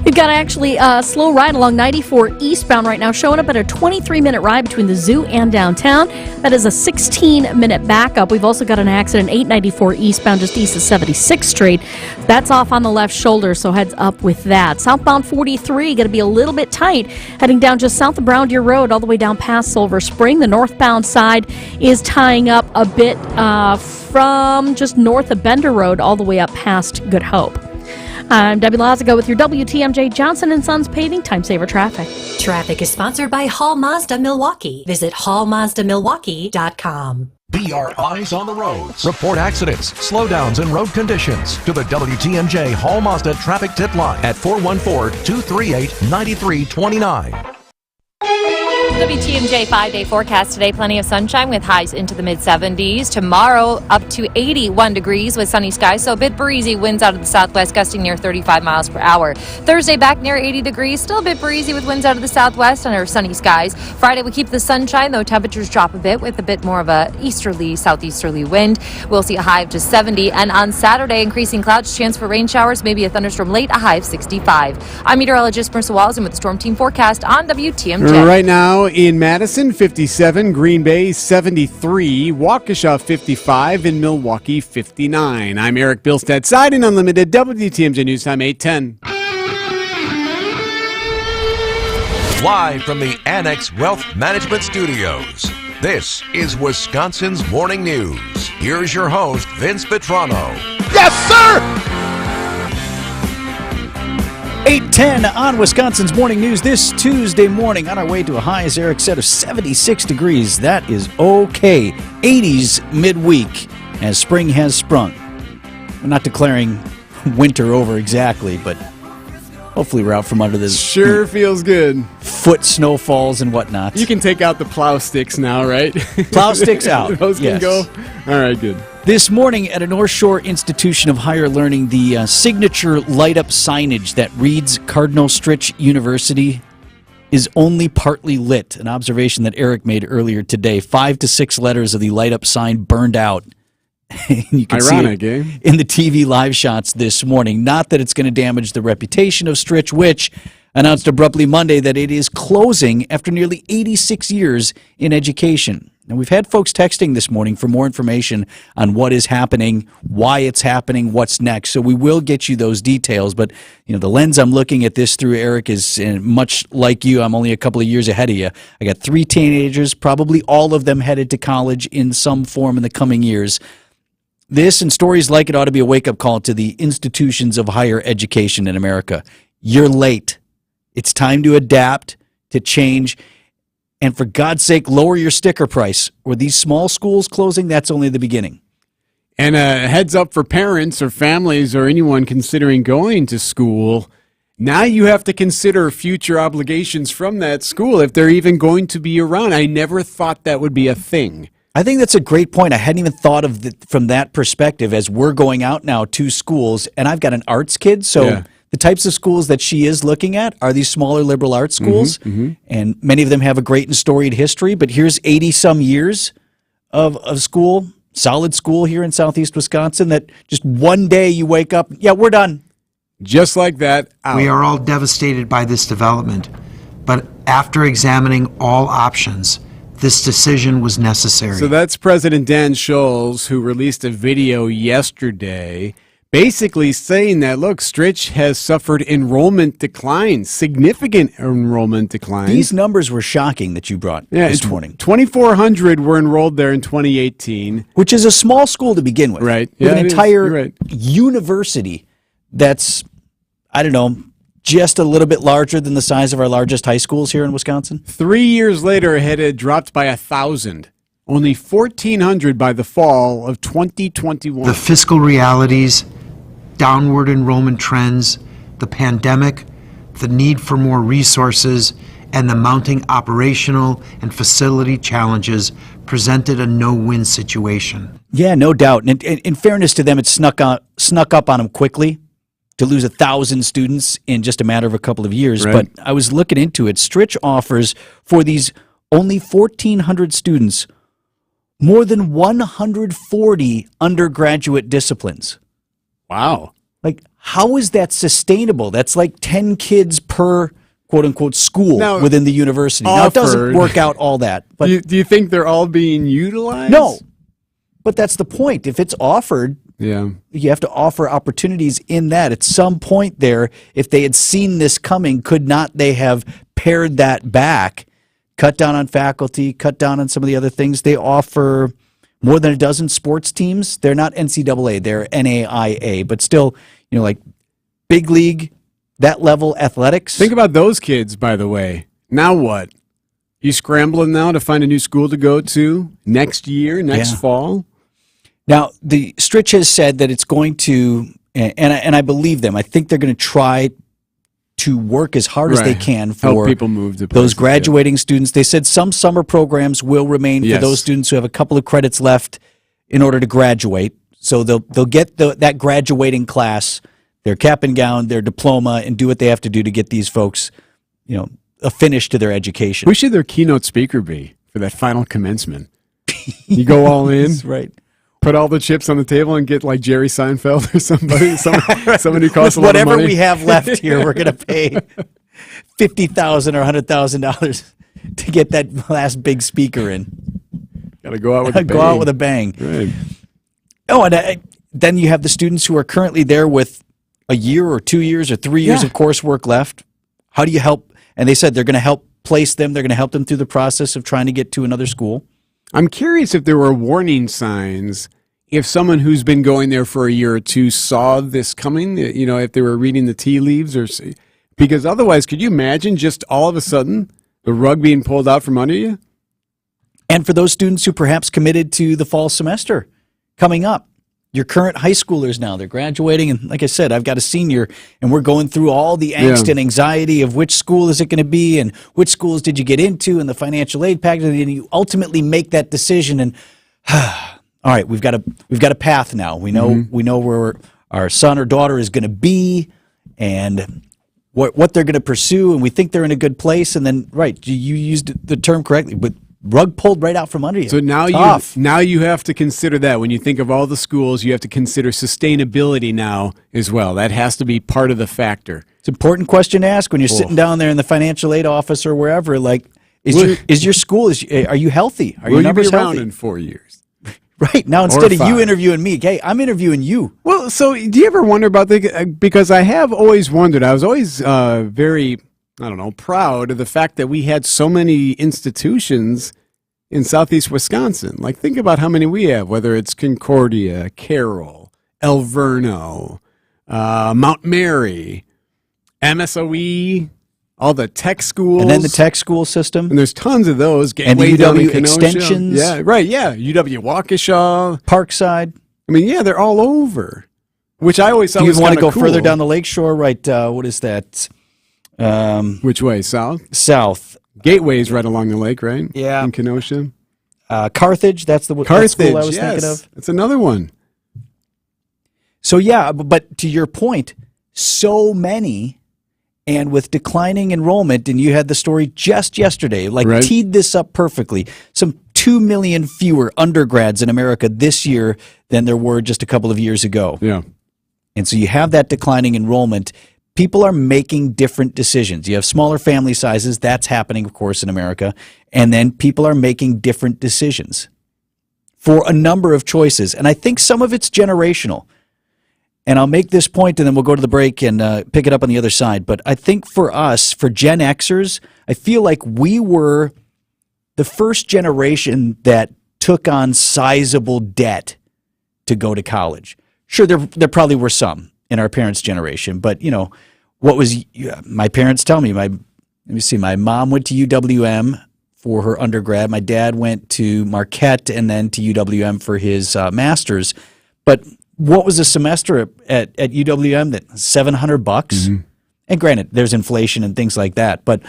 [SPEAKER 1] We've got actually a slow ride along 94 eastbound right now, showing up at a 23-minute ride between the zoo and downtown. That is a 16-minute backup. We've also got an accident, 894 eastbound, just east of 76th Street. That's off on the left shoulder, so heads up with that. Southbound 43, going to be a little bit tight, heading down just south of Brown Deer Road, all the way down past Silver Spring. The northbound side is tying up a bit from just north of Bender Road, all the way up past Good Hope. I'm Debbie Lazago with your WTMJ Johnson & Sons Paving Time Saver Traffic.
[SPEAKER 12] Traffic is sponsored by Hall Mazda Milwaukee. Visit hallmazdamilwaukee.com.
[SPEAKER 15] Be our eyes on the roads. Report accidents, slowdowns, and road conditions to the WTMJ Hall Mazda traffic tip line at 414-238-9329.
[SPEAKER 20] WTMJ 5-day forecast today. Plenty of sunshine with highs into the mid-70s. Tomorrow up to 81 degrees with sunny skies, so a bit breezy. Winds out of the southwest gusting near 35 miles per hour. Thursday back near 80 degrees. Still a bit breezy with winds out of the southwest under sunny skies. Friday we keep the sunshine, though temperatures drop a bit with a bit more of a easterly, southeasterly wind. We'll see a high of just 70. And on Saturday, increasing clouds, chance for rain showers, maybe a thunderstorm late, a high of 65. I'm meteorologist Marissa Walls with the Storm Team forecast on WTMJ.
[SPEAKER 5] Right now in Madison, 57, Green Bay, 73, Waukesha, 55, and Milwaukee, 59. I'm Eric Bilstead, Siding Unlimited, WTMJ News Time, 8:10.
[SPEAKER 15] Live from the Annex Wealth Management Studios, this is Wisconsin's Morning News. Here's your host, Vince Vitrano.
[SPEAKER 4] Yes, sir! 8:10 on Wisconsin's Morning News this Tuesday morning. On our way to a high, as Eric said, of 76 degrees. That is okay. 80s midweek as spring has sprung. We're not declaring winter over exactly, but hopefully we're out from under this.
[SPEAKER 5] Sure feels good.
[SPEAKER 4] Foot snowfalls and whatnot.
[SPEAKER 5] You can take out the plow sticks now, right?
[SPEAKER 4] Plow sticks out.
[SPEAKER 5] Those can go? All right, good.
[SPEAKER 4] This morning at a North Shore Institution of Higher Learning, the signature light-up signage that reads Cardinal Stritch University is only partly lit, an observation that Eric made earlier today. 5 to 6 letters of the light-up sign burned out. You can
[SPEAKER 5] Ironic,
[SPEAKER 4] see it in the TV live shots this morning. Not that it's going to damage the reputation of Stritch, which announced abruptly Monday that it is closing after nearly 86 years in education. And we've had folks texting this morning for more information on what is happening, why it's happening, what's next. So we will get you those details. But the lens I'm looking at this through, Eric, is much like you. I'm only a couple of years ahead of you. I got 3 teenagers, probably all of them headed to college in some form in the coming years. This and stories like it ought to be a wake-up call to the institutions of higher education in America. You're late. It's time to adapt, to change. And for God's sake, lower your sticker price. Or these small schools closing, that's only the beginning.
[SPEAKER 5] And a heads up for parents or families or anyone considering going to school, now you have to consider future obligations from that school if they're even going to be around. I never thought that would be a thing.
[SPEAKER 4] I think that's a great point. I hadn't even thought of from that perspective as we're going out now to schools. And I've got an arts kid, so the types of schools that she is looking at are these smaller liberal arts schools, and many of them have a great and storied history, but here's 80-some years of school, solid school here in southeast Wisconsin, that just one day you wake up, we're done.
[SPEAKER 5] Just like that.
[SPEAKER 17] We are all devastated by this development, but after examining all options, this decision was necessary.
[SPEAKER 5] So that's President Dan Scholes, who released a video yesterday basically saying that, look, Stritch has suffered enrollment declines, significant enrollment declines.
[SPEAKER 4] These numbers were shocking that you brought this morning.
[SPEAKER 5] 2,400 were enrolled there in 2018.
[SPEAKER 4] Which is a small school to begin with.
[SPEAKER 5] Right.
[SPEAKER 4] With an entire university that's, I don't know, just a little bit larger than the size of our largest high schools here in Wisconsin.
[SPEAKER 5] 3 years later, it had dropped by 1,000. Only 1,400 by the fall of 2021.
[SPEAKER 17] The fiscal realities, downward enrollment trends, the pandemic, the need for more resources, and the mounting operational and facility challenges presented a no-win situation.
[SPEAKER 4] Yeah, no doubt. And in fairness to them, it snuck up on them quickly to lose 1,000 students in just a matter of a couple of years.
[SPEAKER 5] Right.
[SPEAKER 4] But I was looking into it. Stritch offers for these only 1,400 students more than 140 undergraduate disciplines.
[SPEAKER 5] Wow.
[SPEAKER 4] Like, how is that sustainable? That's like 10 kids per quote-unquote school within the university. Now, it doesn't work out all that. But
[SPEAKER 5] do you think they're all being utilized?
[SPEAKER 4] No. But that's the point. If it's offered,
[SPEAKER 5] you
[SPEAKER 4] have to offer opportunities in that. At some point there, if they had seen this coming, could not they have pared that back, cut down on faculty, cut down on some of the other things? They offer more than a dozen sports teams. They're not NCAA, they're NAIA, but still, like big league, that level athletics.
[SPEAKER 5] Think about those kids, by the way. Now what? You scrambling now to find a new school to go to next year, next fall?
[SPEAKER 4] Now, the Stritch has said that it's going to, and I believe them, I think they're going to try to work as hard as they can for
[SPEAKER 5] help people move to
[SPEAKER 4] those graduating students. They said some summer programs will remain for those students who have a couple of credits left in order to graduate. So they'll get that graduating class, their cap and gown, their diploma, and do what they have to do to get these folks, a finish to their education.
[SPEAKER 5] Who should their keynote speaker be for that final commencement? You go all in.
[SPEAKER 4] That's right.
[SPEAKER 5] Put all the chips on the table and get like Jerry Seinfeld or somebody who costs a lot of
[SPEAKER 4] whatever
[SPEAKER 5] money.
[SPEAKER 4] we have left here, we're going to pay $50,000 or $100,000 to get that last big speaker in.
[SPEAKER 5] Got to go out with a bang.
[SPEAKER 4] Go out with a bang.
[SPEAKER 5] Right.
[SPEAKER 4] Oh, and then you have the students who are currently there with a year or 2 years or 3 years of coursework left. How do you help? And they said they're going to help place them. They're going to help them through the process of trying to get to another school.
[SPEAKER 5] I'm curious if there were warning signs if someone who's been going there for a year or two saw this coming, if they were reading the tea leaves, because otherwise, could you imagine just all of a sudden the rug being pulled out from under you?
[SPEAKER 4] And for those students who perhaps committed to the fall semester coming up, your current high schoolers now, they're graduating. And like I said, I've got a senior and we're going through all the angst and anxiety of which school is it going to be and which schools did you get into and the financial aid package. And you ultimately make that decision and, all right, we've got a path now. We know where our son or daughter is going to be and what they're going to pursue. And we think they're in a good place. And then, you used the term correctly, but rug pulled right out from under you.
[SPEAKER 5] So now you have to consider that. When you think of all the schools, you have to consider sustainability now as well. That has to be part of the factor.
[SPEAKER 4] It's an important question to ask when you're sitting down there in the financial aid office or wherever. Like, Is your school, are you healthy? Are your
[SPEAKER 5] Will you be
[SPEAKER 4] numbers
[SPEAKER 5] around
[SPEAKER 4] healthy?
[SPEAKER 5] in 4 years?
[SPEAKER 4] Right. Now, instead of you interviewing me, hey, I'm interviewing you.
[SPEAKER 5] Well, so do you ever wonder about because I have always wondered, I was always very, proud of the fact that we had so many institutions in southeast Wisconsin. Like, think about how many we have, whether it's Concordia, Carroll, El Verno, Mount Mary, MSOE, all the tech schools.
[SPEAKER 4] And then the tech school system.
[SPEAKER 5] And there's tons of those.
[SPEAKER 4] And the
[SPEAKER 5] down in
[SPEAKER 4] UW
[SPEAKER 5] Kenosha.
[SPEAKER 4] extensions.
[SPEAKER 5] Yeah, right, yeah. UW Waukesha.
[SPEAKER 4] Parkside.
[SPEAKER 5] I mean, yeah, they're all over. Which I always thought was
[SPEAKER 4] you want to go
[SPEAKER 5] cool.
[SPEAKER 4] further down the lakeshore, right? What is that?
[SPEAKER 5] Which way? South?
[SPEAKER 4] South.
[SPEAKER 5] Gateway's right along the lake, right?
[SPEAKER 4] Yeah.
[SPEAKER 5] In Kenosha.
[SPEAKER 4] Carthage, that's the
[SPEAKER 5] Carthage,
[SPEAKER 4] school I was thinking of.
[SPEAKER 5] That's another one.
[SPEAKER 4] So, yeah, but to your point, so many, and with declining enrollment, and you had the story just yesterday, teed this up perfectly. Some 2 million fewer undergrads in America this year than there were just a couple of years ago.
[SPEAKER 5] Yeah.
[SPEAKER 4] And so you have that declining enrollment. People are making different decisions. You have smaller family sizes. That's happening, of course, in America. And then people are making different decisions for a number of choices. And I think some of it's generational. And I'll make this point, and then we'll go to the break and pick it up on the other side. But I think for us, for Gen Xers, I feel like we were the first generation that took on sizable debt to go to college. Sure, there probably were some in our parents' generation, but what was my parents tell me? My mom went to UWM for her undergrad. My dad went to Marquette and then to UWM for his master's. But what was a semester at UWM? That $700? Mm-hmm. And granted, there's inflation and things like that. But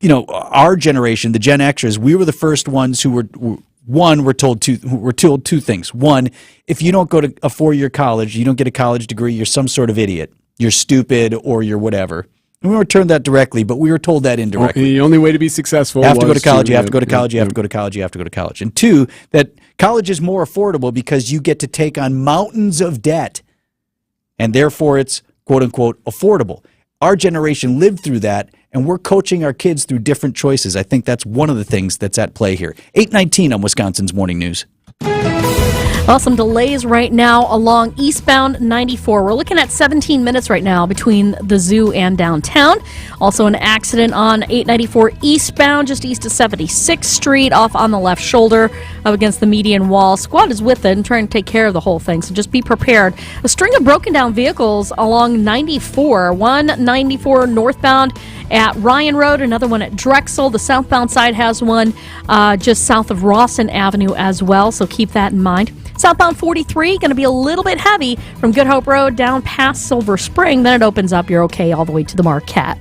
[SPEAKER 4] our generation, the Gen Xers, we were the first ones who were told two things. One, if you don't go to a 4-year college, you don't get a college degree, you're some sort of idiot. You're stupid or you're whatever. And we weren't told that directly, but we were told that indirectly.
[SPEAKER 5] The only way to be successful
[SPEAKER 4] you have to go to college, you have to go to college, you have to go to college, you have to go to college. And two, that college is more affordable because you get to take on mountains of debt, and therefore it's quote-unquote affordable. Our generation lived through that, and we're coaching our kids through different choices. I think that's one of the things that's at play here. 8:19 on Wisconsin's Morning News.
[SPEAKER 1] Well, some delays right now along eastbound 94. We're looking at 17 minutes right now between the zoo and downtown. Also an accident on 894 eastbound, just east of 76th Street, off on the left shoulder up against the median wall. Squad is with it and trying to take care of the whole thing, so just be prepared. A string of broken down vehicles along 94. 194 northbound at Ryan Road, another one at Drexel. The southbound side has one just south of Rawson Avenue as well, so keep that in mind. Southbound 43, going to be a little bit heavy from Good Hope Road down past Silver Spring. Then it opens up. You're okay all the way to the Marquette.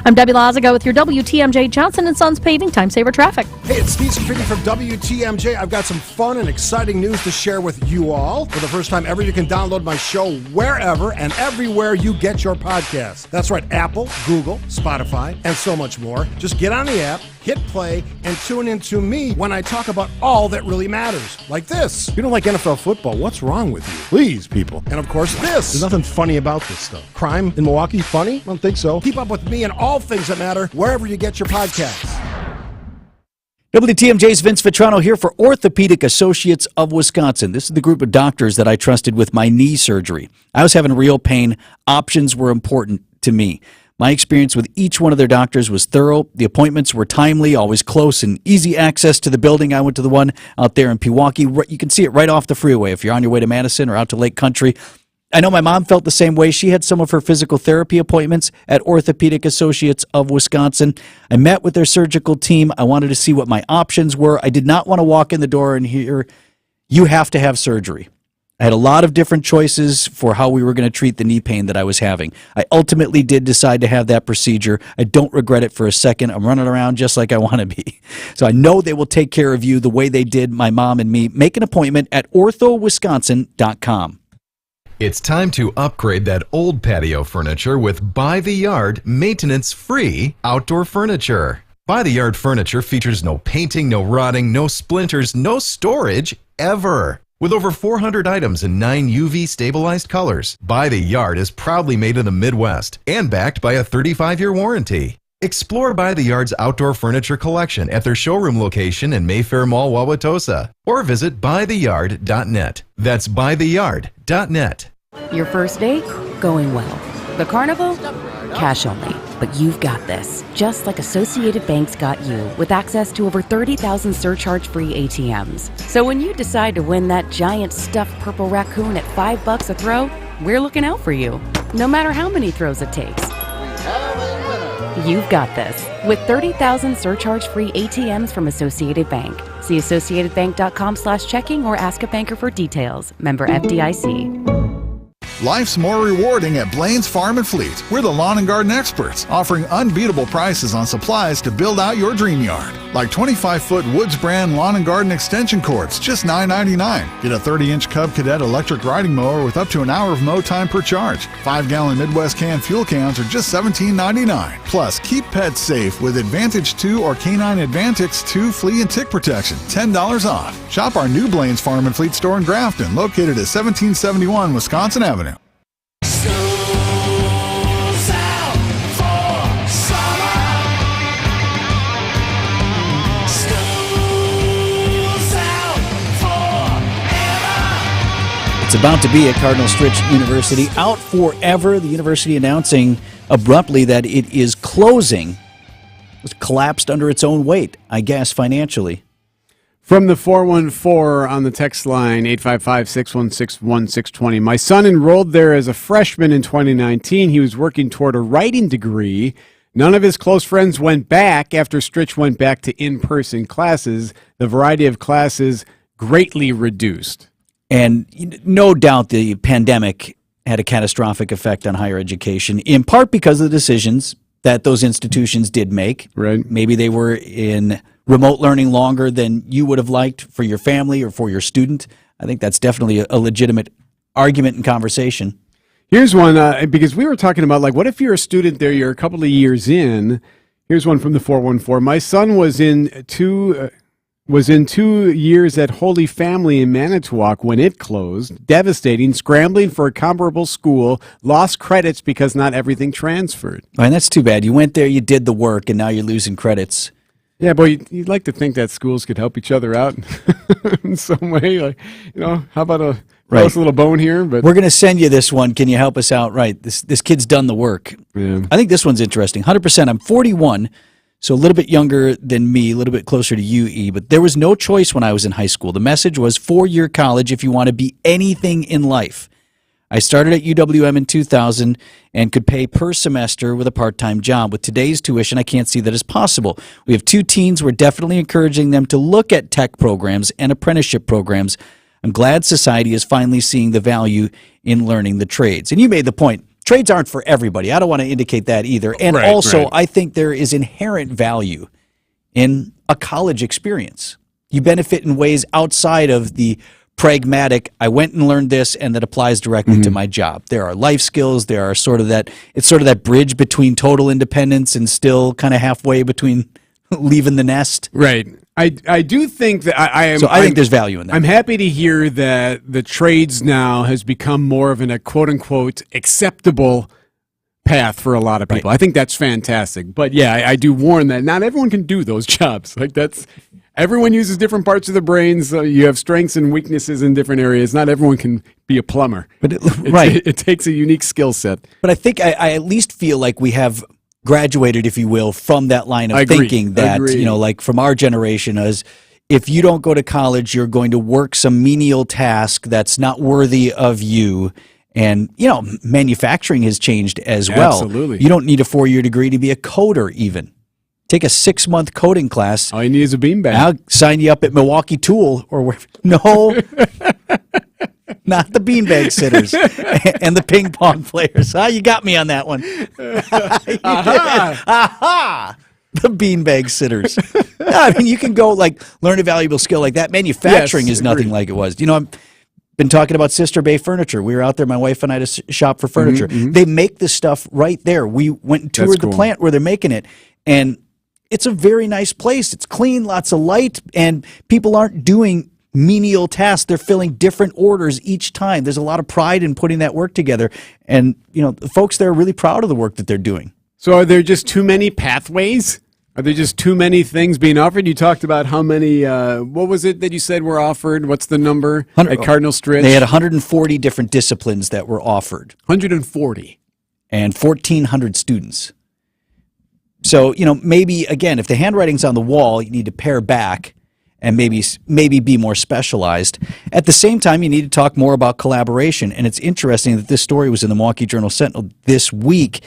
[SPEAKER 1] I'm Debbie Lazago with your WTMJ Johnson & Sons Paving Time Saver Traffic.
[SPEAKER 3] Hey, it's Steve Streety from WTMJ. I've got some fun and exciting news to share with you all. For the first time ever, you can download my show wherever and everywhere you get your podcasts. That's right, Apple, Google, Spotify, and so much more. Just get on the app, hit play, and tune in to me when I talk about all that really matters. Like this. You don't like NFL football. What's wrong with you? Please, people. And of course, this. There's nothing funny about this stuff. Crime in Milwaukee? Funny? I don't think so. Keep up with me and all things that matter wherever you get your podcasts.
[SPEAKER 4] WTMJ's Vince Vitrano here for Orthopedic Associates of Wisconsin. This is the group of doctors that I trusted with my knee surgery. I was having real pain. Options were important to me. My experience with each one of their doctors was thorough. The appointments were timely, always close, and easy access to the building. I went to the one out there in Pewaukee. You can see it right off the freeway if you're on your way to Madison or out to Lake Country. I know my mom felt the same way. She had some of her physical therapy appointments at Orthopedic Associates of Wisconsin. I met with their surgical team. I wanted to see what my options were. I did not want to walk in the door and hear, you have to have surgery. I had a lot of different choices for how we were going to treat the knee pain that I was having. I ultimately did decide to have that procedure. I don't regret it for a second. I'm running around just like I want to be. So I know they will take care of you the way they did my mom and me. Make an appointment at orthowisconsin.com.
[SPEAKER 6] It's time to upgrade that old patio furniture with By the Yard maintenance-free outdoor furniture. By the Yard furniture features no painting, no rotting, no splinters, no storage ever. With over 400 items in 9 UV-stabilized colors, By the Yard is proudly made in the Midwest and backed by a 35-year warranty. Explore By the Yard's outdoor furniture collection at their showroom location in Mayfair Mall, Wauwatosa, or visit bytheyard.net. That's bytheyard.net.
[SPEAKER 7] Your first date? Going well. The carnival? Cash only. But you've got this, just like Associated Bank's got you, with access to over 30,000 surcharge-free ATMs. So when you decide to win that giant stuffed purple raccoon at $5 a throw, we're looking out for you, no matter how many throws it takes. You've got this, with 30,000 surcharge-free ATMs from Associated Bank. See associatedbank.com/checking or ask a banker for details. Member FDIC.
[SPEAKER 13] Life's more rewarding at Blaine's Farm and Fleet. We're the lawn and garden experts, offering unbeatable prices on supplies to build out your dream yard. Like 25-foot Woods brand lawn and garden extension cords, just $9.99. Get a 30-inch Cub Cadet electric riding mower with up to an hour of mow time per charge. 5-gallon Midwest can fuel cans are just $17.99. Plus, keep pets safe with Advantage 2 or Canine Advantix 2 flea and tick protection, $10 off. Shop our new Blaine's Farm and Fleet store in Grafton, located at 1771 Wisconsin Avenue.
[SPEAKER 4] It's about to be at Cardinal Stritch University. Out forever. The university announcing abruptly that it is closing. It was collapsed under its own weight, I guess, financially.
[SPEAKER 5] From the 414 on the text line, 855-616-1620. My son enrolled there as a freshman in 2019. He was working toward a writing degree. None of his close friends went back after Stritch went back to in-person classes. The variety of classes greatly reduced.
[SPEAKER 4] And no doubt the pandemic had a catastrophic effect on higher education, in part because of the decisions that those institutions did make.
[SPEAKER 5] Right.
[SPEAKER 4] Maybe they were in remote learning longer than you would have liked for your family or for your student. I think that's definitely a legitimate argument and conversation.
[SPEAKER 5] Here's one, because we were talking about, like, what if you're a student there, you're a couple of years in. Here's one from the 414. My son was in 2 years at Holy Family in Manitowoc when it closed. Devastating, scrambling for a comparable school, lost credits because not everything transferred.
[SPEAKER 4] Oh, and that's too bad. You went there, you did the work, and now you're losing credits.
[SPEAKER 5] Yeah, but you'd like to think that schools could help each other out in some way. Like, how about a little bone here? But
[SPEAKER 4] we're going to send you this one. Can you help us out? Right. This kid's done the work.
[SPEAKER 5] Yeah.
[SPEAKER 4] I think this one's interesting. 100%. I'm 41. So a little bit younger than me, a little bit closer to you, E. But there was no choice when I was in high school. The message was 4-year college if you want to be anything in life. I started at UWM in 2000 and could pay per semester with a part-time job. With today's tuition, I can't see that as possible. We have 2 teens. We're definitely encouraging them to look at tech programs and apprenticeship programs. I'm glad society is finally seeing the value in learning the trades. And you made the point. Trades aren't for everybody. I don't want to indicate that either. And also, I think there is inherent value in a college experience. You benefit in ways outside of the pragmatic, I went and learned this and that applies directly to my job. There are life skills. There are it's sort of that bridge between total independence and still kind of halfway between leaving the nest.
[SPEAKER 5] Right. I do think that I
[SPEAKER 4] think there's value in that.
[SPEAKER 5] I'm happy to hear that the trades now has become more of a quote-unquote acceptable path for a lot of people. Right. I think that's fantastic. But yeah, I do warn that not everyone can do those jobs. Everyone uses different parts of their brains. You have strengths and weaknesses in different areas. Not everyone can be a plumber.
[SPEAKER 4] But
[SPEAKER 5] it takes a unique skill set.
[SPEAKER 4] But I think I at least feel like we have graduated, if you will, from that line of thinking that, like from our generation, as if you don't go to college, you're going to work some menial task that's not worthy of you. And, manufacturing has changed as well.
[SPEAKER 5] Absolutely.
[SPEAKER 4] You don't need a 4-year degree to be a coder even. Take a 6-month coding class.
[SPEAKER 5] All you need is a beanbag.
[SPEAKER 4] I'll sign you up at Milwaukee Tool or where. No. Not the beanbag sitters and the ping pong players. You got me on that one. Aha! The beanbag sitters. I mean, you can go learn a valuable skill like that. Manufacturing is nothing like it was. I've been talking about Sister Bay Furniture. We were out there, my wife and I, to shop for furniture. They make this stuff right there. We went and toured the plant where they're making it, and it's a very nice place. It's clean, lots of light, and people aren't doing menial tasks. They're filling different orders each time. There's a lot of pride in putting that work together, and the folks there are really proud of the work that they're doing.
[SPEAKER 5] So are there just too many pathways? Are there just too many things being offered? You talked about how many, what was it that you said were offered? What's the number at Cardinal Stritch?
[SPEAKER 4] They had 140 different disciplines that were offered.
[SPEAKER 5] 140.
[SPEAKER 4] And 1,400 students. So, maybe, again, if the handwriting's on the wall, you need to pare back and maybe be more specialized. At the same time, you need to talk more about collaboration. And it's interesting that this story was in the Milwaukee Journal-Sentinel this week.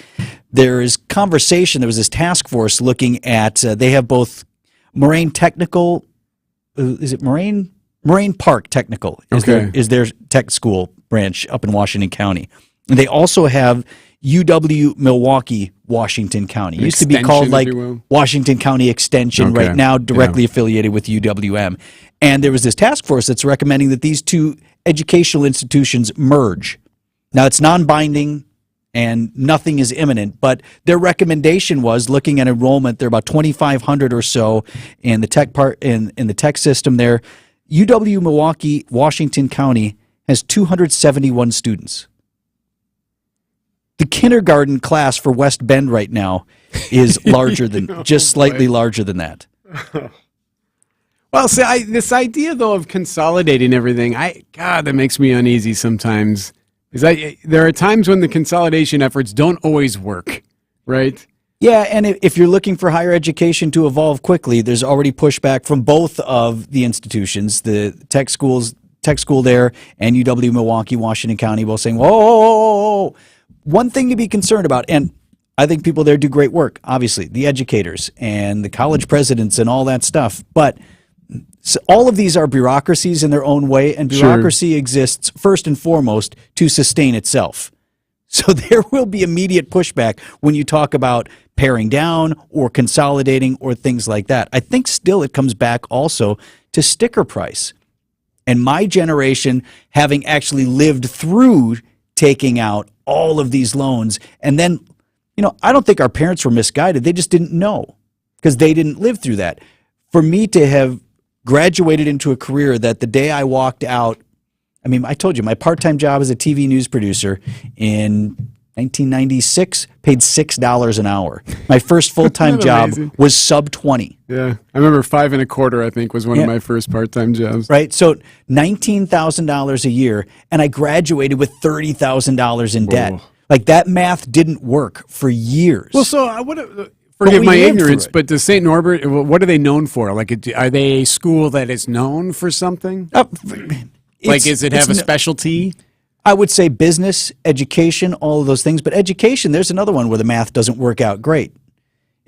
[SPEAKER 4] There is conversation. There was this task force looking at, they have both Moraine Technical, is it Moraine Park Technical is their tech school branch up in Washington County. And they also have UW Milwaukee, Washington County. It used to be called like Washington County Extension, right now directly affiliated with UWM. And there was this task force that's recommending that these two educational institutions merge. Now, it's non-binding and nothing is imminent, but their recommendation was, looking at enrollment, there are about 2,500 or so in the tech part in the tech system there. UW Milwaukee, Washington County has 271 students. The kindergarten class for West Bend right now is larger than, just slightly larger than that.
[SPEAKER 5] Well, see, this idea, though, of consolidating everything, that makes me uneasy sometimes. There are times when the consolidation efforts don't always work, right?
[SPEAKER 4] Yeah, and if you're looking for higher education to evolve quickly, there's already pushback from both of the institutions, the tech school there and UW Milwaukee, Washington County, both saying, whoa. One thing to be concerned about, and I think people there do great work, obviously, the educators and the college presidents and all that stuff, but all of these are bureaucracies in their own way, and bureaucracy exists first and foremost to sustain itself. So there will be immediate pushback when you talk about paring down or consolidating or things like that. I think still it comes back also to sticker price. And my generation, having actually lived through taking out all of these loans, and then, I don't think our parents were misguided. They just didn't know because they didn't live through that. For me to have graduated into a career that the day I walked out, I told you, my part-time job as a TV news producer in 1996 paid $6 an hour. My first full-time job was sub 20.
[SPEAKER 5] Yeah, I remember $5.25, I think, was one of my first part-time jobs.
[SPEAKER 4] Right, so $19,000 a year, and I graduated with $30,000 in debt. Like, that math didn't work for years.
[SPEAKER 5] Well, so I would forgive my ignorance, but does St. Norbert, what are they known for? Like, are they a school that is known for something? Does it have a specialty?
[SPEAKER 4] I would say business, education, all of those things. But education, there's another one where the math doesn't work out great,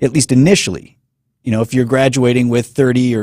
[SPEAKER 4] at least initially. If you're graduating with 30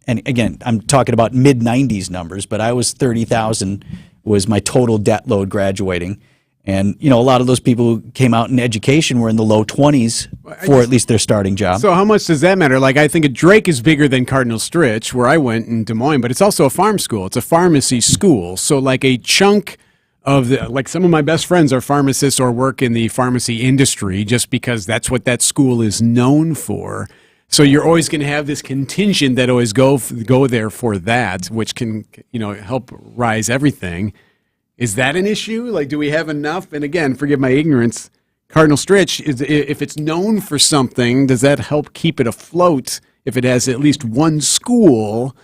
[SPEAKER 4] and again, I'm talking about mid-90s numbers, but I was 30,000 was my total debt load graduating. And, a lot of those people who came out in education were in the low 20s for at least their starting job.
[SPEAKER 5] So how much does that matter? Like, I think Drake is bigger than Cardinal Stritch, where I went in Des Moines, but it's also a farm school. It's a pharmacy school. So, like, a chunk of some of my best friends are pharmacists or work in the pharmacy industry just because that's what that school is known for. So you're always going to have this contingent that always go there for that, which can, help rise everything. Is that an issue? Like, do we have enough? And again, forgive my ignorance, Cardinal Stritch, if it's known for something, does that help keep it afloat if it has at least one school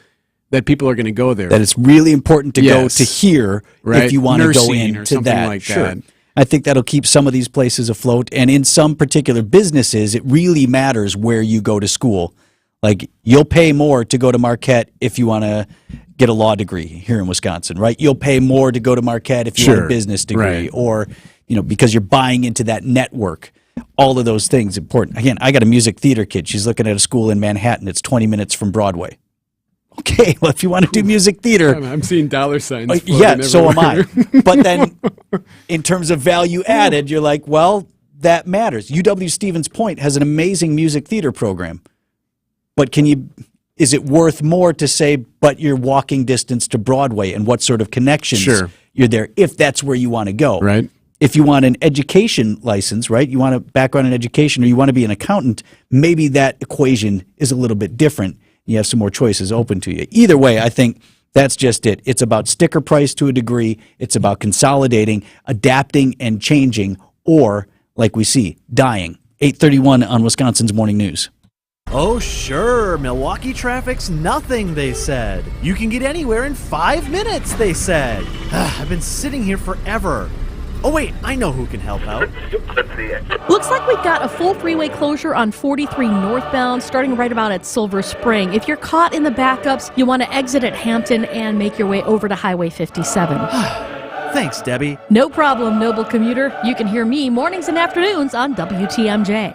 [SPEAKER 5] that people are going to go there?
[SPEAKER 4] That it's really important to go to here if you want to go into that.
[SPEAKER 5] Like that.
[SPEAKER 4] I think that'll keep some of these places afloat. And in some particular businesses, it really matters where you go to school. Like, you'll pay more to go to Marquette if you want to get a law degree here in Wisconsin, right? You'll pay more to go to Marquette if you want a business degree or, because you're buying into that network. All of those things important. Again, I got a music theater kid. She's looking at a school in Manhattan. It's 20 minutes from Broadway. Okay, well, if you want to do music theater.
[SPEAKER 5] I'm seeing dollar signs.
[SPEAKER 4] Yeah, so am I. But then in terms of value added, you're like, well, that matters. UW Stevens Point has an amazing music theater program. But is it worth more to say, but you're walking distance to Broadway and what sort of connections you're there, if that's where you want to go?
[SPEAKER 5] Right.
[SPEAKER 4] If you want an education license, right, you want a background in education or you want to be an accountant, maybe that equation is a little bit different. You have some more choices open to you. Either way, I think that's just it. It's about sticker price to a degree. It's about consolidating, adapting, and changing, or, like we see, dying. 8:31 on Wisconsin's Morning News.
[SPEAKER 2] Oh, sure. Milwaukee traffic's nothing, they said. You can get anywhere in 5 minutes, they said. I've been sitting here forever. Oh, wait, I know who can help out.
[SPEAKER 1] Looks like we've got a full freeway closure on 43 northbound, starting right about at Silver Spring. If you're caught in the backups, you want to exit at Hampton and make your way over to Highway 57.
[SPEAKER 2] Thanks, Debbie.
[SPEAKER 1] No problem, noble commuter. You can hear me mornings and afternoons on WTMJ.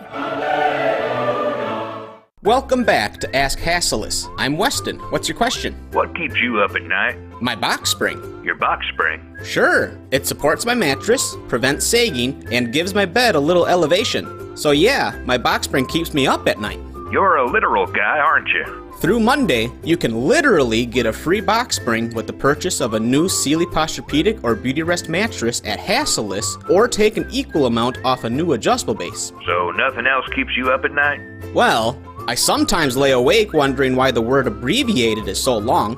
[SPEAKER 8] Welcome back to Ask Hasselus. I'm Weston. What's your question?
[SPEAKER 14] What keeps you up at night?
[SPEAKER 8] My box spring.
[SPEAKER 14] Your box spring?
[SPEAKER 8] Sure. It supports my mattress, prevents sagging, and gives my bed a little elevation. So yeah, my box spring keeps me up at night.
[SPEAKER 14] You're a literal guy, aren't you?
[SPEAKER 8] Through Monday, you can literally get a free box spring with the purchase of a new Sealy Posturepedic or Beautyrest mattress at Hasselus, or take an equal amount off a new adjustable base.
[SPEAKER 14] So nothing else keeps you up at night?
[SPEAKER 8] Well, I sometimes lay awake wondering why the word abbreviated is so long.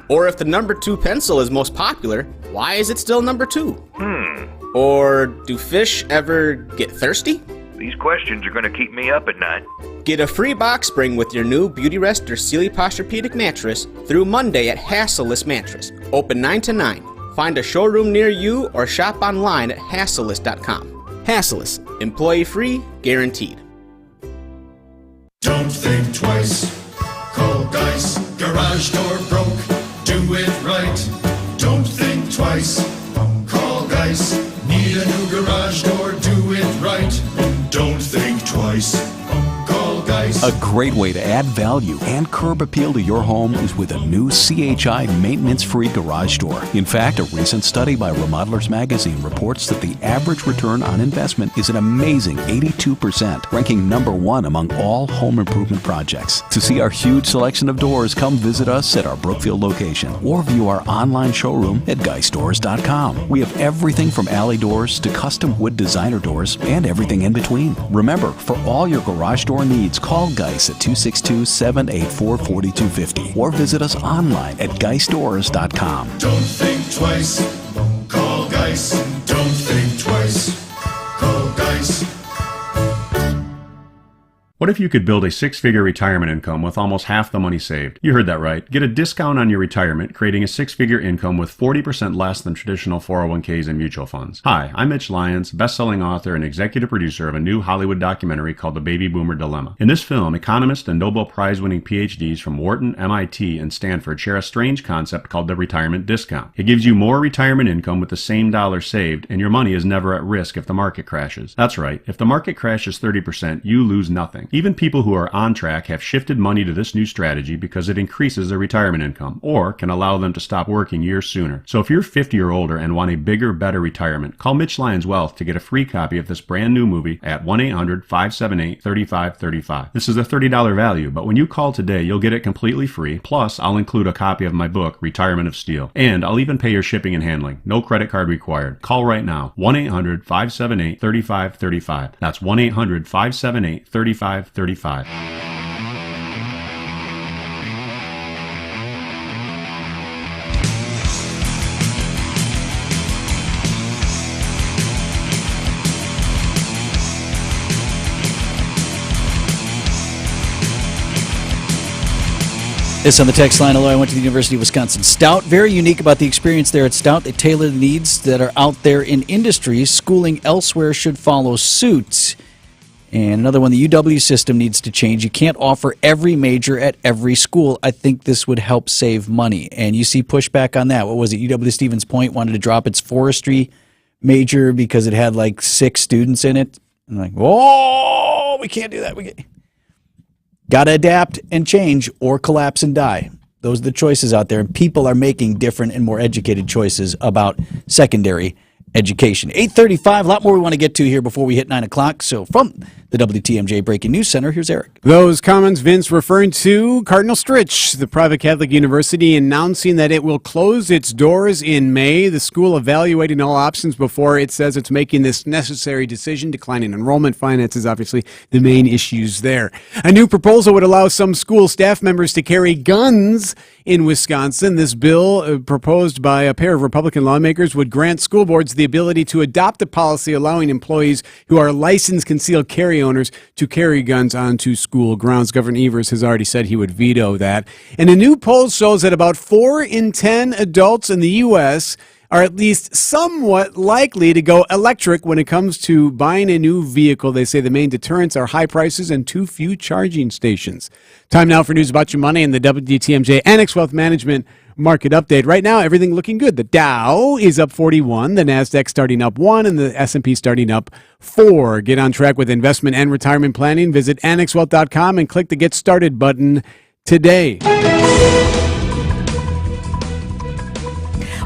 [SPEAKER 8] Or if the number 2 pencil is most popular, why is it still number 2? Or do fish ever get thirsty?
[SPEAKER 14] These questions are going to keep me up at night.
[SPEAKER 8] Get a free box spring with your new Beautyrest or Sealy Posturepedic mattress through Monday at Hasselus Mattress. Open 9 to 9. Find a showroom near you or shop online at Hasselus.com. Hasselus. Employee free, guaranteed.
[SPEAKER 16] Don't think twice. Call Geis. Garage door broke. Do it right. Don't think twice. Call Geis. Need a new garage door. Do it right. Don't think twice. Call Geis.
[SPEAKER 19] A great way to add value and curb appeal to your home is with a new CHI maintenance-free garage door. In fact, a recent study by Remodelers Magazine reports that the average return on investment is an amazing 82%, ranking number 1 among all home improvement projects. To see our huge selection of doors, come visit us at our Brookfield location or view our online showroom at geisdoors.com. We have everything from alley doors to custom wood designer doors and everything in between. Remember, for all your garage door needs, call Geis at 262-784-4250 or visit us online at geisdoors.com.
[SPEAKER 16] Don't think twice. Call Geis. Don't think twice. Call Geis.
[SPEAKER 21] What if you could build a six-figure retirement income with almost half the money saved? You heard that right. Get a discount on your retirement, creating a six-figure income with 40% less than traditional 401ks and mutual funds. Hi, I'm Mitch Lyons, best-selling author and executive producer of a new Hollywood documentary called The Baby Boomer Dilemma. In this film, economists and Nobel Prize-winning PhDs from Wharton, MIT, and Stanford share a strange concept called the retirement discount. It gives you more retirement income with the same dollar saved, and your money is never at risk if the market crashes. That's right. If the market crashes 30%, you lose nothing. Even people who are on track have shifted money to this new strategy because it increases their retirement income or can allow them to stop working years sooner. So if you're 50 or older and want a bigger, better retirement, call Mitch Lyons Wealth to get a free copy of this brand new movie at 1-800-578-3535. This is a $30 value, but when you call today, you'll get it completely free. Plus, I'll include a copy of my book, Retirement of Steel. And I'll even pay your shipping and handling. No credit card required. Call right now. 1-800-578-3535. That's 1-800-578-3535.
[SPEAKER 4] This on the text line. Hello, I went to the University of Wisconsin Stout. Very unique about the experience there at Stout. They tailor the needs that are out there in industry. Schooling elsewhere should follow suit. And another one, the UW system needs to change. You can't offer every major at every school. I think this would help save money. And you see pushback on that. What was it? UW Stevens Point wanted to drop its forestry major because it had like 6 students in it. I'm like, whoa, we can't do that. Got to adapt and change or collapse and die. Those are the choices out there. And people are making different and more educated choices about secondary education. 8:35, a lot more we want to get to here before we hit 9 o'clock. So from the WTMJ Breaking News Center, here's Eric.
[SPEAKER 5] Those comments, Vince, referring to Cardinal Stritch, the private Catholic university, announcing that it will close its doors in May. The school evaluating all options before it says it's making this necessary decision. Declining enrollment finances, obviously, the main issues there. A new proposal would allow some school staff members to carry guns in Wisconsin. This bill, proposed by a pair of Republican lawmakers, would grant school boards the the ability to adopt a policy allowing employees who are licensed concealed carry owners to carry guns onto school grounds. Governor Evers has already said he would veto that. And a new poll shows that about 4 in 10 adults in the U.S. are at least somewhat likely to go electric when it comes to buying a new vehicle. They say the main deterrents are high prices and too few charging stations. Time now for news about your money and the WTMJ Annex Wealth Management market update. Right now, everything looking good. The Dow is up 41, the NASDAQ starting up 1, and the S&P starting up 4. Get on track with investment and retirement planning. Visit annexwealth.com and click the Get Started button today.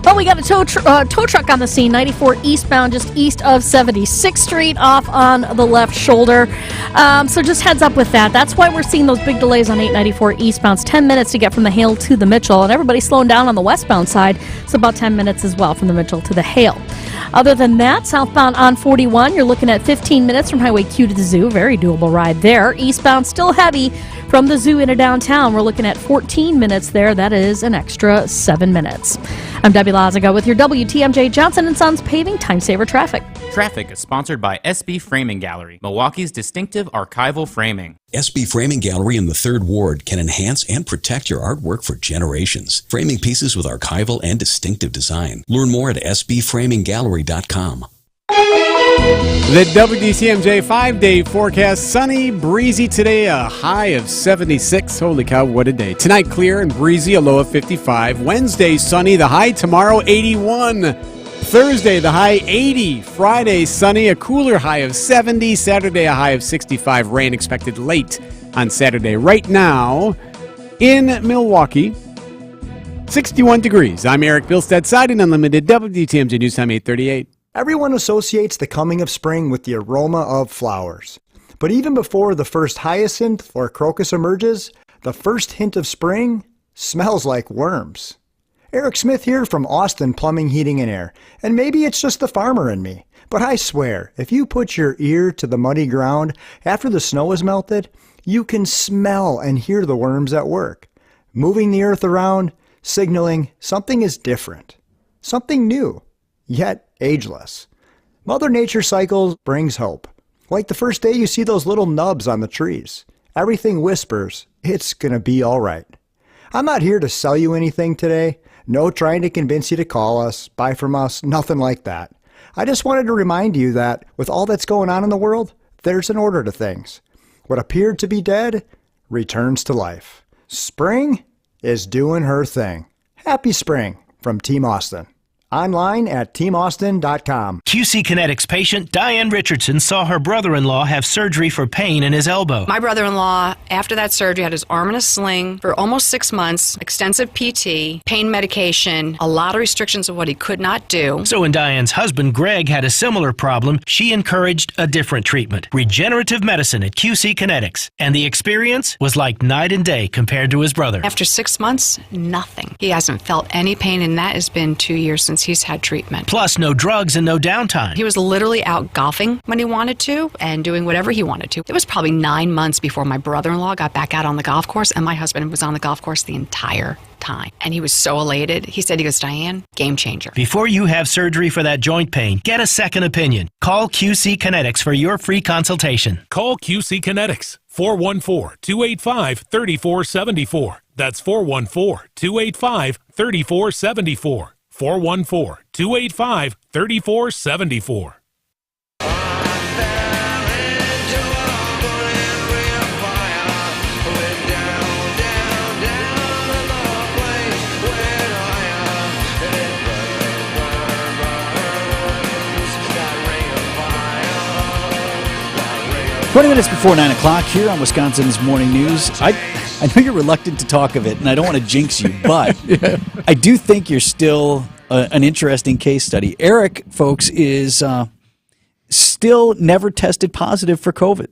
[SPEAKER 1] Well, we got a tow truck on the scene, 94 eastbound, just east of 76th Street, off on the left shoulder. So just heads up with that. That's why we're seeing those big delays on 894 eastbound. It's 10 minutes to get from the Hale to the Mitchell, and everybody's slowing down on the westbound side. It's about 10 minutes as well from the Mitchell to the Hale. Other than that, southbound on 41, you're looking at 15 minutes from Highway Q to the Zoo. Very doable ride there. Eastbound still heavy from the Zoo into downtown. We're looking at 14 minutes there. That is an extra 7 minutes. I'm Debbie Lazago with your WTMJ Johnson & Sons Paving Time Saver Traffic.
[SPEAKER 9] Traffic is sponsored by SB Framing Gallery, Milwaukee's distinctive archival framing.
[SPEAKER 19] SB Framing Gallery in the 3rd Ward can enhance and protect your artwork for generations. Framing pieces with archival and distinctive design. Learn more at sbframinggallery.com.
[SPEAKER 5] The WTMJ 5-day forecast, sunny, breezy today, a high of 76. Holy cow, what a day. Tonight, clear and breezy, a low of 55. Wednesday, sunny, the high tomorrow, 81. Thursday, the high 80. Friday, sunny, a cooler high of 70. Saturday, a high of 65. Rain expected late on Saturday. Right now, in Milwaukee, 61 degrees. I'm Eric Bilstead, Siding Unlimited, WTMJ News Time 838.
[SPEAKER 10] Everyone associates the coming of spring with the aroma of flowers. But even before the first hyacinth or crocus emerges, the first hint of spring smells like worms. Eric Smith here from Austin Plumbing, Heating, and Air. And maybe it's just the farmer in me, but I swear, if you put your ear to the muddy ground after the snow has melted, you can smell and hear the worms at work, moving the earth around, signaling something is different, something new, yet ageless. Mother Nature cycles brings hope. Like the first day you see those little nubs on the trees. Everything whispers, it's gonna be all right. I'm not here to sell you anything today. No trying to convince you to call us, buy from us, nothing like that. I just wanted to remind you that with all that's going on in the world, there's an order to things. What appeared to be dead returns to life. Spring is doing her thing. Happy spring from Team Austin. Online at teamaustin.com.
[SPEAKER 22] QC Kinetics patient Diane Richardson saw her brother-in-law have surgery for pain in his elbow.
[SPEAKER 23] My brother-in-law, after that surgery, had his arm in a sling for almost 6 months, extensive PT, pain medication, a lot of restrictions of what he could not do.
[SPEAKER 22] So when Diane's husband, Greg, had a similar problem, she encouraged a different treatment, regenerative medicine at QC Kinetics. And the experience was like night and day compared to his brother.
[SPEAKER 23] After 6 months, nothing. He hasn't felt any pain, and that has been 2 years since he's had treatment.
[SPEAKER 22] Plus, no drugs and no downtime.
[SPEAKER 23] He was literally out golfing when he wanted to and doing whatever he wanted to. It was probably 9 months before my brother-in-law got back out on the golf course, and my husband was on the golf course the entire time. And he was so elated. He goes, Diane, game changer.
[SPEAKER 22] Before you have surgery for that joint pain, get a second opinion. Call QC Kinetics for your free consultation.
[SPEAKER 11] Call QC Kinetics, 414-285-3474. That's 414-285-3474. 414-285-3474.
[SPEAKER 4] Twenty minutes before 9 o'clock here on Wisconsin's Morning News. I know you're reluctant to talk of it, and I don't want to jinx you, but yeah. I do think you're still an interesting case study. Eric, folks, is still never tested positive for COVID.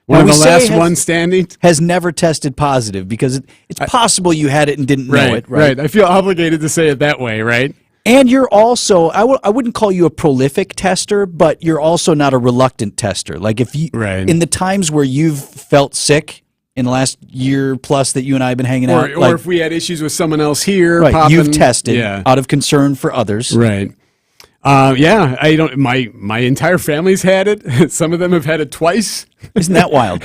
[SPEAKER 5] One of the last ones standing?
[SPEAKER 4] Has never tested positive because it's possible you had it and didn't know it, right?
[SPEAKER 5] Right. I feel obligated to say it that way, right?
[SPEAKER 4] And you're also, I wouldn't call you a prolific tester, but you're also not a reluctant tester. Like if you, in the times where you've felt sick in the last year plus that you and I have been hanging out.
[SPEAKER 5] Or if we had issues with someone else here.
[SPEAKER 4] Right,
[SPEAKER 5] popping,
[SPEAKER 4] you've tested out of concern for others.
[SPEAKER 5] Right. Yeah, I don't. My entire family's had it. Some of them have had it twice.
[SPEAKER 4] Isn't that wild?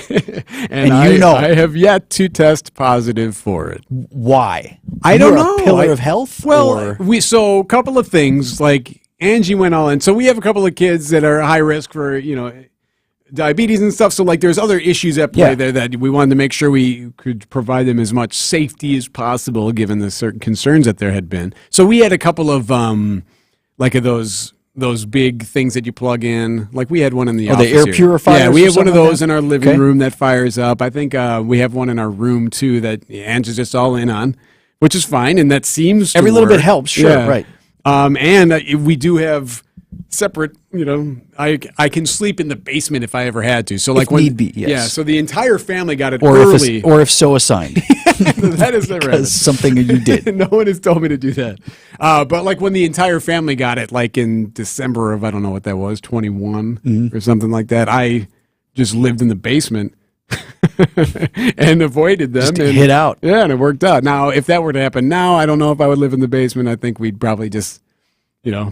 [SPEAKER 5] and I have yet to test positive for it.
[SPEAKER 4] Why?
[SPEAKER 5] I don't
[SPEAKER 4] You're
[SPEAKER 5] know.
[SPEAKER 4] A pillar of health?
[SPEAKER 5] Well,
[SPEAKER 4] or?
[SPEAKER 5] So a couple of things. Like Angie went all in. So we have a couple of kids that are high risk for diabetes and stuff. So like there's other issues at play there that we wanted to make sure we could provide them as much safety as possible, given the certain concerns that there had been. So we had a couple of those big things that you plug in. Like we had one in the office
[SPEAKER 4] the air
[SPEAKER 5] here.
[SPEAKER 4] purifiers.
[SPEAKER 5] Yeah, we have one of those
[SPEAKER 4] like
[SPEAKER 5] in our living room that fires up. I think we have one in our room too that Angie's just all in on, which is fine, and that seems to
[SPEAKER 4] every little
[SPEAKER 5] work.
[SPEAKER 4] bit helps. Sure, right.
[SPEAKER 5] And we do have separate. I can sleep in the basement if I ever had to. So like
[SPEAKER 4] if
[SPEAKER 5] when
[SPEAKER 4] need be, yes.
[SPEAKER 5] Yeah. So the entire family got it
[SPEAKER 4] or
[SPEAKER 5] early,
[SPEAKER 4] if so assigned.
[SPEAKER 5] That is never
[SPEAKER 4] because something you did.
[SPEAKER 5] No one has told me to do that. But like when the entire family got it, like in December of, I don't know what that was, 21 or something like that, I just lived in the basement and avoided them.
[SPEAKER 4] Just hid out.
[SPEAKER 5] Yeah, and it worked out. Now, if that were to happen now, I don't know if I would live in the basement. I think we'd probably just,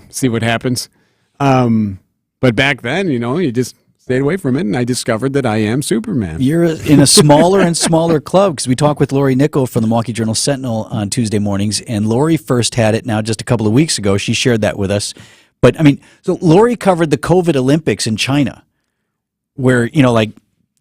[SPEAKER 5] see what happens. But back then, you just stayed away from it, and I discovered that I am Superman.
[SPEAKER 4] You're in a smaller and smaller club, because we talked with Lori Nickel from the Milwaukee Journal-Sentinel on Tuesday mornings, and Lori first had it now just a couple of weeks ago. She shared that with us. But, so Lori covered the COVID Olympics in China, where, like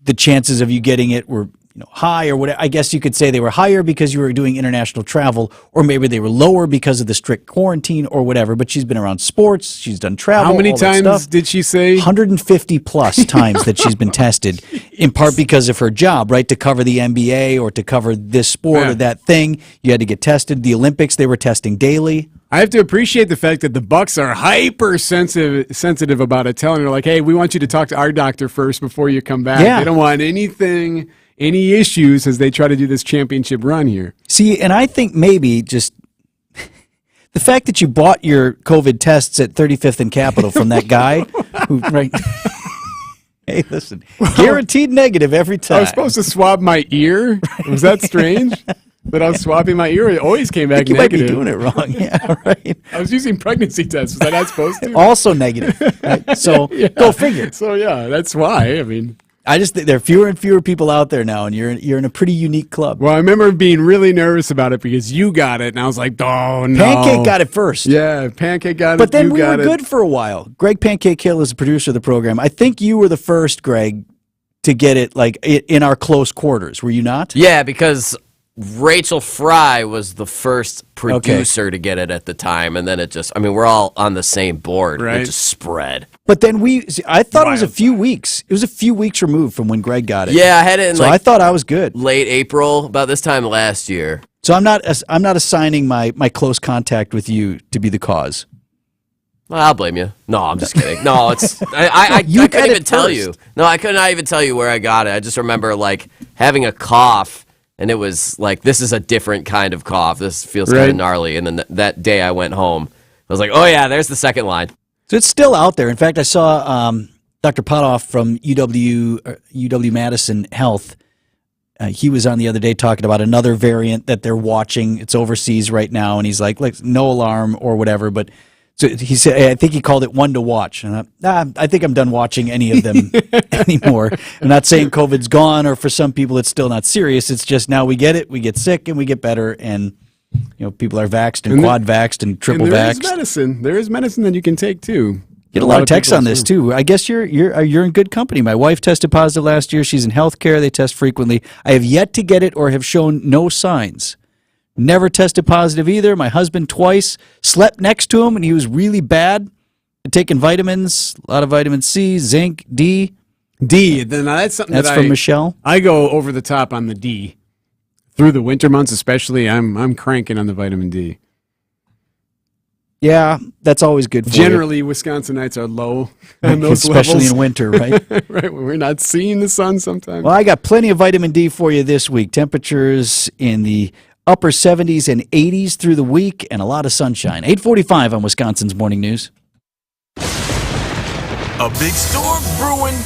[SPEAKER 4] the chances of you getting it were high or whatever. I guess you could say they were higher because you were doing international travel, or maybe they were lower because of the strict quarantine or whatever. But she's been around sports. She's done travel.
[SPEAKER 5] How many times did she say?
[SPEAKER 4] 150 plus times that she's been tested, in part because of her job, right? To cover the NBA or to cover this sport or that thing, you had to get tested. The Olympics, they were testing daily.
[SPEAKER 5] I have to appreciate the fact that the Bucks are hyper sensitive about it, telling her like, "Hey, we want you to talk to our doctor first before you come back."
[SPEAKER 4] Yeah.
[SPEAKER 5] They don't want any issues as they try to do this championship run here.
[SPEAKER 4] See, and I think maybe just the fact that you bought your COVID tests at 35th and Capitol from that guy who, right? Hey, listen, guaranteed negative every time.
[SPEAKER 5] I was supposed to swab my ear. Was that strange? That I was swabbing my ear, it always came back
[SPEAKER 4] you
[SPEAKER 5] negative.
[SPEAKER 4] You might be doing it wrong. Yeah, right.
[SPEAKER 5] I was using pregnancy tests. Was I not supposed to?
[SPEAKER 4] Also negative. Right? So go figure.
[SPEAKER 5] So yeah, that's why.
[SPEAKER 4] I just think there are fewer and fewer people out there now, and you're in a pretty unique club.
[SPEAKER 5] Well, I remember being really nervous about it because you got it, and I was like, "Oh no!"
[SPEAKER 4] Pancake got it first.
[SPEAKER 5] Yeah, Pancake got it.
[SPEAKER 4] But then we were good for a while. Greg Pancake Hill is the producer of the program. I think you were the first, Greg, to get it like in our close quarters. Were you not?
[SPEAKER 12] Yeah, because Rachel Fry was the first producer to get it at the time, and then it just, we're all on the same board.
[SPEAKER 5] Right.
[SPEAKER 12] It just spread.
[SPEAKER 4] But then I thought it was a few weeks. It was a few weeks removed from when Greg got it.
[SPEAKER 12] Yeah, I had it in
[SPEAKER 4] I thought I was good.
[SPEAKER 12] Late April, about this time last year.
[SPEAKER 4] So I'm not assigning my close contact with you to be the cause.
[SPEAKER 12] Well, I'll blame you. No, I'm just kidding. No, it's I couldn't even tell you. No, I could not even tell you where I got it. I just remember having a cough. And it was like, this is a different kind of cough. This feels kind of gnarly. And then that day I went home. I was like, oh, yeah, there's the second line.
[SPEAKER 4] So it's still out there. In fact, I saw Dr. Potoff from UW-Madison Health. He was on the other day talking about another variant that they're watching. It's overseas right now. And he's like no alarm or whatever. But so he said, I think he called it one to watch. And I think I'm done watching any of them anymore. I'm not saying COVID's gone, or for some people it's still not serious. It's just now we get it, we get sick, and we get better. And people are vaxxed and quad-vaxxed and triple vaxxed.
[SPEAKER 5] There is medicine that you can take too.
[SPEAKER 4] Get a lot of texts on this too. I guess you're in good company. My wife tested positive last year. She's in healthcare. They test frequently. I have yet to get it or have shown no signs. Never tested positive either. My husband twice. Slept next to him, and he was really bad. Taking vitamins, a lot of vitamin C, zinc, D.
[SPEAKER 5] Then that's something
[SPEAKER 4] that's from Michelle.
[SPEAKER 5] I go over the top on the D. Through the winter months especially, I'm cranking on the vitamin D.
[SPEAKER 4] Yeah, that's always good for
[SPEAKER 5] Generally, Wisconsinites are low on those
[SPEAKER 4] especially
[SPEAKER 5] levels.
[SPEAKER 4] in winter, right?
[SPEAKER 5] Right, when we're not seeing the sun sometimes.
[SPEAKER 4] Well, I got plenty of vitamin D for you this week. Temperatures in the upper 70s and 80s through the week, and a lot of sunshine. 8:45 on Wisconsin's Morning News.
[SPEAKER 18] A big storm brewing?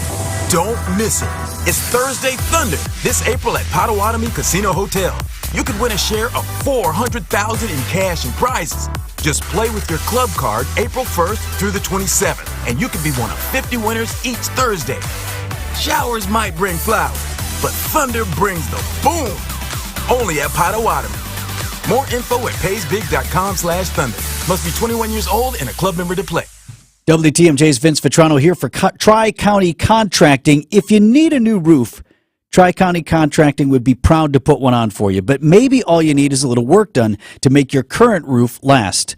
[SPEAKER 18] Don't miss it. It's Thursday Thunder this April at Potawatomi Casino Hotel. you could win a share of $400,000 in cash and prizes. Just play with your club card April 1st through the 27th, and you could be one of 50 winners each Thursday. Showers might bring flowers, but thunder brings the boom. Only at Potawatomi. More info at paysbig.com/thunder. Must be 21 years old and a club member to play.
[SPEAKER 4] WTMJ's Vince Vitrano here for Tri-County Contracting. If you need a new roof, Tri-County Contracting would be proud to put one on for you. But maybe all you need is a little work done to make your current roof last.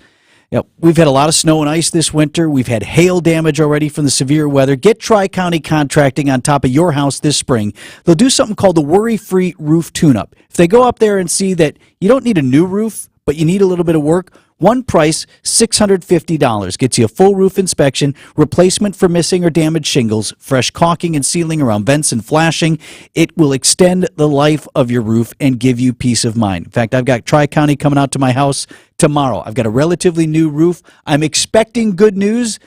[SPEAKER 4] We've had a lot of snow and ice this winter. We've had hail damage already from the severe weather. Get Tri-County Contracting on top of your house this spring. They'll do something called the Worry-Free Roof Tune-Up. If they go up there and see that you don't need a new roof, but you need a little bit of work, one price, $650. Gets you a full roof inspection, replacement for missing or damaged shingles, fresh caulking and sealing around vents and flashing. It will extend the life of your roof and give you peace of mind. In fact, I've got Tri-County coming out to my house tomorrow. I've got a relatively new roof. I'm expecting good news,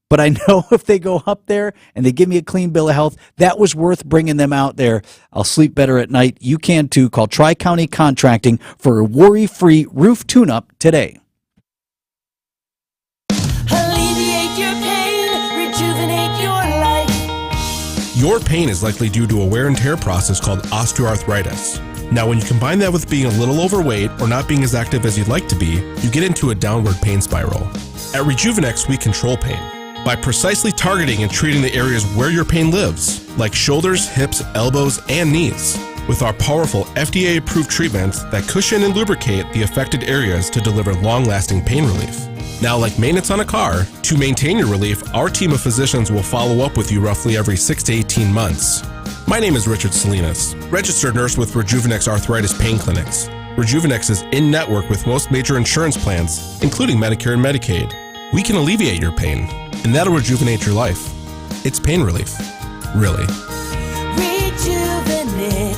[SPEAKER 4] but I know if they go up there and they give me a clean bill of health, that was worth bringing them out there. I'll sleep better at night. You can too. Call Tri-County Contracting for a worry-free roof tune-up today.
[SPEAKER 15] Alleviate your pain, rejuvenate your life.
[SPEAKER 17] Your pain is likely due to a wear and tear process called osteoarthritis. Now, when you combine that with being a little overweight or not being as active as you'd like to be, you get into a downward pain spiral. At Rejuvenex, we control pain by precisely targeting and treating the areas where your pain lives, like shoulders, hips, elbows, and knees, with our powerful FDA-approved treatments that cushion and lubricate the affected areas to deliver long-lasting pain relief. Now, like maintenance on a car, to maintain your relief, our team of physicians will follow up with you roughly every 6 to 18 months. My name is Richard Salinas, registered nurse with Rejuvenex Arthritis Pain Clinics. Rejuvenex is in-network with most major insurance plans, including Medicare and Medicaid. We can alleviate your pain, and that'll rejuvenate your life. It's pain relief. Really.
[SPEAKER 15] Rejuvenex.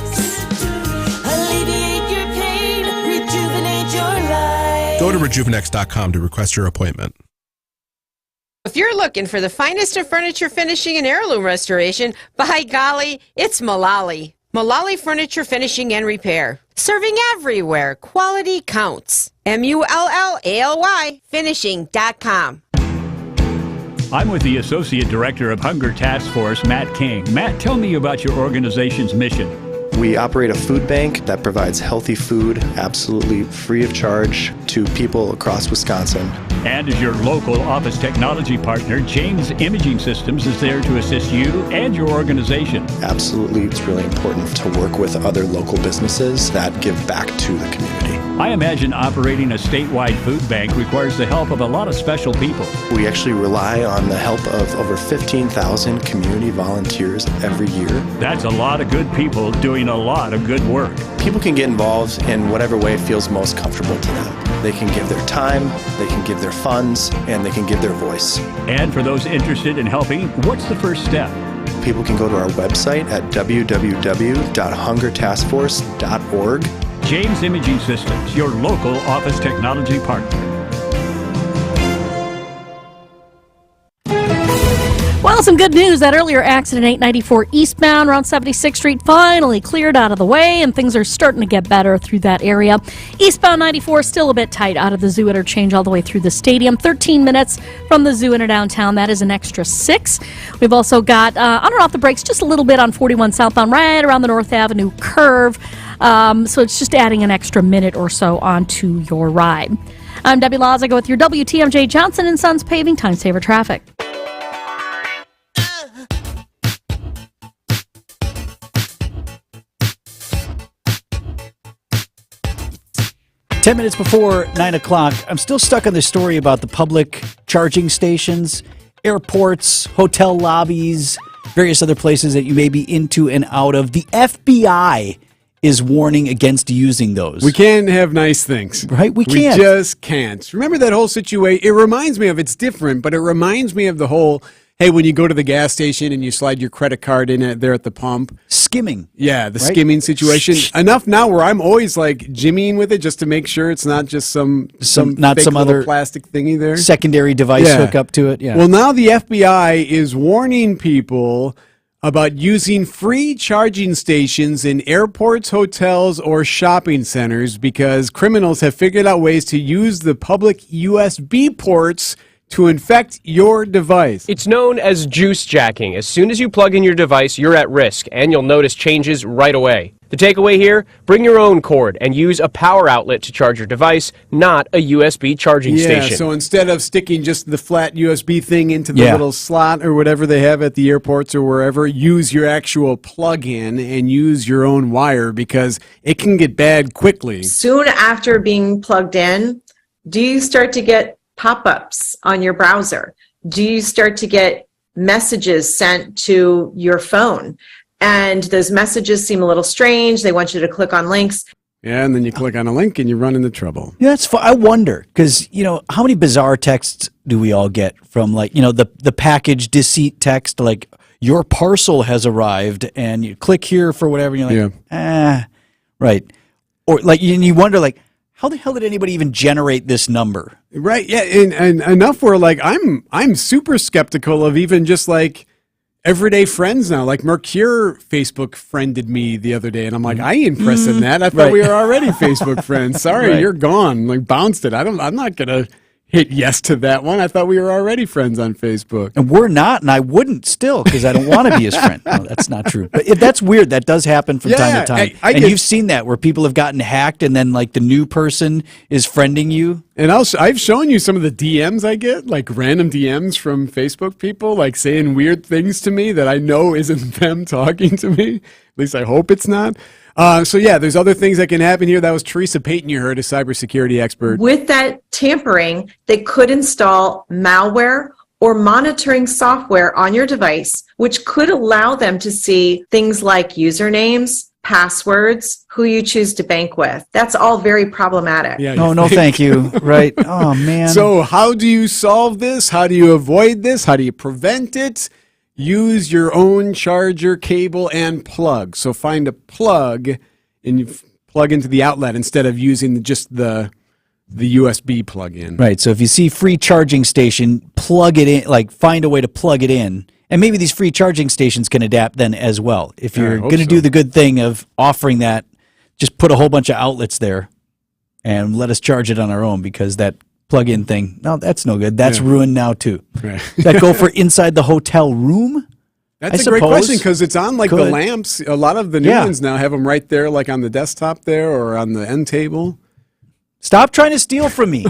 [SPEAKER 15] Alleviate your pain, rejuvenate your life.
[SPEAKER 17] Go to rejuvenex.com to request your appointment.
[SPEAKER 20] If you're looking for the finest of furniture finishing and heirloom restoration, by golly, it's Mullally. Mullally Furniture Finishing and Repair. Serving everywhere. Quality counts. MULLALY finishing.com.
[SPEAKER 24] I'm with the Associate Director of Hunger Task Force, Matt King. Matt, tell me about your organization's mission.
[SPEAKER 25] We operate a food bank that provides healthy food absolutely free of charge to people across Wisconsin.
[SPEAKER 24] And as your local office technology partner, James Imaging Systems is there to assist you and your organization.
[SPEAKER 25] Absolutely, it's really important to work with other local businesses that give back to the community.
[SPEAKER 24] I imagine operating a statewide food bank requires the help of a lot of special people.
[SPEAKER 25] We actually rely on the help of over 15,000 community volunteers every year.
[SPEAKER 24] That's a lot of good people doing a lot of good work.
[SPEAKER 25] People can get involved in whatever way feels most comfortable to them. They can give their time, they can give their funds, and they can give their voice.
[SPEAKER 24] And for those interested in helping, what's the first step?
[SPEAKER 25] People can go to our website at www.hungertaskforce.org.
[SPEAKER 24] James Imaging Systems, your local office technology partner.
[SPEAKER 1] Well, some good news. That earlier accident, 894 eastbound around 76th Street, finally cleared out of the way, and things are starting to get better through that area. Eastbound 94 still a bit tight out of the zoo interchange all the way through the stadium. 13 minutes from the zoo into downtown. That is an extra 6. We've also got on and off the brakes just a little bit on 41 southbound right around the North Avenue curve. So it's just adding an extra minute or so onto your ride. I'm Debbie Laws. I go with your WTMJ Johnson & Sons Paving Time Saver Traffic.
[SPEAKER 4] Ten minutes before 9 o'clock, I'm still stuck on this story about the public charging stations, airports, hotel lobbies, various other places that you may be into and out of. The FBI is warning against using those.
[SPEAKER 5] We can't have nice things.
[SPEAKER 4] Right? We can't.
[SPEAKER 5] We just can't. Remember that whole situation? It reminds me of, it's different, but it reminds me of the whole, hey, when you go to the gas station and you slide your credit card in there at the pump.
[SPEAKER 4] Skimming.
[SPEAKER 5] Yeah, the
[SPEAKER 4] right?
[SPEAKER 5] skimming situation. Enough now where I'm always like jimmying with it just to make sure it's not just some
[SPEAKER 4] not
[SPEAKER 5] fake
[SPEAKER 4] some
[SPEAKER 5] little
[SPEAKER 4] other
[SPEAKER 5] plastic thingy there.
[SPEAKER 4] Secondary device hook up to it. Yeah.
[SPEAKER 5] Well, now the FBI is warning people about using free charging stations in airports, hotels, or shopping centers because criminals have figured out ways to use the public USB ports to infect your device.
[SPEAKER 2] It's known as juice jacking. As soon as you plug in your device, you're at risk, and you'll notice changes right away. The takeaway here, bring your own cord and use a power outlet to charge your device, not a USB charging station.
[SPEAKER 5] Yeah, so instead of sticking just the flat USB thing into the little slot or whatever they have at the airports or wherever, use your actual plug-in and use your own wire because it can get bad quickly.
[SPEAKER 3] Soon after being plugged in, do you start to get pop-ups on your browser? Do you start to get messages sent to your phone? And those messages seem a little strange. They want you to click on links.
[SPEAKER 5] Yeah, and then you click on a link and you run into trouble.
[SPEAKER 4] Yeah, that's fun. I wonder, because, how many bizarre texts do we all get from, the package deceit text, like, your parcel has arrived, and you click here for whatever, and you're like, right. Or, and you wonder, how the hell did anybody even generate this number?
[SPEAKER 5] Right, yeah, and enough where, I'm super skeptical of even just, everyday friends now. Like Mercure Facebook friended me the other day, and I'm like, I ain't pressing that. I thought we were already Facebook friends. Sorry, you're gone. Bounced it. I'm not gonna hit yes to that one. I thought we were already friends on Facebook.
[SPEAKER 4] And we're not, and I wouldn't still because I don't want to be his friend. No, that's not true. But if that's weird. That does happen from time to time. And you've seen that where people have gotten hacked and then the new person is friending you.
[SPEAKER 5] And I've shown you some of the DMs I get, random DMs from Facebook people, saying weird things to me that I know isn't them talking to me. At least I hope it's not. There's other things that can happen here. That was Teresa Payton you heard, a cybersecurity expert.
[SPEAKER 3] With that tampering, they could install malware or monitoring software on your device, which could allow them to see things like usernames, passwords, who you choose to bank with. That's all very problematic.
[SPEAKER 5] Yeah,
[SPEAKER 4] no, thank you. Right. Oh, man.
[SPEAKER 5] So how do you solve this? How do you avoid this? How do you prevent it? Use your own charger, cable, and plug. So find a plug and you plug into the outlet instead of using just the USB plug-in.
[SPEAKER 4] Right. So if you see free charging station, plug it in, find a way to plug it in. And maybe these free charging stations can adapt then as well. If you're going to do the good thing of offering that, just put a whole bunch of outlets there and let us charge it on our own because that plug-in thing, no, that's no good. That's ruined now too.
[SPEAKER 5] Right.
[SPEAKER 4] Does that go for inside the hotel room?
[SPEAKER 5] That's a great question because it's on the lamps. A lot of the new ones now have them right there, on the desktop there or on the end table.
[SPEAKER 4] Stop trying to steal from me.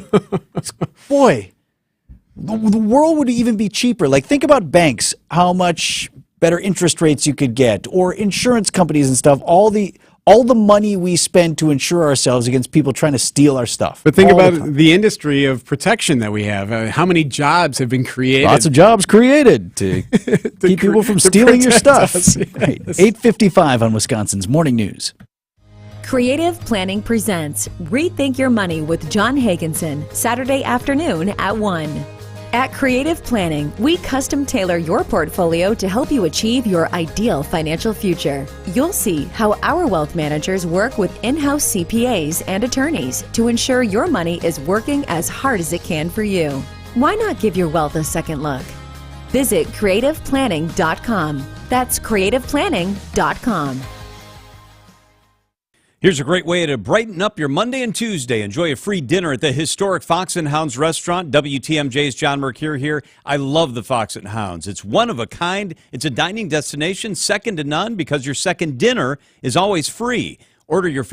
[SPEAKER 4] Boy, the world would even be cheaper. Think about banks, how much better interest rates you could get, or insurance companies and stuff. All the money we spend to insure ourselves against people trying to steal our stuff.
[SPEAKER 5] But think about the industry of protection that we have. How many jobs have been created?
[SPEAKER 4] Lots of jobs created to keep people from stealing your stuff.
[SPEAKER 5] Us, yes.
[SPEAKER 4] Right. 8:55 on Wisconsin's Morning News.
[SPEAKER 6] Creative Planning presents Rethink Your Money with John Hagenson, Saturday afternoon at 1. At Creative Planning, we custom tailor your portfolio to help you achieve your ideal financial future. You'll see how our wealth managers work with in-house CPAs and attorneys to ensure your money is working as hard as it can for you. Why not give your wealth a second look? Visit creativeplanning.com. That's creativeplanning.com.
[SPEAKER 7] Here's a great way to brighten up your Monday and Tuesday. Enjoy a free dinner at the historic Fox and Hounds restaurant. WTMJ's John Mercure here. I love the Fox and Hounds. It's one of a kind. It's a dining destination second to none because your second dinner is always free. Order your favorite